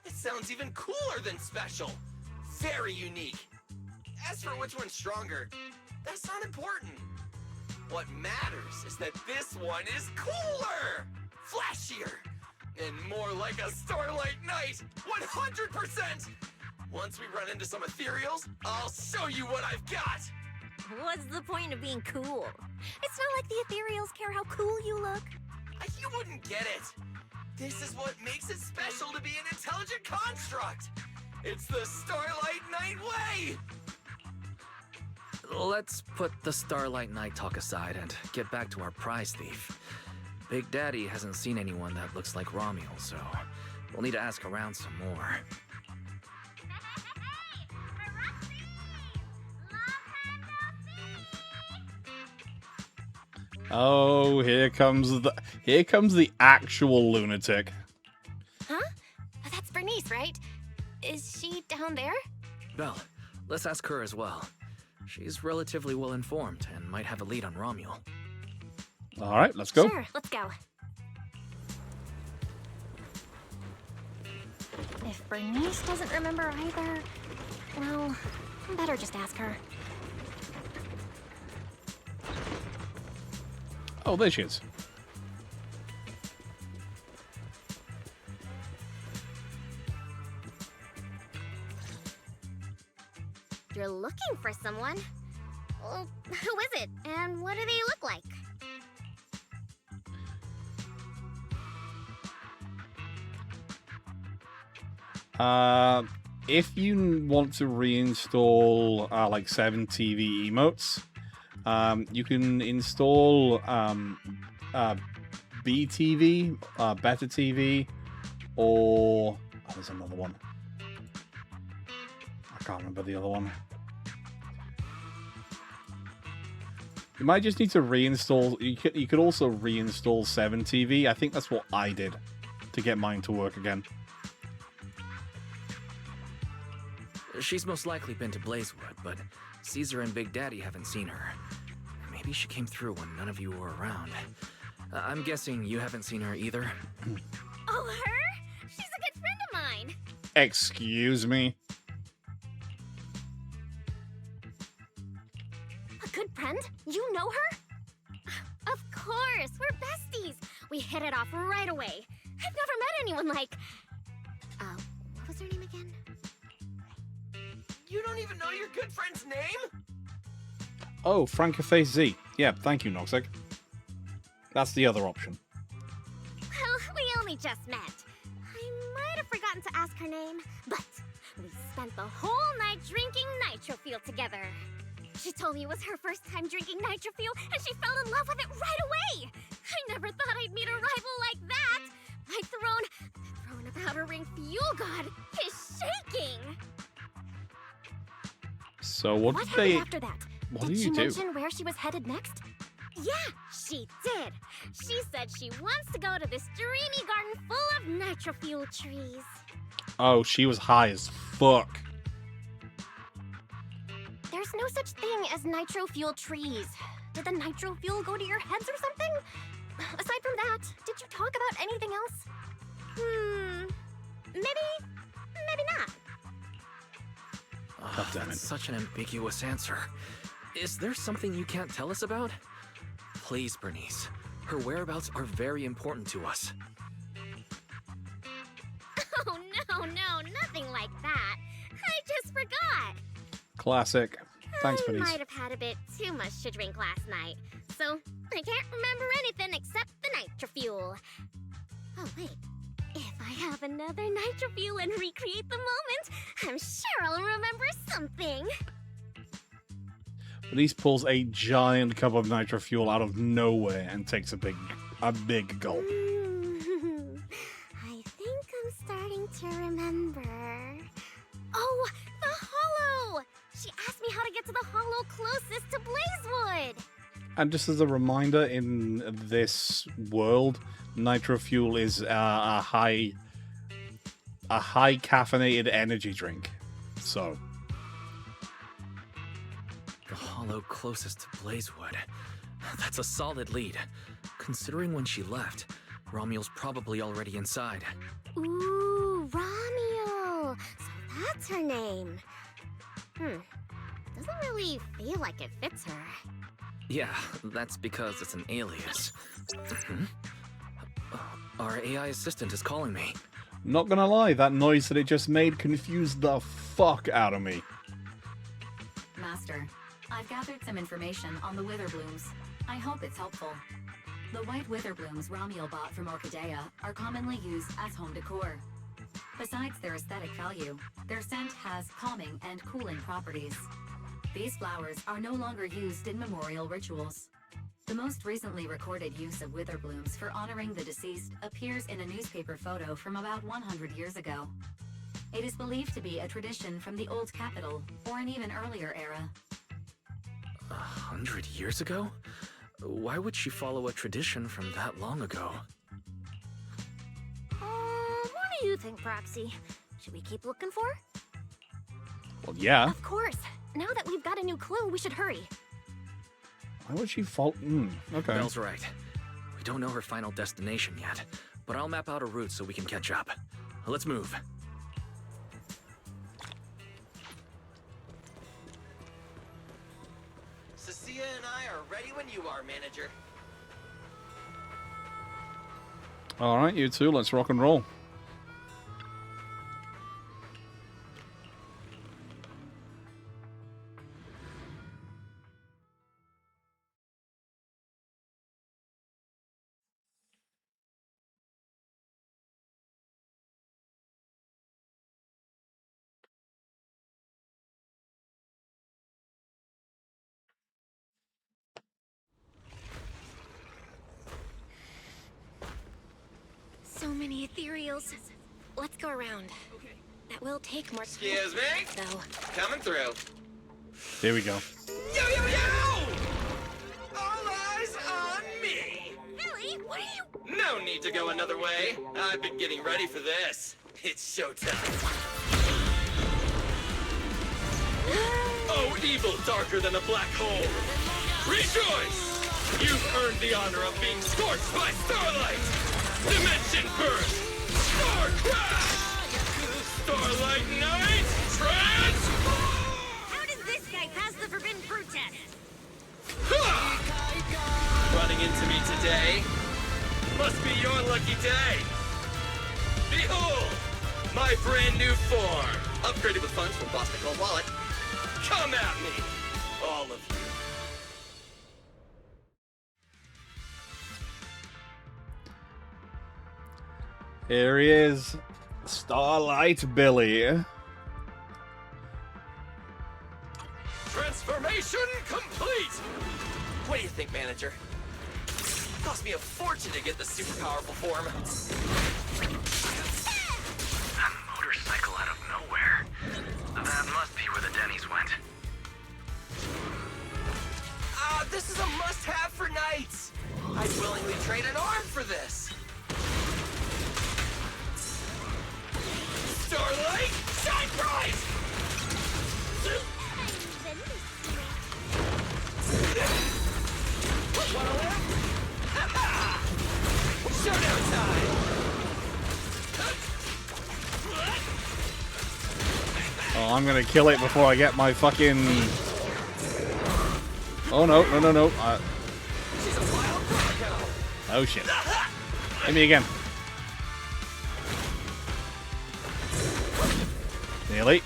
It sounds even cooler than special. Very unique. As for which one's stronger, that's not important. What matters is that this one is cooler, flashier, and more like a Starlight Knight, 100%! Once we run into some ethereals, I'll show you what I've got! What's the point of being cool? It's not like the ethereals care how cool you look. You wouldn't get it. This is what makes it special to be an intelligent construct. It's the Starlight Knight way! Let's put the Starlight Knight talk aside and get back to our prize thief. Big Daddy hasn't seen anyone that looks like Romuald, so we'll need to ask around some more. Oh, here comes the actual lunatic. Huh? That's Bernice, right? Is she down there? Belle, let's ask her as well. She's relatively well informed and might have a lead on Romuald. All right, let's go. Sure, let's go. If Bernice doesn't remember either, well, better just ask her. Oh, there she is. You're looking for someone? Well, who is it, and what do they look like? If you want to reinstall like 7 TV emotes, you can install BTV, Better TV, or Oh, there's another one. I can't remember the other one. You might just need to reinstall... You could also reinstall 7TV. I think that's what I did to get mine to work again. She's most likely been to Blazewood, but Caesar and Big Daddy haven't seen her. Maybe she came through when none of you were around. I'm guessing you haven't seen her either? Oh, her? She's a good friend of mine. Excuse me? A good friend? You know her? Of course, we're besties. We hit it off right away. I've never met anyone like... what was her name again? You don't even know your good friend's name? Oh, Francoface Z. Yeah, thank you, Noxic. That's the other option. Well, we only just met. I might have forgotten to ask her name, but we spent the whole night drinking Nitrofuel together. She told me it was her first time drinking Nitrofuel, and she fell in love with it right away. I never thought I'd meet a rival like that. My throne of Outer Ring Fuel God is shaking. So what did happened they... after that? What did do she you do? mention where she was headed next? Yeah, she did. She said she wants to go to this dreamy garden full of Nitrofuel trees. Oh, she was high as fuck. There's no such thing as Nitrofuel trees. Did the Nitrofuel go to your heads or something? Aside from that, did you talk about anything else? Maybe not. God damn it. That's such an ambiguous answer. Is there something you can't tell us about? Please, Bernice. Her whereabouts are very important to us. Oh, no, nothing like that. I just forgot. Classic. Thanks, I Bernice. might have had a bit too much to drink last night, so I can't remember anything except the Nitrofuel. Oh, wait. If I have another Nitrofuel and recreate the moment, I'm sure I'll remember something. Bernice pulls a giant cup of nitro fuel out of nowhere and takes a big gulp. I think I'm starting to remember. Oh, the Hollow! She asked me how to get to the Hollow closest to Blazewood. And just as a reminder, in this world, nitro fuel is a high caffeinated energy drink. So The Hollow closest to Blazewood. That's a solid lead. Considering when she left, Romual's probably already inside. Ooh, Romual! So that's her name. Doesn't really feel like it fits her. Yeah, that's because it's an alias. Our AI assistant is calling me. not gonna lie, that noise that it just made confused the fuck out of me. Master, I've gathered some information on the Witherblooms. I hope it's helpful. The white Witherblooms Romual bought from Orchidea are commonly used as home decor. Besides their aesthetic value, their scent has calming and cooling properties. These flowers are no longer used in memorial rituals. The most recently recorded use of Witherblooms for honoring the deceased appears in a newspaper photo from about 100 years ago. It is believed to be a tradition from the Old Capital, or an even earlier era. 100 years ago? Why would she follow a tradition from that long ago? What do you think, Proxy? Should we keep looking for her? Well, yeah. Of course. Now that we've got a new clue, we should hurry. Why would she fall? Okay. Belle's right. We don't know her final destination yet, but I'll map out a route so we can catch up. Let's move. Cecilia and I are ready when you are, manager. All right, you two, let's rock and roll. So many ethereals. let's go around. Okay. That will take more time. Excuse me? Though. Coming through. Here we go. Yo, yo, yo! All eyes on me! Billy, what are you... No need to go another way. I've been getting ready for this. It's showtime. Oh, evil darker than a black hole! Rejoice! You've earned the honor of being scorched by starlight! Dimension burst! Star crash! Starlight night! Transform! How did this guy pass the forbidden fruit test? Ha! Running into me today? Must be your lucky day! Behold! My brand new form! Upgraded with funds from Boston Cold Wallet. Come at me! All of you. Here he is. Starlight Billy. Transformation complete! What do you think, manager? Cost me a fortune to get this super powerful form. A motorcycle out of nowhere. That must be where the Denny's went. This is a must-have for nights. I'd willingly trade an arm for this. Starlight, shine bright! Wanna live? Showdown time! Oh, I'm gonna kill it before I get my fucking... Oh no, no, no, no. Oh shit. Hit me again. Nearly.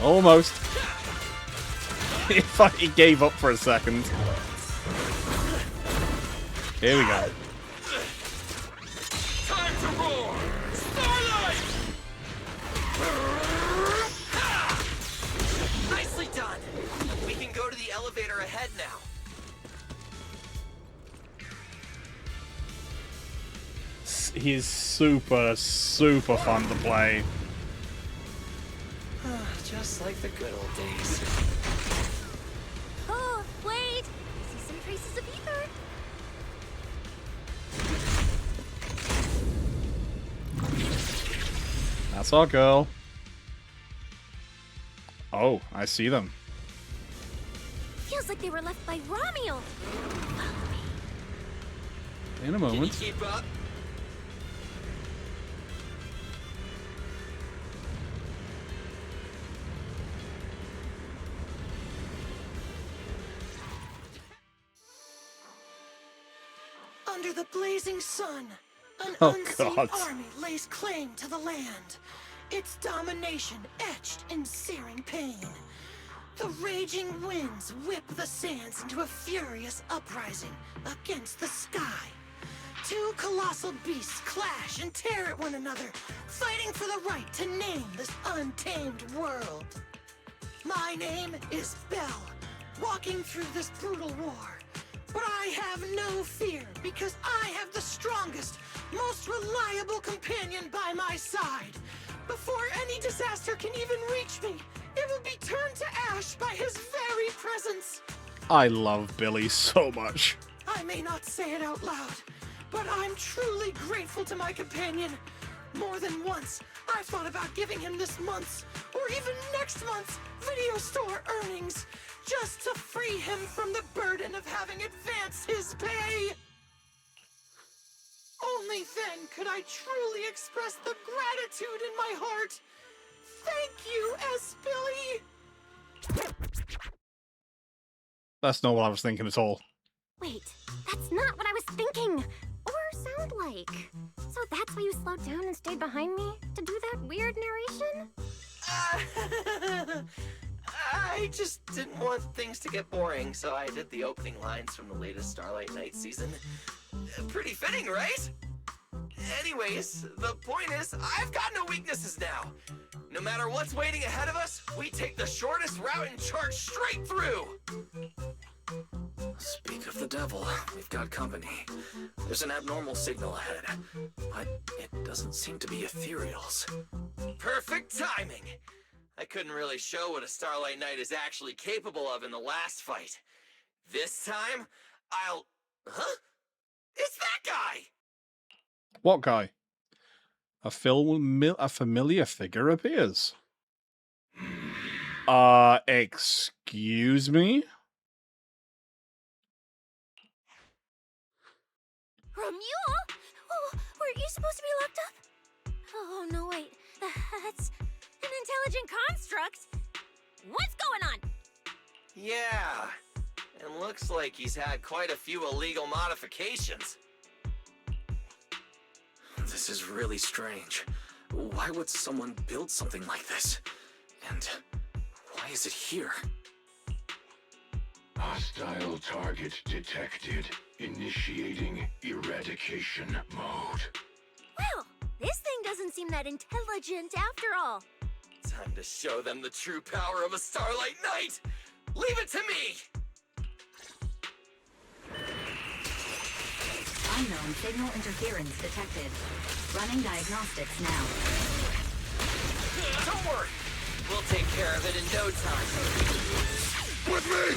Almost. He fucking gave up for a second. Here we go. Time to roar! Starlight! Nicely done. We can go to the elevator ahead now. He's super, super fun to play. Just like the good old days. Oh, wait! I see some traces of ether. That's our girl. Oh, I see them. Feels like they were left by Romeo. In a moment. Can you keep up? Under the blazing sun, an unseen army lays claim to the land. Its domination etched in searing pain. The raging winds whip the sands into a furious uprising against the sky. Two colossal beasts clash and tear at one another, fighting for the right to name this untamed world. My name is Belle, walking through this brutal war. But I have no fear, because I have the strongest, most reliable companion by my side. Before any disaster can even reach me, it will be turned to ash by his very presence. I love Billy so much. I may not say it out loud, but I'm truly grateful to my companion. More than once, I've thought about giving him this month's, or even next month's, video store earnings, just to free him from the burden of having advanced his pay. Only then could I truly express the gratitude in my heart. Thank you, S. Billy. That's not what I was thinking at all. Wait, that's not what I was thinking. Or sound like. So that's why you slowed down and stayed behind me? To do that weird narration? I just didn't want things to get boring, so I did the opening lines from the latest Starlight Night season. Pretty fitting, right? Anyways, the point is, I've got no weaknesses now. No matter what's waiting ahead of us, we take the shortest route and charge straight through. Speak of the devil, we've got company. There's an abnormal signal ahead, but it doesn't seem to be ethereals. Perfect timing! I couldn't really show what a Starlight Knight is actually capable of in the last fight. This time, I'll... Huh? It's that guy! What guy? A familiar figure appears. Excuse me? Romuald? Oh, weren't you supposed to be locked up? Oh, no, wait. That's an intelligent construct. What's going on? Yeah, and looks like he's had quite a few illegal modifications. This is really strange. Why would someone build something like this? And why is it here? Hostile target detected. Initiating eradication mode. Well, this thing doesn't seem that intelligent after all. Time to show them the true power of a Starlight Knight! Leave it to me! Unknown signal interference detected. Running diagnostics now. Don't worry! We'll take care of it in no time. With me!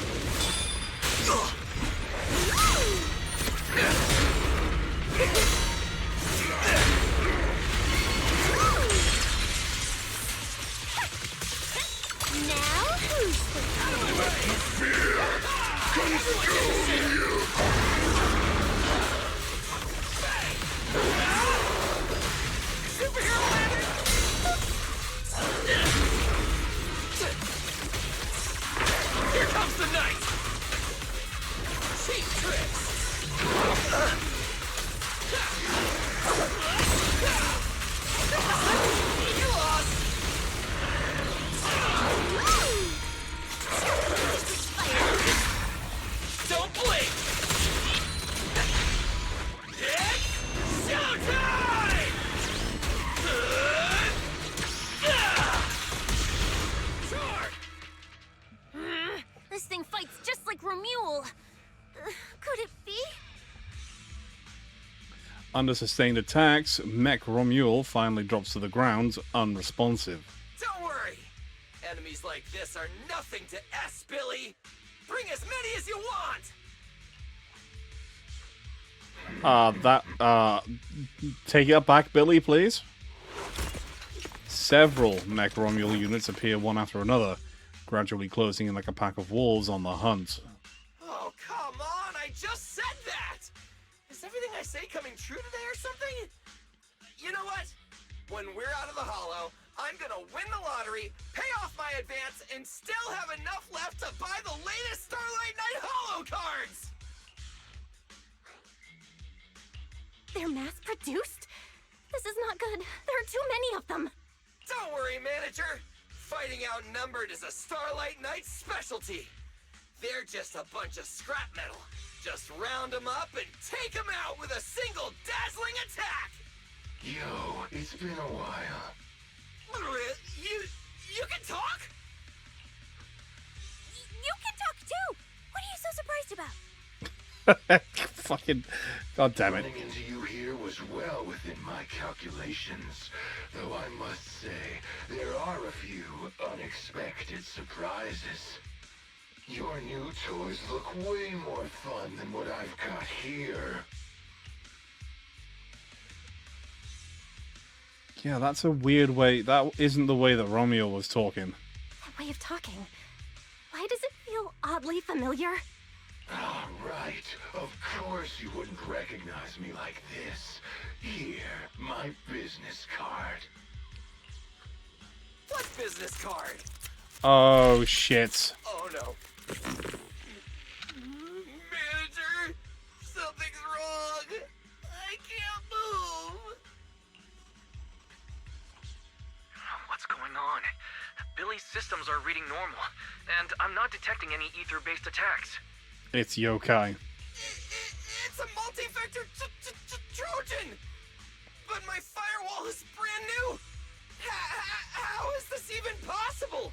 Now who's Let the fear consume you! Superhero landing! Here comes the knight! Cheap tricks! You lost! Don't blink! It's showtime! Sure! This thing fights just like Romuald. Could it be? Under sustained attacks, Mech Romuald finally drops to the ground, unresponsive. Don't worry! Enemies like this are nothing to S, Billy! Bring as many as you want! Take it back, Billy, please. Several Mech Romuald units appear one after another, gradually closing in like a pack of wolves on the hunt. Oh, come on! I just said that! Is everything I say coming true today or something? You know what? When we're out of the Hollow, I'm gonna win the lottery, pay off my advance, and still have enough left to buy the latest Starlight Knight Hollow cards! They're mass-produced? This is not good. There are too many of them. Don't worry, manager. Fighting outnumbered is a Starlight Knight specialty. They're just a bunch of scrap metal. Just round them up and take them out with a single dazzling attack! Yo, it's been a while. You can talk? You can talk too! What are you so surprised about? Fucking... God damn it. Running into you here was well within my calculations. Though I must say, there are a few unexpected surprises. Your new toys look way more fun than what I've got here. Yeah, that's a weird way. That isn't the way that Romeo was talking. That way of talking. Why does it feel oddly familiar? Ah, right. Of course you wouldn't recognize me like this. Here, my business card. What business card? Oh, shit. Oh no. Manager, something's wrong. I can't move. What's going on? Billy's systems are reading normal, and I'm not detecting any ether-based attacks. It's yokai. It's a multi-vector Trojan! But my firewall is brand new! How is this even possible?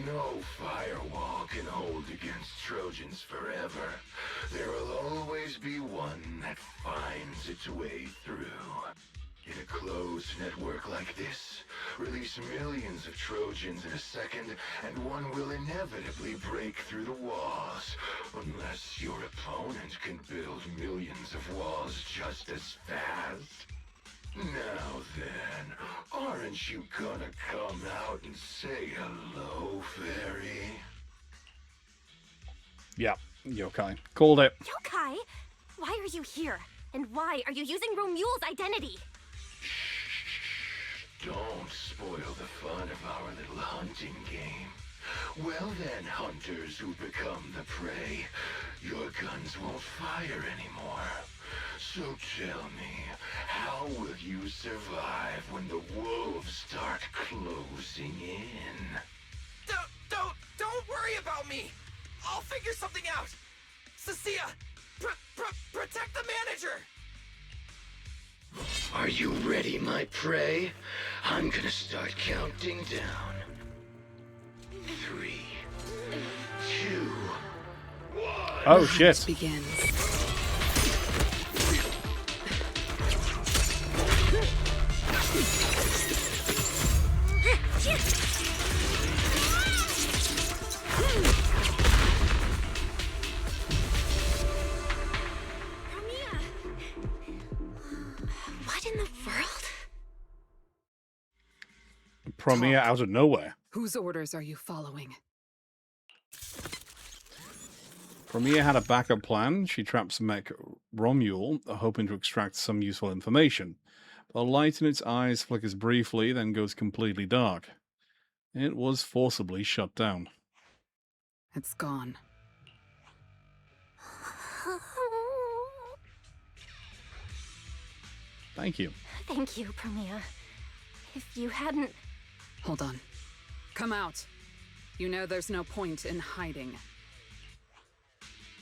No firewall can hold against Trojans forever. There will always be one that finds its way through. In a closed network like this, release millions of Trojans in a second, and one will inevitably break through the walls. Unless your opponent can build millions of walls just as fast. Now then, aren't you gonna come out and say hello, fairy? Yeah, yokai. Called it. Yokai? Why are you here? And why are you using Romule's identity? Don't spoil the fun of our little hunting game. Well then, hunters who become the prey, your guns won't fire anymore. So tell me, how will you survive when the wolves start closing in? Don't worry about me! I'll figure something out! Cecilia, protect the manager! Are you ready, my prey? I'm gonna start counting down. 3, 2, 1. Oh shit. Begins. What in the world? Promia out of nowhere. Whose orders are you following? Promia had a backup plan. She traps mech Romule, hoping to extract some useful information. The light in its eyes flickers briefly, then goes completely dark. It was forcibly shut down. It's gone. Thank you. Thank you, Promia. If you hadn't... Hold on. Come out. You know there's no point in hiding.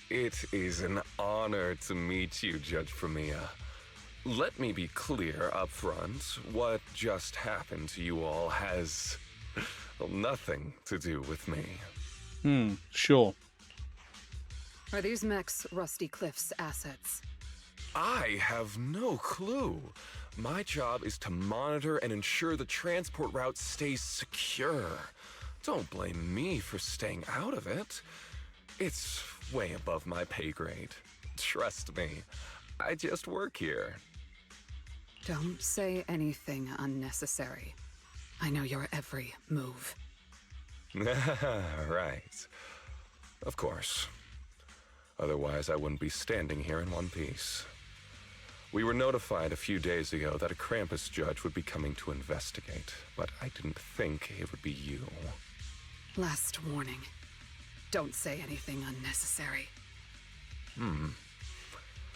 It is an honor to meet you, Judge Promia. Let me be clear up front. What just happened to you all has nothing to do with me. Sure. Are these mechs Rusty Cliff's assets? I have no clue. My job is to monitor and ensure the transport route stays secure. Don't blame me for staying out of it. It's way above my pay grade. Trust me, I just work here. Don't say anything unnecessary. I know your every move. Right. Of course. Otherwise, I wouldn't be standing here in one piece. We were notified a few days ago that a Krampus judge would be coming to investigate, but I didn't think it would be you. Last warning. Don't say anything unnecessary.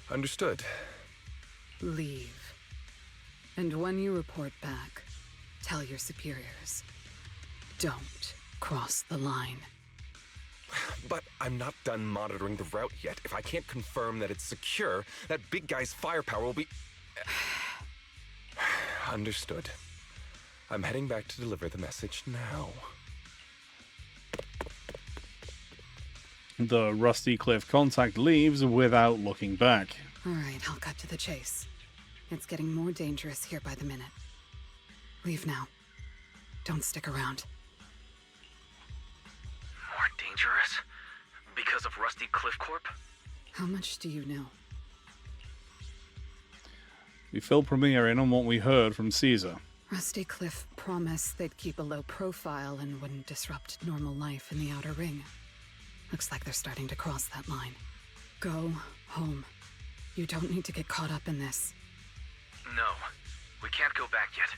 Understood. Leave. And when you report back, tell your superiors. Don't cross the line. But I'm not done monitoring the route yet. If I can't confirm that it's secure, that big guy's firepower will be... Understood. I'm heading back to deliver the message now. The Rusty Cliff contact leaves without looking back. All right, I'll cut to the chase. It's getting more dangerous here by the minute. Leave now. Don't stick around. More dangerous? Because of Rusty Cliff Corp? How much do you know? We fill Promia in on what we heard from Caesar. Rusty Cliff promised they'd keep a low profile and wouldn't disrupt normal life in the Outer Ring. Looks like they're starting to cross that line. Go home. You don't need to get caught up in this. No, we can't go back yet.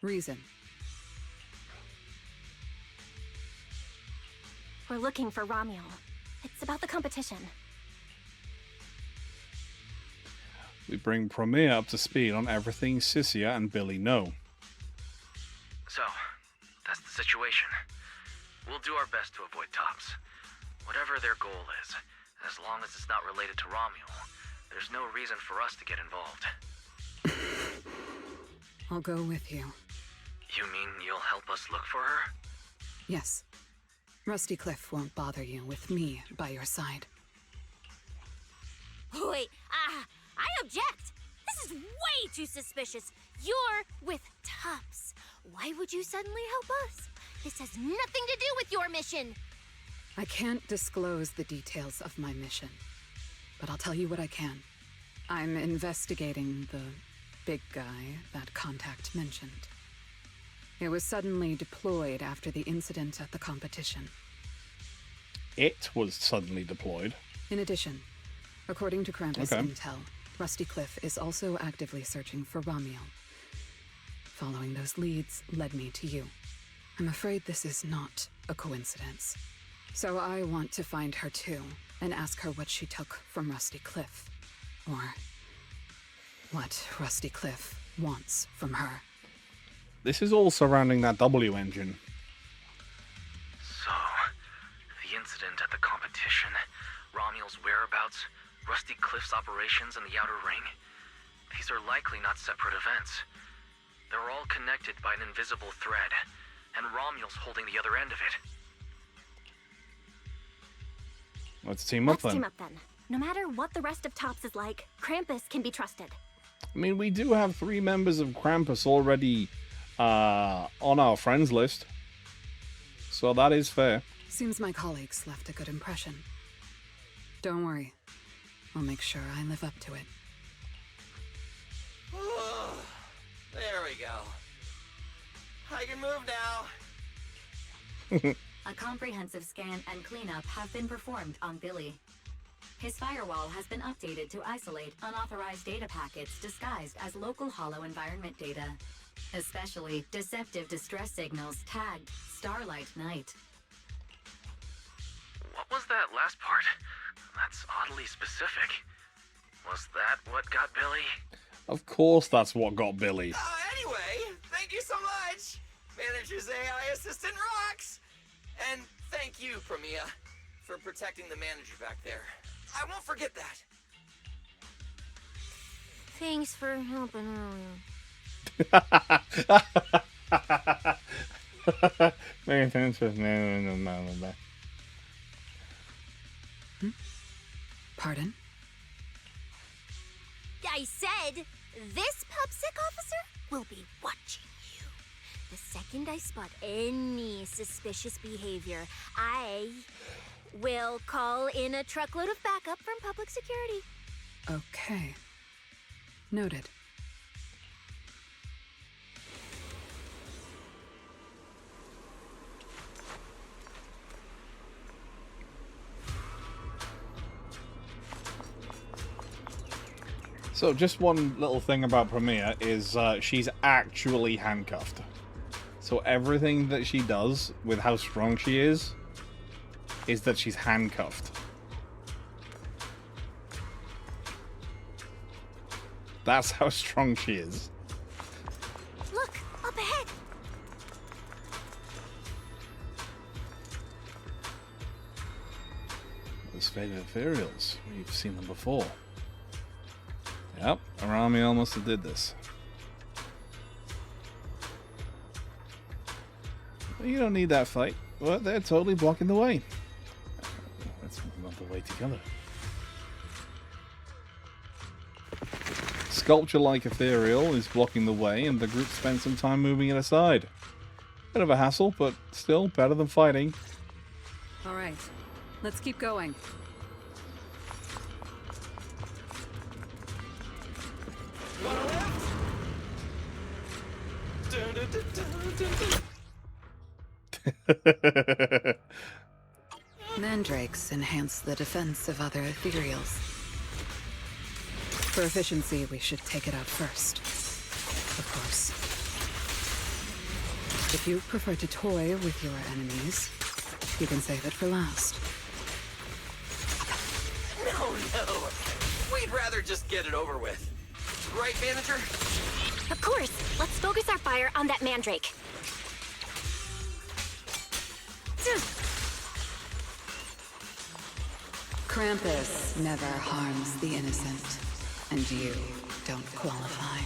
Reason. We're looking for Romule. It's about the competition. We bring Promia up to speed on everything Sissia and Billy know. our best to avoid Tops. Whatever their goal is, as long as it's not related to Romuel, there's no reason for us to get involved. I'll go with you. You mean you'll help us look for her? Yes. Rusty Cliff won't bother you with me by your side. Wait, I object! This is way too suspicious. You're with Tops. Why would you suddenly help us? This has nothing to do with your mission. I can't disclose the details of my mission, but I'll tell you what I can. I'm investigating the big guy that Contact mentioned. It was suddenly deployed after the incident at the competition. It was suddenly deployed. In addition, according to Krampus Okay. intel, Rusty Cliff is also actively searching for Romuel. Following those leads led me to you. I'm afraid this is not a coincidence. So I want to find her too, and ask her what she took from Rusty Cliff. Or what Rusty Cliff wants from her. This is all surrounding that W engine. So, the incident at the competition, Romuel's whereabouts, Rusty Cliff's operations in the Outer Ring, these are likely not separate events. They're all connected by an invisible thread, and Romuel's holding the other end of it. Let's team up Let's then. team up then. No matter what the rest of Tops is like, Krampus can be trusted. I mean, we do have 3 members of Krampus already on our friends list. So that is fair. Seems my colleagues left a good impression. Don't worry. I'll make sure I live up to it. There we go. I can move now. A comprehensive scan and cleanup have been performed on Billy. His firewall has been updated to isolate unauthorized data packets disguised as local hollow environment data, especially deceptive distress signals tagged Starlight Night. What was that last part? That's oddly specific. Was that what got Billy? Of course that's what got Billy. Anyway, thank you so much. Manager's AI assistant rocks. And thank you, Premia, for protecting the manager back there. I won't forget that. Thanks for helping earlier. Pardon? I said, this PubSec officer will be watching you. The second I spot any suspicious behavior, I will call in a truckload of backup from public security. Okay. Noted. So just one little thing about Premiere is she's actually handcuffed. So everything that she does with how strong she is that she's handcuffed. That's how strong she is. Look, up ahead. Those faded ethereals. We've seen them before. Yep, Arami almost did this. You don't need that fight. Well, they're totally blocking the way. Let's move on the way together. Sculpture-like ethereal is blocking the way, and the group spent some time moving it aside. Bit of a hassle, but still better than fighting. All right, let's keep going. Mandrakes enhance the defense of other ethereals. For efficiency, we should take it out first. Of course. If you prefer to toy with your enemies, you can save it for last. No. We'd rather just get it over with. Right, manager? Of course. Let's focus our fire on that mandrake. Krampus never harms the innocent, and you don't qualify.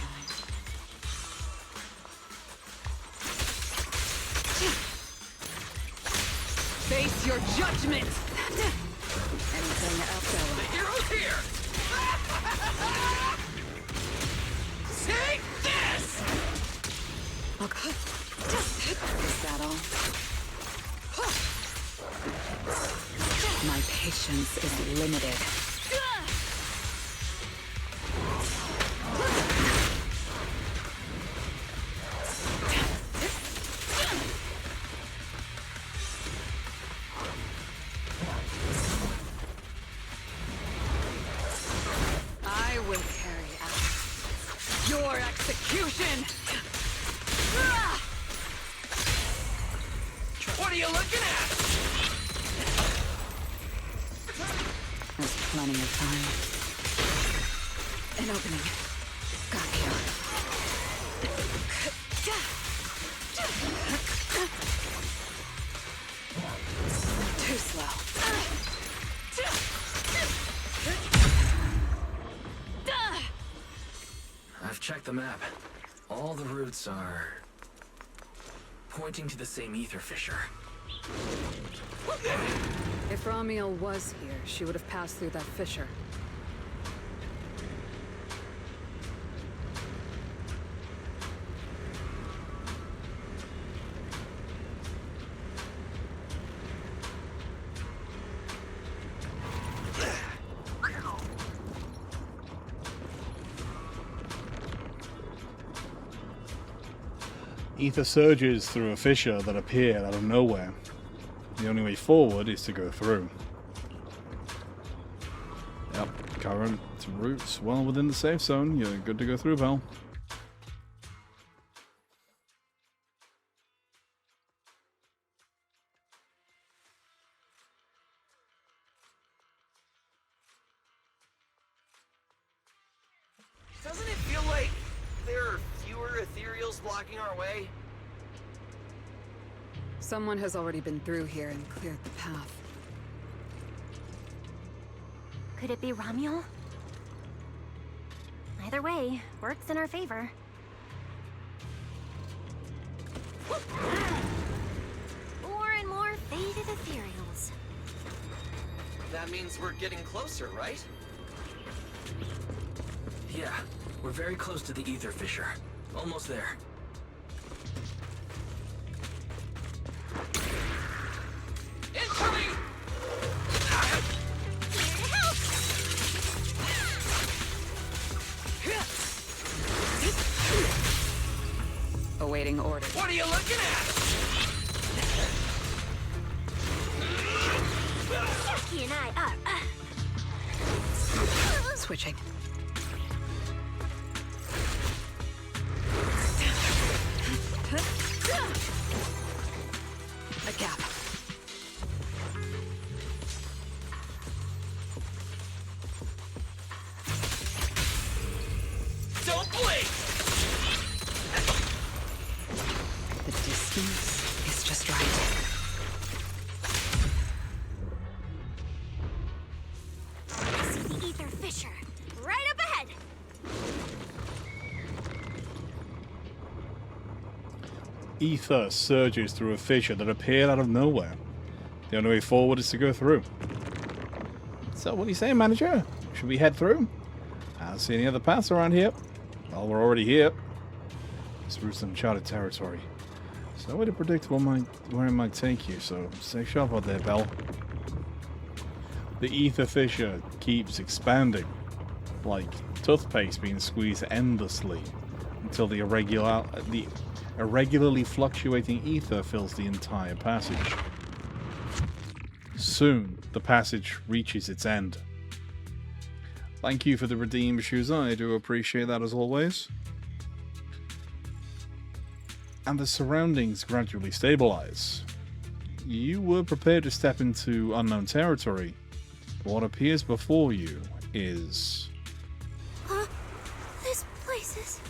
Face your judgment! Anything else? The hero's here! Take this! Okay. Is that all? My patience is limited. I will carry out your execution! What are you looking at? There's plenty of time. An opening. Got you. Too slow. I've checked the map. All the routes are pointing to the same ether fissure. If Ramiel was here, she would have passed through that fissure. Ether surges through a fissure that appeared out of nowhere. The only way forward is to go through. Yep, current routes well within the safe zone. You're good to go through, pal. Doesn't it feel like there are fewer ethereals blocking our way? Someone has already been through here and cleared the path. Could it be Ramiel? Either way, works in our favor. More and more faded ethereals. That means we're getting closer, right? Yeah, we're very close to the ether fissure. Almost there. Incoming! Awaiting orders. What are you looking at? Jackie and I are... Switching. A gap. Don't blink! The distance is just right. I see the ether fissure. Right up ahead! Ether surges through a fissure that appeared out of nowhere. The only way forward is to go through. So what are you saying, manager? Should we head through? I don't see any other paths around here. Well, we're already here. This route's uncharted territory. There's no way to predict where it might take you, so stay sharp out there, Belle. The ether fissure keeps expanding, like toothpaste being squeezed endlessly, until the irregularly fluctuating ether fills the entire passage. Soon, the passage reaches its end. Thank you for the redeemed shoes. I do appreciate that as always. And the surroundings gradually stabilize. You were prepared to step into unknown territory. What appears before you is... This place is...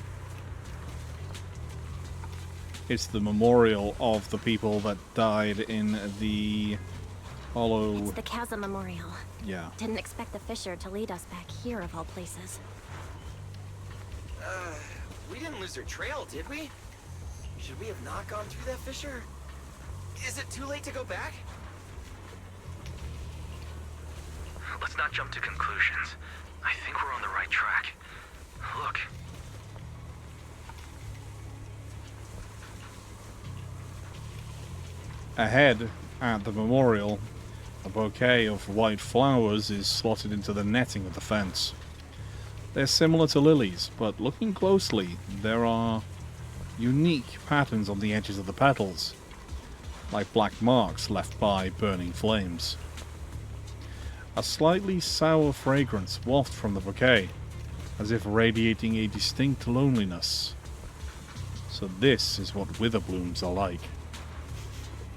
It's the memorial of the people that died in the hollow... It's the Chasm Memorial. Yeah. Didn't expect the Fisher to lead us back here of all places. We didn't lose her trail, did we? Should we have not gone through that fissure? Is it too late to go back? Let's not jump to conclusions. I think we're on the right track. Look. Ahead, at the memorial, a bouquet of white flowers is slotted into the netting of the fence. They're similar to lilies, but looking closely, there are unique patterns on the edges of the petals, like black marks left by burning flames. A slightly sour fragrance wafts from the bouquet, as if radiating a distinct loneliness. So this is what wither blooms are like.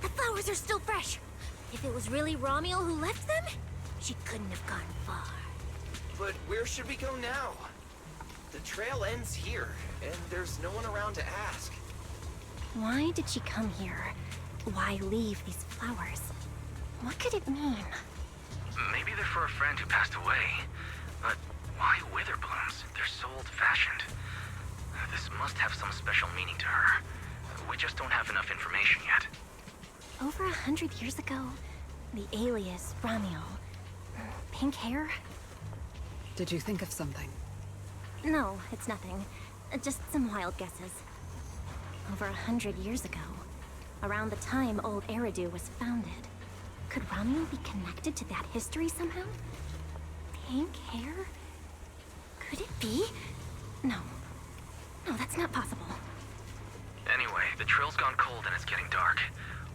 The flowers are still fresh. If it was really Romuald who left them, she couldn't have gone far. But where should we go now? The trail ends here, and there's no one around to ask. Why did she come here? Why leave these flowers? What could it mean? Maybe they're for a friend who passed away. But why wither blooms? They're so old-fashioned. This must have some special meaning to her. We just don't have enough information yet. Over 100 years ago, the alias Romuald. Pink hair? Did you think of something? No, it's nothing. Just some wild guesses. Over 100 years ago, around the time Old Eridu was founded, could Romuald be connected to that history somehow? Pink hair? Could it be? No. No, that's not possible. Anyway, the trail's gone cold and it's getting dark.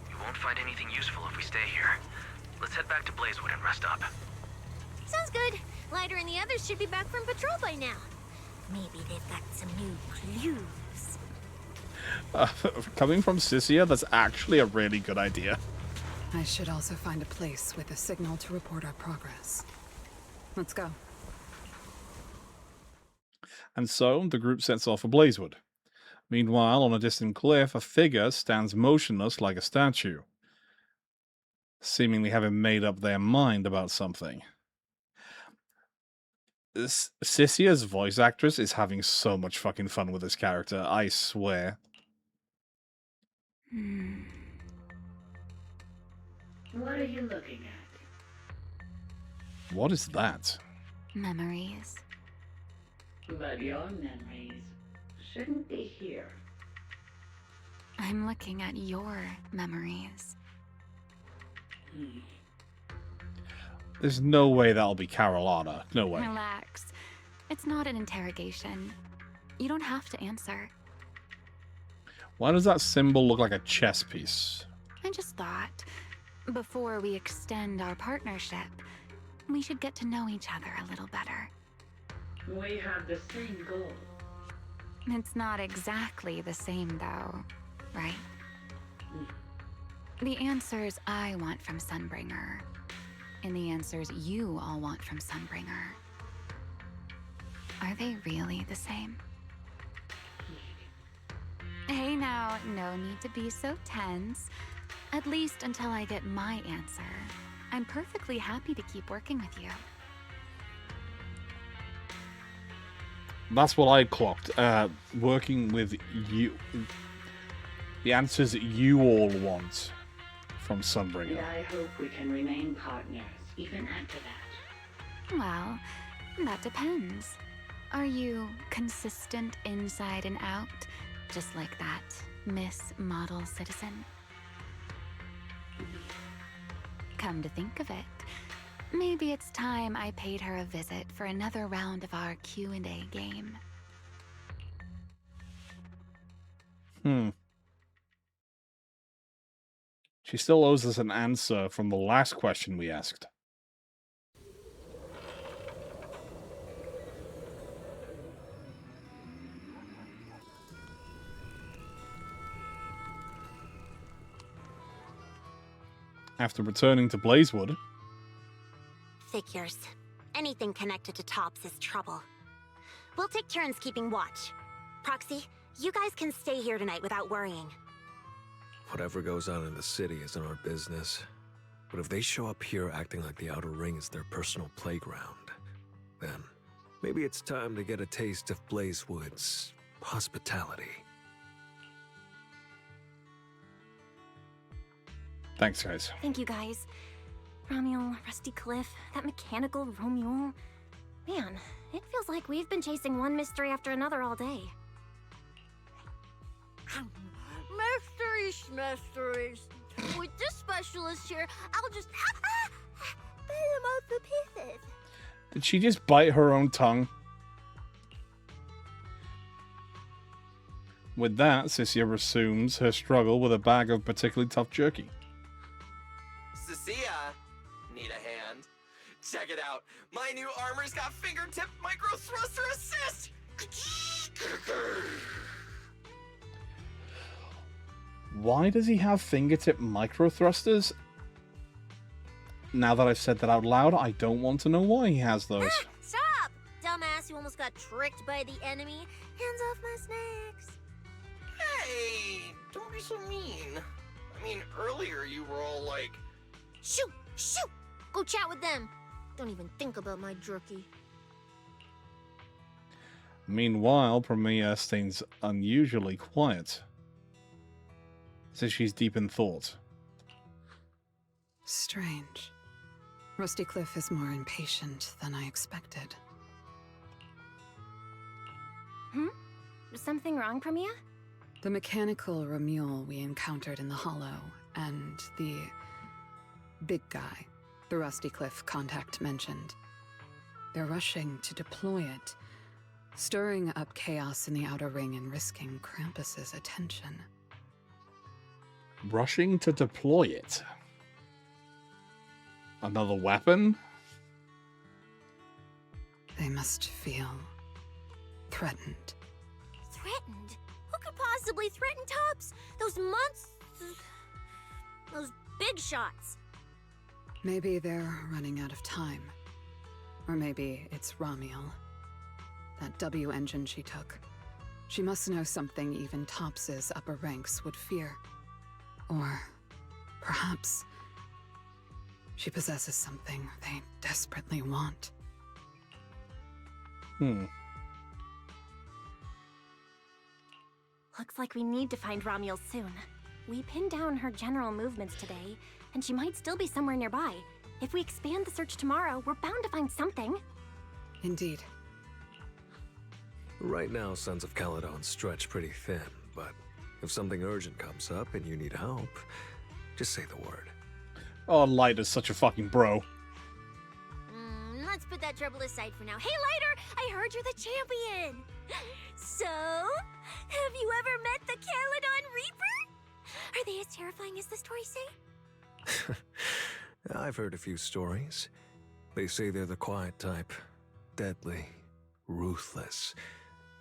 We won't find anything useful if we stay here. Let's head back to Blazewood and rest up. Sounds good. Lighter and the others should be back from patrol by now. Maybe they've got some new clues. Coming from Sissia, that's actually a really good idea. I should also find a place with a signal to report our progress. Let's go. And so, the group sets off for Blazewood. Meanwhile, on a distant cliff, a figure stands motionless like a statue, seemingly having made up their mind about something. Sissia's voice actress is having so much fucking fun with this character, I swear. What are you looking at? What is that? Memories. But your memories shouldn't be here. I'm looking at your memories. There's no way that'll be Carolina. No way. Relax. It's not an interrogation. You don't have to answer. Why does that symbol look like a chess piece? I just thought, before we extend our partnership, we should get to know each other a little better. We have the same goal. It's not exactly the same, though, right? The answers I want from Sunbringer, and the answers you all want from Sunbringer, are they really the same? Hey now, no need to be so tense. At least until I get my answer. I'm perfectly happy to keep working with you. That's what I clocked. Working with you. The answers that you all want from Sunbringer. And I hope we can remain partners even after that. Well, that depends. Are you consistent inside and out, just like that Miss Model Citizen? Come to think of it, maybe it's time I paid her a visit for another round of our Q&A game. She still owes us an answer from the last question we asked. After returning to Blazewood, Figures. Anything connected to Tops is trouble. We'll take turns keeping watch. Proxy, you guys can stay here tonight without worrying. Whatever goes on in the city isn't our business. But if they show up here acting like the Outer Ring is their personal playground, then maybe it's time to get a taste of Blazewood's hospitality. Thanks, guys. Thank you, guys. Romuel, Rusty Cliff, that mechanical Romuel. Man, it feels like we've been chasing one mystery after another all day. Mysteries. With this specialist here, I'll just put him out the pieces. Did she just bite her own tongue? With that, Cecilia resumes her struggle with a bag of particularly tough jerky. Cecilia, need a hand? Check it out. My new armor's got fingertip micro thruster assist. Why does he have fingertip micro thrusters? Now that I've said that out loud, I don't want to know why he has those. Stop! Dumbass who almost got tricked by the enemy. Hands off my snacks. Hey, don't be so mean. I mean, earlier you were all like, Shoot! Shoot! Go chat with them. Don't even think about my jerky. Meanwhile, Premiere stays unusually quiet. Says she's deep in thought. Strange. Rusty Cliff is more impatient than I expected. Something wrong, Premiere? The mechanical Romuel we encountered in the Hollow, and the big guy the Rusty Cliff contact mentioned. They're rushing to deploy it, stirring up chaos in the Outer Ring and risking Krampus's attention. Rushing to deploy it. Another weapon? They must feel threatened. Threatened? Who could possibly threaten Tops? Those those big shots. Maybe they're running out of time. Or maybe it's Romuel. That W engine she took. She must know something even Tops's upper ranks would fear. Or perhaps she possesses something they desperately want. Looks like we need to find Romuel soon. We pinned down her general movements today, and she might still be somewhere nearby. If we expand the search tomorrow, we're bound to find something. Indeed. Right now, Sons of Caledon stretch pretty thin, but if something urgent comes up and you need help, just say the word. Oh, Light is such a fucking bro. Let's put that trouble aside for now. Hey, Lighter! I heard you're the champion! So, have you ever met the Caledon Reaper? Are they as terrifying as the stories say? I've heard a few stories. They say they're the quiet type. Deadly. Ruthless.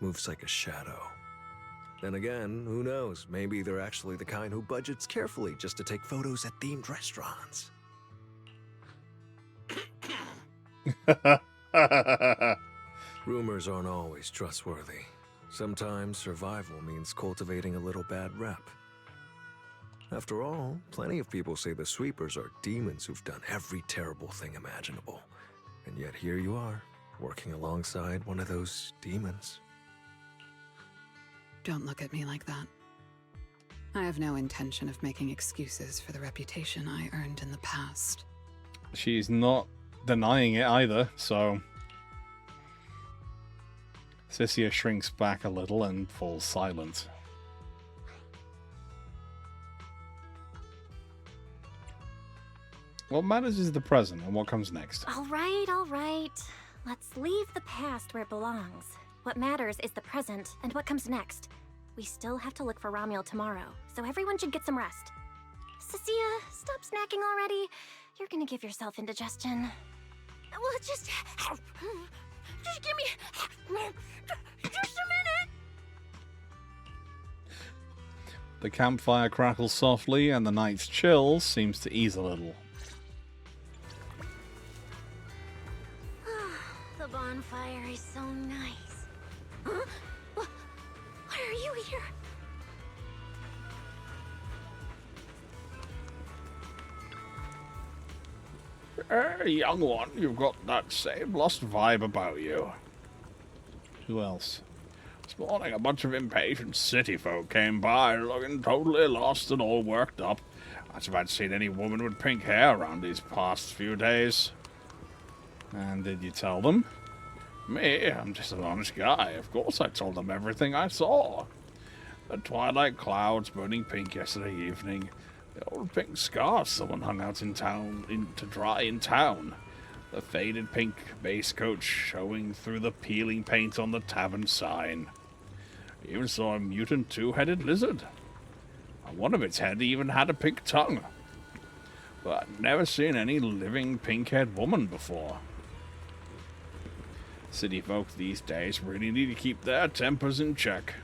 Moves like a shadow. Then again, who knows? Maybe they're actually the kind who budgets carefully just to take photos at themed restaurants. Rumors aren't always trustworthy. Sometimes survival means cultivating a little bad rep. After all, plenty of people say the sweepers are demons who've done every terrible thing imaginable. And yet here you are, working alongside one of those demons. Don't look at me like that. I have no intention of making excuses for the reputation I earned in the past. She's not denying it either, so... Cecilia shrinks back a little and falls silent. What matters is the present and what comes next. All right. Let's leave the past where it belongs. What matters is the present and what comes next. We still have to look for Romuel tomorrow, so everyone should get some rest. Cecilia, stop snacking already. You're gonna give yourself indigestion. Well, just give me just a minute. The campfire crackles softly and the night's chill seems to ease a little. The bonfire is so nice. Huh? Why are you here? Hey, young one, you've got that same lost vibe about you. Who else? This morning, a bunch of impatient city folk came by, looking totally lost and all worked up. As if I'd seen any woman with pink hair around these past few days. And did you tell them? Me, I'm just an honest guy. Of course I told them everything I saw. The twilight clouds burning pink yesterday evening. The old pink scarf someone hung out in town to dry in town. The faded pink base coat showing through the peeling paint on the tavern sign. I even saw a mutant two-headed lizard. On one of its head even had a pink tongue. But I'd never seen any living pink-haired woman before. City folk these days really need to keep their tempers in check.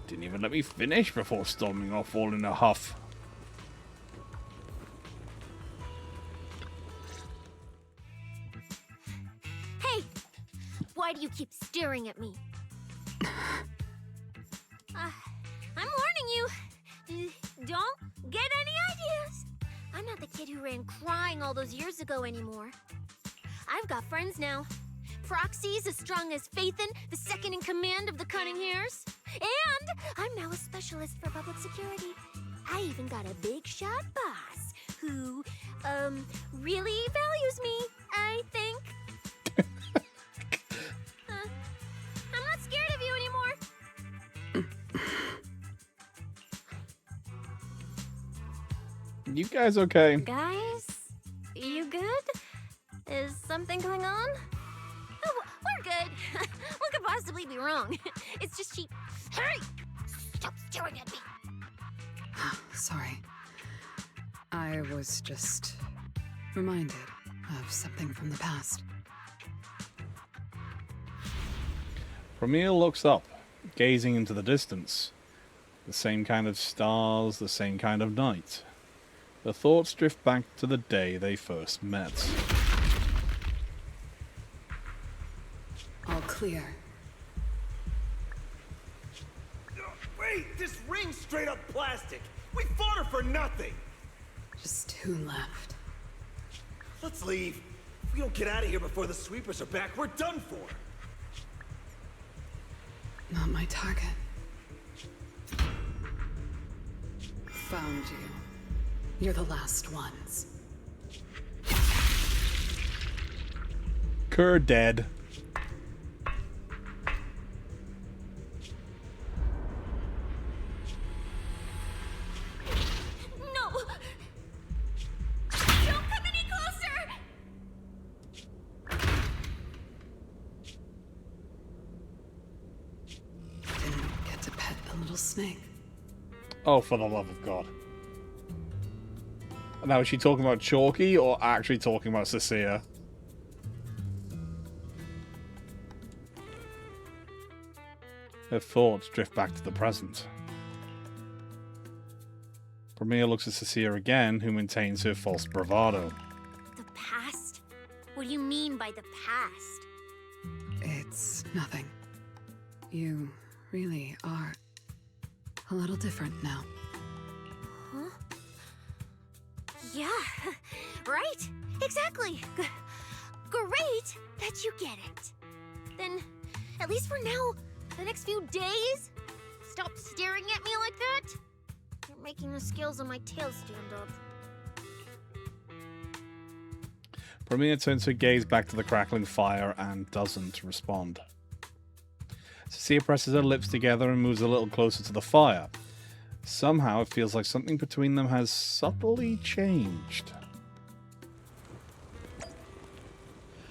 Didn't even let me finish before storming off all in a huff. Hey! Why do you keep staring at me? I'm warning you. Don't get any ideas. I'm not the kid who ran crying all those years ago anymore. I've got friends now. Proxies as strong as Phaethon, the second in command of the Cunning Hares. And I'm now a specialist for public security. I even got a big shot boss who, really values me, I think. I'm not scared of you anymore. You guys okay? Guys, you good? Is something going on? Oh, we're good. What could possibly be wrong? It's just she... Hey! Stop staring at me! Sorry. I was just reminded of something from the past. Pramil looks up, gazing into the distance. The same kind of stars, the same kind of night. Her thoughts drift back to the day they first met. All clear. Wait, this ring's straight up plastic. We fought her for nothing. Just two left. Let's leave. If we don't get out of here before the sweepers are back, we're done for. Not my target. Found you. You're the last ones. Kerr dead. No! Don't come any closer! Didn't get to pet the little snake. Oh, for the love of God. Now, is she talking about Chalky or actually talking about Cecilia? Her thoughts drift back to the present. Pramil looks at Cecilia again, who maintains her false bravado. The past? What do you mean by the past? It's nothing. You really are a little different now. Huh? Yeah, right? Exactly. Great that you get it. Then, at least for now, the next few days, stop staring at me like that. You're making the scales on my tail stand up. Pramil turns her gaze back to the crackling fire and doesn't respond. Cecilia presses her lips together and moves a little closer to the fire. Somehow it feels like something between them has subtly changed.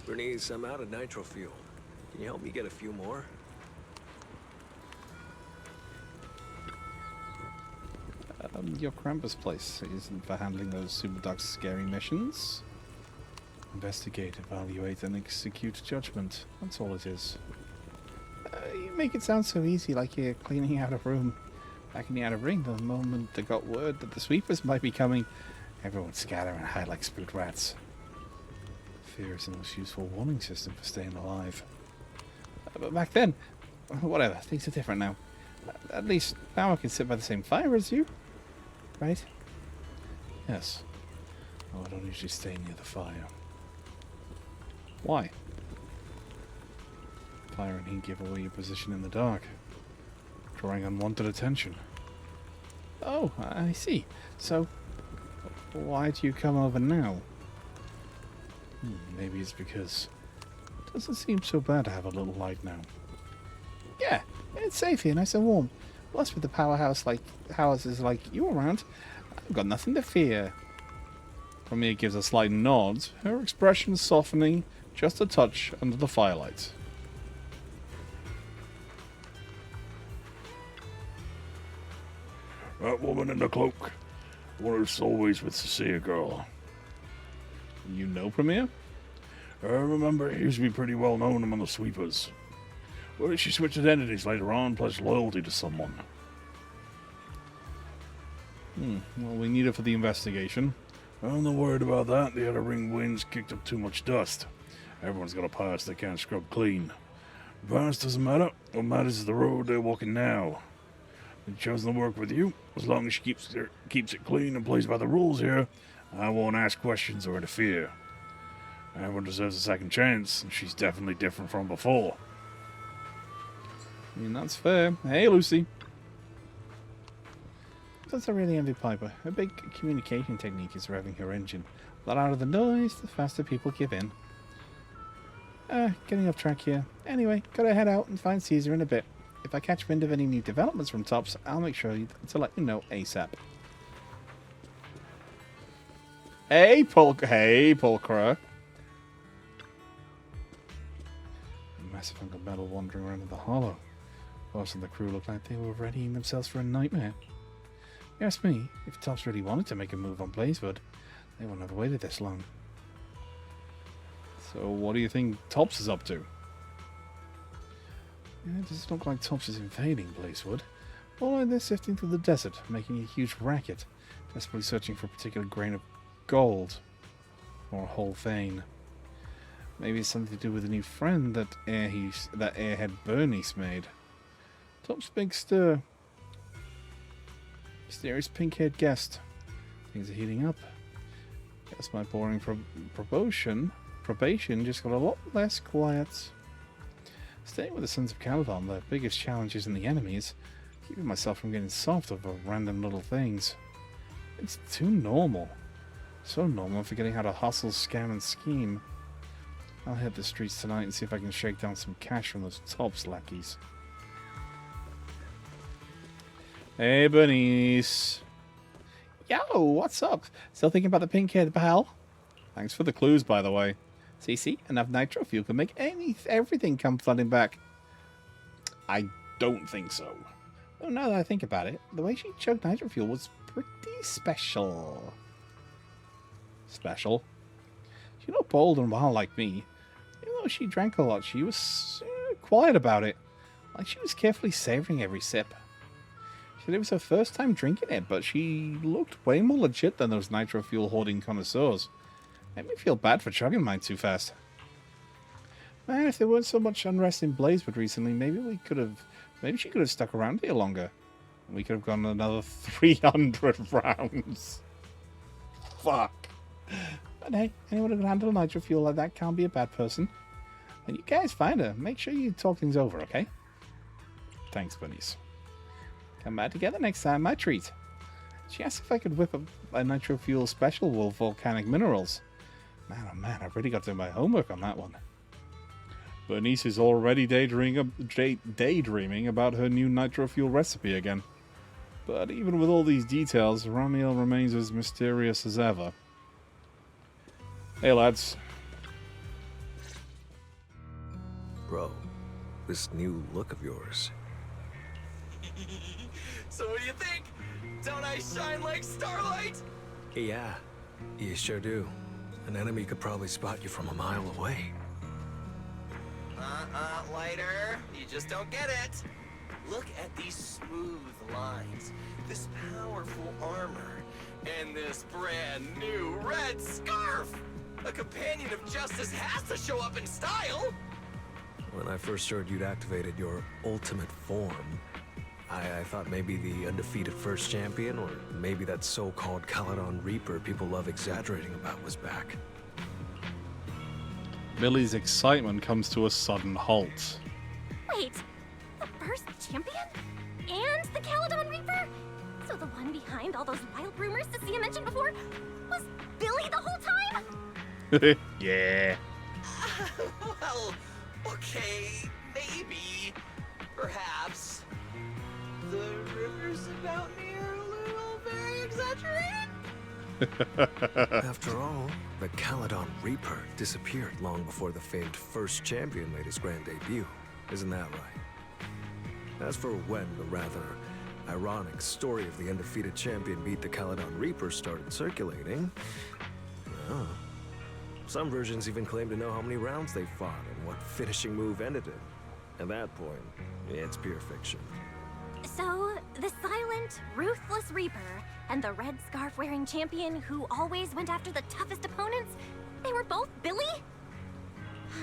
Bernice, I'm out of nitro fuel. Can you help me get a few more? Your Krampus place isn't for handling those Superduck's scary missions. Investigate, evaluate, and execute judgment. That's all it is. You make it sound so easy, like you're cleaning out a room. Back in the outer ring, the moment they got word that the sweepers might be coming, everyone would scatter and hide like spooked rats. Fear is the most useful warning system for staying alive. But back then, whatever, things are different now. At least now I can sit by the same fire as you. Right? Yes. Oh, I don't usually stay near the fire. Why? Fire and heat give away your position in the dark, drawing unwanted attention. Oh, I see. So, why do you come over now? Maybe it's because it doesn't seem so bad to have a little light now. Yeah, it's safe here, nice and warm. Plus, with the houses like you around, I've got nothing to fear. Romeo gives a slight nod, her expression softening just a touch under the firelight. That woman in the cloak. The one who's always with Cecilia girl. You know Premier? I remember he used to be pretty well known among the sweepers. Well, she switched identities later on, pledged loyalty to someone. Well, we need it for the investigation. I'm not worried about that. The outer ring winds kicked up too much dust. Everyone's got a past they can't scrub clean. The past doesn't matter. What matters is the road they're walking now. I've chosen to work with you. As long as she keeps it clean and plays by the rules here, I won't ask questions or interfere. Everyone deserves a second chance, and she's definitely different from before. I mean, that's fair. Hey, Lucy. That's a really envy Piper. Her big communication technique is revving her engine. The louder the noise, the faster people give in. Getting off track here. Anyway, gotta head out and find Caesar in a bit. If I catch wind of any new developments from Tops, I'll make sure to let you know ASAP. Hey, Pulchra. A massive hunk of metal wandering around in the hollow. Most of the crew looked like they were readying themselves for a nightmare. You ask me, if Tops really wanted to make a move on Blazewood, they wouldn't have waited this long. So what do you think Tops is up to? Yeah, it doesn't look like Tops is invading Blazewood. More like they're sifting through the desert, making a huge racket, desperately searching for a particular grain of gold. Or a whole vein. Maybe it's something to do with a new friend that Airhead Bernice made. Tops big stir. Mysterious pink-haired guest. Things are heating up. Guess my boring probation just got a lot less quiet. Staying with the Sons of Caladan, the biggest challenge isn't the enemies. Keeping myself from getting soft over random little things. It's too normal. So normal I'm forgetting how to hustle, scam, and scheme. I'll hit the streets tonight and see if I can shake down some cash from those Tops lackeys. Hey, Bernice. Yo, what's up? Still thinking about the pink-haired pal? Thanks for the clues, by the way. CC, enough nitro fuel can make everything come flooding back. I don't think so. Well, now that I think about it, the way she choked nitro fuel was pretty special. Special? She's not bold and wild like me. Even though she drank a lot, she was quiet about it. Like she was carefully savoring every sip. She said it was her first time drinking it, but she looked way more legit than those nitro fuel hoarding connoisseurs. Made me feel bad for chugging mine too fast. Man, if there weren't so much unrest in Blazewood recently, maybe she could have stuck around here longer. We could have gone another 300 rounds. Fuck. But hey, anyone who can handle nitro fuel like that can't be a bad person. When you guys find her, make sure you talk things over, okay? Thanks, Bernice. Come back together next time, my treat. She asked if I could whip up a nitro fuel special with volcanic minerals. Man, oh man, I've really got to do my homework on that one. Bernice is already daydreaming about her new nitro fuel recipe again. But even with all these details, Ramiel remains as mysterious as ever. Hey lads. Bro, this new look of yours. So what do you think? Don't I shine like starlight? Yeah, you sure do. An enemy could probably spot you from a mile away. Lighter. You just don't get it. Look at these smooth lines, this powerful armor, and this brand new red scarf. A companion of justice has to show up in style. When I first heard you'd activated your ultimate form, I thought maybe the undefeated first champion, or maybe that so-called Caladon Reaper people love exaggerating about was back. Billy's excitement comes to a sudden halt. Wait, the first champion? And the Caledon Reaper? So the one behind all those wild rumors Cecilia mentioned before was Billy the whole time? Yeah. Well, okay, maybe. Perhaps. The rumors about me are a little very exaggerated? After all, the Caledon Reaper disappeared long before the famed first champion made his grand debut. Isn't that right? As for when the rather ironic story of the undefeated champion beat the Caledon Reaper started circulating, well, some versions even claim to know how many rounds they fought and what finishing move ended it. At that point, it's pure fiction. So, the silent, ruthless Reaper and the red scarf-wearing champion who always went after the toughest opponents, they were both Billy?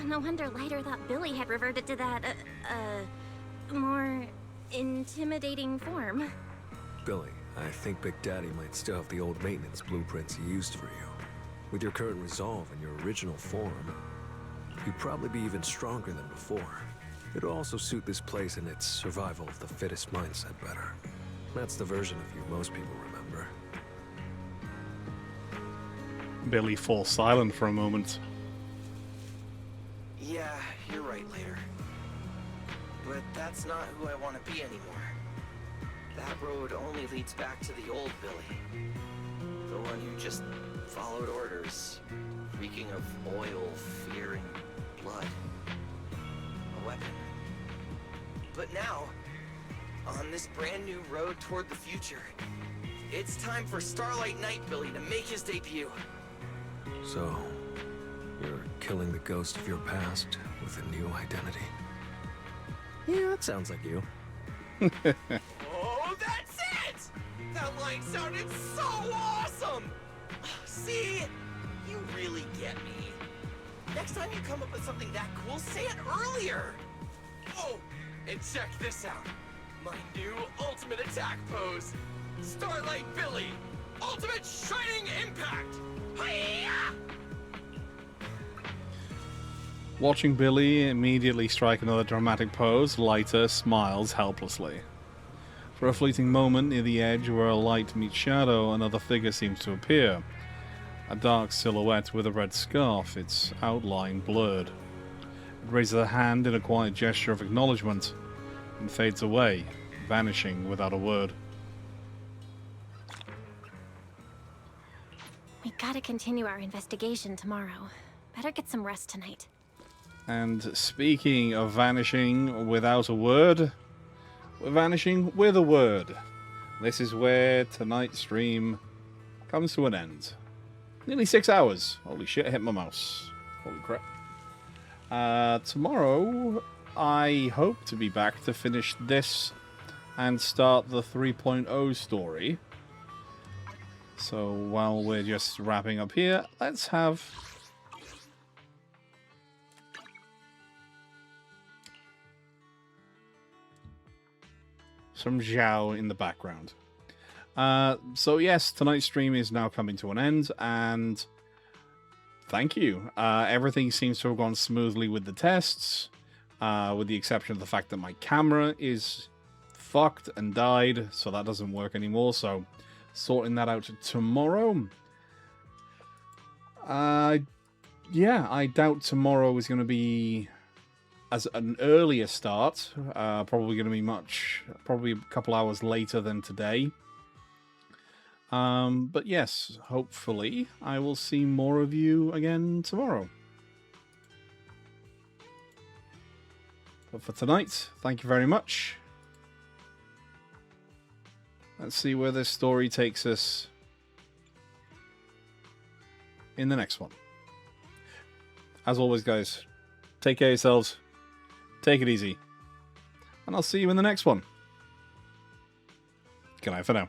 No wonder Lighter thought Billy had reverted to that, more intimidating form. Billy, I think Big Daddy might still have the old maintenance blueprints he used for you. With your current resolve and your original form, you'd probably be even stronger than before. It'll also suit this place and its survival of the fittest mindset better. That's the version of you most people remember. Billy falls silent for a moment. Yeah, you're right, Later. But that's not who I want to be anymore. That road only leads back to the old Billy. The one who just followed orders, reeking of oil, fear, and blood. A weapon. But now, on this brand new road toward the future, it's time for Starlight Knight Billy to make his debut. So, you're killing the ghost of your past with a new identity. Yeah, that sounds like you. Oh, that's it! That line sounded so awesome! See? You really get me. Next time you come up with something that cool, say it earlier! Oh, and check this out. My new ultimate attack pose. Starlight Billy. Ultimate Shining Impact. Hiya! Watching Billy immediately strike another dramatic pose, Lighter smiles helplessly. For a fleeting moment near the edge where a light meets shadow, another figure seems to appear. A dark silhouette with a red scarf, its outline blurred. It raises a hand in a quiet gesture of acknowledgement and fades away, vanishing without a word. We gotta continue our investigation tomorrow. Better get some rest tonight. And speaking of vanishing without a word, we're vanishing with a word. This is where tonight's stream comes to an end. Nearly 6 hours. Holy shit, I hit my mouse. Holy crap. Tomorrow, I hope to be back to finish this and start the 3.0 story. So while we're just wrapping up here, let's have some Zhao in the background. So yes, tonight's stream is now coming to an end, and thank you. Everything seems to have gone smoothly with the tests, with the exception of the fact that my camera is fucked and died, so that doesn't work anymore, so sorting that out tomorrow. Yeah, I doubt tomorrow is going to be as an earlier start. Probably going to be probably a couple hours later than today. But yes, hopefully I will see more of you again tomorrow. But for tonight, thank you very much. Let's see where this story takes us in the next one. As always, guys, take care of yourselves. Take it easy. And I'll see you in the next one. Good night for now.